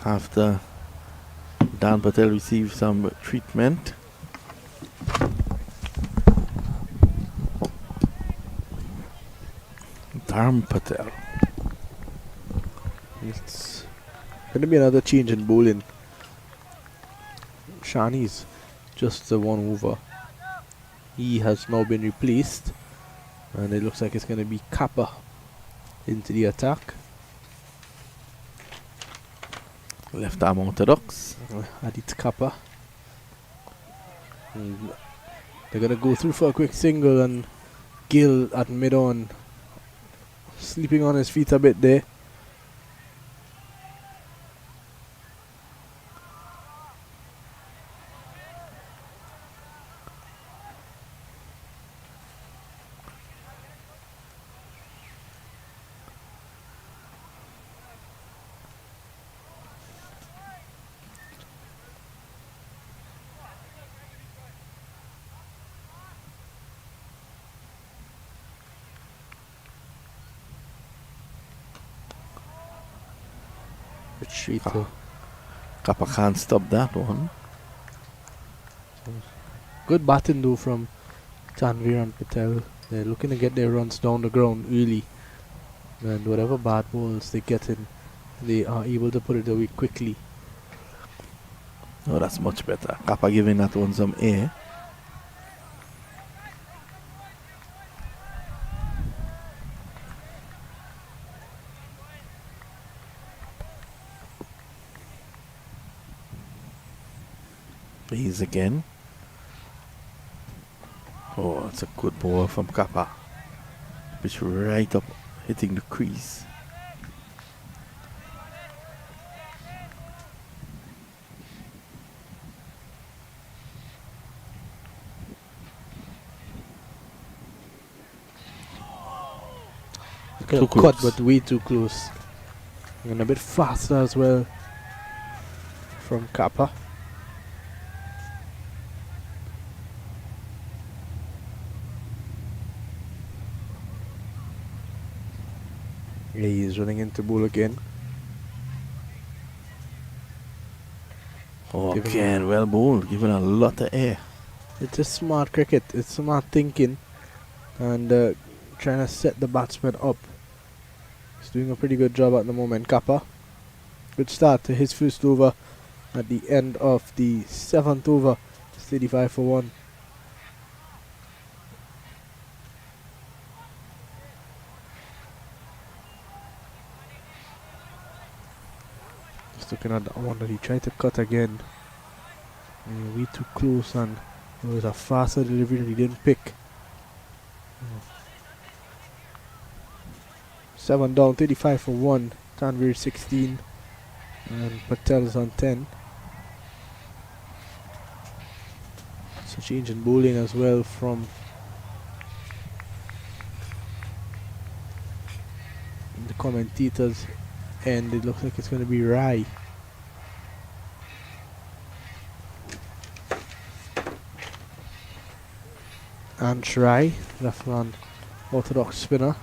after Dan Patel received some treatment. Dan Patel. It's going to be another change in bowling. Shani's just the one over. He has now been replaced, and it looks like it's going to be Kappa into the attack. Left arm orthodox. Adit Kappa. And they're going to go through for a quick single, and Gill at mid-on, sleeping on his feet a bit there. Retreat. Kappa can't stop that one. Good batting though from Tanvir and Patel. They're looking to get their runs down the ground early, and whatever bad balls they get in, they are able to put it away quickly. Oh, that's much better. Kappa giving that one some air. He's again. Oh, it's a good ball from Kappa. Pitch right up, hitting the crease. Could have cut, but way too close. And a bit faster as well from Kappa. Yeah, he's running into ball again. Oh, Giving again, well bowled, giving a lot of air. It's just smart cricket. It's smart thinking, and trying to set the batsman up. He's doing a pretty good job at the moment. Kappa, good start to his first over at the end of the 7th over. 35 for 1. Just looking at that one that he tried to cut again. Way too close, and it was a faster delivery that he didn't pick. 7 down, 35 for 1. Tanvir 16 and Patel is on 10. So change in bowling as well from the commentators, and it looks like it's going to be Rai. And Rai, left hand orthodox spinner.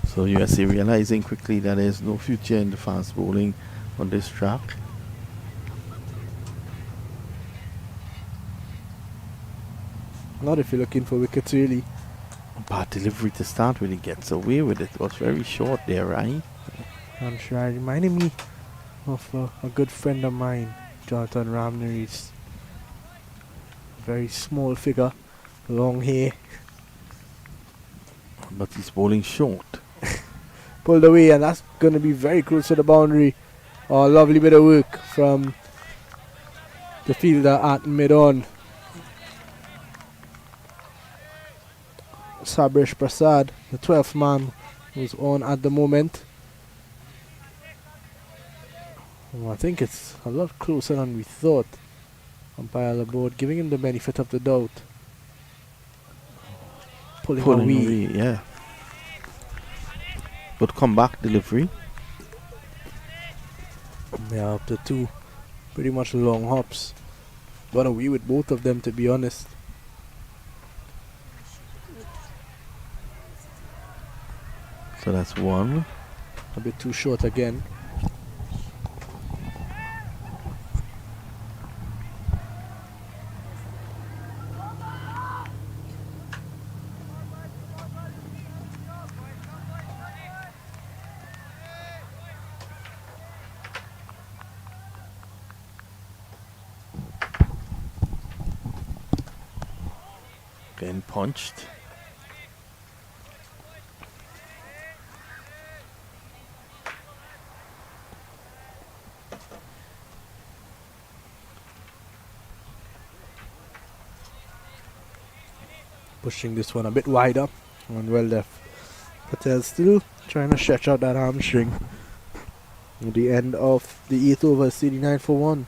So USA realizing quickly that there's no future in the fast bowling on this track. Not if you're looking for wickets, really. Bad delivery to start with, he gets away with it. It was very short there, right? And Rai reminded me of a good friend of mine, Jonathan Ramner. He's a very small figure, long hair. But he's bowling short. Pulled away, and that's going to be very close to the boundary. Oh, lovely bit of work from the fielder at mid-on. Sabrish Prasad, the 12th man who's on at the moment. Oh, I think it's a lot closer than we thought. Umpire Laborde giving him the benefit of the doubt. Pulling away. Yeah. But comeback delivery. Yeah, up to 2 pretty much long hops. Got away with both of them, to be honest. So that's 1. A bit too short again. Getting punched. Pushing this one a bit wider and well left. Patel still trying to stretch out that hamstring. At the end of the 8th over, 39 for 1.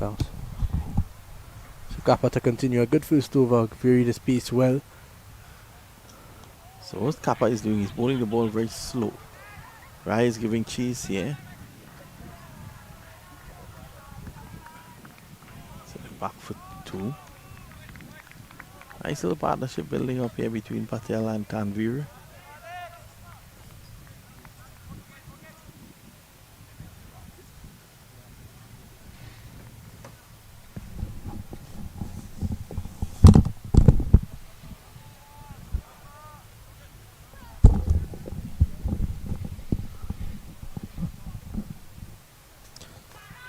Out. So Kappa to continue a good first over, vary the space well. So what Kappa is doing is bowling the ball very slow. Rai is giving chase here. So the back foot 2. Nice little partnership building up here between Patel and Tanvir.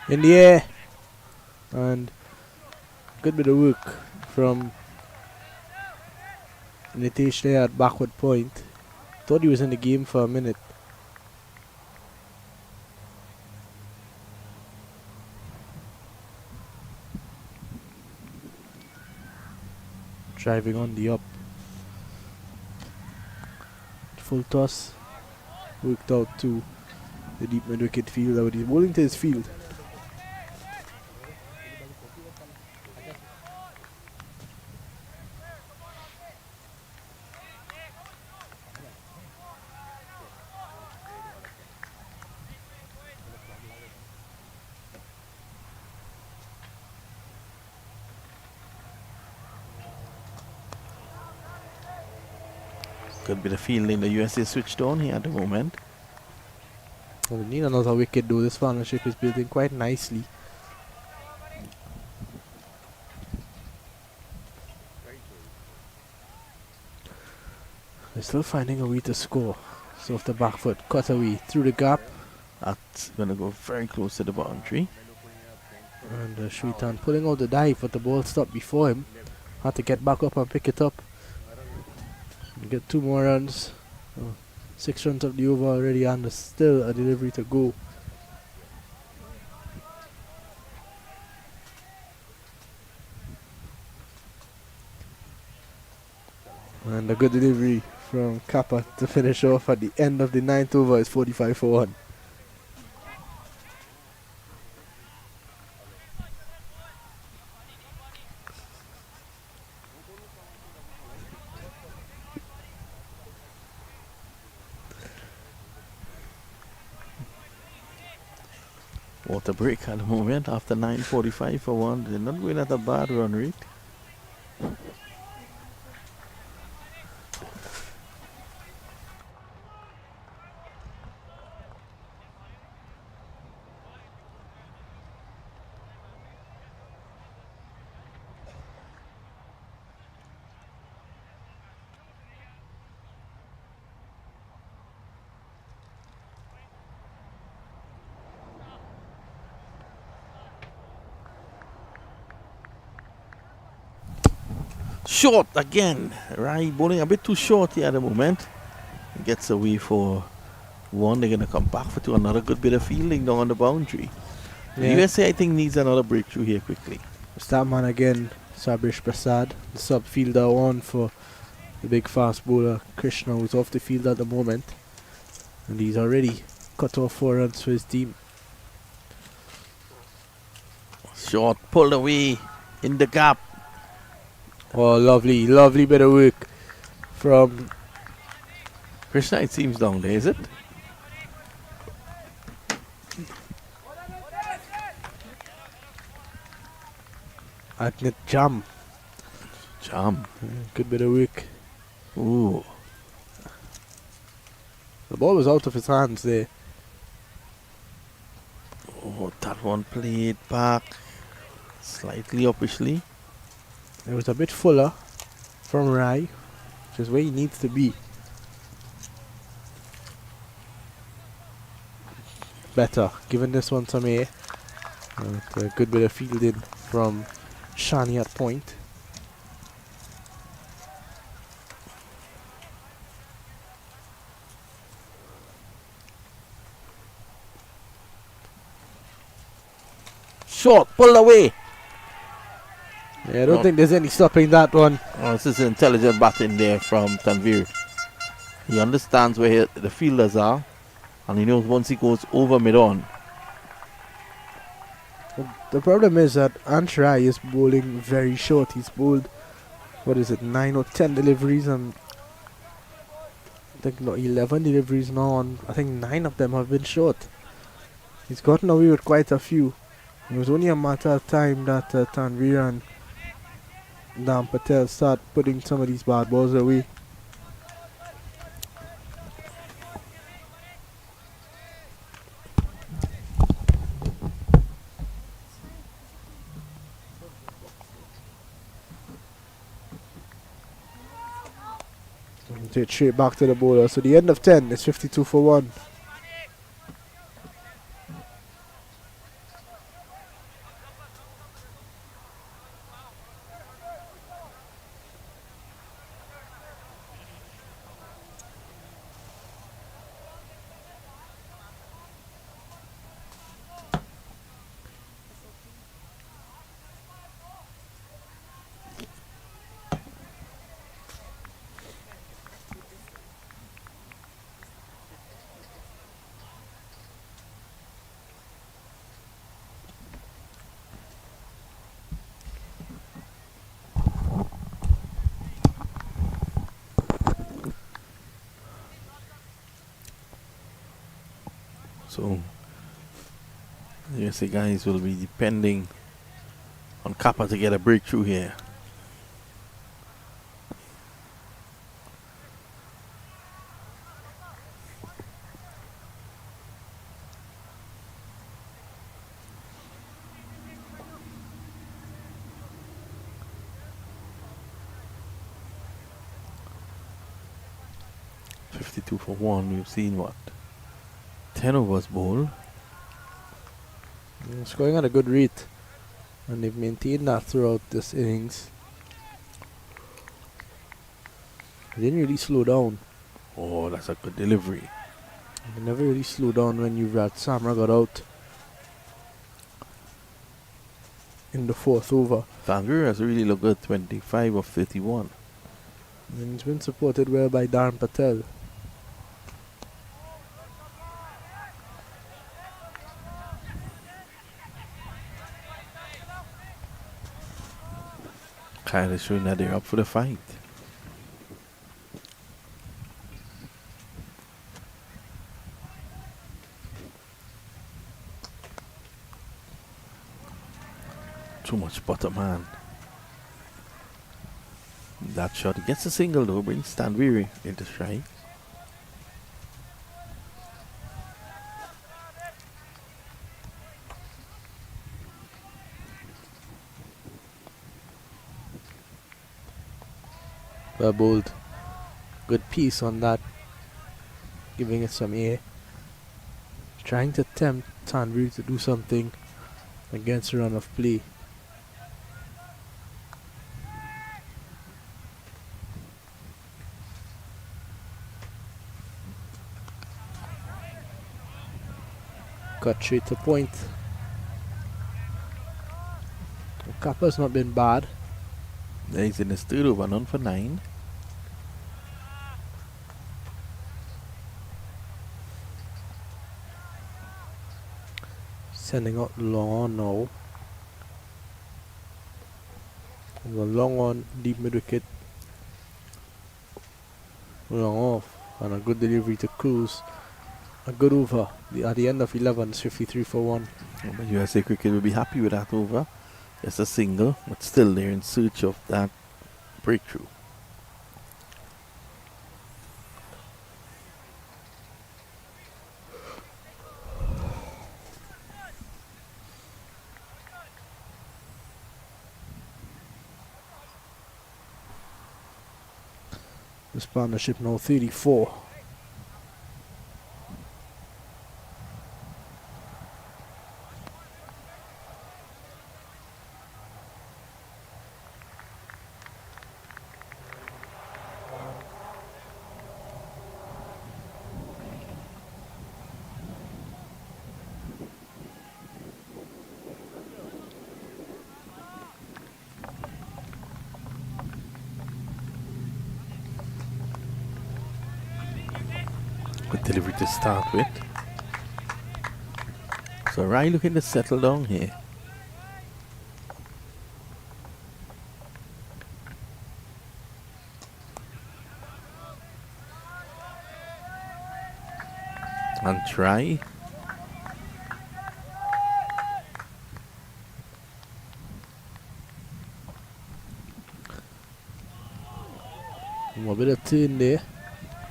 In the air, and good bit of work from Nitish there at backward point. Thought he was in the game for a minute. Driving on the up. Full toss. Worked out to the deep mid wicket fielder, but he's bowling to his field. Good bit of fielding the USA switched on here at the moment. Well, we need another wicket though. This partnership is building quite nicely. They're still finding a way to score. So off the back foot, cut away through the gap. That's going to go very close to the boundary. And Shritan pulling out the dive, but the ball stopped before him. Had to get back up and pick it up. And get 2 more runs. 6 runs of the over already, and there's still a delivery to go. And a good delivery from Kappa to finish off at the end of the 9th over is 45 for 1. Water break at the moment after 9:45 for 1. They're not going at a bad run rate. Short again. Rai bowling a bit too short here at the moment. Gets away for 1. They're going to come back for 2. Another good bit of fielding down on the boundary. The Yeah. USA, I think, needs another breakthrough here quickly. Start man again, Sabrish Prasad, the sub fielder on for the big fast bowler Krishna, who's off the field at the moment, and he's already cut off 4 runs for his team. Short pulled away in the gap. Oh, lovely, lovely bit of work from Krishna, it seems down there, is it? Adnit Jam. Jam. Good bit of work. Ooh. The ball was out of his hands there. Oh, that one played back slightly uppishly. It was a bit fuller from Rai, which is where he needs to be. Better, giving this one some air. With a good bit of fielding from Shani at point. Short, pulled away. Yeah, I don't think there's any stopping that one. Oh, this is intelligent batting there from Tanvir. He understands where the fielders are, and he knows once he goes over mid-on. The problem is that Ansh Rai is bowling very short. He's bowled, 9 or 10 deliveries, and I think 11 deliveries now, and I think 9 of them have been short. He's gotten away with quite a few. It was only a matter of time that Tanvir and Dam Patel start putting some of these bad balls away. Take straight back to the bowler. So the end of 10 is 52 for 1. So, the USA guys will be depending on Kappa to get a breakthrough here. $52 for 1. We've seen what? 10 overs bowl. Scoring at a good rate, and they've maintained that throughout this innings. They didn't really slow down. Oh, that's a good delivery. They never really slow down when Yuvraj Samra got out in the 4th over. Tanvir has really looked good, 25 of 31. And he's been supported well by Dharm Patel. Kind of showing that they're up for the fight. Too much butter, man. That shot, he gets a single though, brings Tanvir into strike. Well bowled. Good piece on that. Giving it some air. Trying to tempt Tanvir to do something against a run of play. Cut straight to point. Kappa's not been bad. He's in his 3rd over, none for 9. Sending out long on now. And a long on, deep mid wicket. Long off. And a good delivery to Cruz. A good over. At the end of 11, it's 53 for 1. But USA Cricket will be happy with that over. Just a single, but still they're in search of that breakthrough. This partnership now 34. Good delivery to start with. So Rai looking to settle down here. And try. A bit of turn there.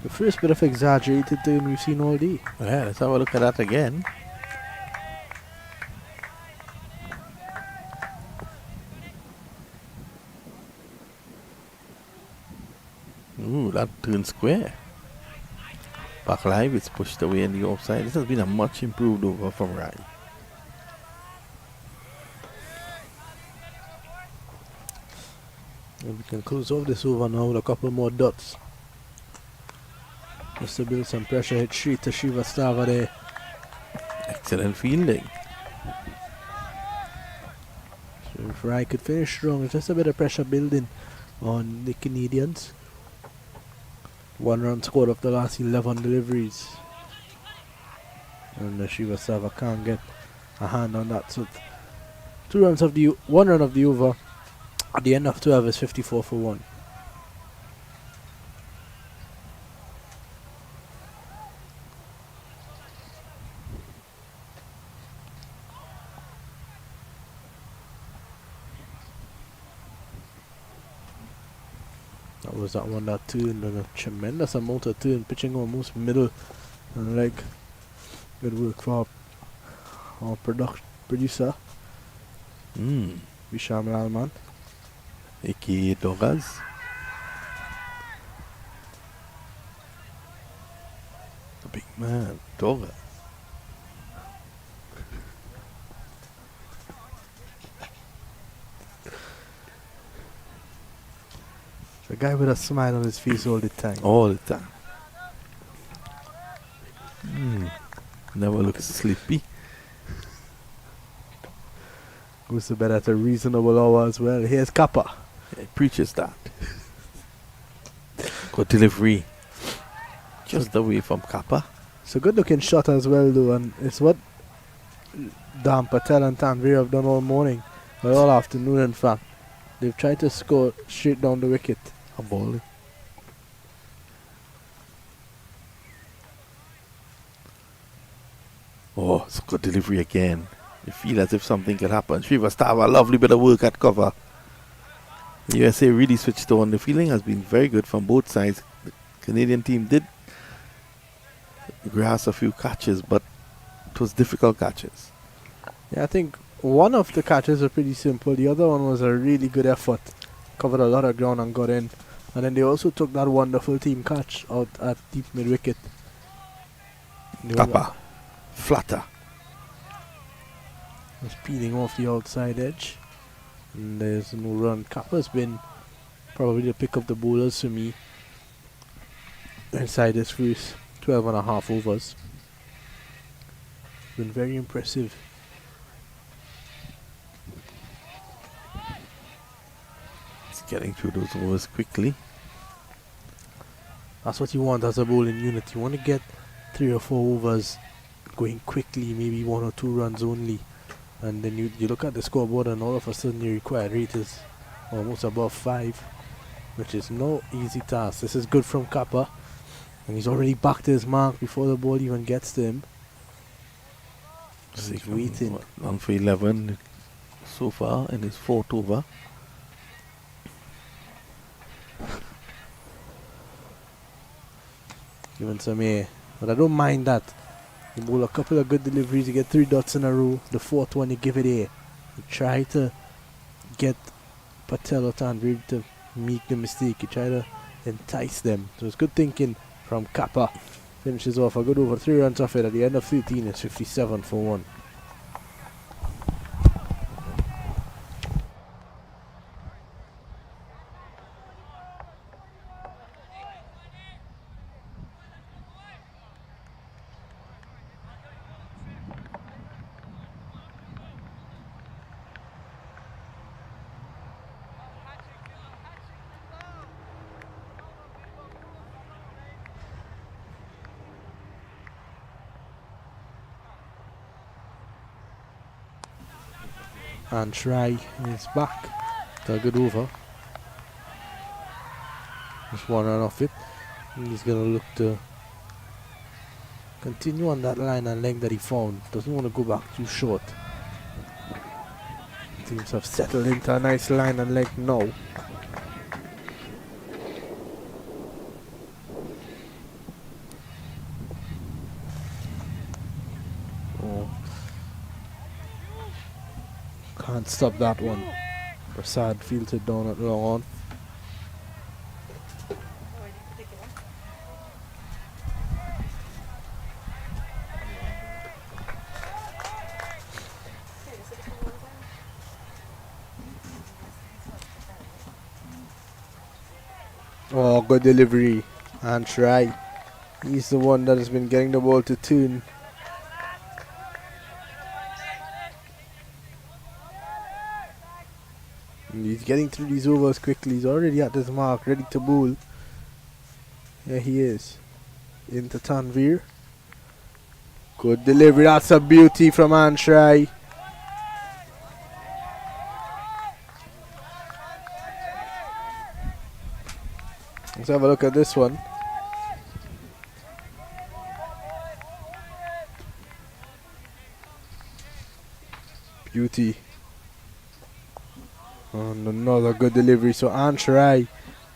The first bit of exaggerated turn we've seen all day. Yeah, let's have a look at that again. Ooh, that turned square. Back live, it's pushed away in the offside. This has been a much improved over from Rai. And we can close off this over now with a couple more dots. Just to build some pressure, hit straight to Srivastava there. Excellent fielding. So if Rai could finish strong, just a bit of pressure building on the Canadians. 1 run scored of the last 11 deliveries. And Srivastava can't get a hand on that. So 1 run of the over. At the end of 12 is 54 for 1. That was that one that turned, and a tremendous amount of turn, pitching almost middle and leg. Good work for our producer, Visham Lalman. A.K.A. Dogas. The big man, Dogas. The guy with a smile on his face all the time. All the time. Never looks sleepy. Goes to bed at a reasonable hour as well. Here's Kappa. It preaches that. Good delivery. Just away from Kappa. It's a good looking shot as well though, and it's what Dan Patel and Tanvir have done all morning, or all afternoon in fact. They've tried to score straight down the wicket. A ball. Oh, it's a good delivery again. You feel as if something could happen. Srivastava, lovely bit of work at cover. The USA really switched on. The feeling has been very good from both sides. The Canadian team did grasp a few catches, but it was difficult catches. Yeah, I think one of the catches were pretty simple. The other one was a really good effort. Covered a lot of ground and got in. And then they also took that wonderful team catch out at deep mid wicket. Kappa, flatter. Was peeling off the outside edge. And there's no run. Kappa's been probably the pick of the bowlers for me inside his first 12 and a half overs. Been very impressive. Getting through those overs quickly. That's what you want as a bowling unit. You want to get 3 or 4 overs going quickly, maybe 1 or 2 runs only, and then you look at the scoreboard, and all of a sudden your required rate is almost above 5, which is no easy task. This is good from Kappa, and he's already back to his mark before the ball even gets to him. He's waiting. On for 11 so far in his 4th over. Giving some air, but I don't mind that. You bowl a couple of good deliveries, you get 3 dots in a row. The 4th one, you give it air. You try to get Patel or Tanvir to make the mistake. You try to entice them. So it's good thinking from Kappa. Finishes off a good over, 3 runs off it. At the end of 13, it's 57 for 1. And Try is back to a good over. Just 1 run off it. And he's going to look to continue on that line and length that he found. Doesn't want to go back too short. Teams have settled into a nice line and length now. Can't stop that one. Prasad fields it down at long on. Oh, good delivery. And Try. He's the one that has been getting the ball to tune. He's getting through these overs quickly. He's already at his mark, ready to bowl. Here he is. Into Tanvir. Good delivery. That's a beauty from Anshrai. Let's have a look at this one. Beauty. And another good delivery. So Anshrai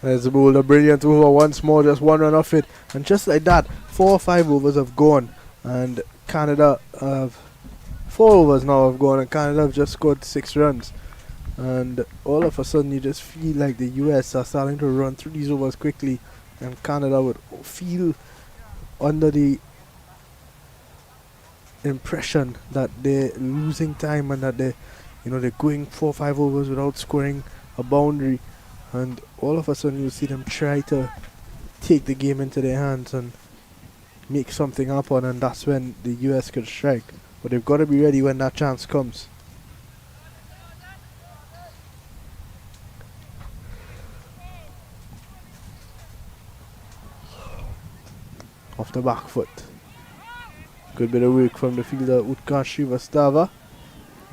has bowled a brilliant over once more, just 1 run off it. And just like that, 4 or 5 overs have gone. And Canada have 4 overs now have gone, and Canada have just scored 6 runs. And all of a sudden you just feel like the US are starting to run through these overs quickly, and Canada would feel under the impression that they're losing time and that they're going 4 or 5 overs without scoring a boundary, and all of a sudden you see them try to take the game into their hands and make something happen, and that's when the US could strike. But they've got to be ready when that chance comes. Off the back foot. Good bit of work from the fielder Utkarsh Srivastava.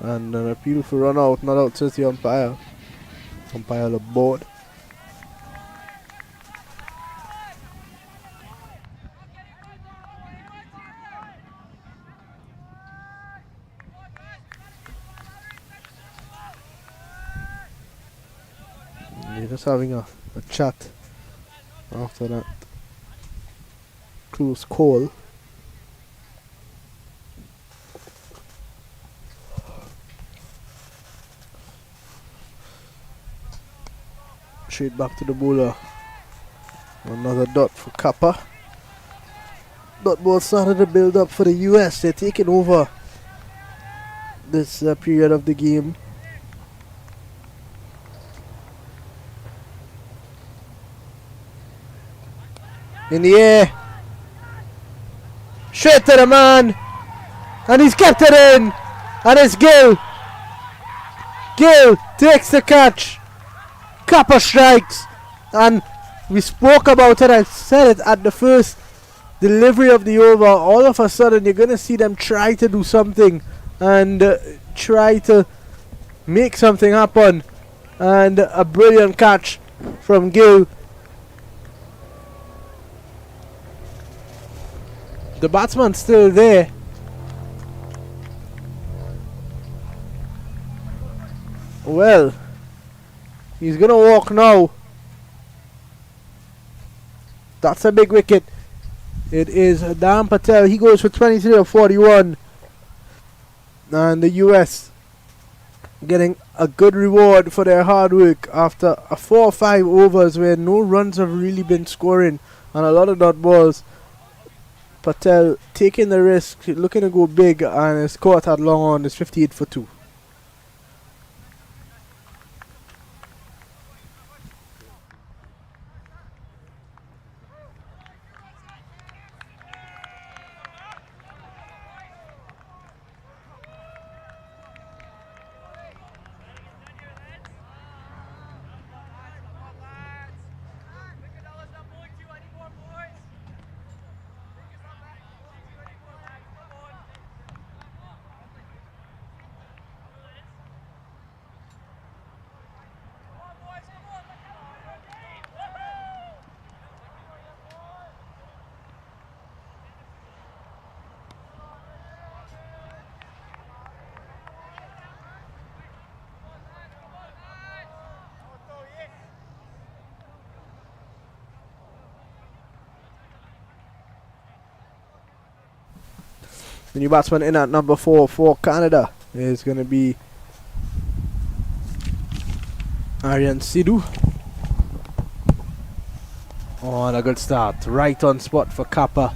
And an appeal for run out, not out, says the umpire. Umpire on board. They're just having a chat after that close call. Straight back to the bowler. Another dot for Kappa. Dot ball started to build up for the US. They're taking over this period of the game. In the air. Straight to the man. And he's kept it in. And it's Gill. Gill takes the catch. Kappa strikes, and we spoke about it. I said it at the first delivery of the over. All of a sudden, you're going to see them try to do something, and try to make something happen. And a brilliant catch from Gill. The batsman's still there. Well, he's gonna walk now. That's a big wicket. It is Dan Patel. He goes for 23 of 41. And the US getting a good reward for their hard work after a 4 or 5 overs where no runs have really been scoring and a lot of dot balls. Patel taking the risk, looking to go big, and his caught at long on is 58 for 2. The new batsman in at number 4 for Canada is going to be Aryan Sidhu. Oh, and a good start. Right on spot for Kappa.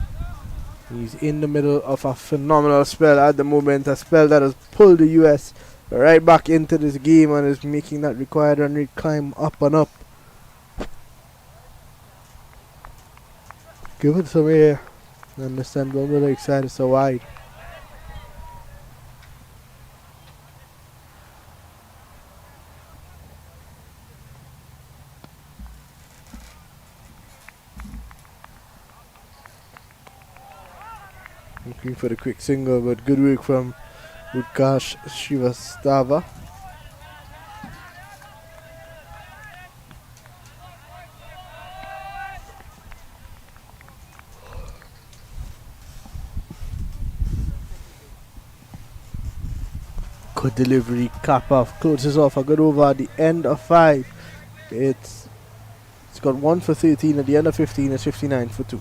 He's in the middle of a phenomenal spell at the moment. A spell that has pulled the US right back into this game and is making that required run rate climb up and up. Give it some air. I understand, but I'm really excited so wide. Looking for the quick single, but good work from Utkarsh Srivastava. Good delivery, cap off, closes off a good over at the end of 5. It's got 1 for 13 at the end of 15. It's 59 for 2.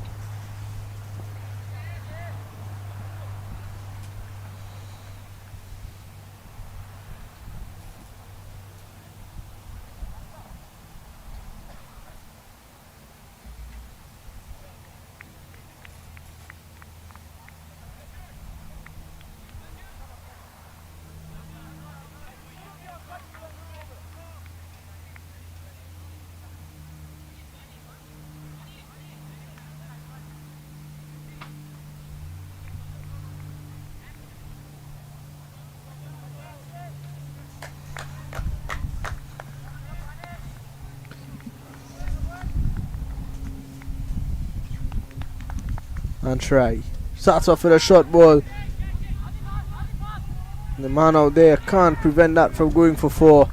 And try. Starts off with a short ball. The man out there can't prevent that from going for 4.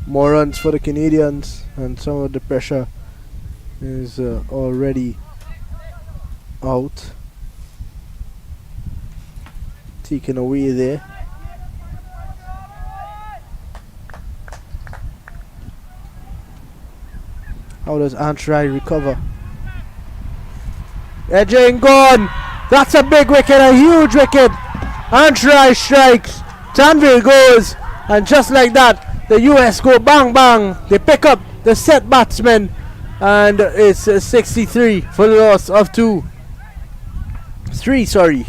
More runs for the Canadians, and some of the pressure is already out. Taken away there. How does Antrai recover? Edging gone! That's a big wicket, a huge wicket! Antrai strikes, Tanvir goes, and just like that, the US go bang bang. They pick up the set batsman, and it's 63 for the loss of 3, sorry.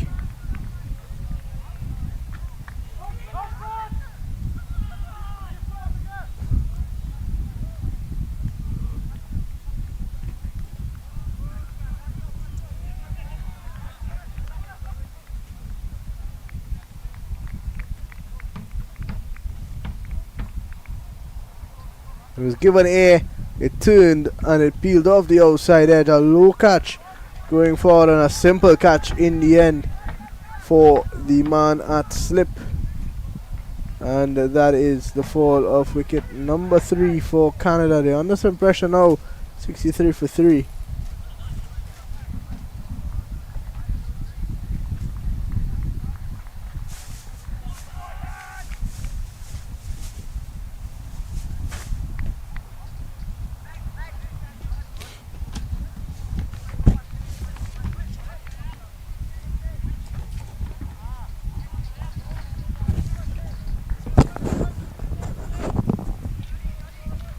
It was given air It turned and it peeled off the outside edge. A low catch going forward and a simple catch in the end for the man at slip. And that is the fall of wicket number 3 for Canada. They're under some pressure now. 63 for 3.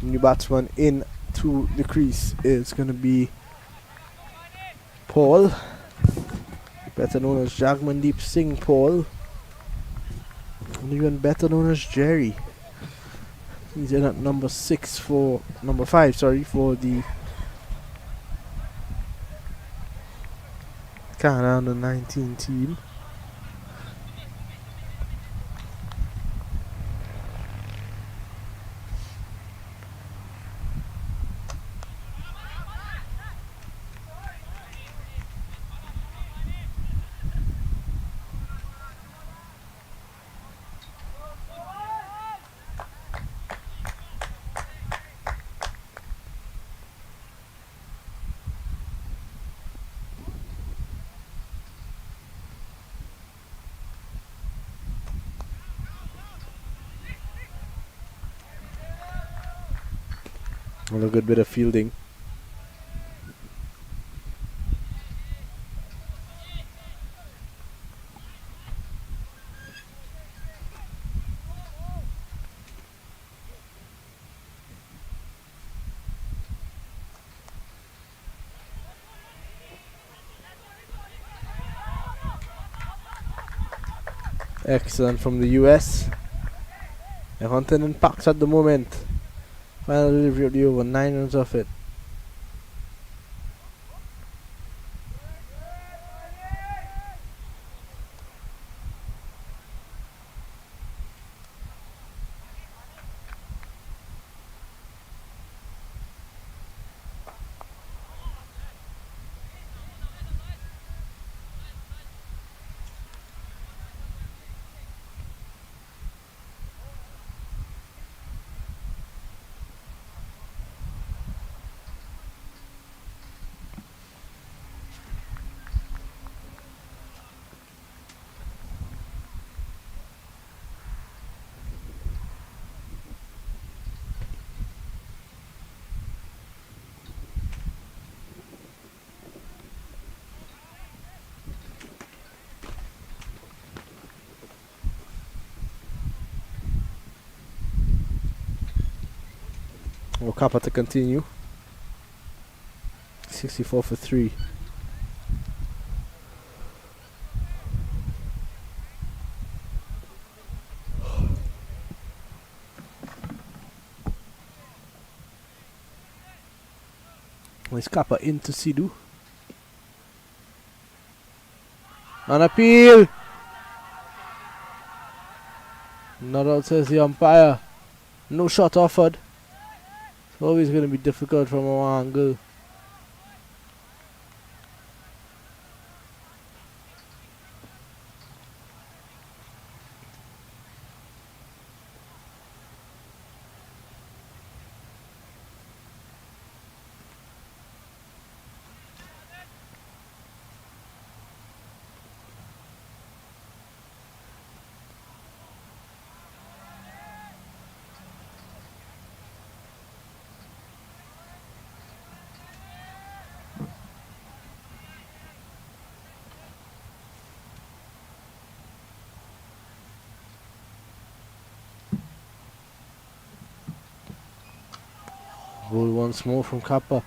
New batsman in to the crease is going to be Paul, better known as Jagmandeep Singh Paul, and even better known as Jerry. He's in at number 5, for the Canada under 19 team. Well, a good bit of fielding. Excellent from the US. They're hunting in packs at the moment. Final delivery of the over, 9 runs off it. Okapa to continue. 64 for 3. Nice Kappa into Sidhu. An appeal! Not out, says the umpire. No shot offered. It's always going to be difficult from one angle. Ball once more from Kappa.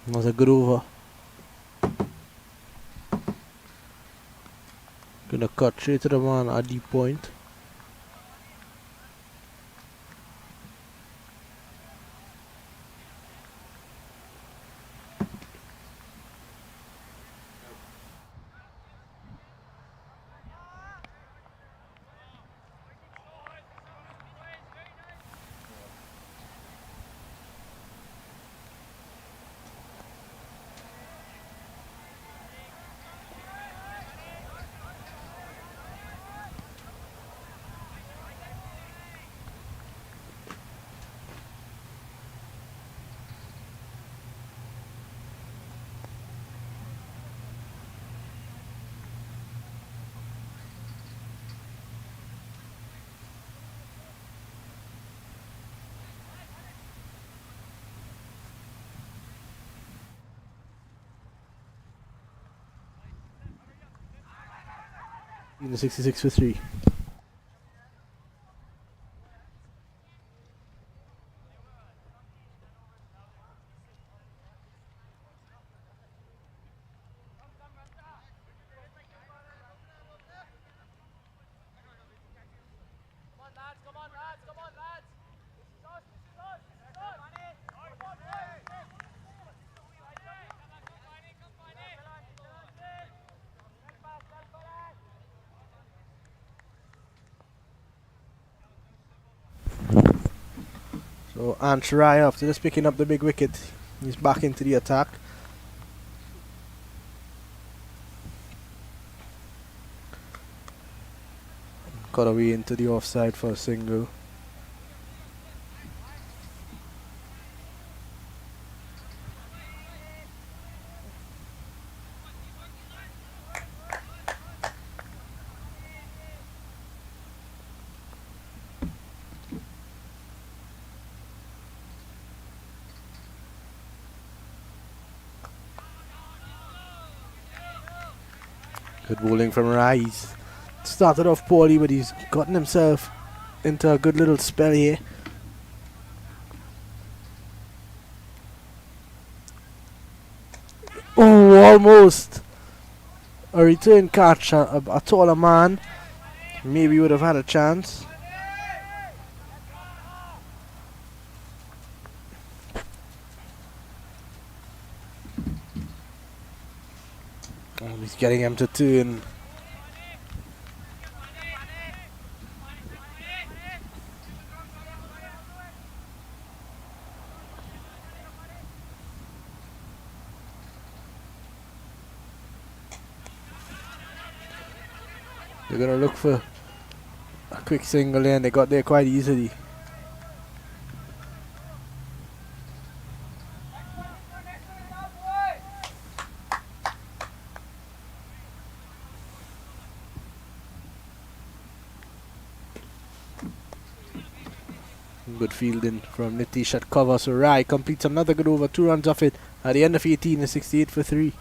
Was a good over. Gonna cut straight to the man at the point. In the 66 for 3. So Anshrai, after just picking up the big wicket, he's back into the attack. Got away into the offside for a single. Good bowling from Rise. Started off poorly, but he's gotten himself into a good little spell here. Oh, almost a return catch. A taller man maybe would have had a chance. Oh, he's getting him to turn. They're going to look for a quick single there, and they got there quite easily. Good fielding from Nitish at cover, so Rai completes another good over, 2 runs off it at the end of 18 and 68 for 3.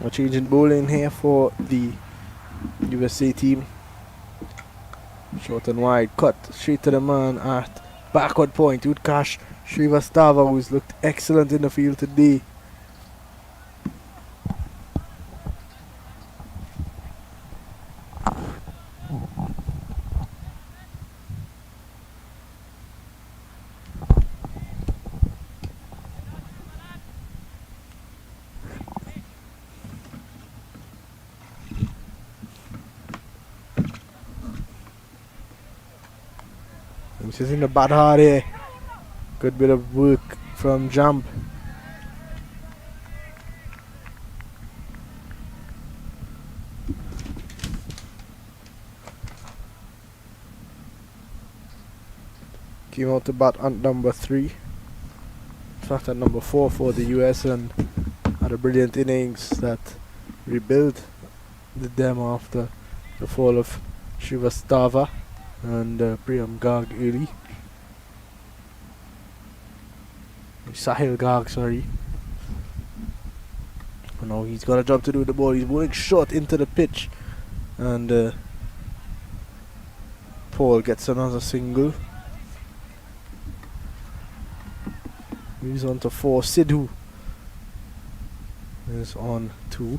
A change in bowling here for the USA team. Short and wide, cut straight to the man at backward point. Utkarsh Srivastava, who's looked excellent in the field today. He's in the bad hard here. Good bit of work from Jump. Came out to bat at number 3. In fact, at number 4 for the US, and had a brilliant innings that rebuilt them after the fall of Srivastava and Priyam Garg early. Sahil Garg, sorry. And now he's got a job to do with the ball. He's bowling short into the pitch, and Paul gets another single. He's on to 4. Sidhu is on 2.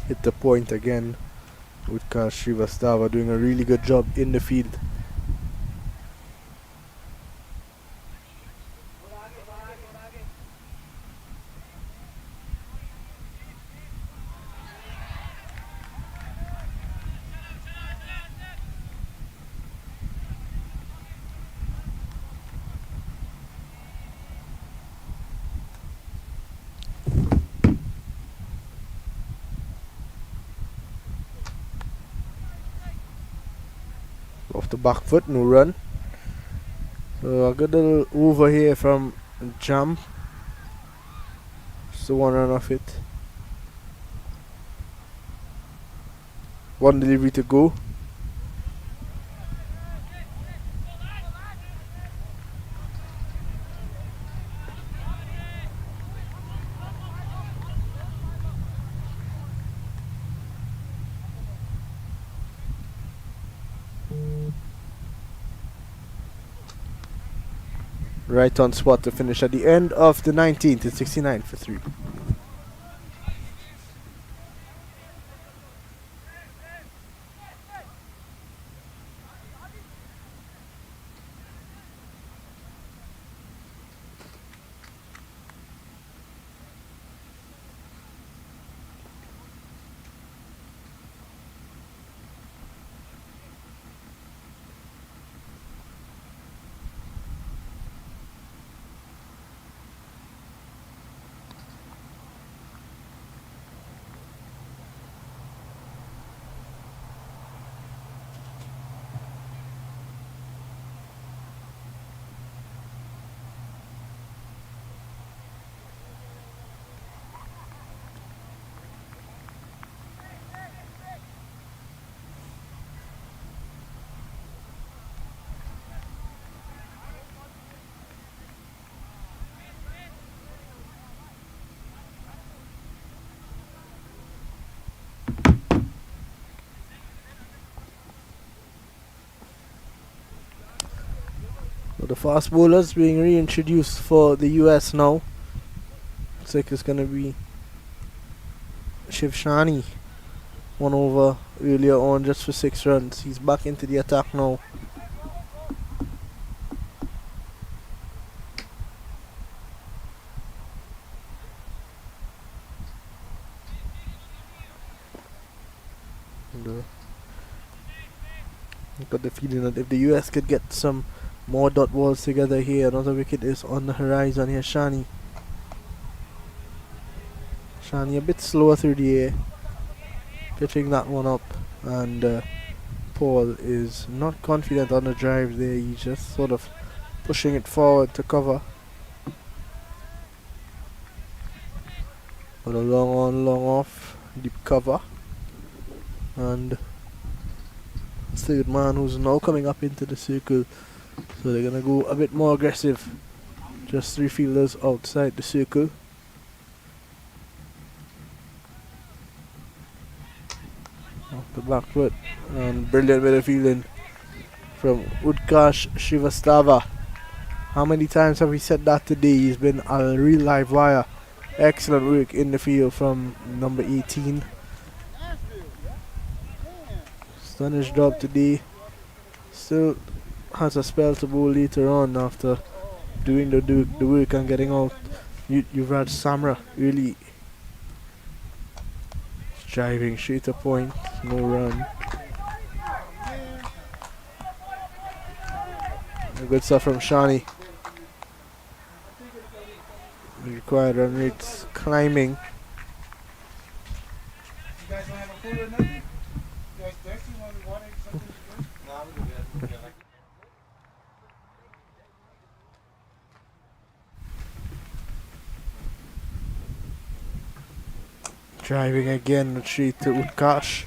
Hit the point again. Utkarsh Srivastava doing a really good job in the field. Off the back foot, no run. So a good little over here from Jump. Just one run off it. One delivery to go. Right on spot to finish at the end of the 19th. It's 69 for 3. So the fast bowlers being reintroduced for the US now. Looks like it's gonna be Shiv Shani. One over earlier on just for 6 runs. He's back into the attack now. I've got the feeling that if the US could get some more dot balls together here, another wicket is on the horizon here. Shani Shani a bit slower through the air, pitching that one up, and Paul is not confident on the drive there. He's just sort of pushing it forward to cover. But a long on, long off, deep cover, and third man who's now coming up into the circle, so they're gonna go a bit more aggressive. Just 3 fielders outside the circle. Off the back foot, and brilliant bit of fielding from Utkarsh Srivastava. How many times have we said that today? He's been a real live wire. Excellent work in the field from number 18. Stunnish job today. Still has a spell to bowl later on after doing the work and getting out. Yuvraj Samra really driving straight to point, no run. Good stuff from Shani. Required run rates climbing. Driving again straight to Utkarsh.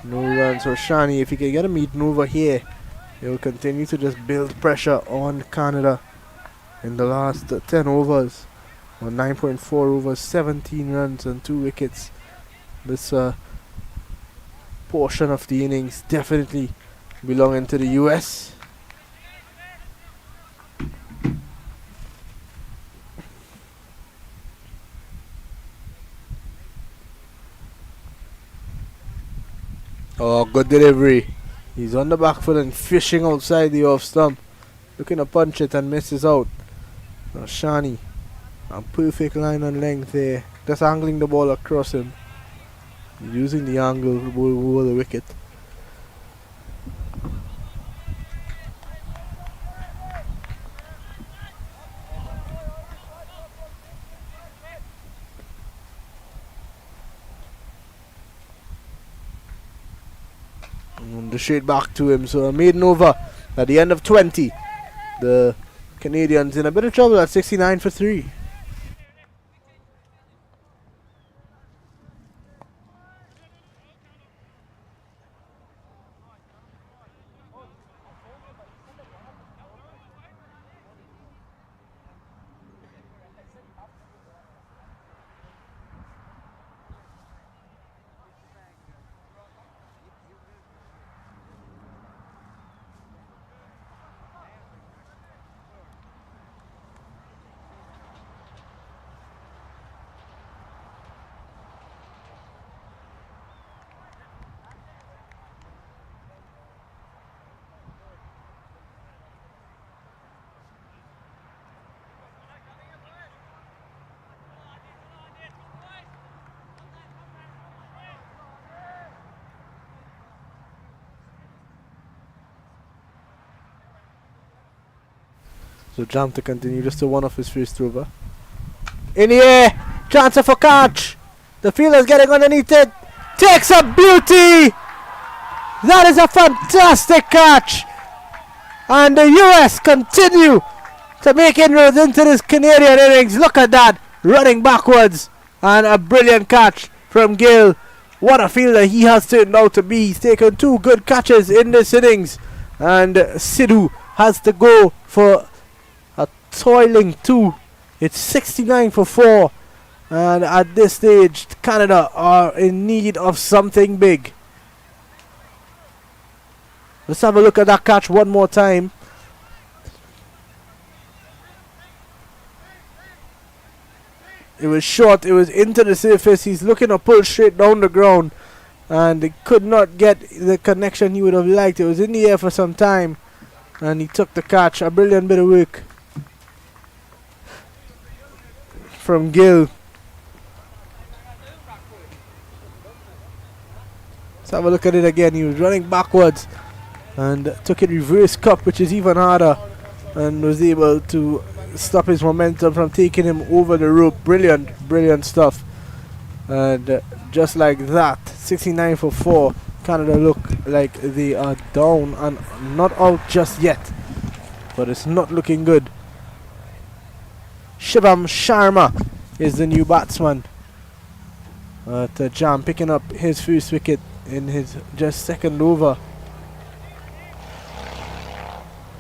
No runs for Shani. If he can get a meeting over here, he will continue to just build pressure on Canada in the last 10 overs. On 9.4 overs, 17 runs and 2 wickets. This portion of the innings definitely belonging to the US. Oh, good delivery. He's on the back foot and fishing outside the off stump. Looking to punch it and misses out. Now Shani, a perfect line on length there. Just angling the ball across him. Using the angle to bowl over the wicket. And the straight back to him. So a maiden over at the end of 20. The Canadians in a bit of trouble at 69 for 3. So Jam to continue just to one off his first over. In the air, chance for catch. The fielder's getting underneath it. Takes a beauty. That is a fantastic catch. And the US continue to make inroads into this Canadian innings. Look at that, running backwards. And a brilliant catch from Gill. What a fielder he has turned out to be. He's taken 2 good catches in this innings. And Sidhu has to go for a toiling 2. It's 69 for 4. And at this stage, Canada are in need of something big. Let's have a look at that catch one more time. It was short, it was into the surface. He's looking to pull straight down the ground, and he could not get the connection he would have liked. It was in the air for some time, and he took the catch. A brilliant bit of work from Gill. Let's have a look at it again. He was running backwards and took it reverse cup, which is even harder, and was able to stop his momentum from taking him over the rope. Brilliant, brilliant stuff. And just like that, 69 for 4. Canada look like they are down and not out just yet, but it's not looking good. Shivam Sharma is the new batsman. Jam picking up his first wicket in his just second over.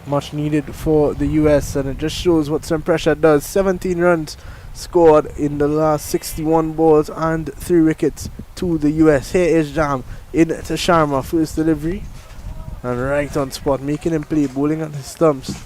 Much needed for the US, and it just shows what some pressure does. 17 runs scored in the last 61 balls and 3 wickets to the US. Here is Jam in to Sharma, first delivery, and right on spot, making him play, bowling at his stumps.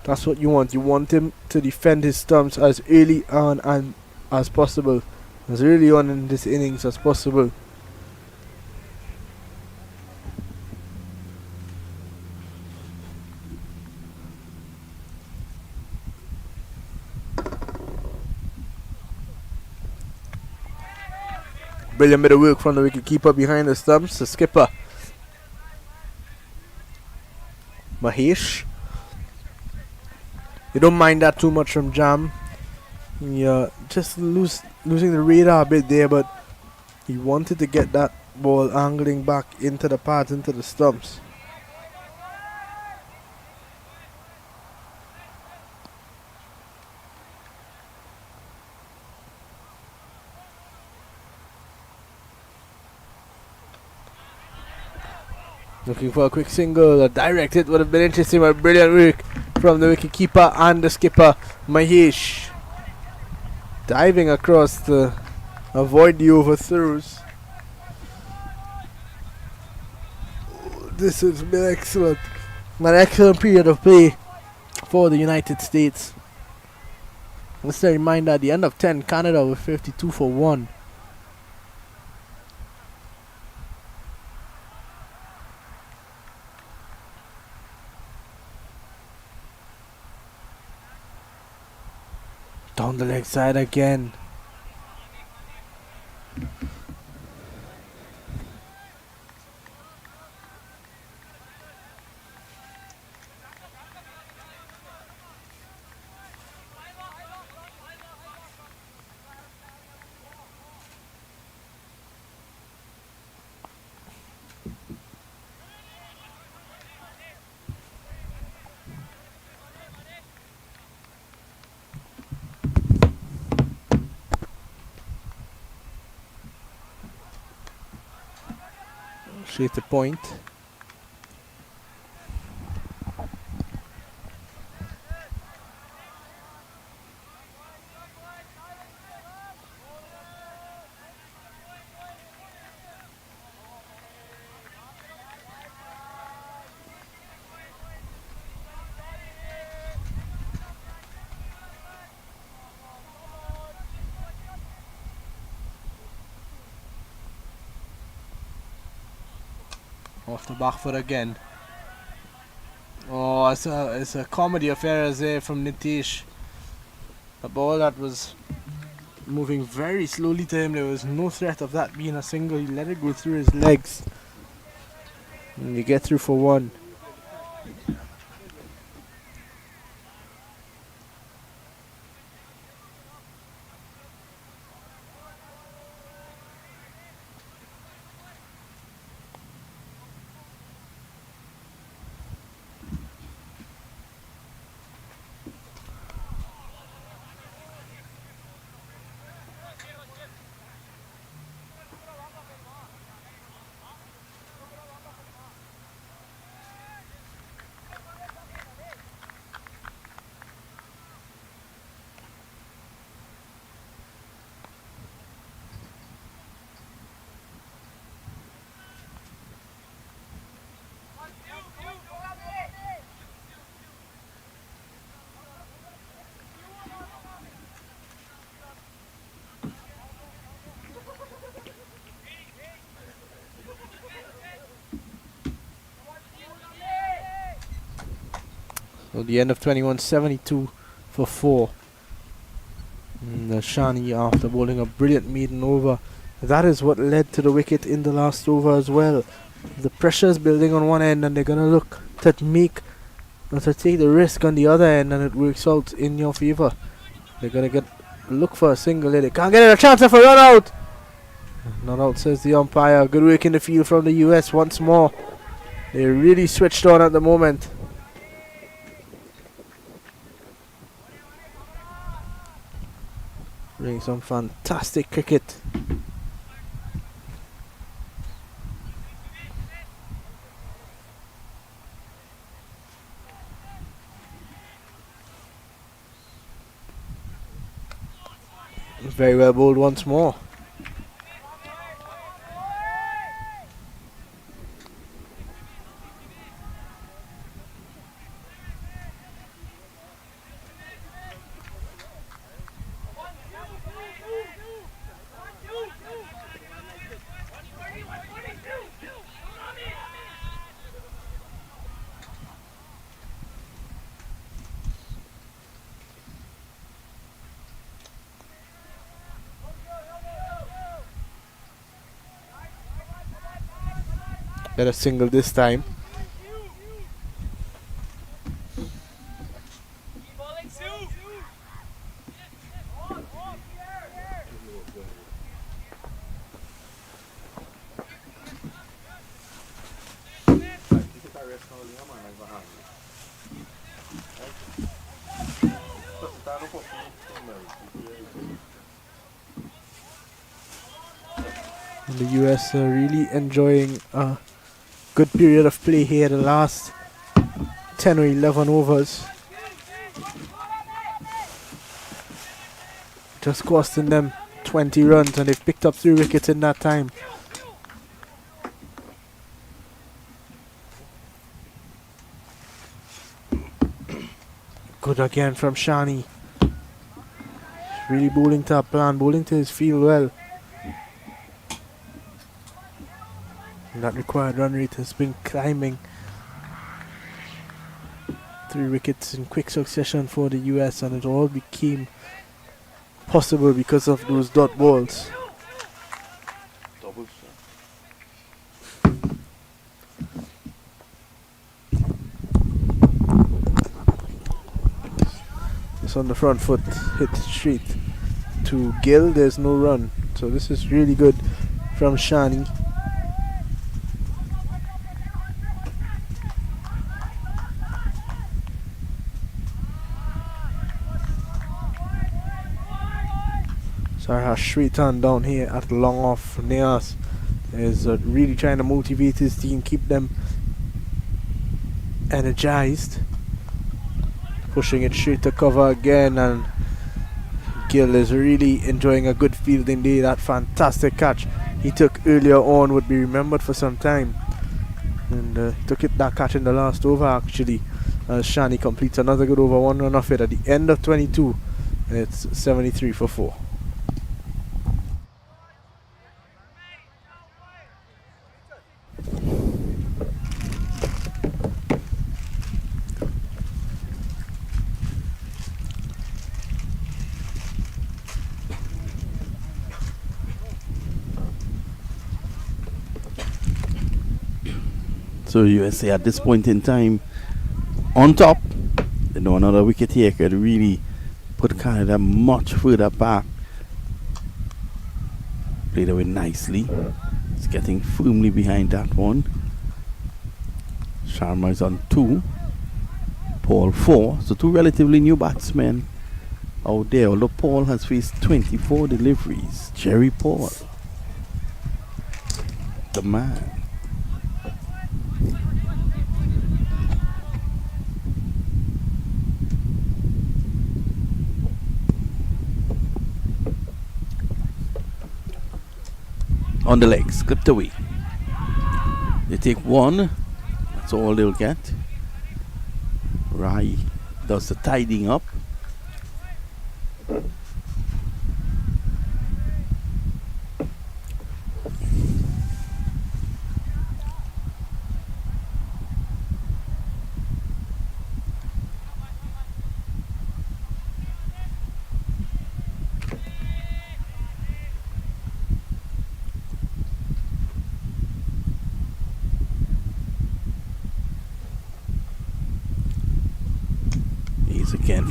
That's what you want. You want him to defend his stumps as early on and as possible, as early on in this innings as possible. Brilliant bit of work from the wicketkeeper behind the stumps, the skipper Mahesh. You don't mind that too much from Jam. Just losing the radar a bit there, but he wanted to get that ball angling back into the pads, into the stumps. Looking for a quick single, a direct hit would have been interesting, but brilliant work from the wicketkeeper and the skipper Mahesh. Diving across to avoid the overthrows. This has been excellent. An excellent period of play for the United States. Let's remind at the end of 10, Canada with 52 for 1. Down the leg side again. Straight to point. Off the back foot again. Oh, it's a comedy of errors there from Nitish. A ball that was moving very slowly to him. There was no threat of that being a single. He let it go through his legs. And you get through for 1. So the end of 21, 72 for 4. And Shani, after bowling a brilliant maiden over, that is what led to the wicket in the last over as well. The pressure is building on one end, and they're gonna look to take the risk on the other end, and it works out in your favor. They're gonna look for a single here. They can't get it. A chance for a run out. Not out, says the umpire. Good work in the field from the US once more. They're really switched on at the moment. Playing some fantastic cricket. Very well bowled once more. Get a single this time. And the US are really enjoying a good period of play here, the last 10 or 11 overs. Just costing them 20 runs, and they've picked up 3 wickets in that time. Good again from Shani. Really bowling to a plan, bowling to his field well. And that required run rate has been climbing. 3 wickets in quick succession for the US, and it all became possible because of those dot balls. It's on the front foot, hit straight to Gill. There's no run, so this is really good from Shani. Sarha Shritan down here at long off Neas is really trying to motivate his team, keep them energized. Pushing it straight to cover again, and Gill is really enjoying a good fielding day. That fantastic catch he took earlier on would be remembered for some time, and that catch in the last over actually, as Shani completes another good over, 1 run off it at the end of 22. It's 73 for 4. So USA at this point in time on top. They know another wicket here could really put Canada much further back. Played away nicely. It's getting firmly behind that one. Sharma is on 2. Paul 4. So 2 relatively new batsmen out there. Although Paul has faced 24 deliveries. Jerry Paul, the man. On the legs, clipped away. They take 1. That's all they'll get. Rai does the tidying up.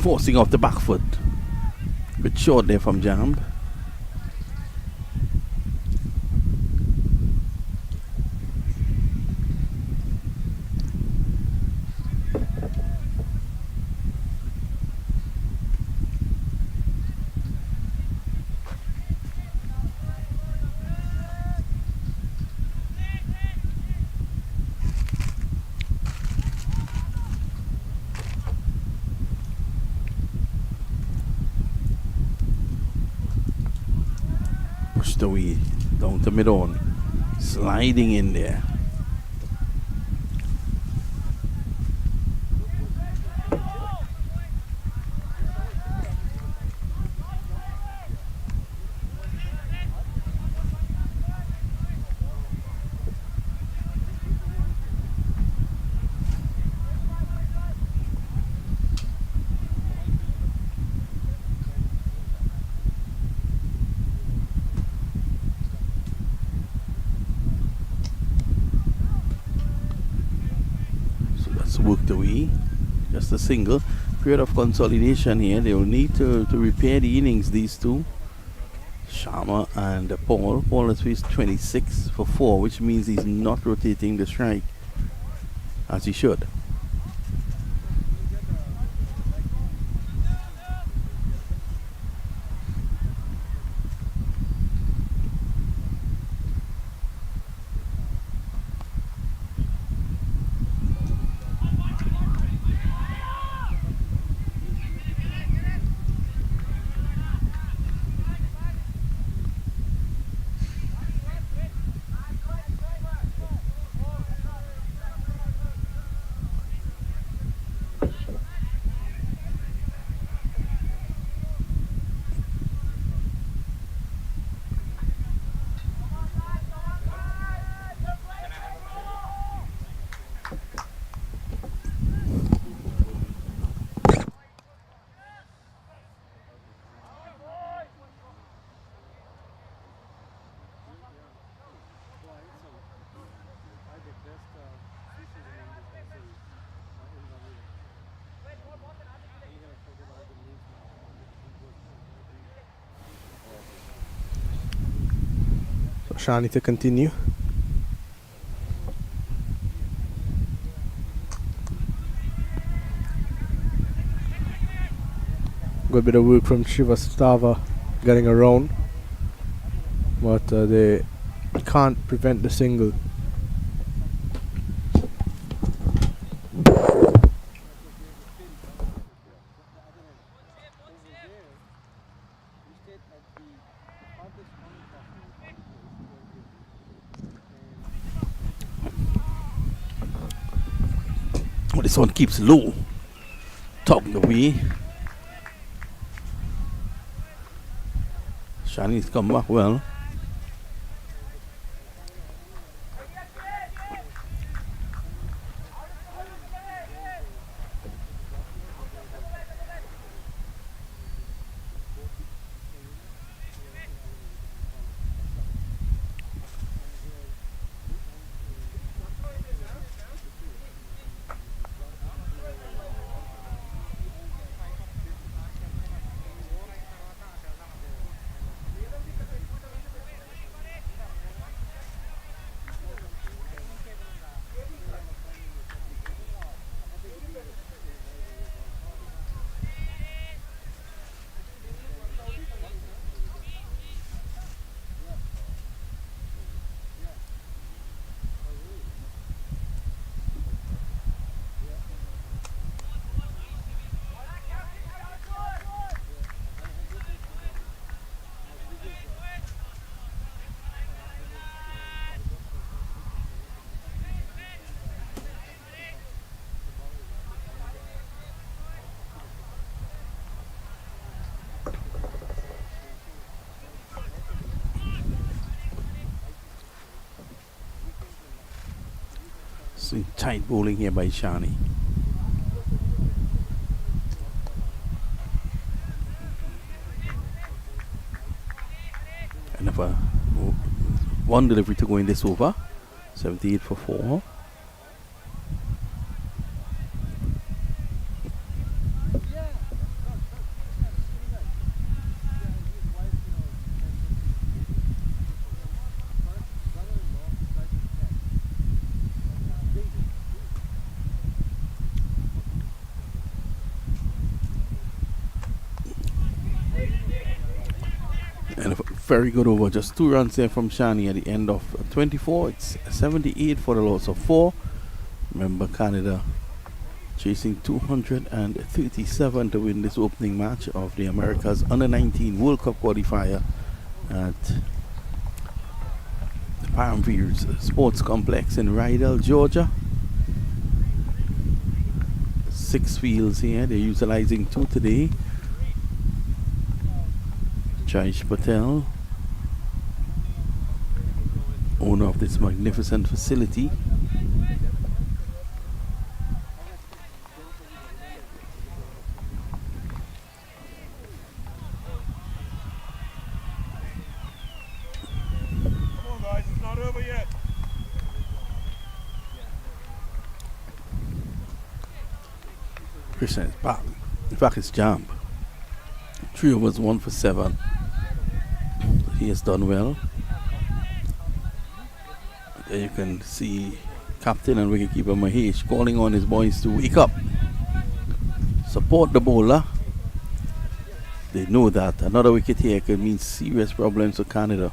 Forcing off the back foot. Bit short there from Jamb. Pushed away down to mid-on, sliding in there. Worked away, just a single. Period of consolidation here. They will need to repair the innings, these two, Sharma and Paul. Paul has faced 26 for 4, which means he's not rotating the strike as he should. Shani to continue. Good bit of work from Srivastava getting around, but they can't prevent the single. Oh, this one keeps low. Tugged away. Shani's come back well. See tight bowling here by Shani. And one delivery to go in this over. 78 for 4. very good over. Just 2 runs there from Shani at the end of 24. It's 78 for the loss of 4. Remember, Canada chasing 237 to win this opening match of the America's Under-19 World Cup qualifier at the Paramviews Sports Complex in Rydell, Georgia. 6 fields here. They're utilizing 2 today. Jaish Patel, owner of this magnificent facility. Come on, guys, it's not over yet. Krishna is back. In fact, it's Jamb. 3 overs, 1 for 7. He has done well. There you can see captain and wicketkeeper Mahesh calling on his boys to wake up, support the bowler. They know that another wicket here could mean serious problems for Canada.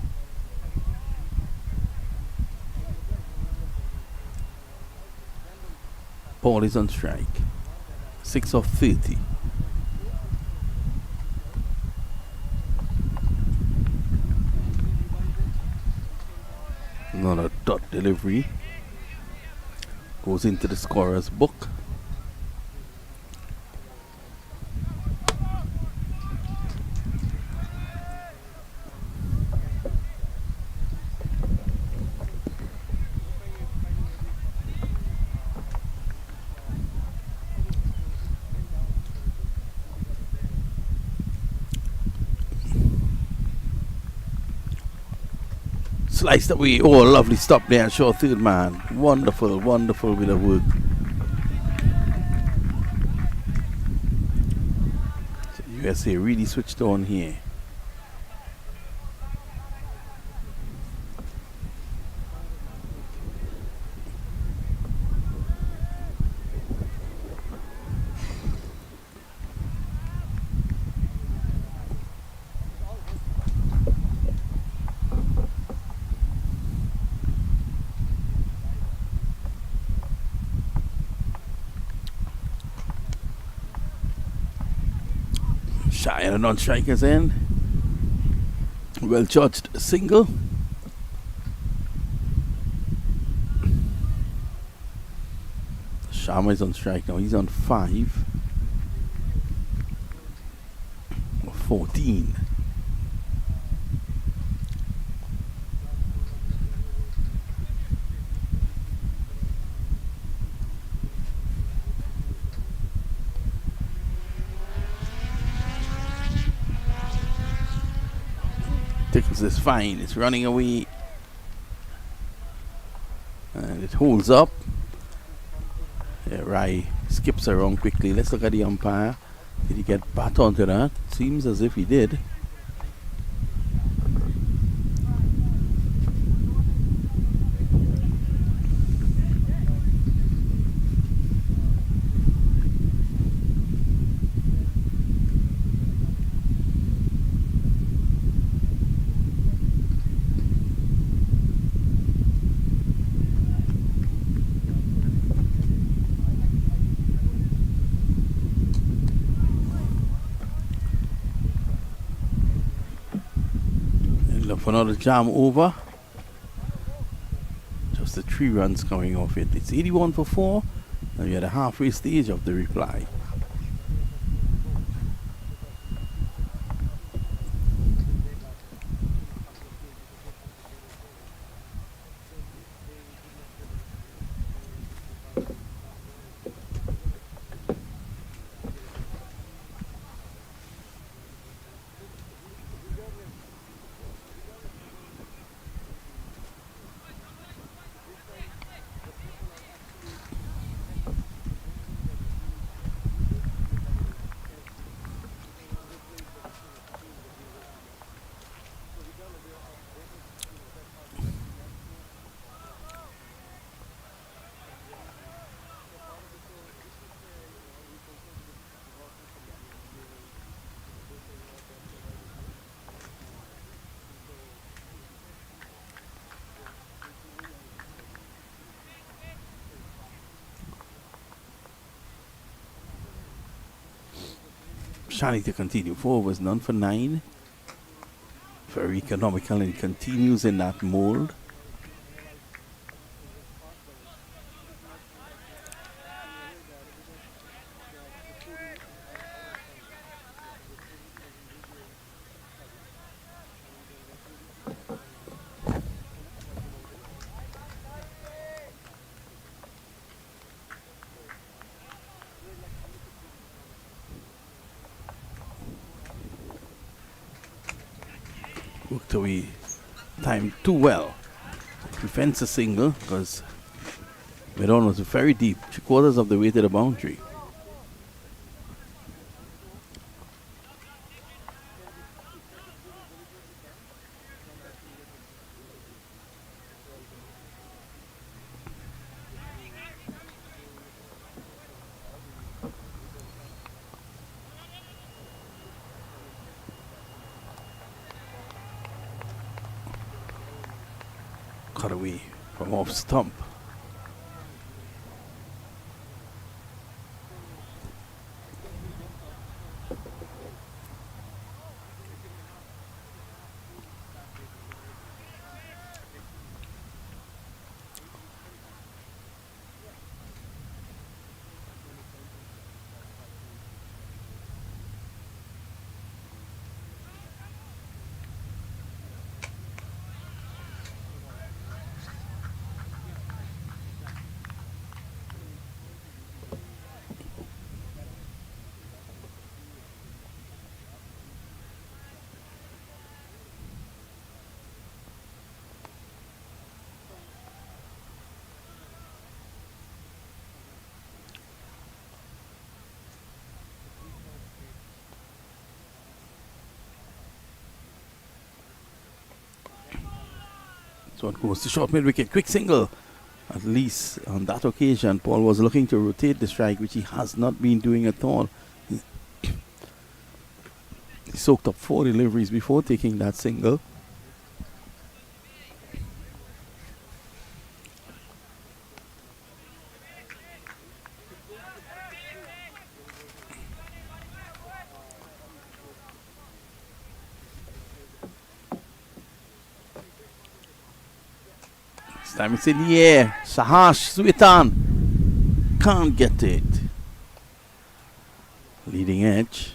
Paul is on strike. 6 of 30. Another dot delivery goes into the scorer's book. Sliced away. Oh, lovely stop there. Short third man. Wonderful, wonderful bit of work. So USA really switched on here. Shy and a non-striker's end. Well judged single. Sharma is on strike now. He's on 5. 14. Tickles is fine. It's running away. And it holds up. Yeah, Rai skips around quickly. Let's look at the umpire. Did he get bat onto that? Seems as if he did. Look for another jam over. Just the 3 runs coming off it. It's 81 for 4. Now you're at the halfway stage of the reply. Shani to continue. 4 overs, none for 9. Very economical and continues in that mold. Worked away, timed too well. Prevents a single because Medon was very deep, 3/4 of the way to the boundary. Cut away from off stump. So it goes to short mid wicket. Quick single. At least on that occasion, Paul was looking to rotate the strike, which he has not been doing at all. He soaked up 4 deliveries before taking that single. This time it's in the air. Sahash Suitan can't get it. Leading edge.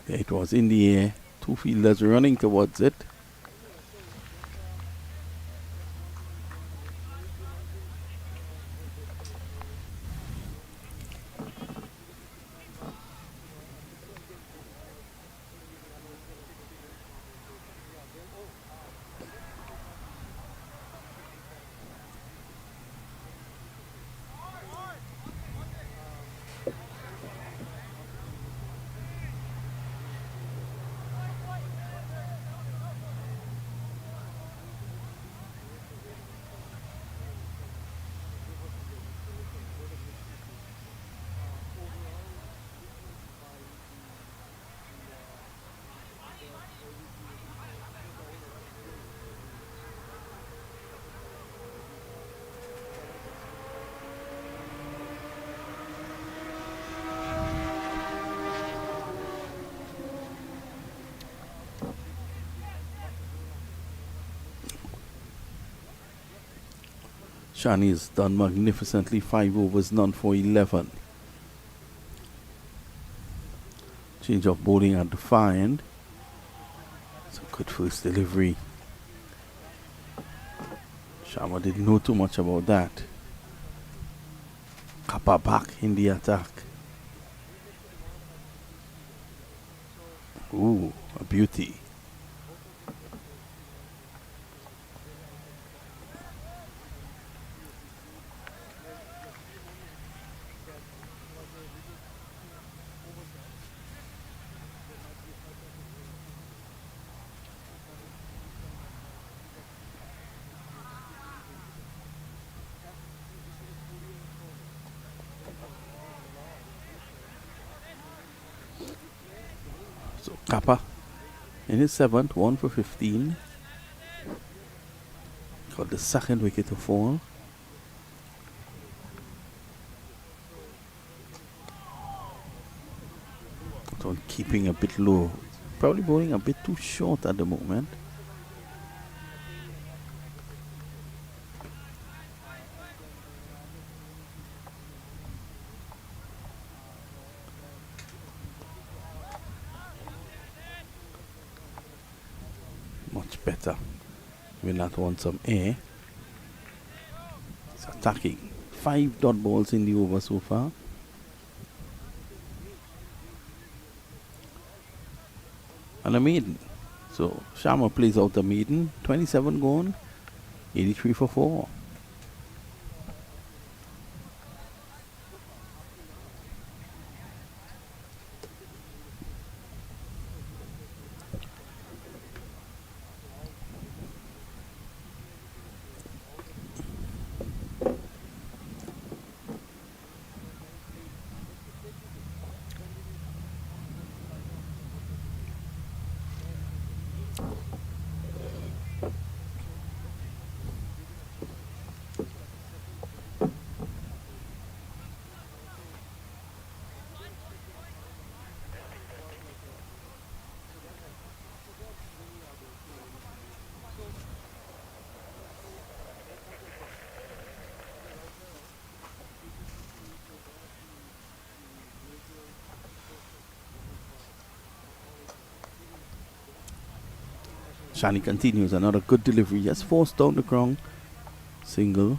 There it was in the air. 2 fielders running towards it. Shani has done magnificently. 5 overs, none for 11. Change of bowling at the far end. It's a good first delivery. Sharma didn't know too much about that. Kappa back in the attack. Ooh, a beauty. So Kappa in his 7th, 1 for 15. Got the second wicket to fall. So keeping a bit low. Probably bowling a bit too short at the moment. Much better. We're not want some air. It's attacking. 5 dot balls in the over so far. And a maiden. So Sharma plays out the maiden. 27 gone. 83 for 4. Shani continues, another good delivery, just forced down the ground. Single.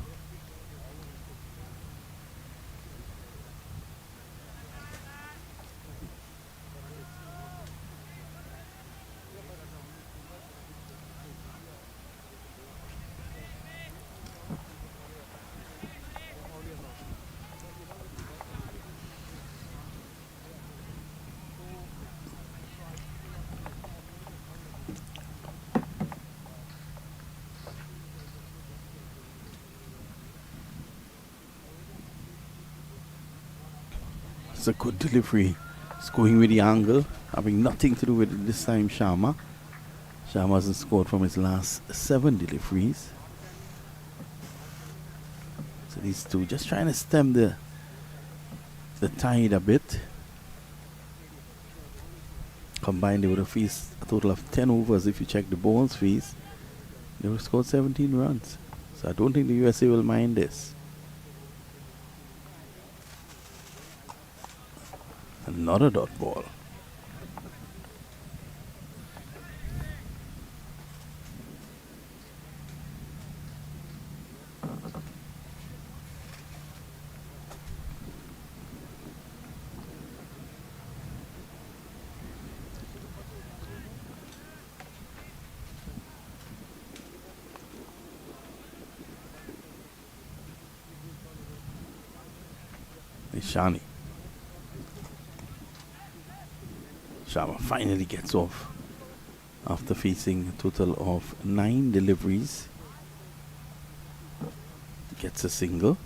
It's a good delivery. It's going with the angle, having nothing to do with it this time, Sharma. Sharma hasn't scored from his last 7 deliveries. So these two just trying to stem the tide a bit. Combined, they would have faced a total of 10 overs if you check the balls face. They would have scored 17 runs. So I don't think the USA will mind this. Another dot ball. Shani. Sharma finally gets off after facing a total of 9 deliveries. Gets a single.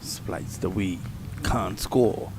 Splites the way, can't score.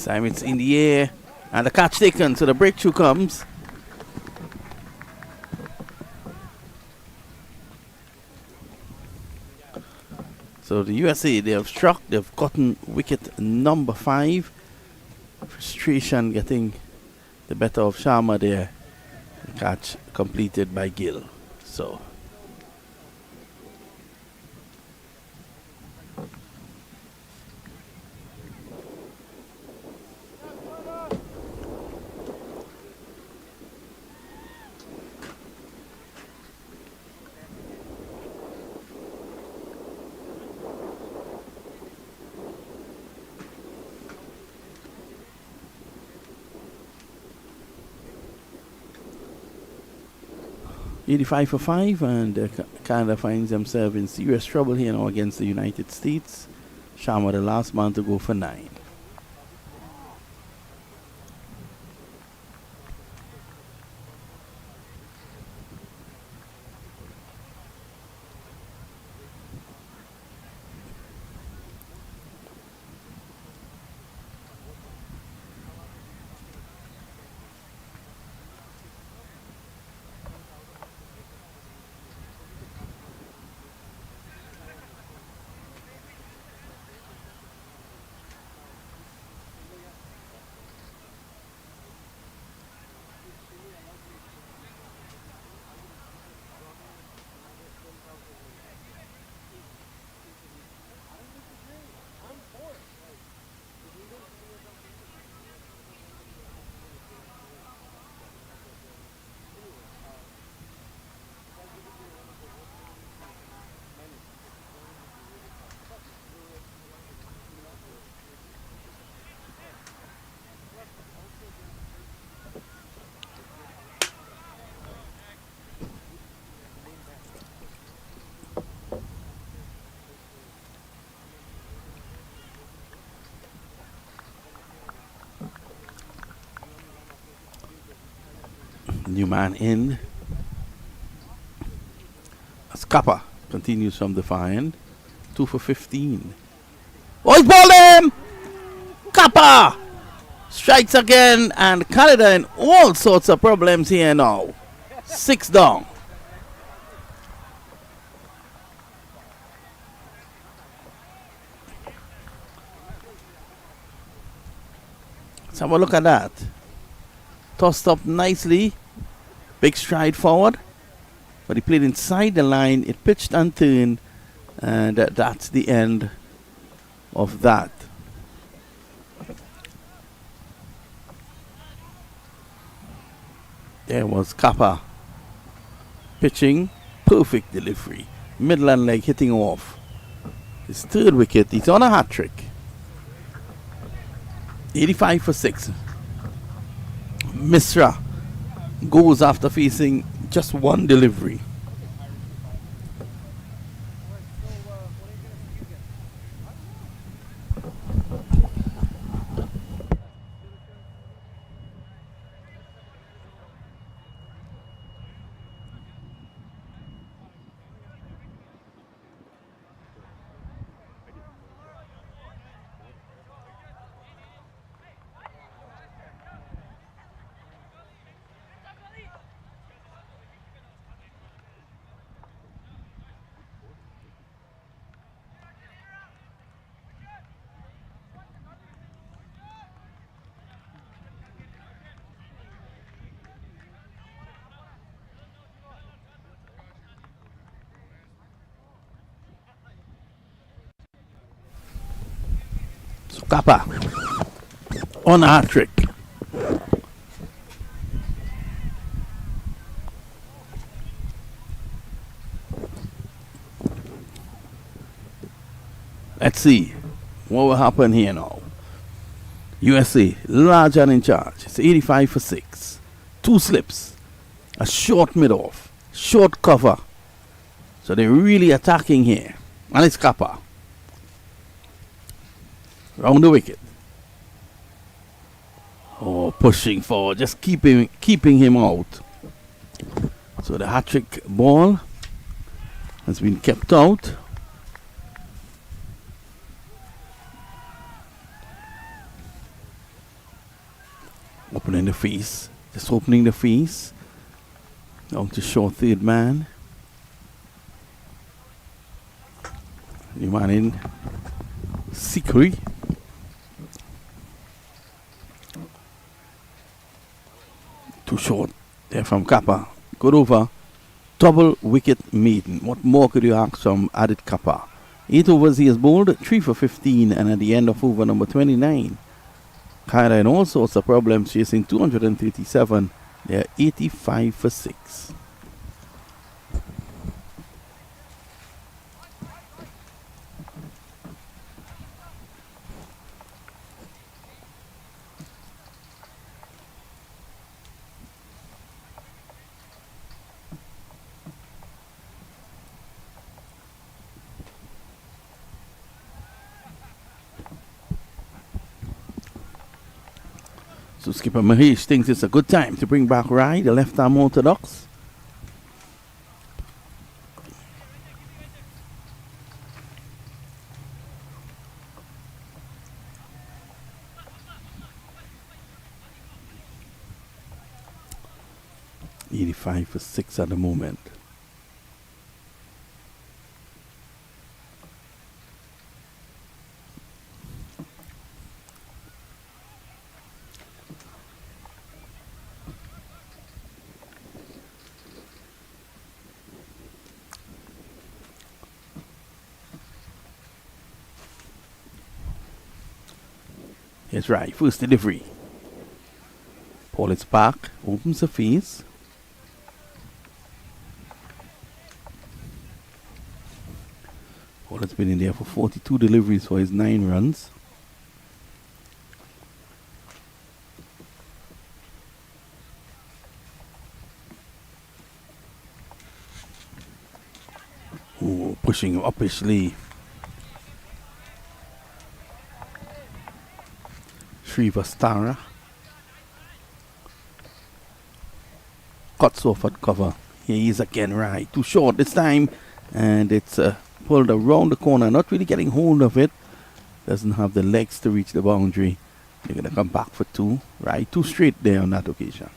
This time it's in the air. And the catch taken, so the breakthrough comes. So the USA, they have struck, they've gotten wicket number 5. Frustration getting the better of Sharma there. The catch completed by Gill. So 85 for 5, and Canada finds themselves in serious trouble here now against the United States. Sharma, the last man to go for 9. New man in. Scapa continues from the far end. 2 for 15. Oh, he's balled him! Kappa strikes again, and Canada in all sorts of problems here now. 6 down. Let's have a look at that. Tossed up nicely. Big stride forward. But he played inside the line. It pitched and turned. And that's the end of that. There was Kappa pitching. Perfect delivery. Midland leg hitting off. His 3rd wicket. He's on a hat trick. 85 for 6. Misra goes after facing just 1 delivery. Kappa on a hat trick. Let's see what will happen here now. USA large and in charge. It's 85 for 6. 2 slips. A short mid-off. Short cover. So they're really attacking here. And it's Kappa. Round the wicket. Oh, pushing forward, just keeping him out. So the hat-trick ball has been kept out. Opening the face. Just opening the face. Down to short third man. The man in Sikri. Too short there from Kappa. Good over. Double wicket maiden. What more could you ask from Adit Kappa? 8 overs he has bowled, 3 for 15, and at the end of over number 29, Kaira and all sorts of problems chasing 237. They are 85 for 6. So skipper Mahesh thinks it's a good time to bring back Rai, the left-arm orthodox. .85 for 6 at the moment. Here's right, first delivery. Paul is back, opens the face. Paul has been in there for 42 deliveries for his 9 runs. Ooh, pushing uppishly. Srivastara cuts off at cover. Here he is again, right. Too short this time, and it's pulled around the corner. Not really getting hold of it. Doesn't have the legs to reach the boundary. They're gonna come back for 2. Right, 2 straight there on that occasion.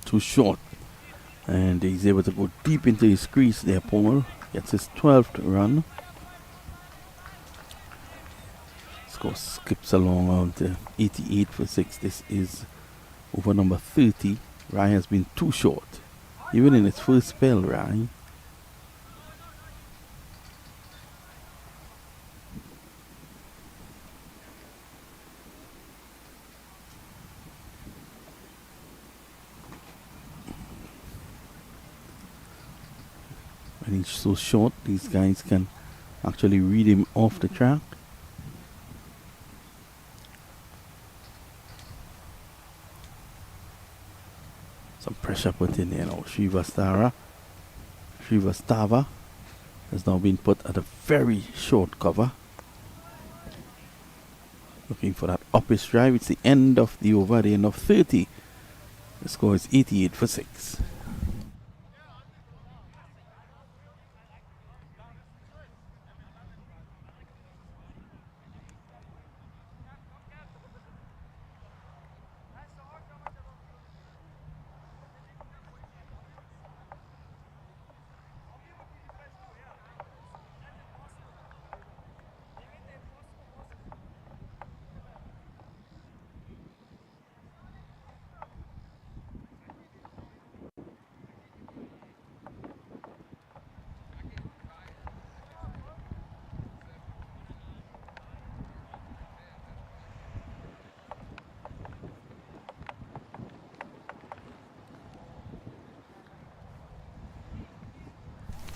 Too short, and he's able to go deep into his crease there. Paul gets his 12th run. Score skips along on to 88 for 6. This is over number 30. Rai has been too short, even in his first spell. Rai. When he's so short, these guys can actually read him off the track. Some pressure put in there now. Srivastava has now been put at a very short cover. Looking for that uppish drive. It's the end of the over, the end of 30. The score is 88 for 6.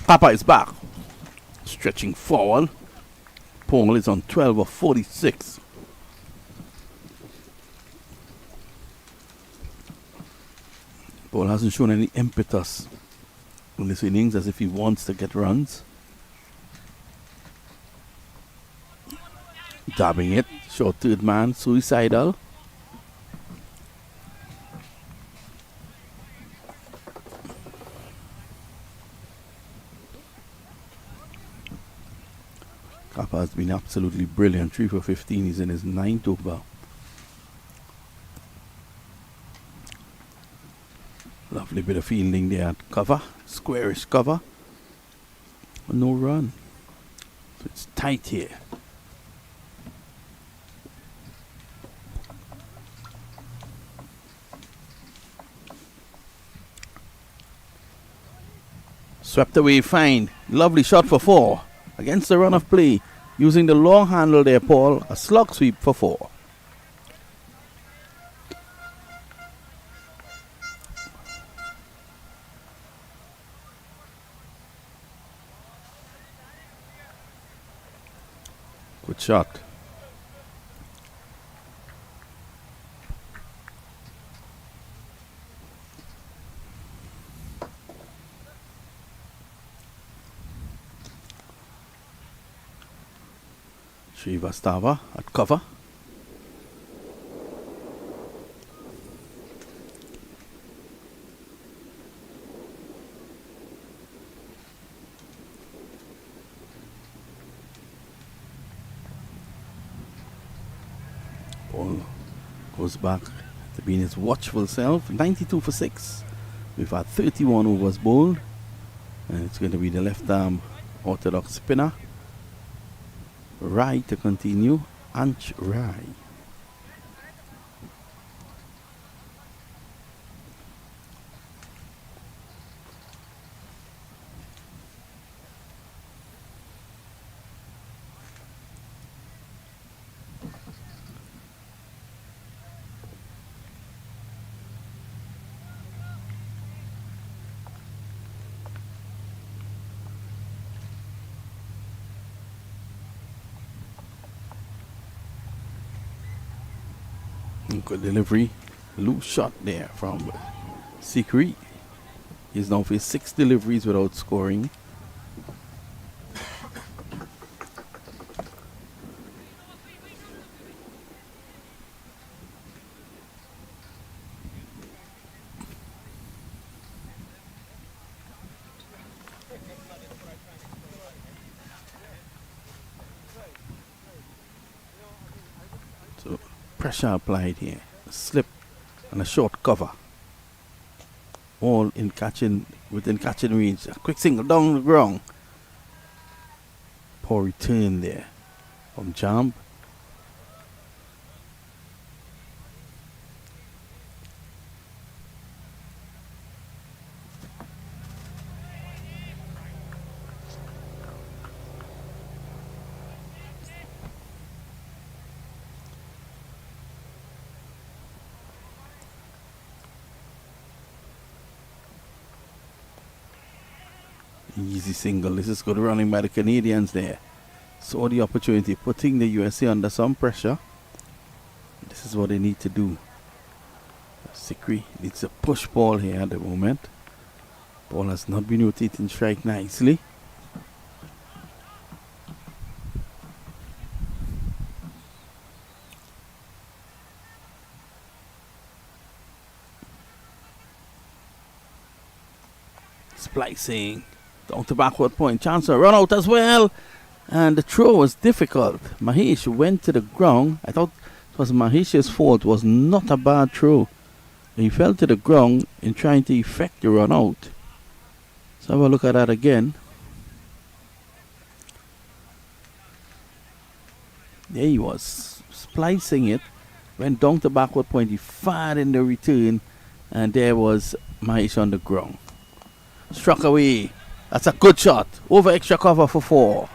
Papa is back. Stretching forward. Paul is on 12 of 46. Paul hasn't shown any impetus in this innings as if he wants to get runs. Dabbing it, short third man, suicidal. Kappa has been absolutely brilliant. 3 for 15. He's in his 9th over. Lovely bit of fielding there at cover. Squarish cover. But no run. So it's tight here. Swept away fine. Lovely shot for 4. Against the run of play. Using the long handle there, Paul. A slog sweep for 4. Good shot. Srivastava at cover. Ball goes back to being his watchful self. 92 for 6. We've had 31 overs bowled. And it's going to be the left arm orthodox spinner. Rai to continue. Anch Rai. Good delivery. Loose shot there from Sikri. He's now faced 6 deliveries without scoring. So pressure applied here. A slip and a short cover. All in catching, within catching range. A quick single down the ground. Poor return there from Jamb. Easy single. This is good running by the Canadians there. Saw the opportunity, putting the USA under some pressure. This is what they need to do. Sikri needs a push ball here at the moment. Ball has not been rotating strike nicely. Splicing. Down to backward point. Chancellor run out as well. And the throw was difficult. Mahesh went to the ground. I thought it was Mahesh's fault. It was not a bad throw. He fell to the ground in trying to effect the run out. So have a look at that again. There he was. Splicing it. Went down to backward point. He fired in the return. And there was Mahesh on the ground. Struck away. That's a good shot. Over extra cover for 4.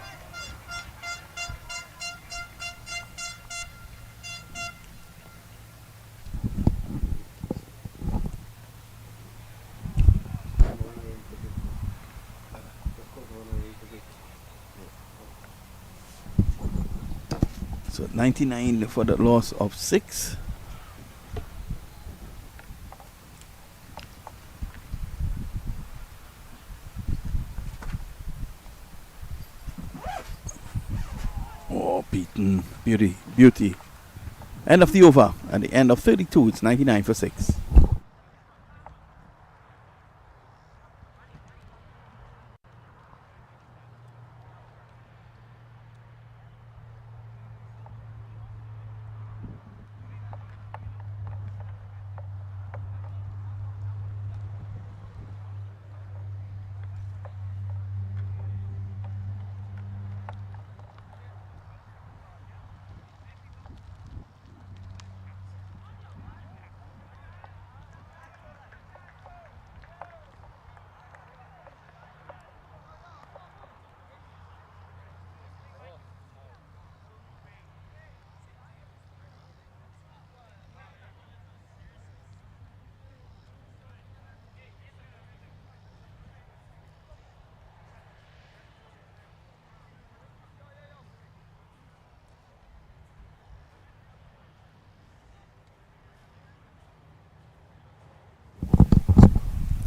So 99 for the loss of 6. beaten. Beauty. End of the over. At the end of 32, it's 99 for 6.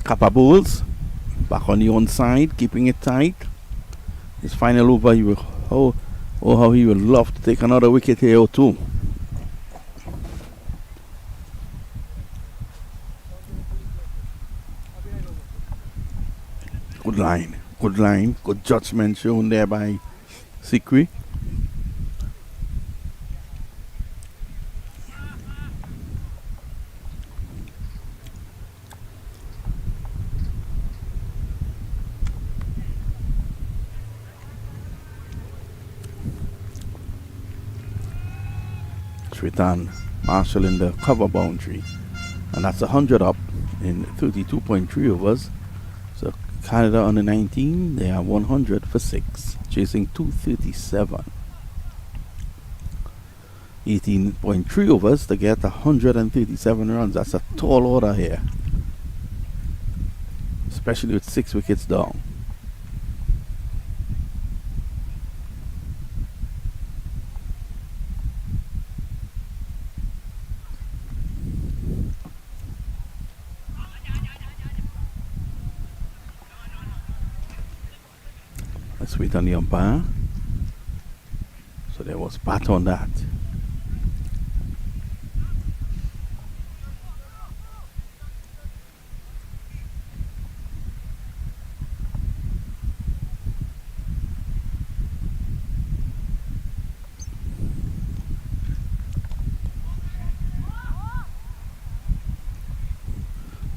Kappa Bulls back on the own side, keeping it tight. His final over, he will, how he would love to take another wicket here or two. Good line, good judgment shown there by Sikri. Shwetan Marshall in the cover boundary, and that's 100 up in 32.3 overs. So Canada under 19, they are 100 for 6, chasing 237. 18.3 overs to get 137 runs. That's a tall order here, especially with 6 wickets down. Let's wait on the umpire. So there was bat on that.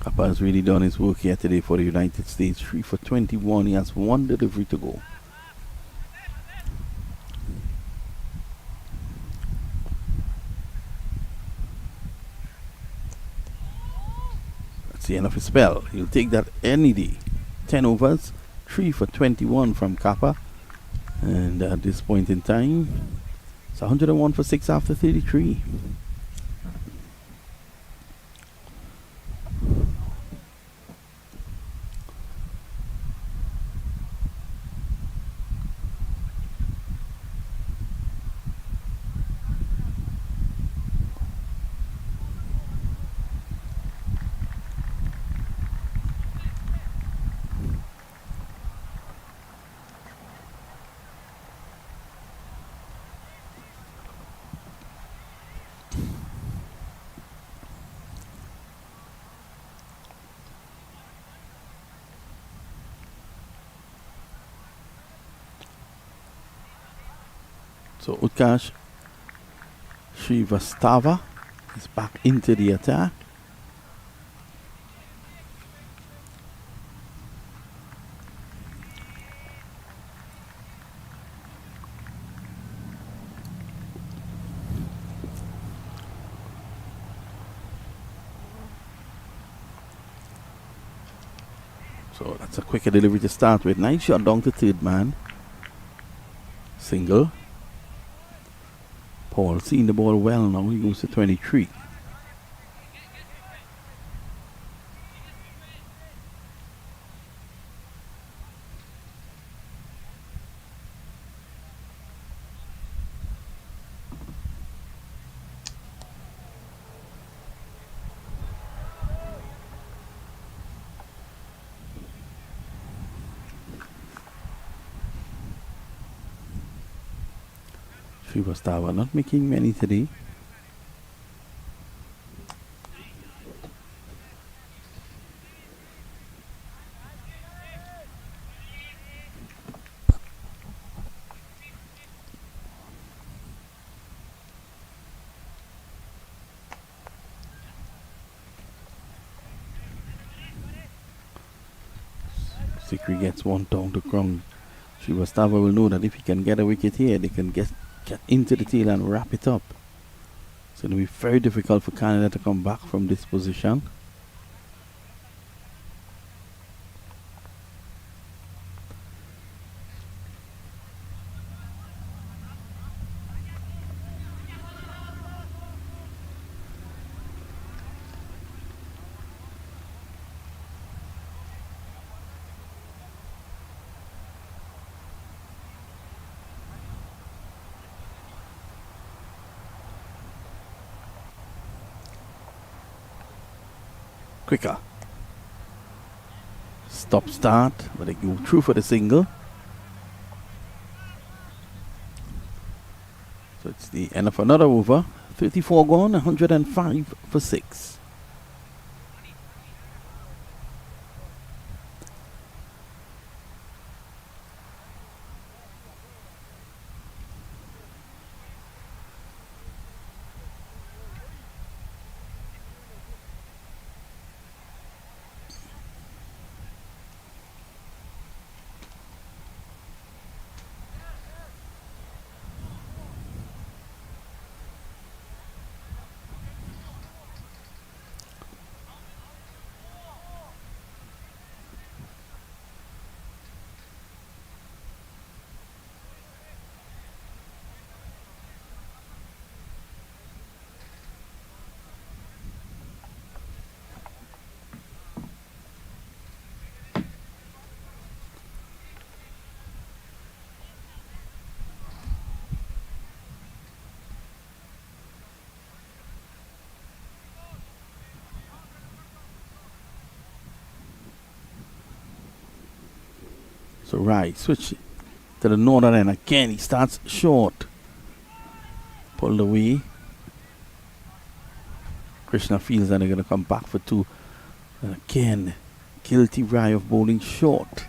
Kappa has really done his work here today for the United States. 3 for 21. He has 1 delivery to go. That's the end of his spell. He'll take that any day. 10 overs, 3 for 21 from Kappa. And at this point in time, it's 101 for 6 after 33. So Utkarsh Srivastava is back into the attack. So that's a quicker delivery to start with. Nice shot down to third man. Single. Paul seeing the ball well now. He goes to 23. Srivastava not making many today. Sikri gets one down to ground. Srivastava will know that if he can get a wicket here, they can get into the tail and wrap it up. It's going to be very difficult for Canada to come back from this position. Quicker. Stop start, but they go through for the single. So it's the end of another over. 34 gone, 105 for 6. So right, switch to the northern end again. He starts short. Pulled away. Krishna feels that they're going to come back for 2. And again, guilty Rai of bowling short.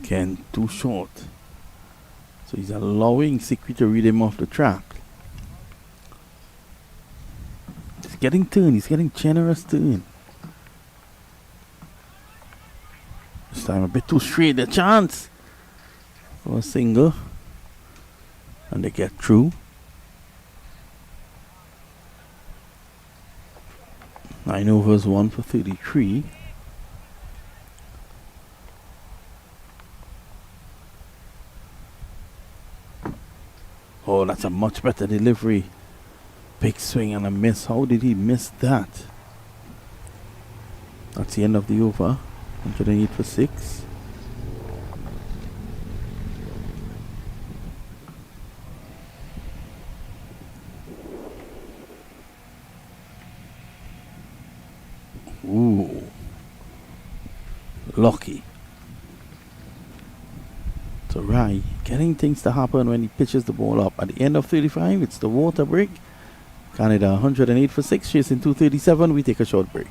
Again, too short. So he's allowing Sikri to read him off the track. He's getting turn. He's getting generous turn. This time a bit too straight. The chance for a single. And they get through. 9 overs, 1 for 33. Oh, that's a much better delivery. Big swing and a miss. How did he miss that? That's the end of the over. 108 for 6. Ooh. Lucky. So Rai getting things to happen when he pitches the ball up. At the end of 35, it's the water break. Canada 108 for 6, chasing 237. We take a short break.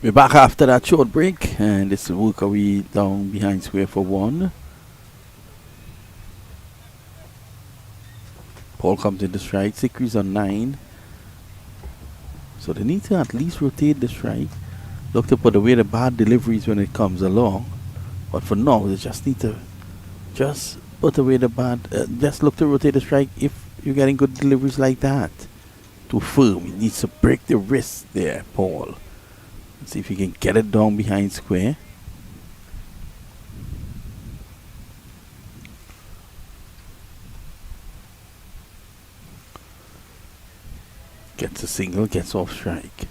We're back after that short break, and this will work away down behind square for 1. Paul comes into strike, Sikri's on 9. So they need to at least rotate the strike. Look to put away the bad deliveries when it comes along. But for now, they just need to just put away the bad. Just look to rotate the strike if you're getting good deliveries like that. Too firm. He needs to break the wrist there, Paul. Let's see if he can get it down behind square. Gets a single, gets off strike.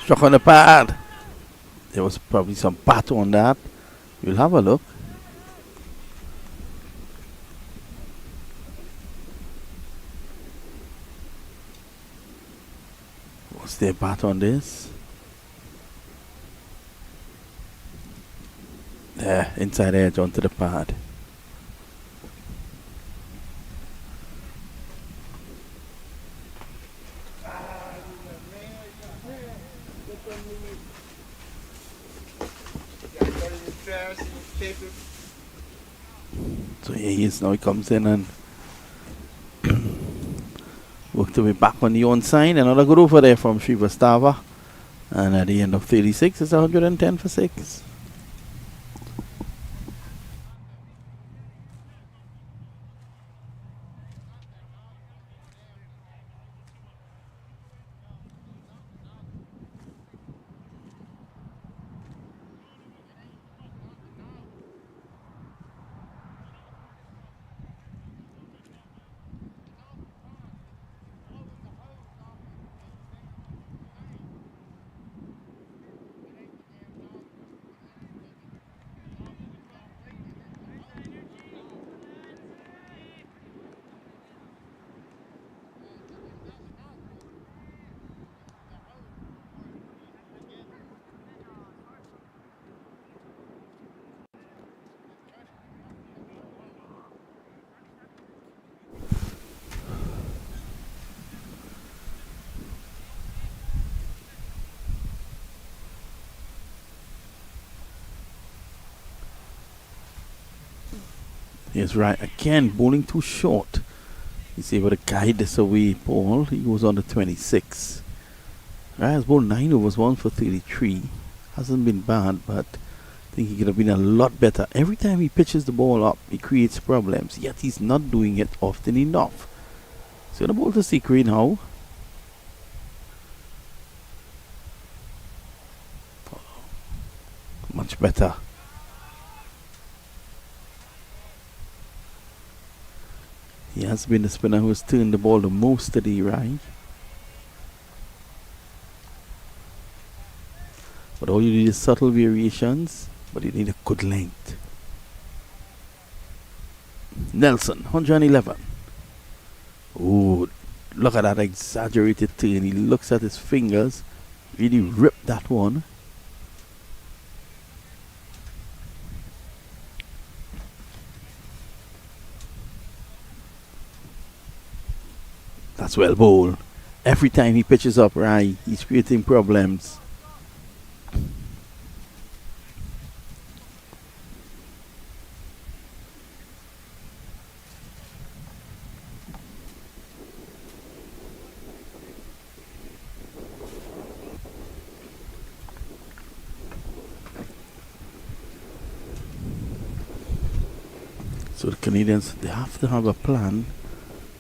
Struck on the pad. There was probably some pat on that. We'll have a look. Was there pat on this? There, inside edge onto the pad. So here he is now. He comes in and worked to be back on the onside. Another good over there from Srivastava. And at the end of 36, it's 110 for 6. He's right again, bowling too short. He's able to guide this away, Paul. He goes on to 26. Right, has bowled 9 overs, 1 for 33. Hasn't been bad, but I think he could have been a lot better. Every time he pitches the ball up, he creates problems, yet he's not doing it often enough. So the ball to Sikri now. Much better. He has been the spinner who has turned the ball the most today, right? But all you need is subtle variations, but you need a good length. Nelson, 111. Ooh, look at that exaggerated turn. He looks at his fingers, really ripped that one. That's well bowled. Every time he pitches up, right, he's creating problems. So the Canadians, they have to have a plan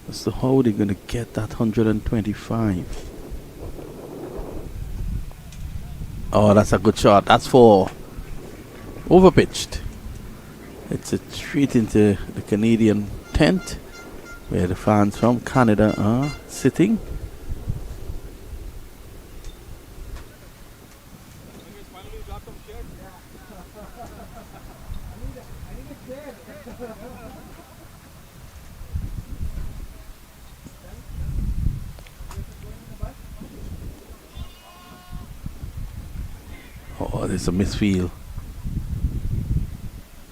as to how they're going to get that 125. Oh, that's a good shot. That's 4. Overpitched. It's a straight into the Canadian tent where the fans from Canada are sitting. there's a misfield.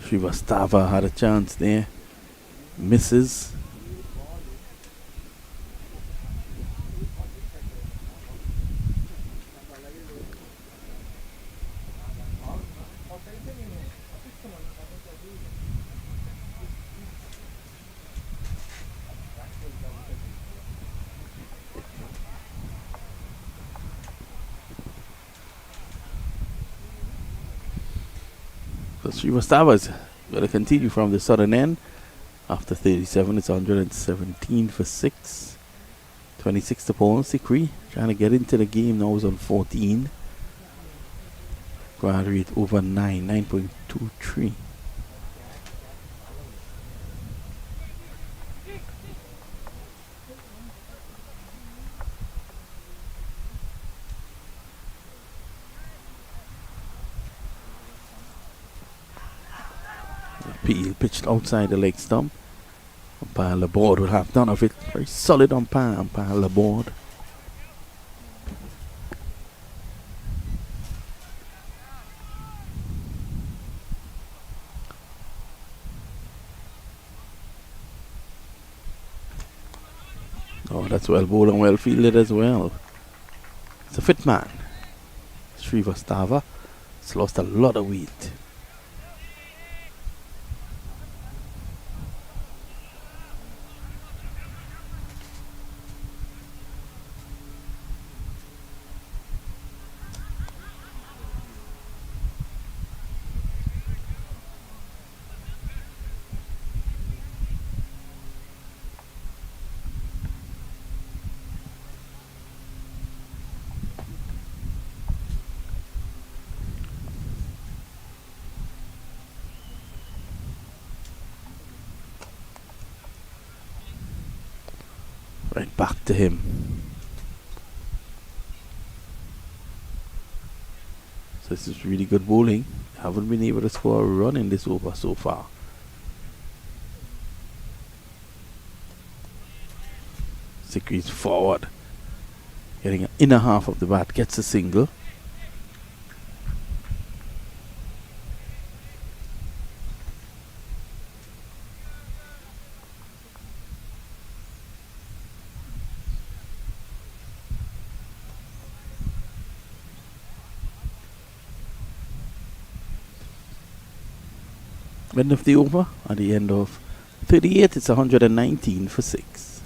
Srivastava had a chance there. Misses. So Srivastava's going to continue from the southern end. After 37, it's 117 for 6. 26 to Paul Sikri. Trying to get into the game now is on 14. Ground rate over 9.23. Peel pitched outside the leg stump. Umpire Laborde will have none of it. Very solid umpire Laborde. Oh, that's well bowled and well fielded as well. It's a fit man. Srivastava has lost a lot of weight. Right back to him. So this is really good bowling. Haven't been able to score a run in this over so far. Sikri's forward. Getting an inner half of the bat. Gets a single. End of the over. At the end of 38, it's 119 for 6.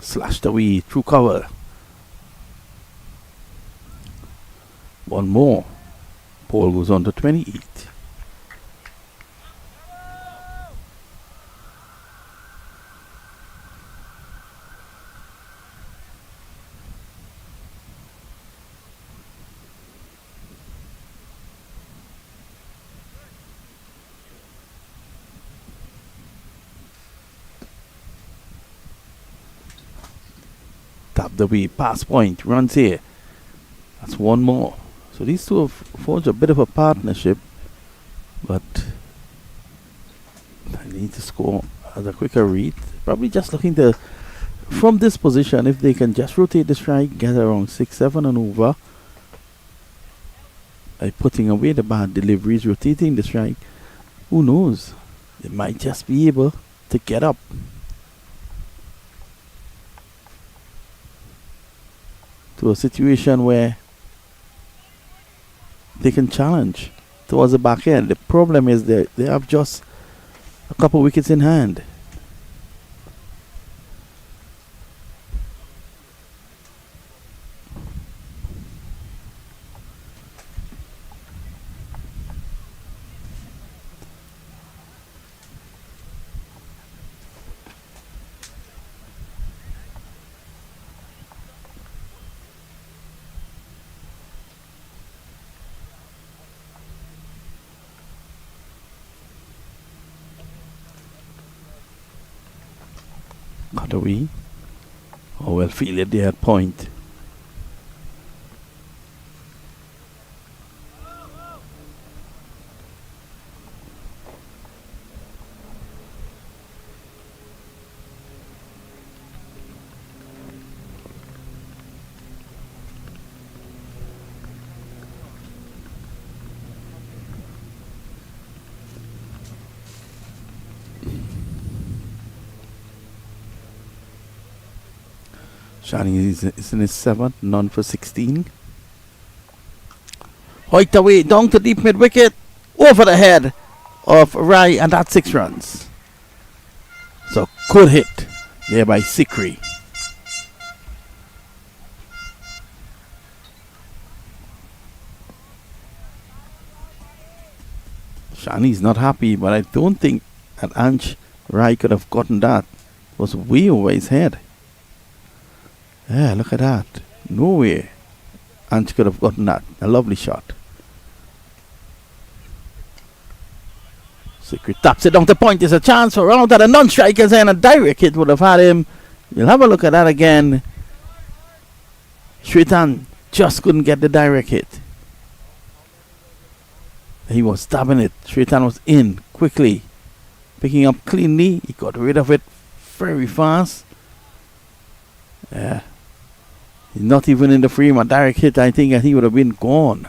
Slashed away through cover. One more. Paul goes on to 28. Tap the way, pass point, runs here. That's one more. So these two have forged a bit of a partnership, but I need to score as a quicker read. Probably just looking to, from this position, if they can just rotate the strike, get around 6-7 and over, by putting away the bad deliveries, rotating the strike, who knows? They might just be able to get up. To a situation where they can challenge towards the back end. The problem is that they have just a couple wickets in hand. Cutaway. Oh, well fielded there at point. Shani is in his 7th, none for 16. Hoiked away, down to deep mid wicket, over the head of Rai, and that's 6 runs. So good hit there by Sikri. Shani's not happy, but I don't think that Ansh Rai could have gotten that. It was way over his head. Yeah, look at that. No way Ansh could have gotten that. A lovely shot. Sikri taps it down the point. There's a chance for round at a non-strikers and a direct hit would have had him. You'll have a look at that again. Shritan just couldn't get the direct hit. He was stabbing it. Shritan was in quickly. Picking up cleanly. He got rid of it very fast. Yeah. He's not even in the frame. A direct hit, I think, and he would have been gone.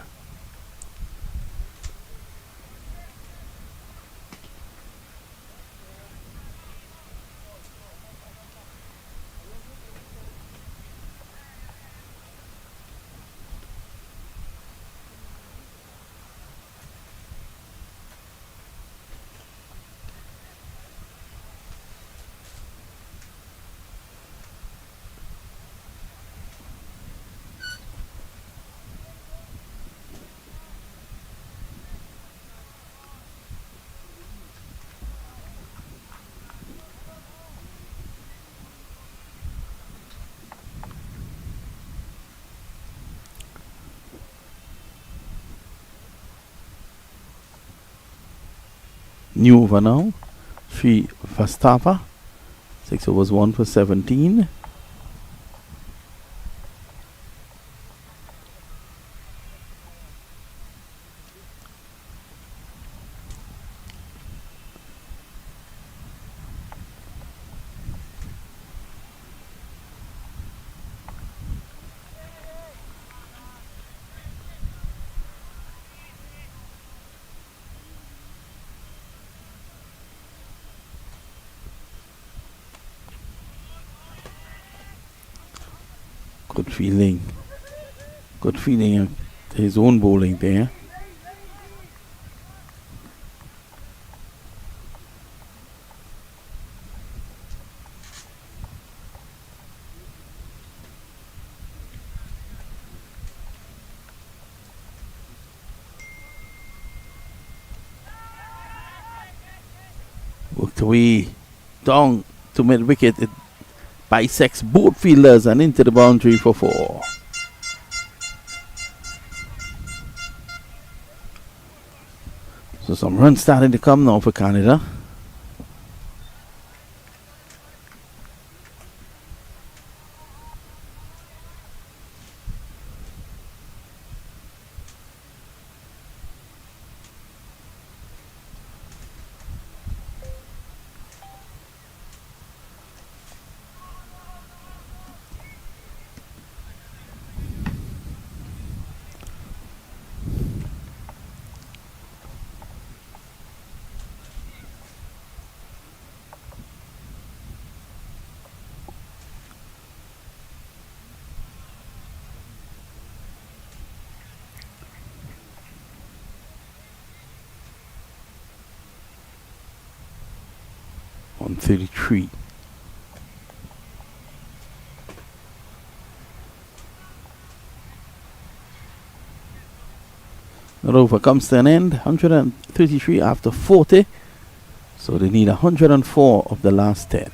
New over now. 3 for Stapa. 6 overs 1 for 17. Good feeling. Good feeling of his own bowling there. Worked away down to mid wicket. It bisects both fielders and into the boundary for 4. So some runs starting to come now for Canada. 133. That over comes to an end. 133 after 40. So they need 104 of the last 10.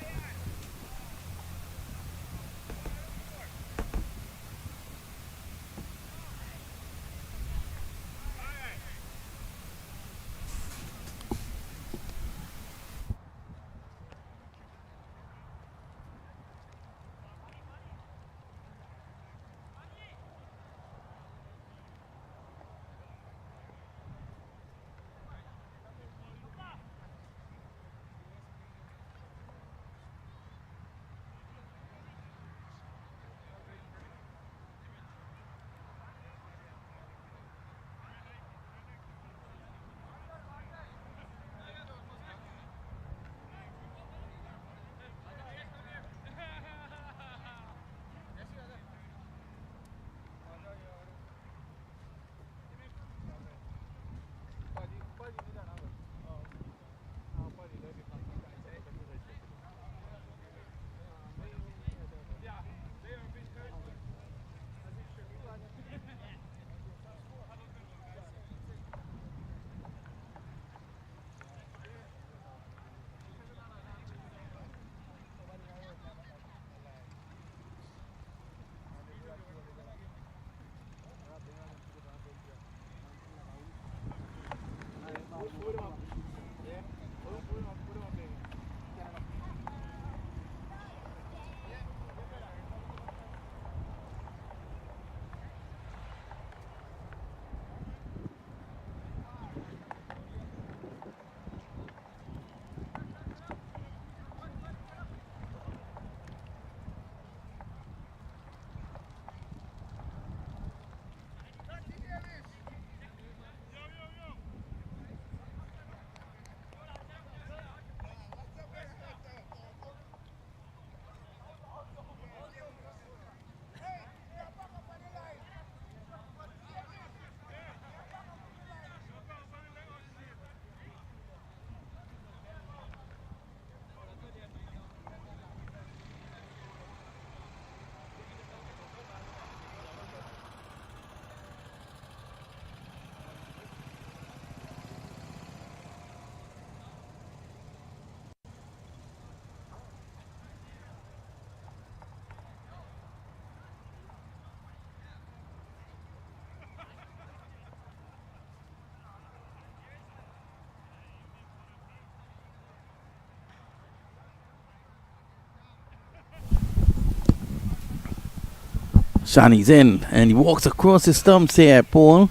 Shani's in and he walks across his stumps here, Paul.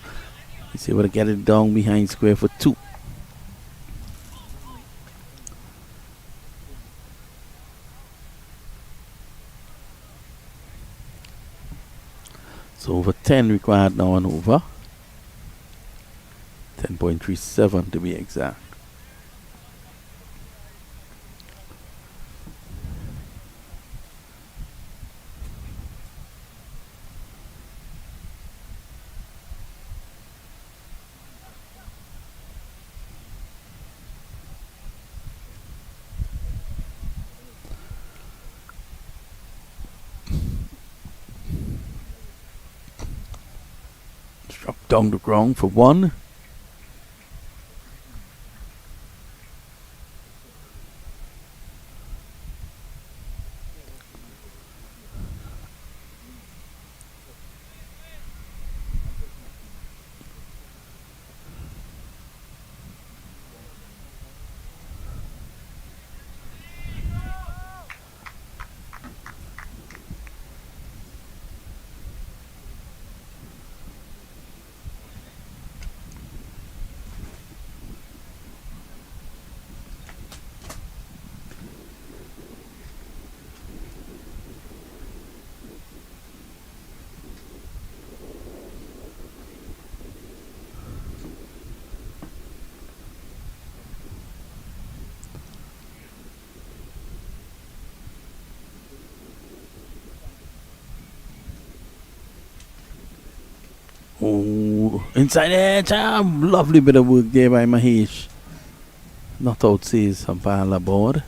He's able to get it down behind square for 2. So over 10 required now and over. 10.37 to be exact. Struck down the ground for 1. Oh, inside edge. Lovely bit of work there by Mahesh. Not out says Sampala board.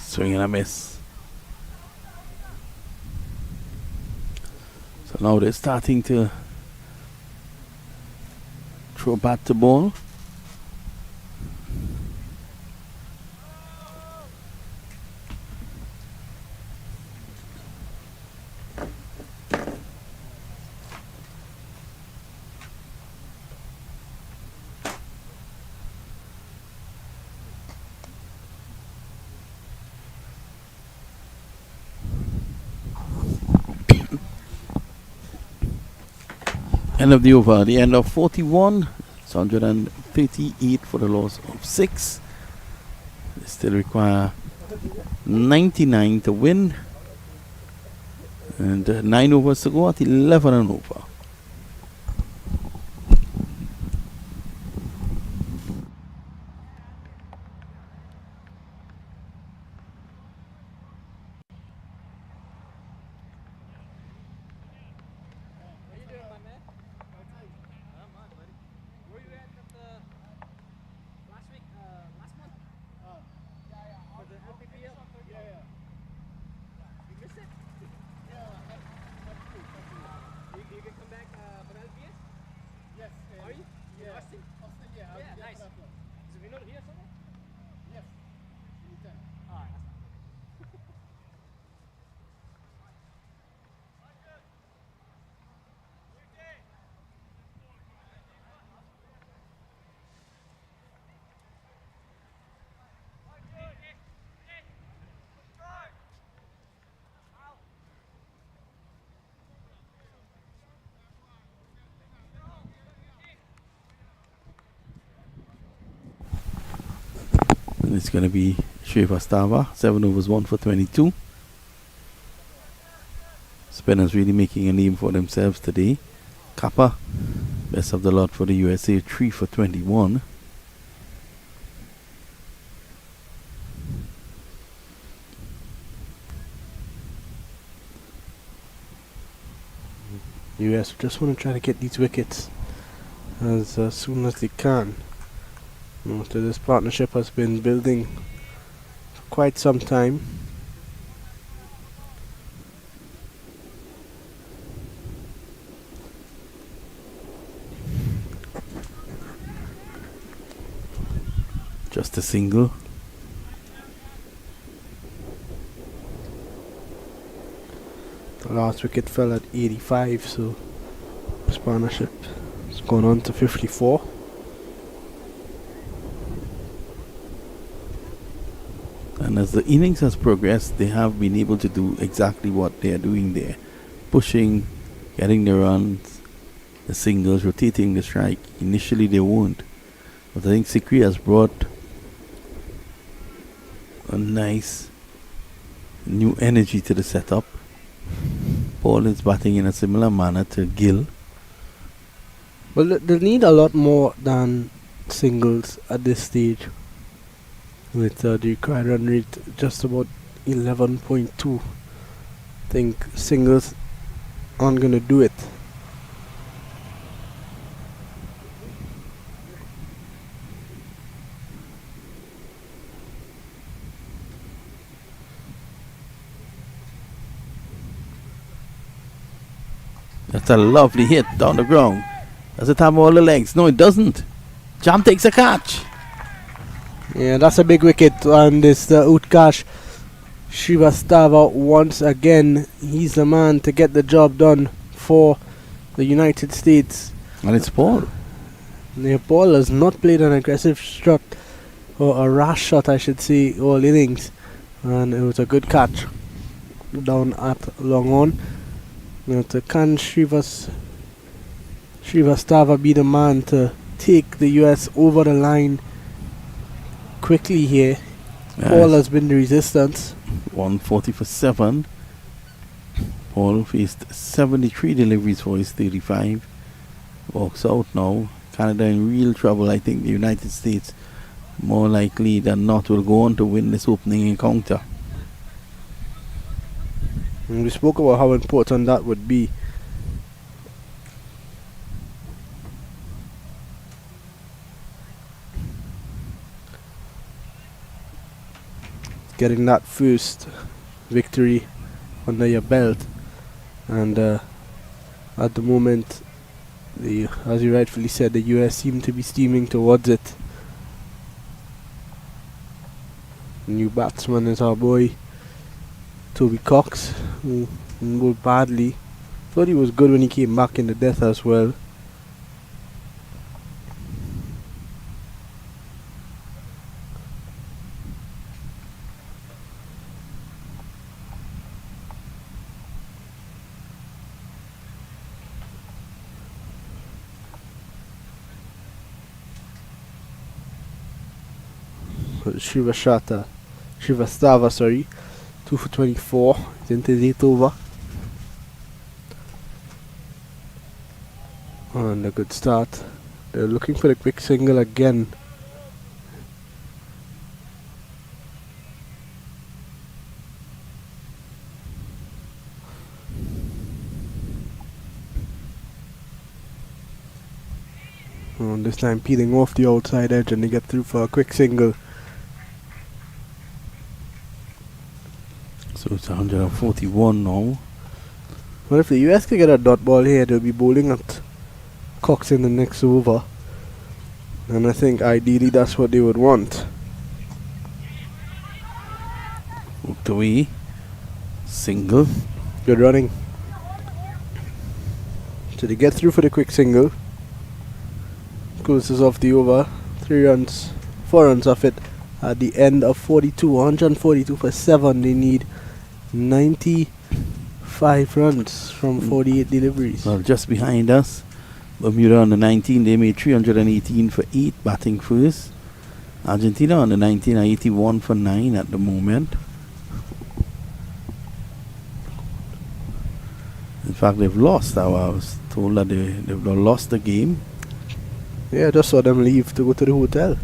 Swing and a miss. So now they're starting to throw bat to ball. End of the over, the end of 41. It's 138 for the loss of 6. They still require 99 to win. And 9 overs to go at 11 and over. And it's going to be Shrivastava, 7 overs, 1 for 22. Spinners really making a name for themselves today. Kappa, best of the lot for the USA, 3 for 21. US just want to try to get these wickets as soon as they can. So this partnership has been building for quite some time. Just a single. The last wicket fell at 85, so this partnership has gone on to 54. And as the innings has progressed, they have been able to do exactly what they are doing there. Pushing, getting the runs, the singles, rotating the strike. Initially they weren't. But I think Sikri has brought a nice new energy to the setup. Paul is batting in a similar manner to Gill. Well, they need a lot more than singles at this stage. With the required run rate just about 11.2. I think singles aren't going to do it. That's a lovely hit down the ground. Does it have all the legs? No, it doesn't. Jam takes a catch. Yeah, that's a big wicket, and it's the Utkarsh Shrivastava once again. He's the man to get the job done for the United States. And it's Paul. Paul has not played an aggressive shot, or a rash shot I should say, all innings, and it was a good catch down at long on. Can Shrivastava be the man to take the US over the line quickly here? Yes. Paul has been the resistance. 140 for 7. Paul faced 73 deliveries for his 35. Walks out now. Canada in real trouble. I think the United States, more likely than not, will go on to win this opening encounter. And we spoke about how important that would be. getting that first victory under your belt. And at the moment, as you rightfully said, the US seem to be steaming towards it. New batsman is our boy Toby Cox, who bowled badly. Thought he was good when he came back in the death as well. Shrivastava, sorry, 2 for 24, he's into his 8th over. And a good start. They're looking for the quick single again. And this time peeling off the outside edge, and they get through for a quick single. So it's 141 now. Well, if the US can get a dot ball here, they'll be bowling at Cox in the next over. And I think ideally that's what they would want. Hooked away. Single. Good running. So they get through for the quick single. Closes off the over. 3 runs, 4 runs off it at the end of 42. 142 for 7. They need 95 runs from 48 deliveries. Well, just behind us, Bermuda on the 19, they made 318 for 8 batting first. Argentina on the 19 are 81 for 9 at the moment. In fact, they've lost. I was told that they've lost the game. Yeah, I just saw them leave to go to the hotel.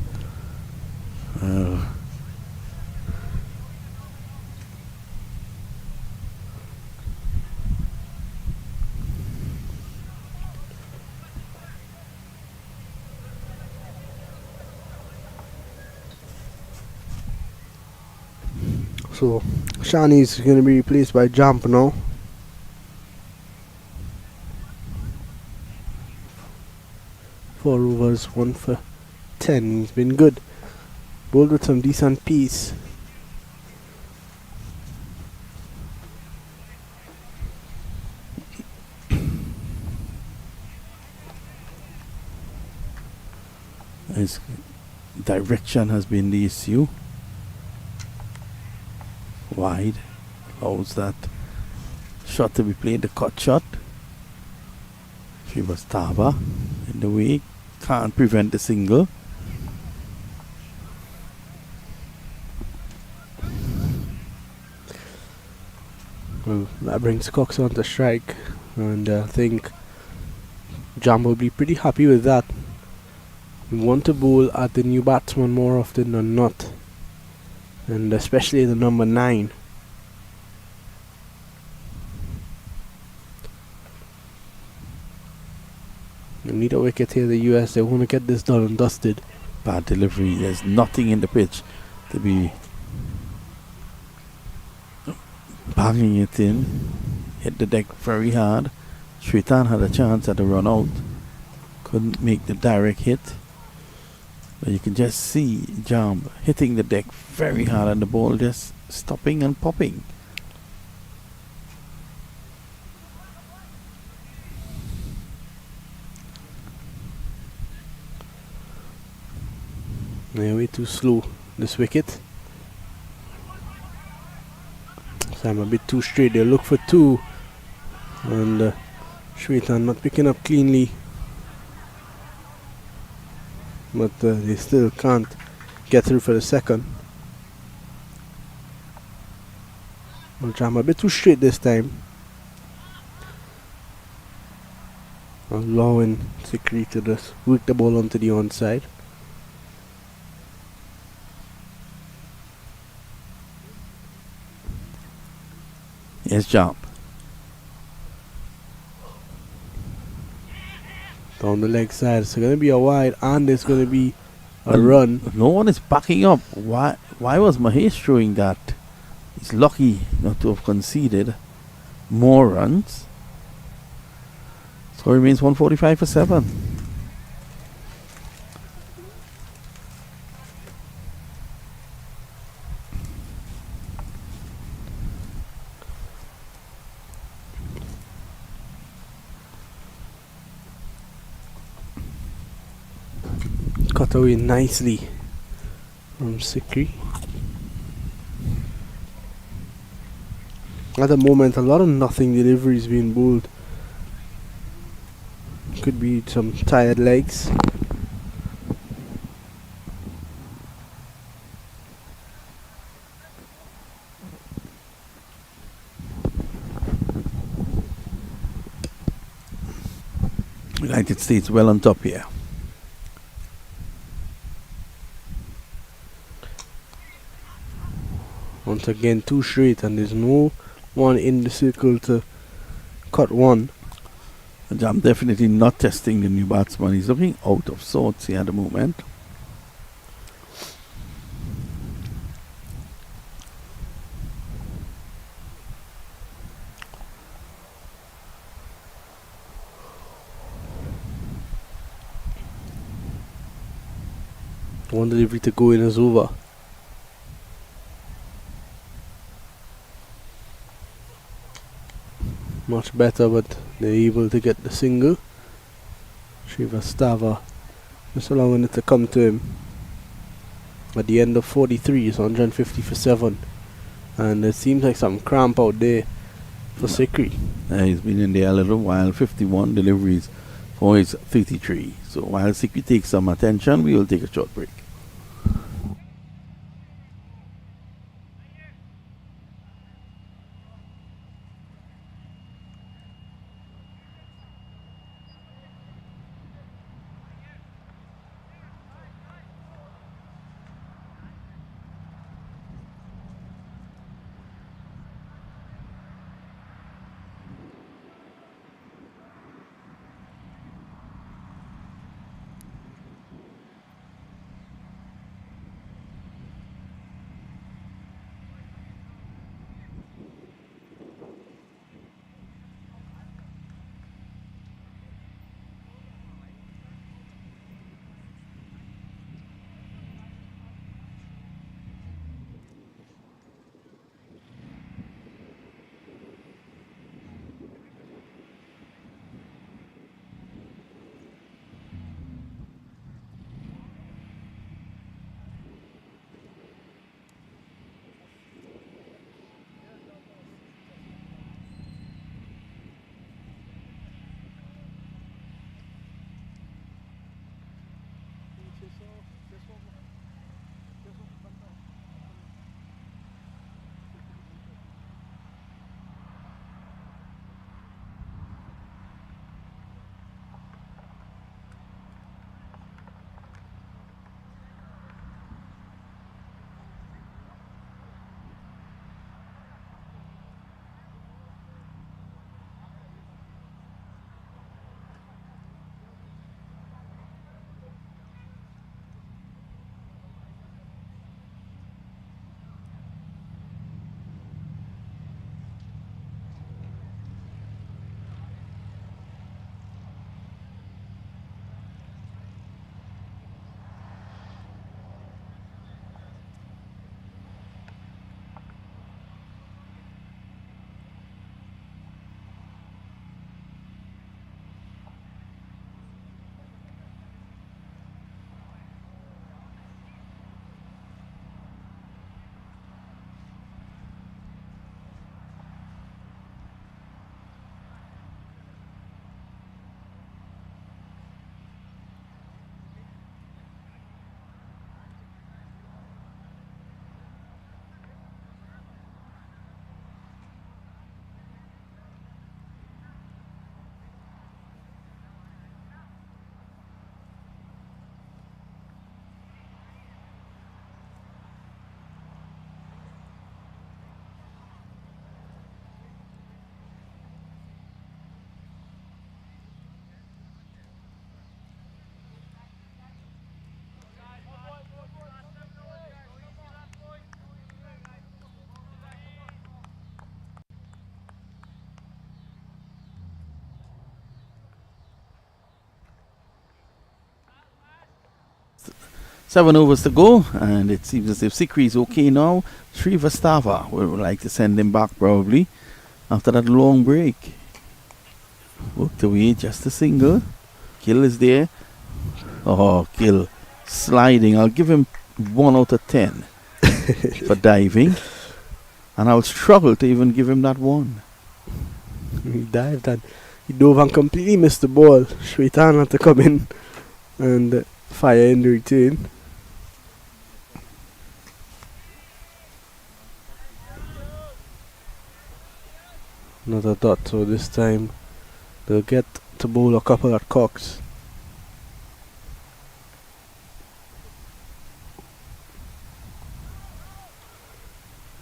So Shani's going to be replaced by Jump now. Four overs, 1 for 10. He's been good. Bowled with some decent pace. His direction has been the issue. Wide. Allows that shot to be played, the cut shot. Shrivastava in the way. Can't prevent the single. Well, that brings Cox on to strike, and I think Jam will be pretty happy with that. We want to bowl at the new batsman more often than not, and especially the number 9. They need a wicket here, the US. They want to get this done and dusted. Bad delivery. There's nothing in the pitch to be banging it in. Hit the deck very hard. Shritan had a chance at a run out. Couldn't make the direct hit. But you can just see Jam hitting the deck very hard and the ball just stopping and popping. They're way too slow, this wicket. So I'm a bit too straight. They'll look for 2. And Shwetan not picking up cleanly. But they still can't get through for the second. Well, Jam a bit too straight this time. Allowing Sikri to just work the ball onto the onside. Yes, Jump. Down the leg side. It's going to be a wide, and it's going to be a run. No one is backing up. Why was Mahesh throwing that? He's lucky not to have conceded more runs. Score remains 145 for 7. Cut away nicely from Sikri. At the moment, a lot of nothing deliveries being bowled. Could be some tired legs. United States well on top here. Once again, 2 straight, and there's no one in the circle to cut one. And I'm definitely not testing the new batsman. He's looking out of sorts here at the moment. One delivery to go in is over. Much better, but they're able to get the single. Srivastava just allowing it to come to him. At the end of 43, it's 150 for 7. And it seems like some cramp out there for Sikri. He's been in there a little while. 51 deliveries for his 33. So while Sikri takes some attention, we will take a short break. 7 overs to go, and it seems as if Sikri is okay now. Srivastava would like to send him back probably after that long break. Worked away, just a single. Kill is there. Oh, Kill sliding. I'll give him 1 out of 10 for diving, and I'll struggle to even give him that 1. He dived and he dove and completely missed the ball. Shwetan had to come in and fire in the return. Another dot, so this time they'll get to bowl a couple at Cox.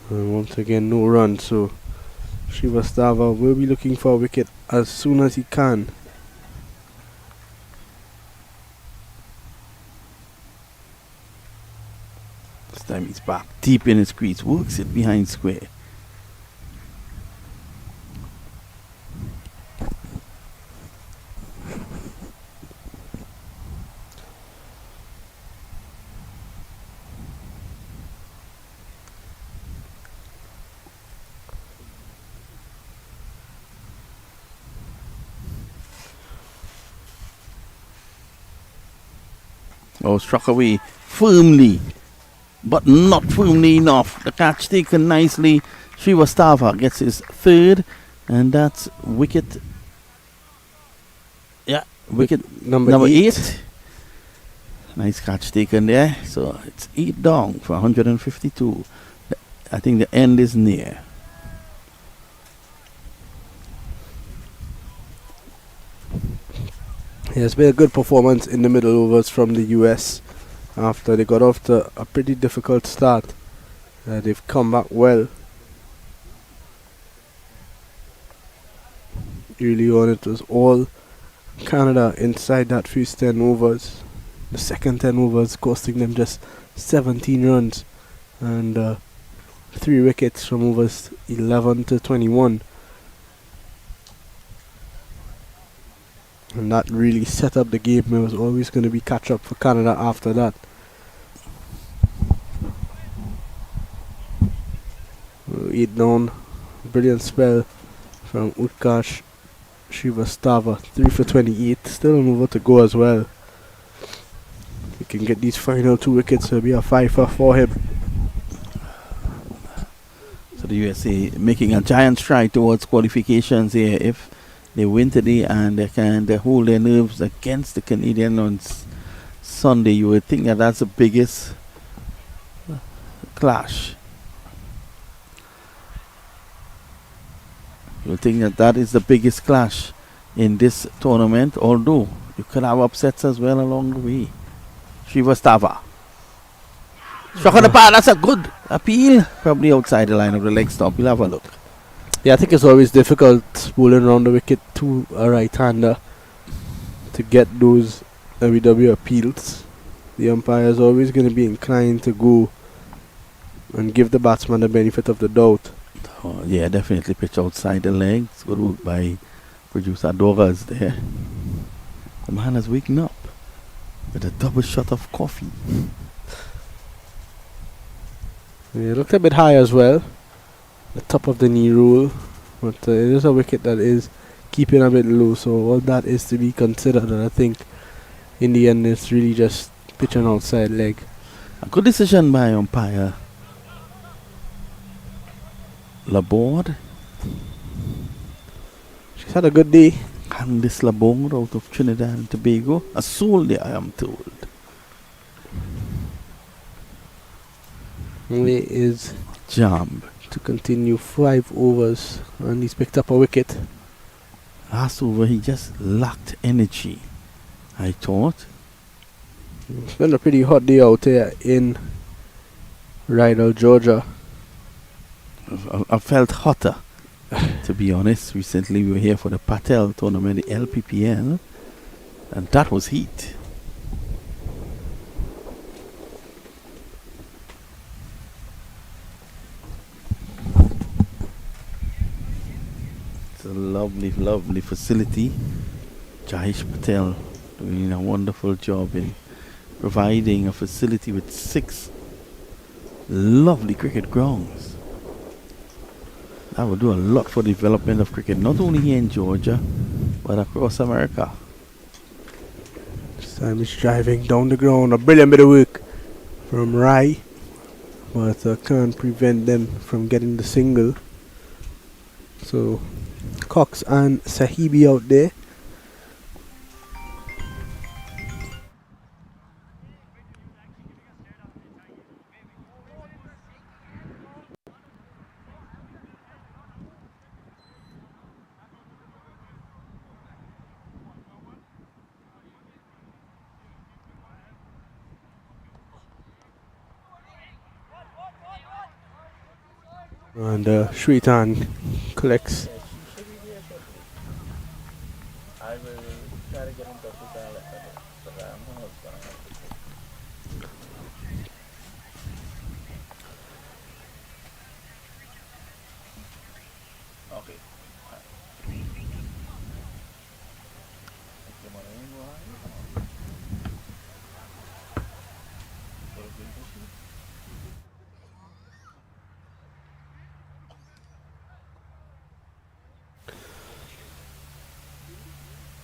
And once again, no run, so Srivastava will be looking for a wicket as soon as he can. This time he's back deep in his crease, works it behind square. Oh, struck away firmly, but not firmly enough. The catch taken nicely. Srivastava gets his 3rd, and that's wicket. Yeah, wicket number 8. Nice catch taken there. So it's 8 down for 152. I think the end is near. It's been a good performance in the middle overs from the US after they got off to a pretty difficult start. They've come back well. Early on it was all Canada inside that first 10 overs. The second 10 overs costing them just 17 runs and 3 wickets from overs 11 to 21. And that really set up the game. It was always going to be catch up for Canada after that. 8 down. Brilliant spell from Utkarsh Srivastava. 3 for 28. Still an over to go as well. He can get these final 2 wickets. It'll be a 5 for him. So the USA making a giant stride towards qualifications here. If they win today and they can hold their nerves against the Canadian on Sunday, you would think that that's the biggest clash. You would think that that is the biggest clash in this tournament, although you could have upsets as well along the way. Srivastava. Struck on the pad, that's a good appeal. Probably outside the line of the leg stump. We'll have a look. Yeah, I think it's always difficult bowling around the wicket to a right-hander to get those WW appeals. The umpire is always going to be inclined to go and give the batsman the benefit of the doubt. Oh, yeah, definitely pitch outside the legs. Good work by producer Doras there. The man has waken up with a double shot of coffee. Yeah, it looked a bit high as well. The top of the knee rule, but it is a wicket that is keeping a bit low, so all that is to be considered, and I think in the end it's really just pitch an outside leg. A good decision by umpire Laborde. She's had a good day. Candice Laborde out of Trinidad and Tobago. A soul there, I am told. He is Jam. to continue 5 overs, and he's picked up a wicket. Last over he just lacked energy, I thought. It's been a pretty hot day out here in Rydal, Georgia. I felt hotter, to be honest. Recently we were here for the Patel tournament, the LPPL, and that was heat. It's a lovely, lovely facility. Jayesh Patel doing a wonderful job in providing a facility with 6 lovely cricket grounds. That will do a lot for the development of cricket, not only here in Georgia, but across America. This time he's driving down the ground. A brilliant bit of work from Rai, but can't prevent them from getting the single. So Cox and Sahibi out there. And Shritan collects. I will try to get in touch with Alex, but I don't know what's going on. Okay.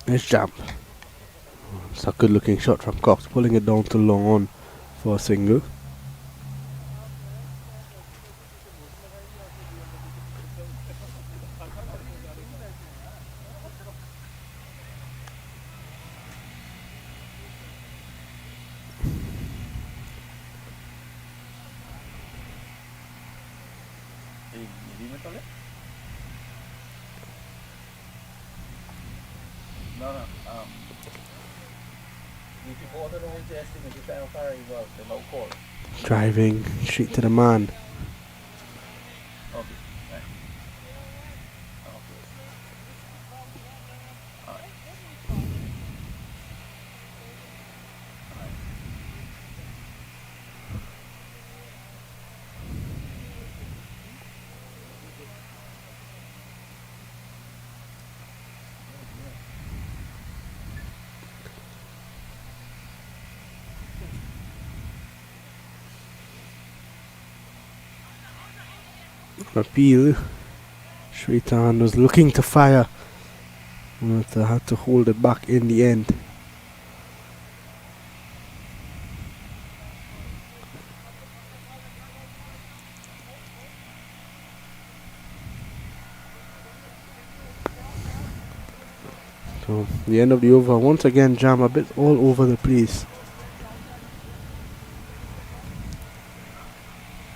Nice jump. It's a good looking shot from Cox, pulling it down to long on for a single. Driving straight to the man. Appeal. Shritan was looking to fire, but had to hold it back in the end. So the end of the over, once again Jam a bit all over the place.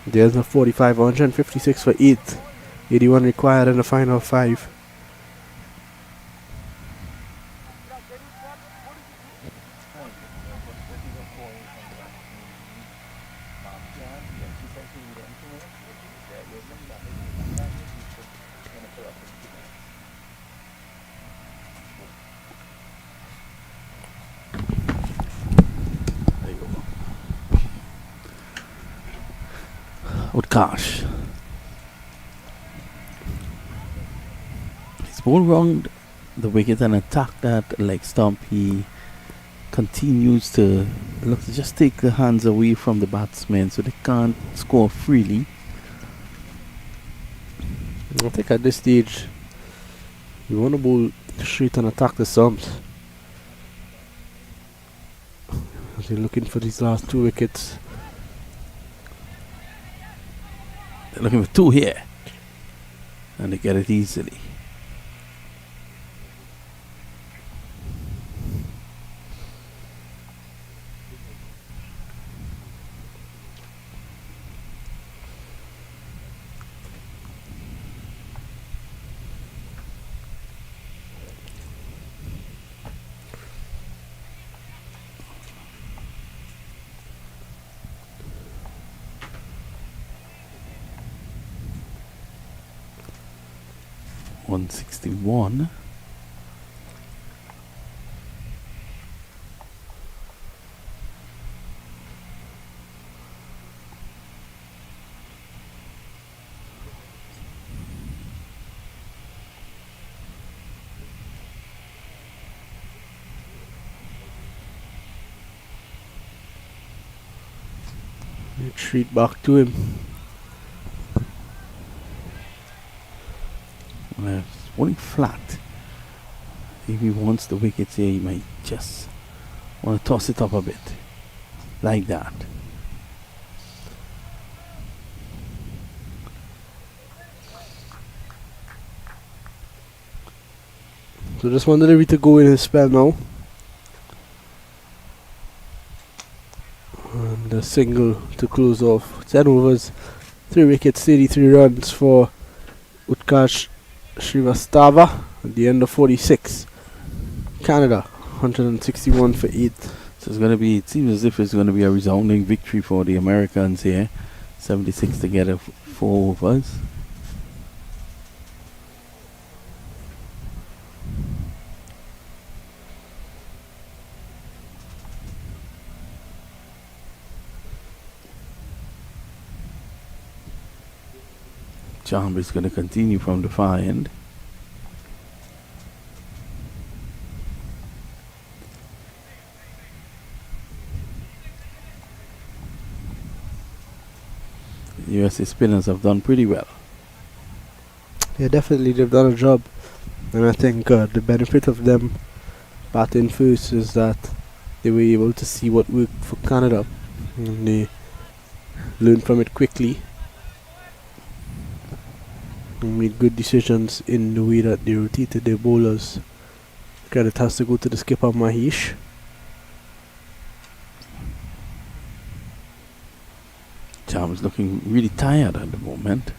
There's a 45, 156 for 8th. 81 required in the final 5. Oh gosh. He's bowled round the wicket and attack that leg stump. He continues to look to just take the hands away from the batsmen so they can't score freely. I think at this stage you want to bowl straight and attack the stumps. They're looking for these last 2 wickets. They're looking for 2 here, and they get it easily. .161. Retreat back to him. It's falling flat. If he wants the wickets here, he might just want to toss it up a bit. Like that. So just wanted Ravi to go in his spell now. And a single to close off. 10 overs, 3 wickets, 83 runs for Utkarsh Srivastava at the end of 46. Canada, 161 for 8. So it's going to be, it seems as if it's going to be a resounding victory for the Americans here. 76 to get 4 overs. Charm is going to continue from the far end. USA spinners have done pretty well. Yeah, definitely they've done a job. And I think the benefit of them batting first is that they were able to see what worked for Canada. And they learned from it quickly. And made good decisions in the way that they rotated their bowlers. Credit has to go to the skipper Mahesh. Charm is looking really tired at the moment.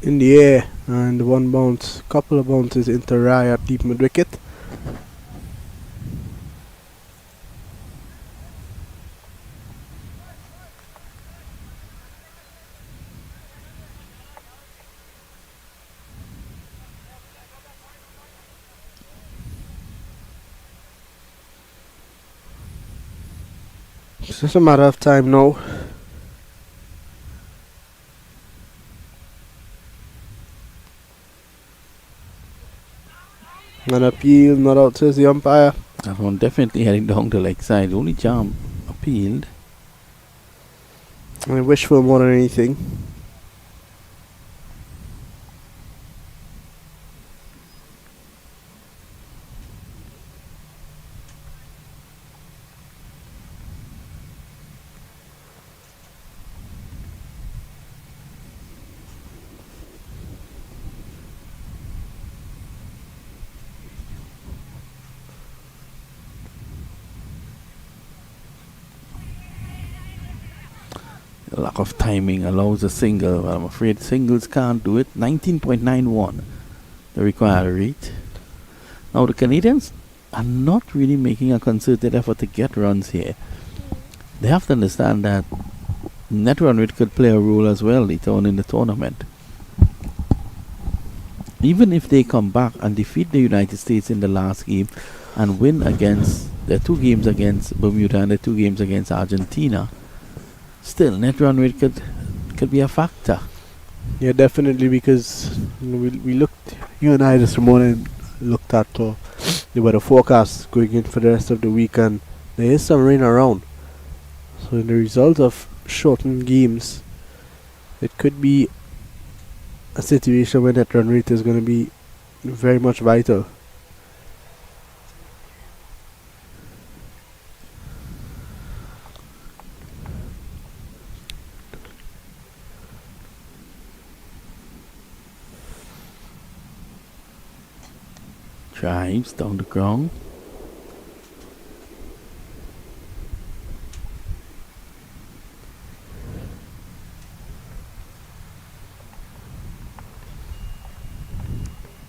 In the air, and one bounce, couple of bounces into Raya at deep mid wicket. It's just a matter of time now. An appeal, not out, says the umpire. That one definitely heading down the leg side. Only Charm appealed. I wish for more than anything. The lack of timing allows a single, but I'm afraid singles can't do it. 19.91, the required rate. Now the Canadians are not really making a concerted effort to get runs here. They have to understand that net run rate could play a role as well later on in the tournament. Even if they come back and defeat the United States in the last game and win against the 2 games against Bermuda and the 2 games against Argentina, still net run rate could be a factor. Yeah, definitely, because we looked, you and I this morning looked at the weather forecast going in for the rest of the week, and there is some rain around. So in the result of shortened games, it could be a situation where net run rate is going to be very much vital. Drives down the ground.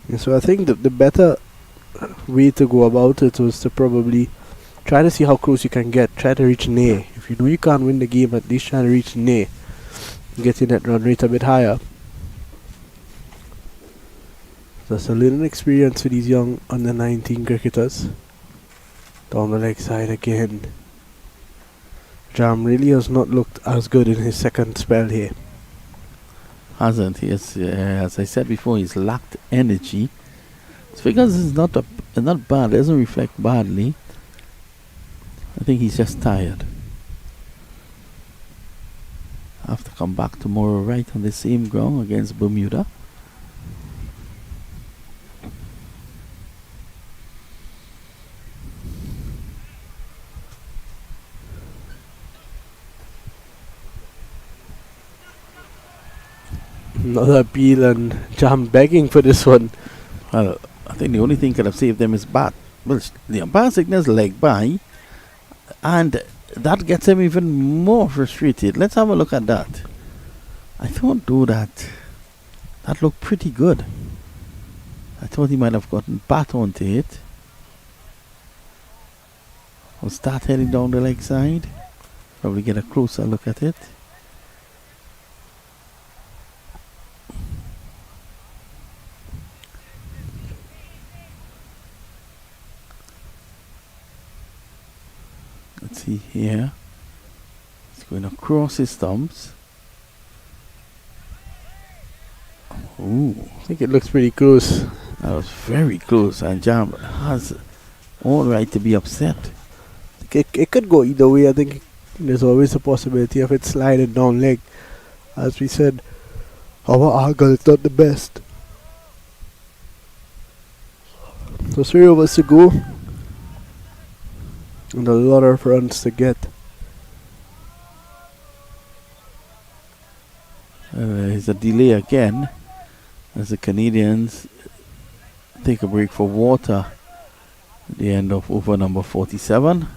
Yeah, so I think that the better way to go about it was to probably Try to see how close you can get. Try to reach an A. If you know you can't win the game, at least try to reach an A. Getting that run rate a bit higher. That's a learning experience for these young under 19 cricketers. Down the leg side again. Jam really has not looked as good in his second spell here. Hasn't he? As I said before, he's lacked energy. His figures is not bad. It doesn't reflect badly. I think he's just tired. Have to come back tomorrow right on the same ground against Bermuda. Another appeal and Jam begging for this one. Well, I think the only thing could have saved them is bat. Well, the umpire signals leg by, and that gets him even more frustrated. Let's have a look at that. I don't do that. That looked pretty good. I thought he might have gotten bat onto it. We'll start heading down the leg side. Probably get a closer look at it. Let's see here. It's going across his thumbs. Ooh, I think it looks pretty close. that was very close, and Jam has all right to be upset. It could go either way. I think there's always a possibility of it sliding down leg. As we said, our angle is not the best. So 3 overs to go. And a lot of runs to get. There's a delay again as the Canadians take a break for water at the end of over number 47.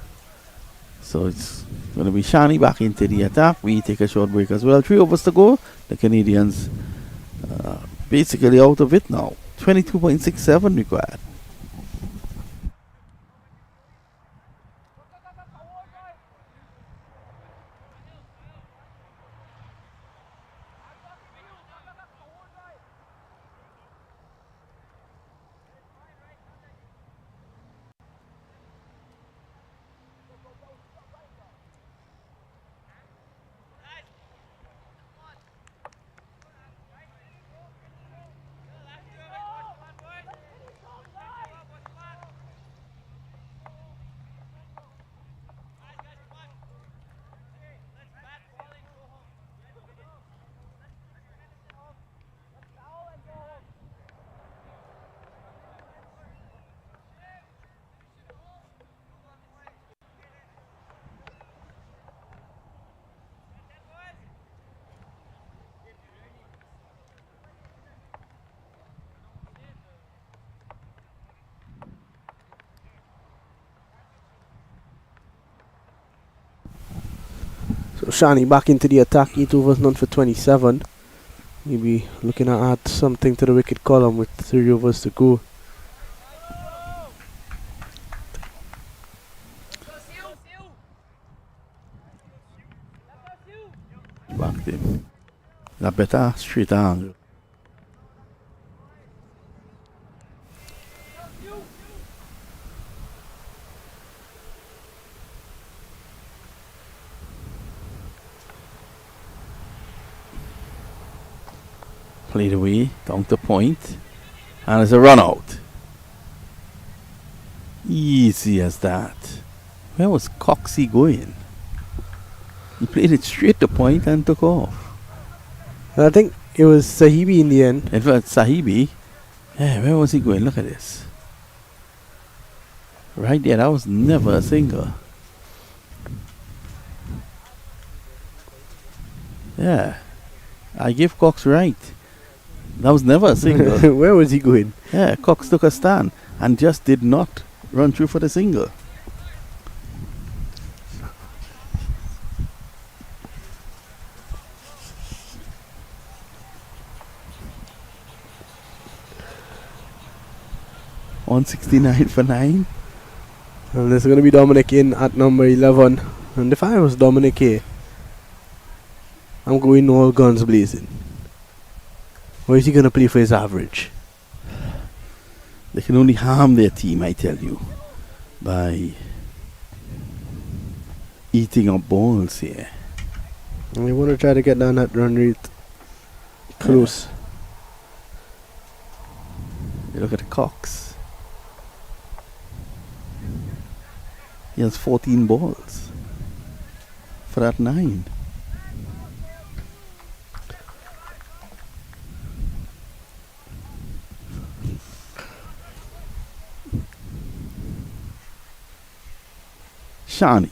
So it's going to be Shani back into the attack. We take a short break as well. 3 overs to go. The Canadians basically out of it now. 22.67 required. So Shani back into the attack. 8 overs, none for 27. Maybe looking at add something to the wicket column with 3 overs to go. Back them. La better straight angle. Played away, down to point, and it's a run out. Easy as that. Where was Coxey going? He played it straight to point and took off. And I think it was Sahibi in the end. In fact, Sahibi, yeah, where was he going? Look at this. Right there, that was never a single. Yeah, I give Cox right. That was never a single. Where was he going? Yeah, Cox took a stand and just did not run through for the single. $169 for 9. And there's going to be Dominic in at number 11. And if I was Dominic A, I'm going all guns blazing. Or is he going to play for his average? They can only harm their team, I tell you, by eating up balls here. And we want to try to get down that run rate close. You look at Cox. He has 14 balls for that 9. Shani.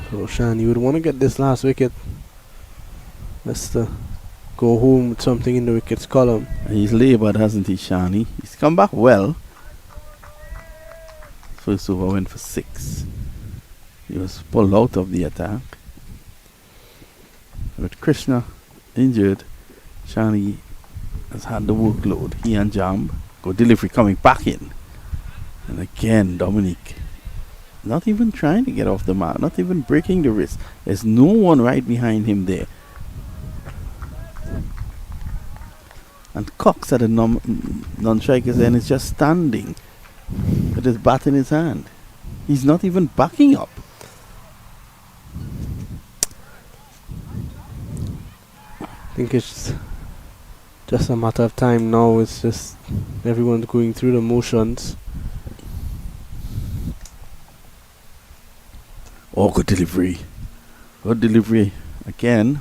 So Shan, you would want to get this last wicket. Let's go home with something in the wickets column. And he's laboured, hasn't he, Shani? He's come back well. First over went for 6. He was pulled out of the attack. With Krishna injured, Shani has had the workload. He and Jamb. Good delivery coming back in. And again, Dominic. Not even trying to get off the mark. Not even breaking the wrist. There's no one right behind him there. And Cox at the non-striker's end is just standing with his bat in his hand. He's not even backing up. I think it's just a matter of time now. It's just everyone's going through the motions. Oh, good delivery. Good delivery again.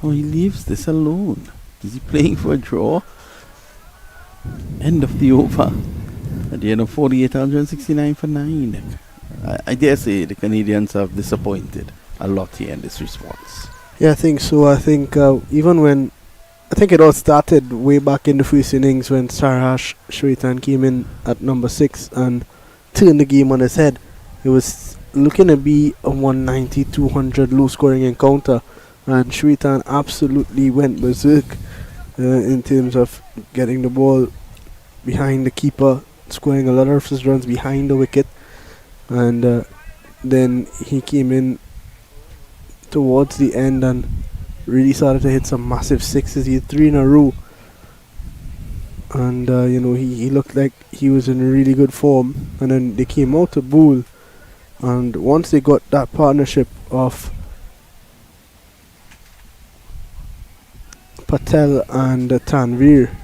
Oh, he leaves this alone. Is he playing for a draw? End of the over. At the end of 48, 169 for 9. I dare say the Canadians have disappointed a lot here in this response. Yeah, I think so. I think even when I think it all started way back in the first innings when Sarhash Shwetan came in at number 6 and turned the game on its head. It was looking to be a 190-200 low scoring encounter, and Shwetan absolutely went berserk in terms of getting the ball behind the keeper, scoring a lot of his runs behind the wicket, and then he came in towards the end and really started to hit some massive sixes. He had 3 in a row, and he looked like he was in really good form. And then they came out to bowl, and once they got that partnership of Patel and Tanvir,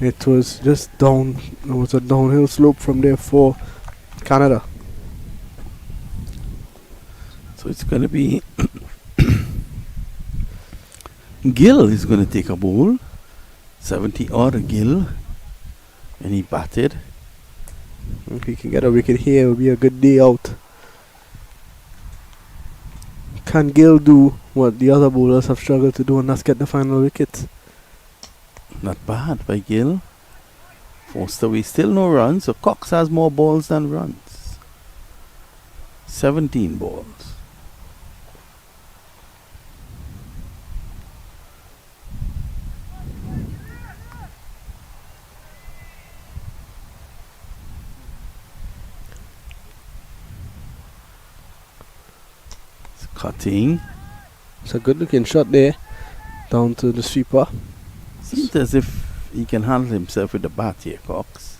it was just down. It was a downhill slope from there for Canada. So it's going to be Gill is going to take a ball. 70 odd Gill, and he batted. If he can get a wicket here, it will be a good day out. Can Gill do what the other bowlers have struggled to do, and that's get the final wicket? Not bad by Gill. Forced away, still no runs. So Cox has more balls than runs. 17 balls. It's cutting. It's a good looking shot there, down to the sweeper. Seems as if he can handle himself with the bat here, Cox.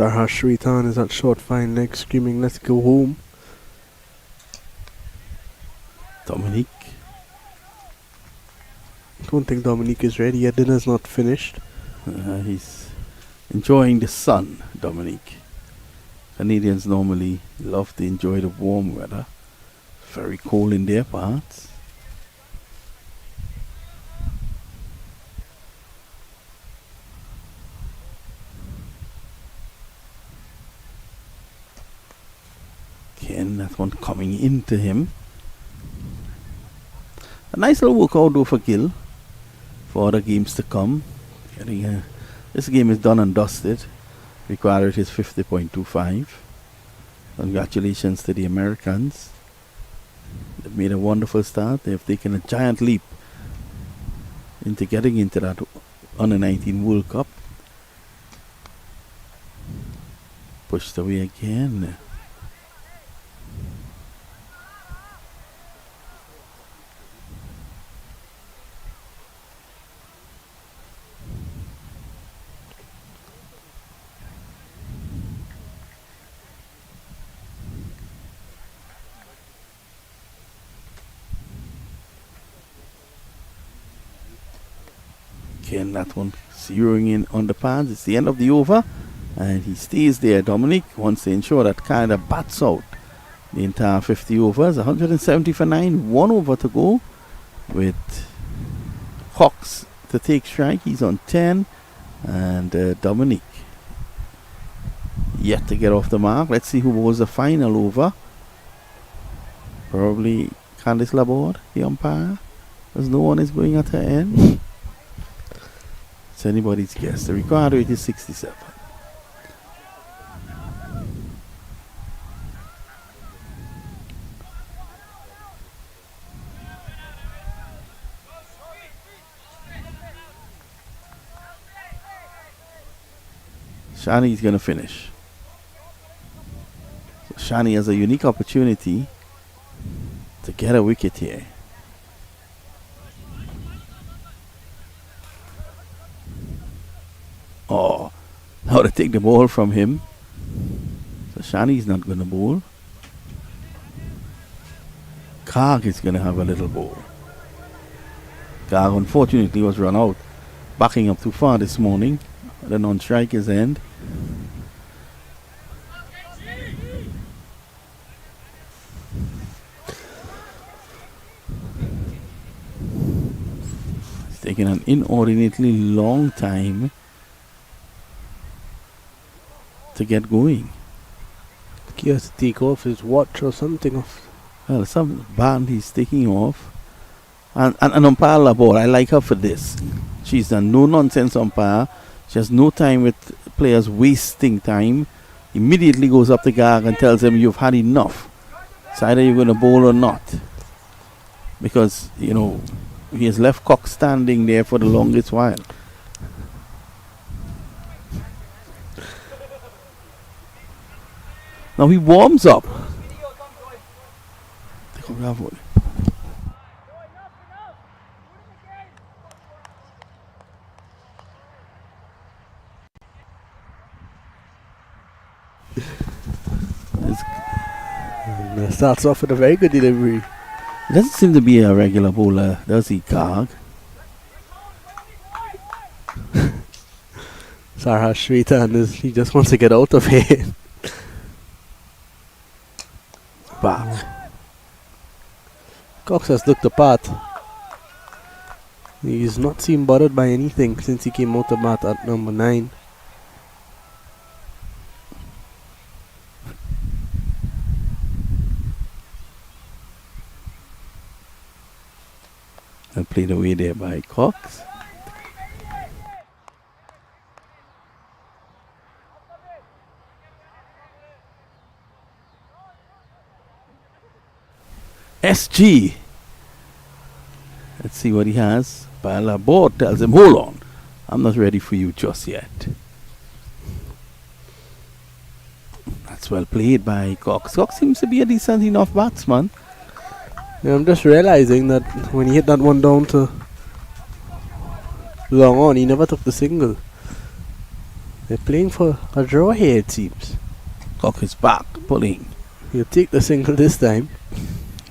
Sarha Shritan is at short fine leg screaming, let's go home. Dominic. Don't think Dominique is ready yet. Dinner's not finished. He's enjoying the sun, Dominic. Canadians normally love to enjoy the warm weather. Very cold in their parts. Again, that one coming into him. A nice little workout though for Gill for other games to come. This game is done and dusted. Required rate is 50.25. Congratulations to the Americans. They've made a wonderful start. They've taken a giant leap into getting into that Under 19 World Cup. Pushed away again. Again, that one zeroing in on the pads. It's the end of the over, and he stays there. Dominic wants to ensure that kind of bats out the entire 50 overs. 170 for 9, 1 over to go with Cox to take strike. He's on 10, and Dominic yet to get off the mark. Let's see who was the final over. Probably Candice Laborde, the umpire, because no one is going at her end. It's anybody's guess. The required rate is 67. Shani is going to finish. So Shani has a unique opportunity to get a wicket here. Oh, how to take the ball from him. So Shani's not going to bowl. Karg is going to have a little bowl. Karg unfortunately was run out, backing up too far this morning at the non-striker's end. It's taken an inordinately long time to get going. He has to take off his watch or something off. Well, some band he's taking off. And umpire Laborde, I like her for this. She's a no nonsense umpire. She has no time with players wasting time. Immediately goes up to Garg and tells him you've had enough. It's either you're going to bowl or not. Because, you know, he has left Cox standing there for the longest while. Now he warms up. Starts off with a very good delivery. He doesn't seem to be a regular bowler, does he, Garg? Sarha Shritan, he just wants to get out of here. Back. Cox has looked apart. He's not seemed bothered by anything since he came out of bat at number 9. And played away there by Cox. SG. Let's see what he has. But Laborde tells him, hold on, I'm not ready for you just yet. That's well played by Cox. Cox seems to be a decent enough batsman. Yeah, I'm just realizing that when he hit that one down to long on, he never took the single. They're playing for a draw here, it seems. Cock is back, pulling. He'll take the single this time.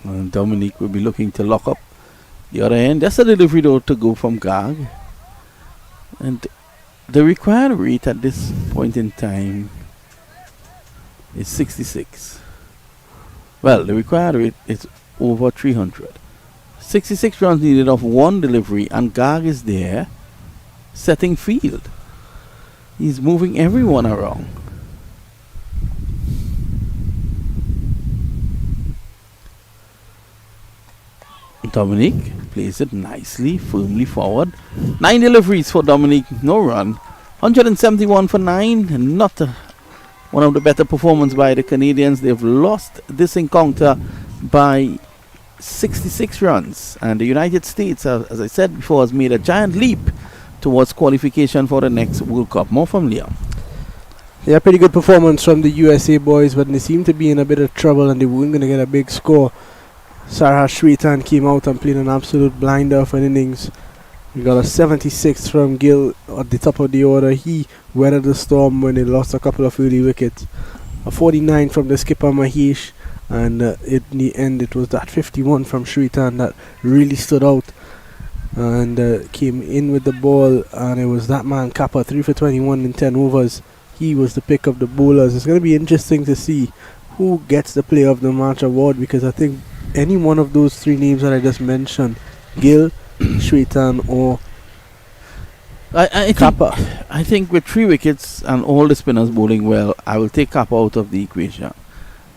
And Dominic will be looking to lock up the other end. That's a delivery though to go from Gag. And the required rate at this point in time is 66. Well, the required rate is over 300. 66 runs needed off one delivery, and Gag is there setting field. He's moving everyone around. Dominic plays it nicely, firmly forward. 9 deliveries for Dominic, no run. 171 for 9, not one of the better performances by the Canadians. They've lost this encounter by 66 runs. And the United States, as I said before, has made a giant leap towards qualification for the next World Cup. More from Leon. Yeah, pretty good performance from the USA boys, but they seem to be in a bit of trouble and they weren't going to get a big score. Sarha Shritan came out and played an absolute blinder of an innings. We got a 76 from Gill at the top of the order. He weathered the storm when they lost a couple of early wickets. A 49 from the skipper Mahesh, and in the end it was that 51 from Shritan that really stood out and came in with the ball, and it was that man Kappa, 3 for 21 in 10 overs. He was the pick of the bowlers. It's going to be interesting to see who gets the Player of the Match award, because I think any one of those 3 names that I just mentioned, Gill, Shritan or Kappa. I think with 3 wickets and all the spinners bowling well, I will take Kappa out of the equation.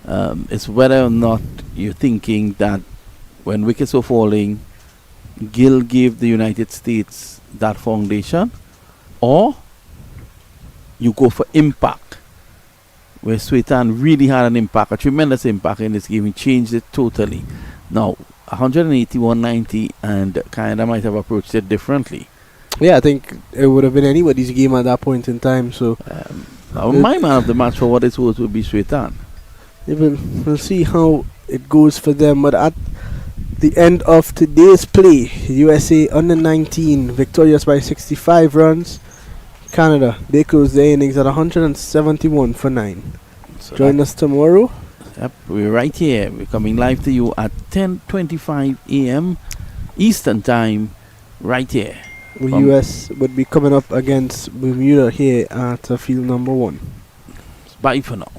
It's whether or not you're thinking that when wickets were falling, Gill gave the United States that foundation, or you go for impact, where Shritan really had an impact, a tremendous impact in this game. He changed it totally. Now, 180-190, and Canada might have approached it differently. Yeah, I think it would have been anybody's game at that point in time. So my man of the match, for what it's worth, would be Shritan. We'll see how it goes for them. But at the end of today's play, USA under 19 victorious by 65 runs. Canada, they close their innings at 171 for 9. So join us tomorrow. Yep, we're right here. We're coming live to you at 10:25 a.m. Eastern Time, right here. The US would be coming up against Bermuda here at field number 1. Bye for now.